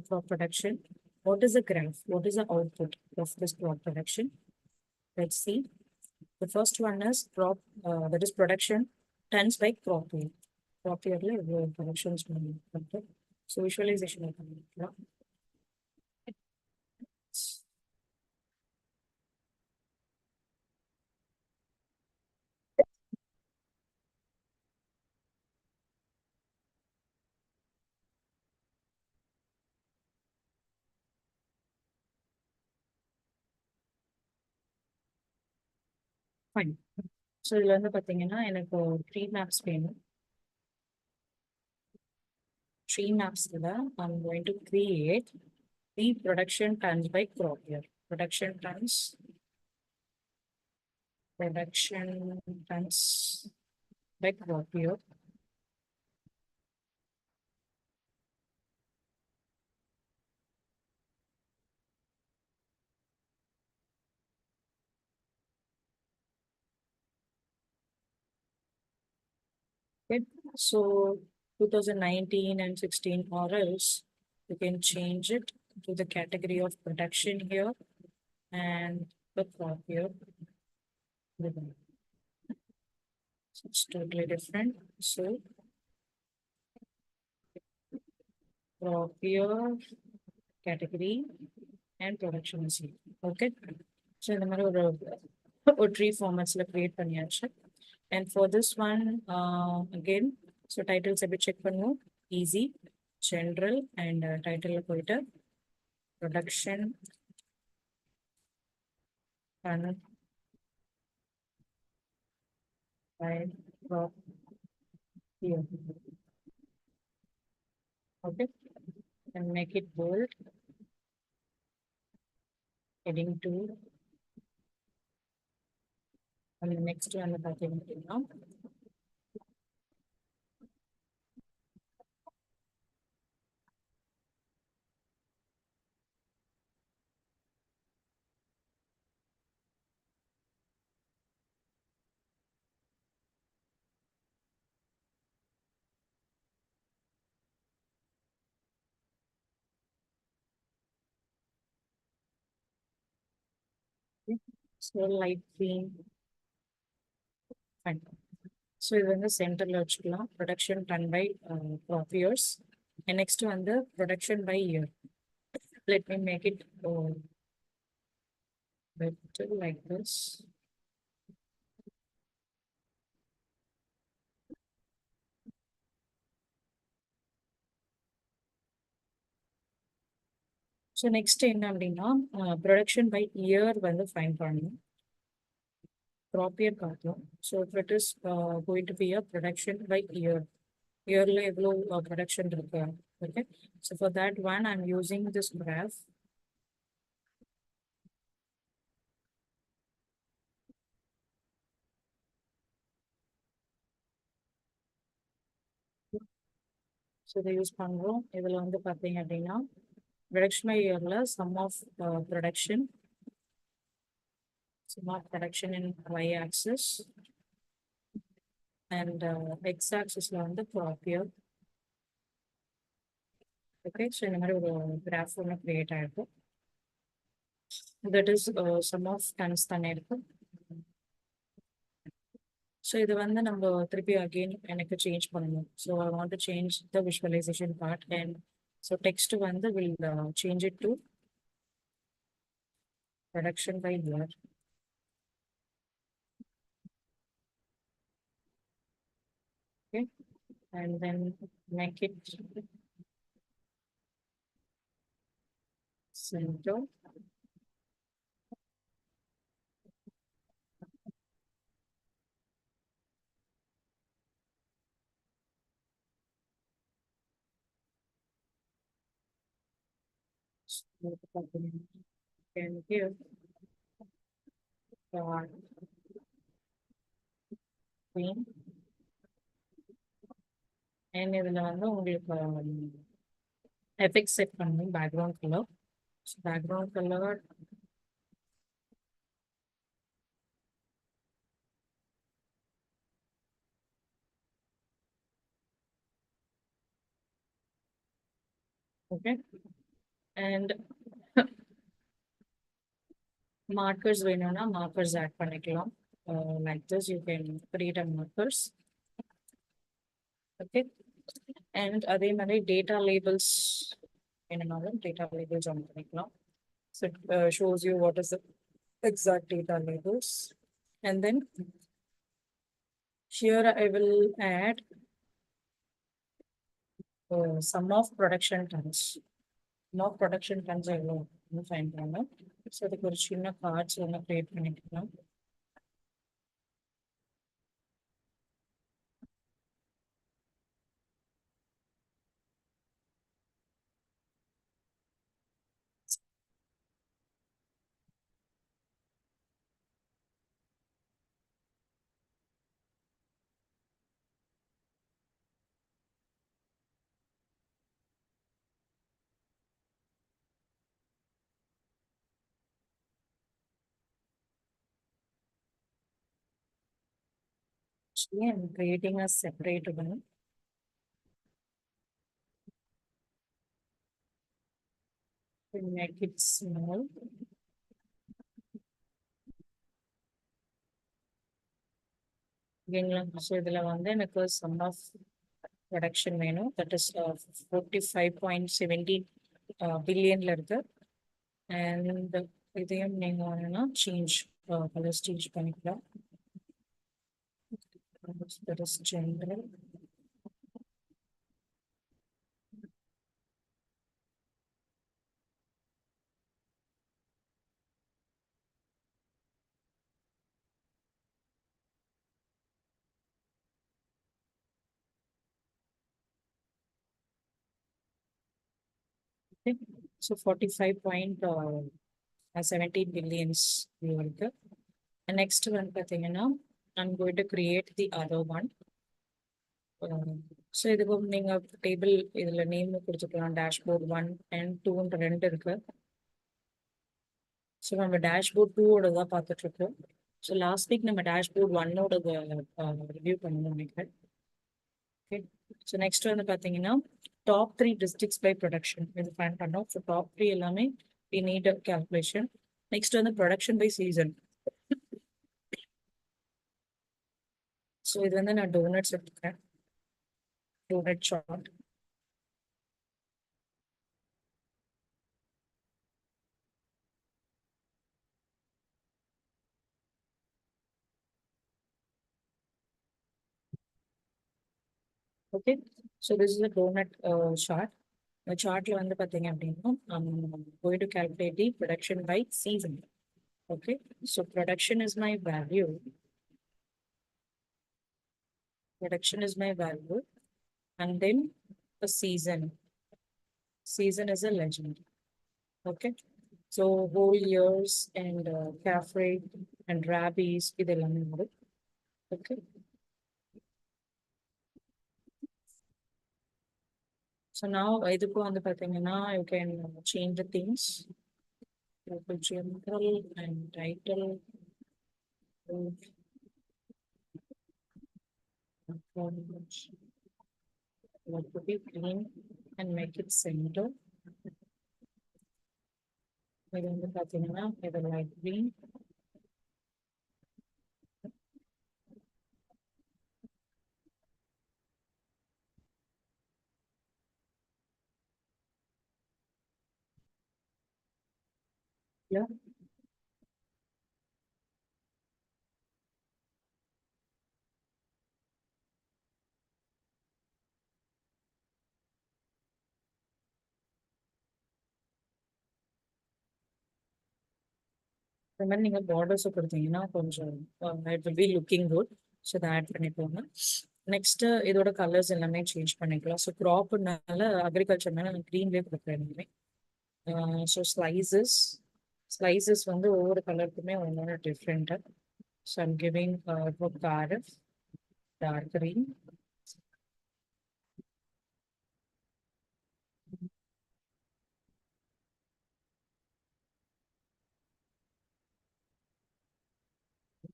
crop production, what is the graph? What is the output of this crop production? Let's see. The first one is crop, that is production tons by crop year. Crop year productions. So visualization. Fine. So இதுல வந்து பாத்தீங்கன்னா எனக்கு 3 maps வேணும். 3 maps I'm going to create the production tons by crop year. Production tons by crop year. Okay. So 2019 and 16, or else you can change it to the category of production here and the crop year. So it's totally different. So crop year, category, and production is here. Okay. So இந்த மாதிரி ஒரு tree formats-ல create பண்ணியாச்சு. And for this one, again, so titles எப்படி check பண்ணுவோம்? Easy, general, and title போயிட்டு production and by crop year. Okay. And make it bold. Heading 2. And the next one பார்த்தீங்கன்னா so light green. Fine. So இது வந்து சென்டர்ல வச்சுக்கலாம். Production ton by crop years. And next வந்து production by year. Let me make it better like this. So next என்ன அப்படின்னா production by year வந்து fine பண்ணணும். crop year பார்த்தோம். So if it is going to be a production by year. Yearly எவ்வளோ production இருக்கு. Okay. So for that one, I'm using this graph. So இதை use பண்ணுறோம். இதில் வந்து பார்த்தீங்க அப்படின்னா production by yearல sum of production in y-axis and x-axisல வந்து crop year. Okay, so இந்த மாதிரி ஒரு graph ஒன்று create ஆயிருக்கும். That is sum of tons தானே இருக்கும். So இது வந்து நம்ம திருப்பி again எனக்கு change பண்ணணும். So I want to change the visualization part, and so text வந்து will change it to production by year. Okay, and then make it center. So you can give the queen and இதுல வந்து உங்களுக்கு effects set பண்ணணும் background color. So background color okay and markers வேணும்னா markers add பண்ணிக்கலாம். Like this you can create a markers. Okay and அதே மாதிரி data labels வேணும்னாலும் data labels on பண்ணிக்கலாம். So it shows you what is the exact data labels and then here I will add sum of production tons. Sum of production tons எவ்வளோ fine பண்ணலாம். So அதுக்கு ஒரு சின்ன cards ஒன்று create பண்ணிக்கலாம். Actually, I'm creating a separate one. To make it small. Again, so இதில் வந்து எனக்கு sum of production வேணும். That is 45.70 பில்லியன்ல இருக்கு. And இதையும் நீங்க வேணும்னா change colors change பண்ணிக்கலாம். That is general. Okay. So 45.17 billions இருக்கு. And next one பார்த்தீங்கன்னா I'm going to create the other one. So இதுக்கு நீங்க டேபிள் இதுல நேம் கொடுத்துக்கலாம். டேஷ்போர்ட் 1 and 2 ரெண்டு இருக்கு. ஸோ நம்ம டேஷ்போர்ட் 2ஓட தான் பார்த்துட்டு இருக்கோம். ஸோ லாஸ்ட் வீக் நம்ம டேஷ்போர்ட் 1ஓட ரிவ்யூ பண்ணணும்னு நினைக்கிறேன். ஓகே ஸோ நெக்ஸ்ட் வந்து பார்த்தீங்கன்னா டாப் 3 டிஸ்ட்ரிக்ட்ஸ் பை ப்ரொடக்ஷன் இது ஃபைன் பண்ணோம். ஸோ டாப் 3 எல்லாமே we need a calculation. Next வந்து ப்ரொடக்ஷன் பை சீசன். ஸோ இது வந்து நான் டோனட்ஸ் எடுத்துக்கிறேன். Donut chart. Okay, so this is a donut chart. The chart வந்து பாத்தீங்க அப்படின்னா I'm going to calculate the production by season. Okay, so production is my value. Production is my value, and then the season. Season is a legend. Okay, so whole years and calf rate and rabies இதெல்லாமே வரும். Okay. So now இதுக்கு வந்து பாத்தீங்கன்னா you can change the things. General and title. What to be clean and make it center. இது வந்து பாத்தீங்கன்னா இது light green. Yeah. இந்த மாதிரி நீங்க பார்டர்ஸ் கொடுத்தீங்கன்னா கொஞ்சம் it will be looking good. So அதை ஆட் பண்ணிக்கோங்க. நெக்ஸ்ட் இதோட கலர்ஸ் எல்லாமே சேஞ்ச் பண்ணிக்கலாம். ஸோ க்ராப்னால அக்ரிகல்ச்சர்னால நான் க்ரீன்லேயே கொடுக்குறேன் எல்லாமே. ஸோ ஸ்லைசஸ் வந்து ஒவ்வொரு கலருக்குமே ஒன்னொன்று different. So I'm giving dark green.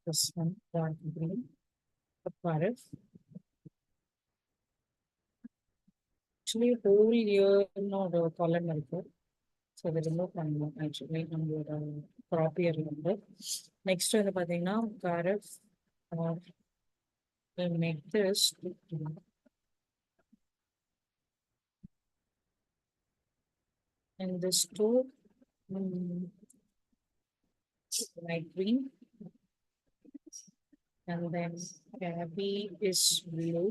This one dark green. Carif. Actually whole year ஒரு காலம் இருக்கு. ஸோ அதை ரிமூவ் பண்ணணும் ஆக்சுவலி நம்மளோட க்ராப் இயர்ல இருந்து. நெக்ஸ்ட் வந்து பார்த்தீங்கன்னா காரஃப் will make this and this two light green, and then Gabby is blue.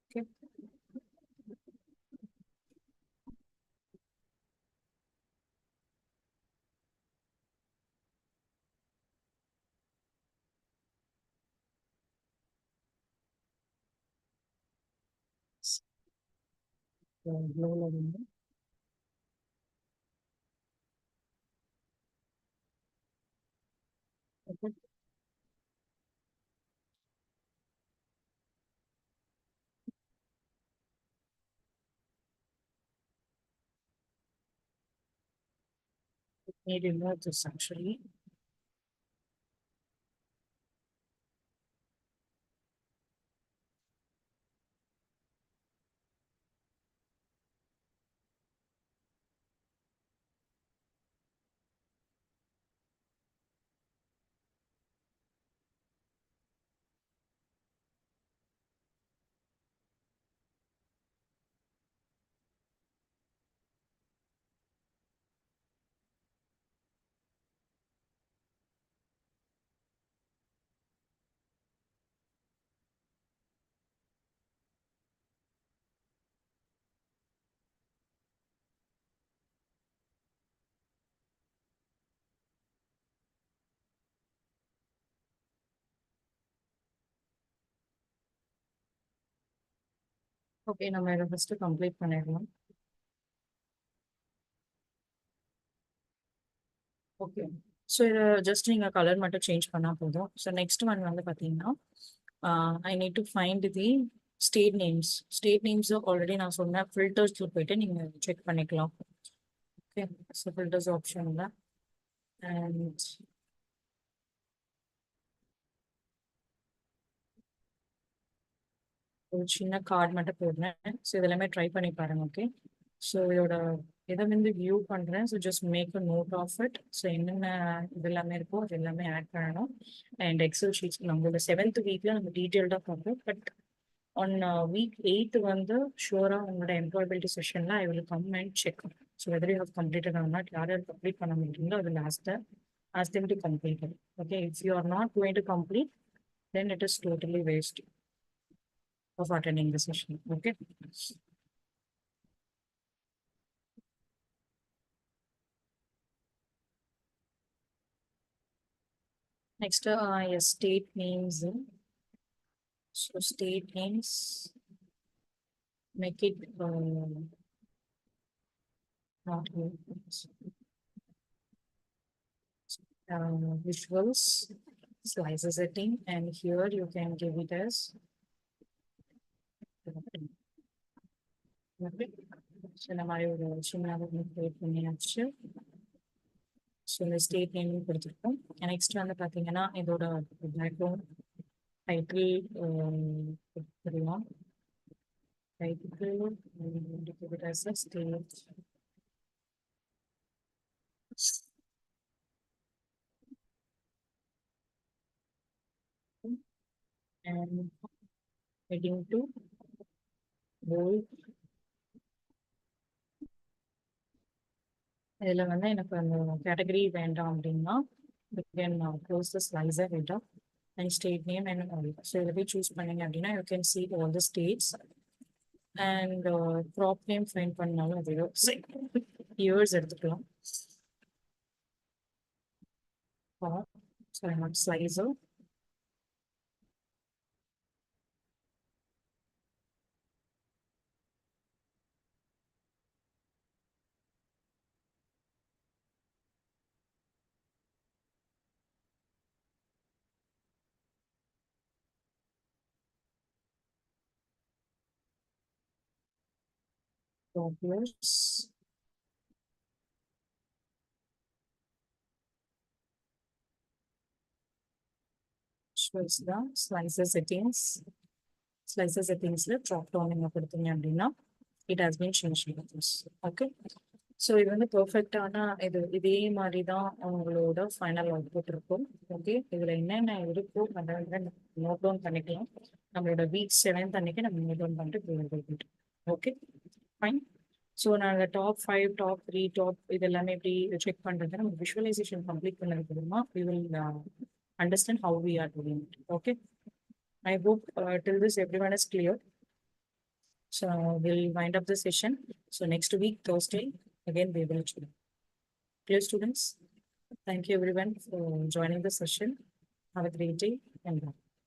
Okay. So blue lavender. Okay. Need remove this actually. Okay, நம்ம இதை ஃபர்ஸ்ட் கம்ப்ளீட் பண்ணிடலாம். ஓகே, ஸோ இதை ஜஸ்ட் நீங்கள் கலர் மட்டும் சேஞ்ச் பண்ணால் போதும். ஸோ நெக்ஸ்ட் ஒன் வந்து பார்த்தீங்கன்னா ஐ need to find the state names. State names already நான் சொன்னேன், ஃபில்டர்ஸில் போயிட்டு நீங்கள் செக் பண்ணிக்கலாம். ஓகே, ஸோ ஃபில்டர்ஸ் ஆப்ஷனில் அண்ட் ஒரு சின்ன கார்டு மட்டும் போடுறேன். ஸோ இதெல்லாமே ட்ரை பண்ணி பாருங்க. ஓகே, ஸோ இதோட இதை வந்து வியூ பண்ணுறேன். So just make a note of it. So என்னென்ன இது எல்லாமே இருக்கோ அது எல்லாமே ஆட் பண்ணணும். அண்ட் எக்ஸல் ஷீட்ஸ் நம்மளோட 7th வீக்கில் நம்ம டீட்டெயில்டாக பார்ப்போம். பட் ஆன் week 8 வந்து ஷூராக உங்களோட எம்ப்ளாயபிலிட்டி செஷனில் I will come and check. So whether you have completed or not, யார் யார் கம்ப்ளீட் பண்ண முடியுங்களோ அது ask them to complete it. Okay, if you are not going to complete, then it is totally waste of attending the session. Okay. Next, yes, state names. So state names, make it not visuals, slices setting, and here you can give it as so நம்ம ஒரு சின்னதாக create பண்ணியாச்சு. So இந்த state நேமும் கொடுத்துருக்கோம். Next வந்து பார்த்தீங்கன்னா இதோட பேக்ரவுண்ட் டைட்டில் கொடுத்துடலாம். Title state and heading to bold. இதில் வந்து எனக்கு அந்த கேட்டகரி வேண்டாம் அப்படின்னா you can close the slicer header and state name and all. So இதில் போய் சூஸ் பண்ணீங்க அப்படின்னா you can see all the states and crop name find பண்ணாலும் அது years எடுத்துக்கலாம். sorry, not slicer. Progress. Shows the slicer settings. Slicer settingsல drop down நீங்க கொடுத்தீங்க அப்படின்னா it has been changed like this. Okay. So இது வந்து பெர்ஃபெக்டான இதே மாதிரி தான் உங்களோட ஃபைனல் அவுட்புட் இருக்கும். ஓகே, இதில் என்னென்ன இருக்கோ அதை வந்து நோட் டவுன் பண்ணிக்கலாம். நம்மளோட வீக் 7th அன்னைக்கு நம்ம நோட் டவுன் பண்ணிட்டு ஓகே ஃபைன். ஸோ நாங்கள் டாப் 5, டாப் 3, டாப் இது எல்லாமே எப்படி செக் பண்ணுறது நம்ம விஷுவலைசேஷன் கம்ப்ளீட் பண்ணதுக்கு அப்புறமா we will understand how we are doing it. Okay. I hope till this everyone is clear. So we'll wind up the session. So next week, Thursday, again we will clear students. Thank you everyone for joining the session. Have a great day and bye.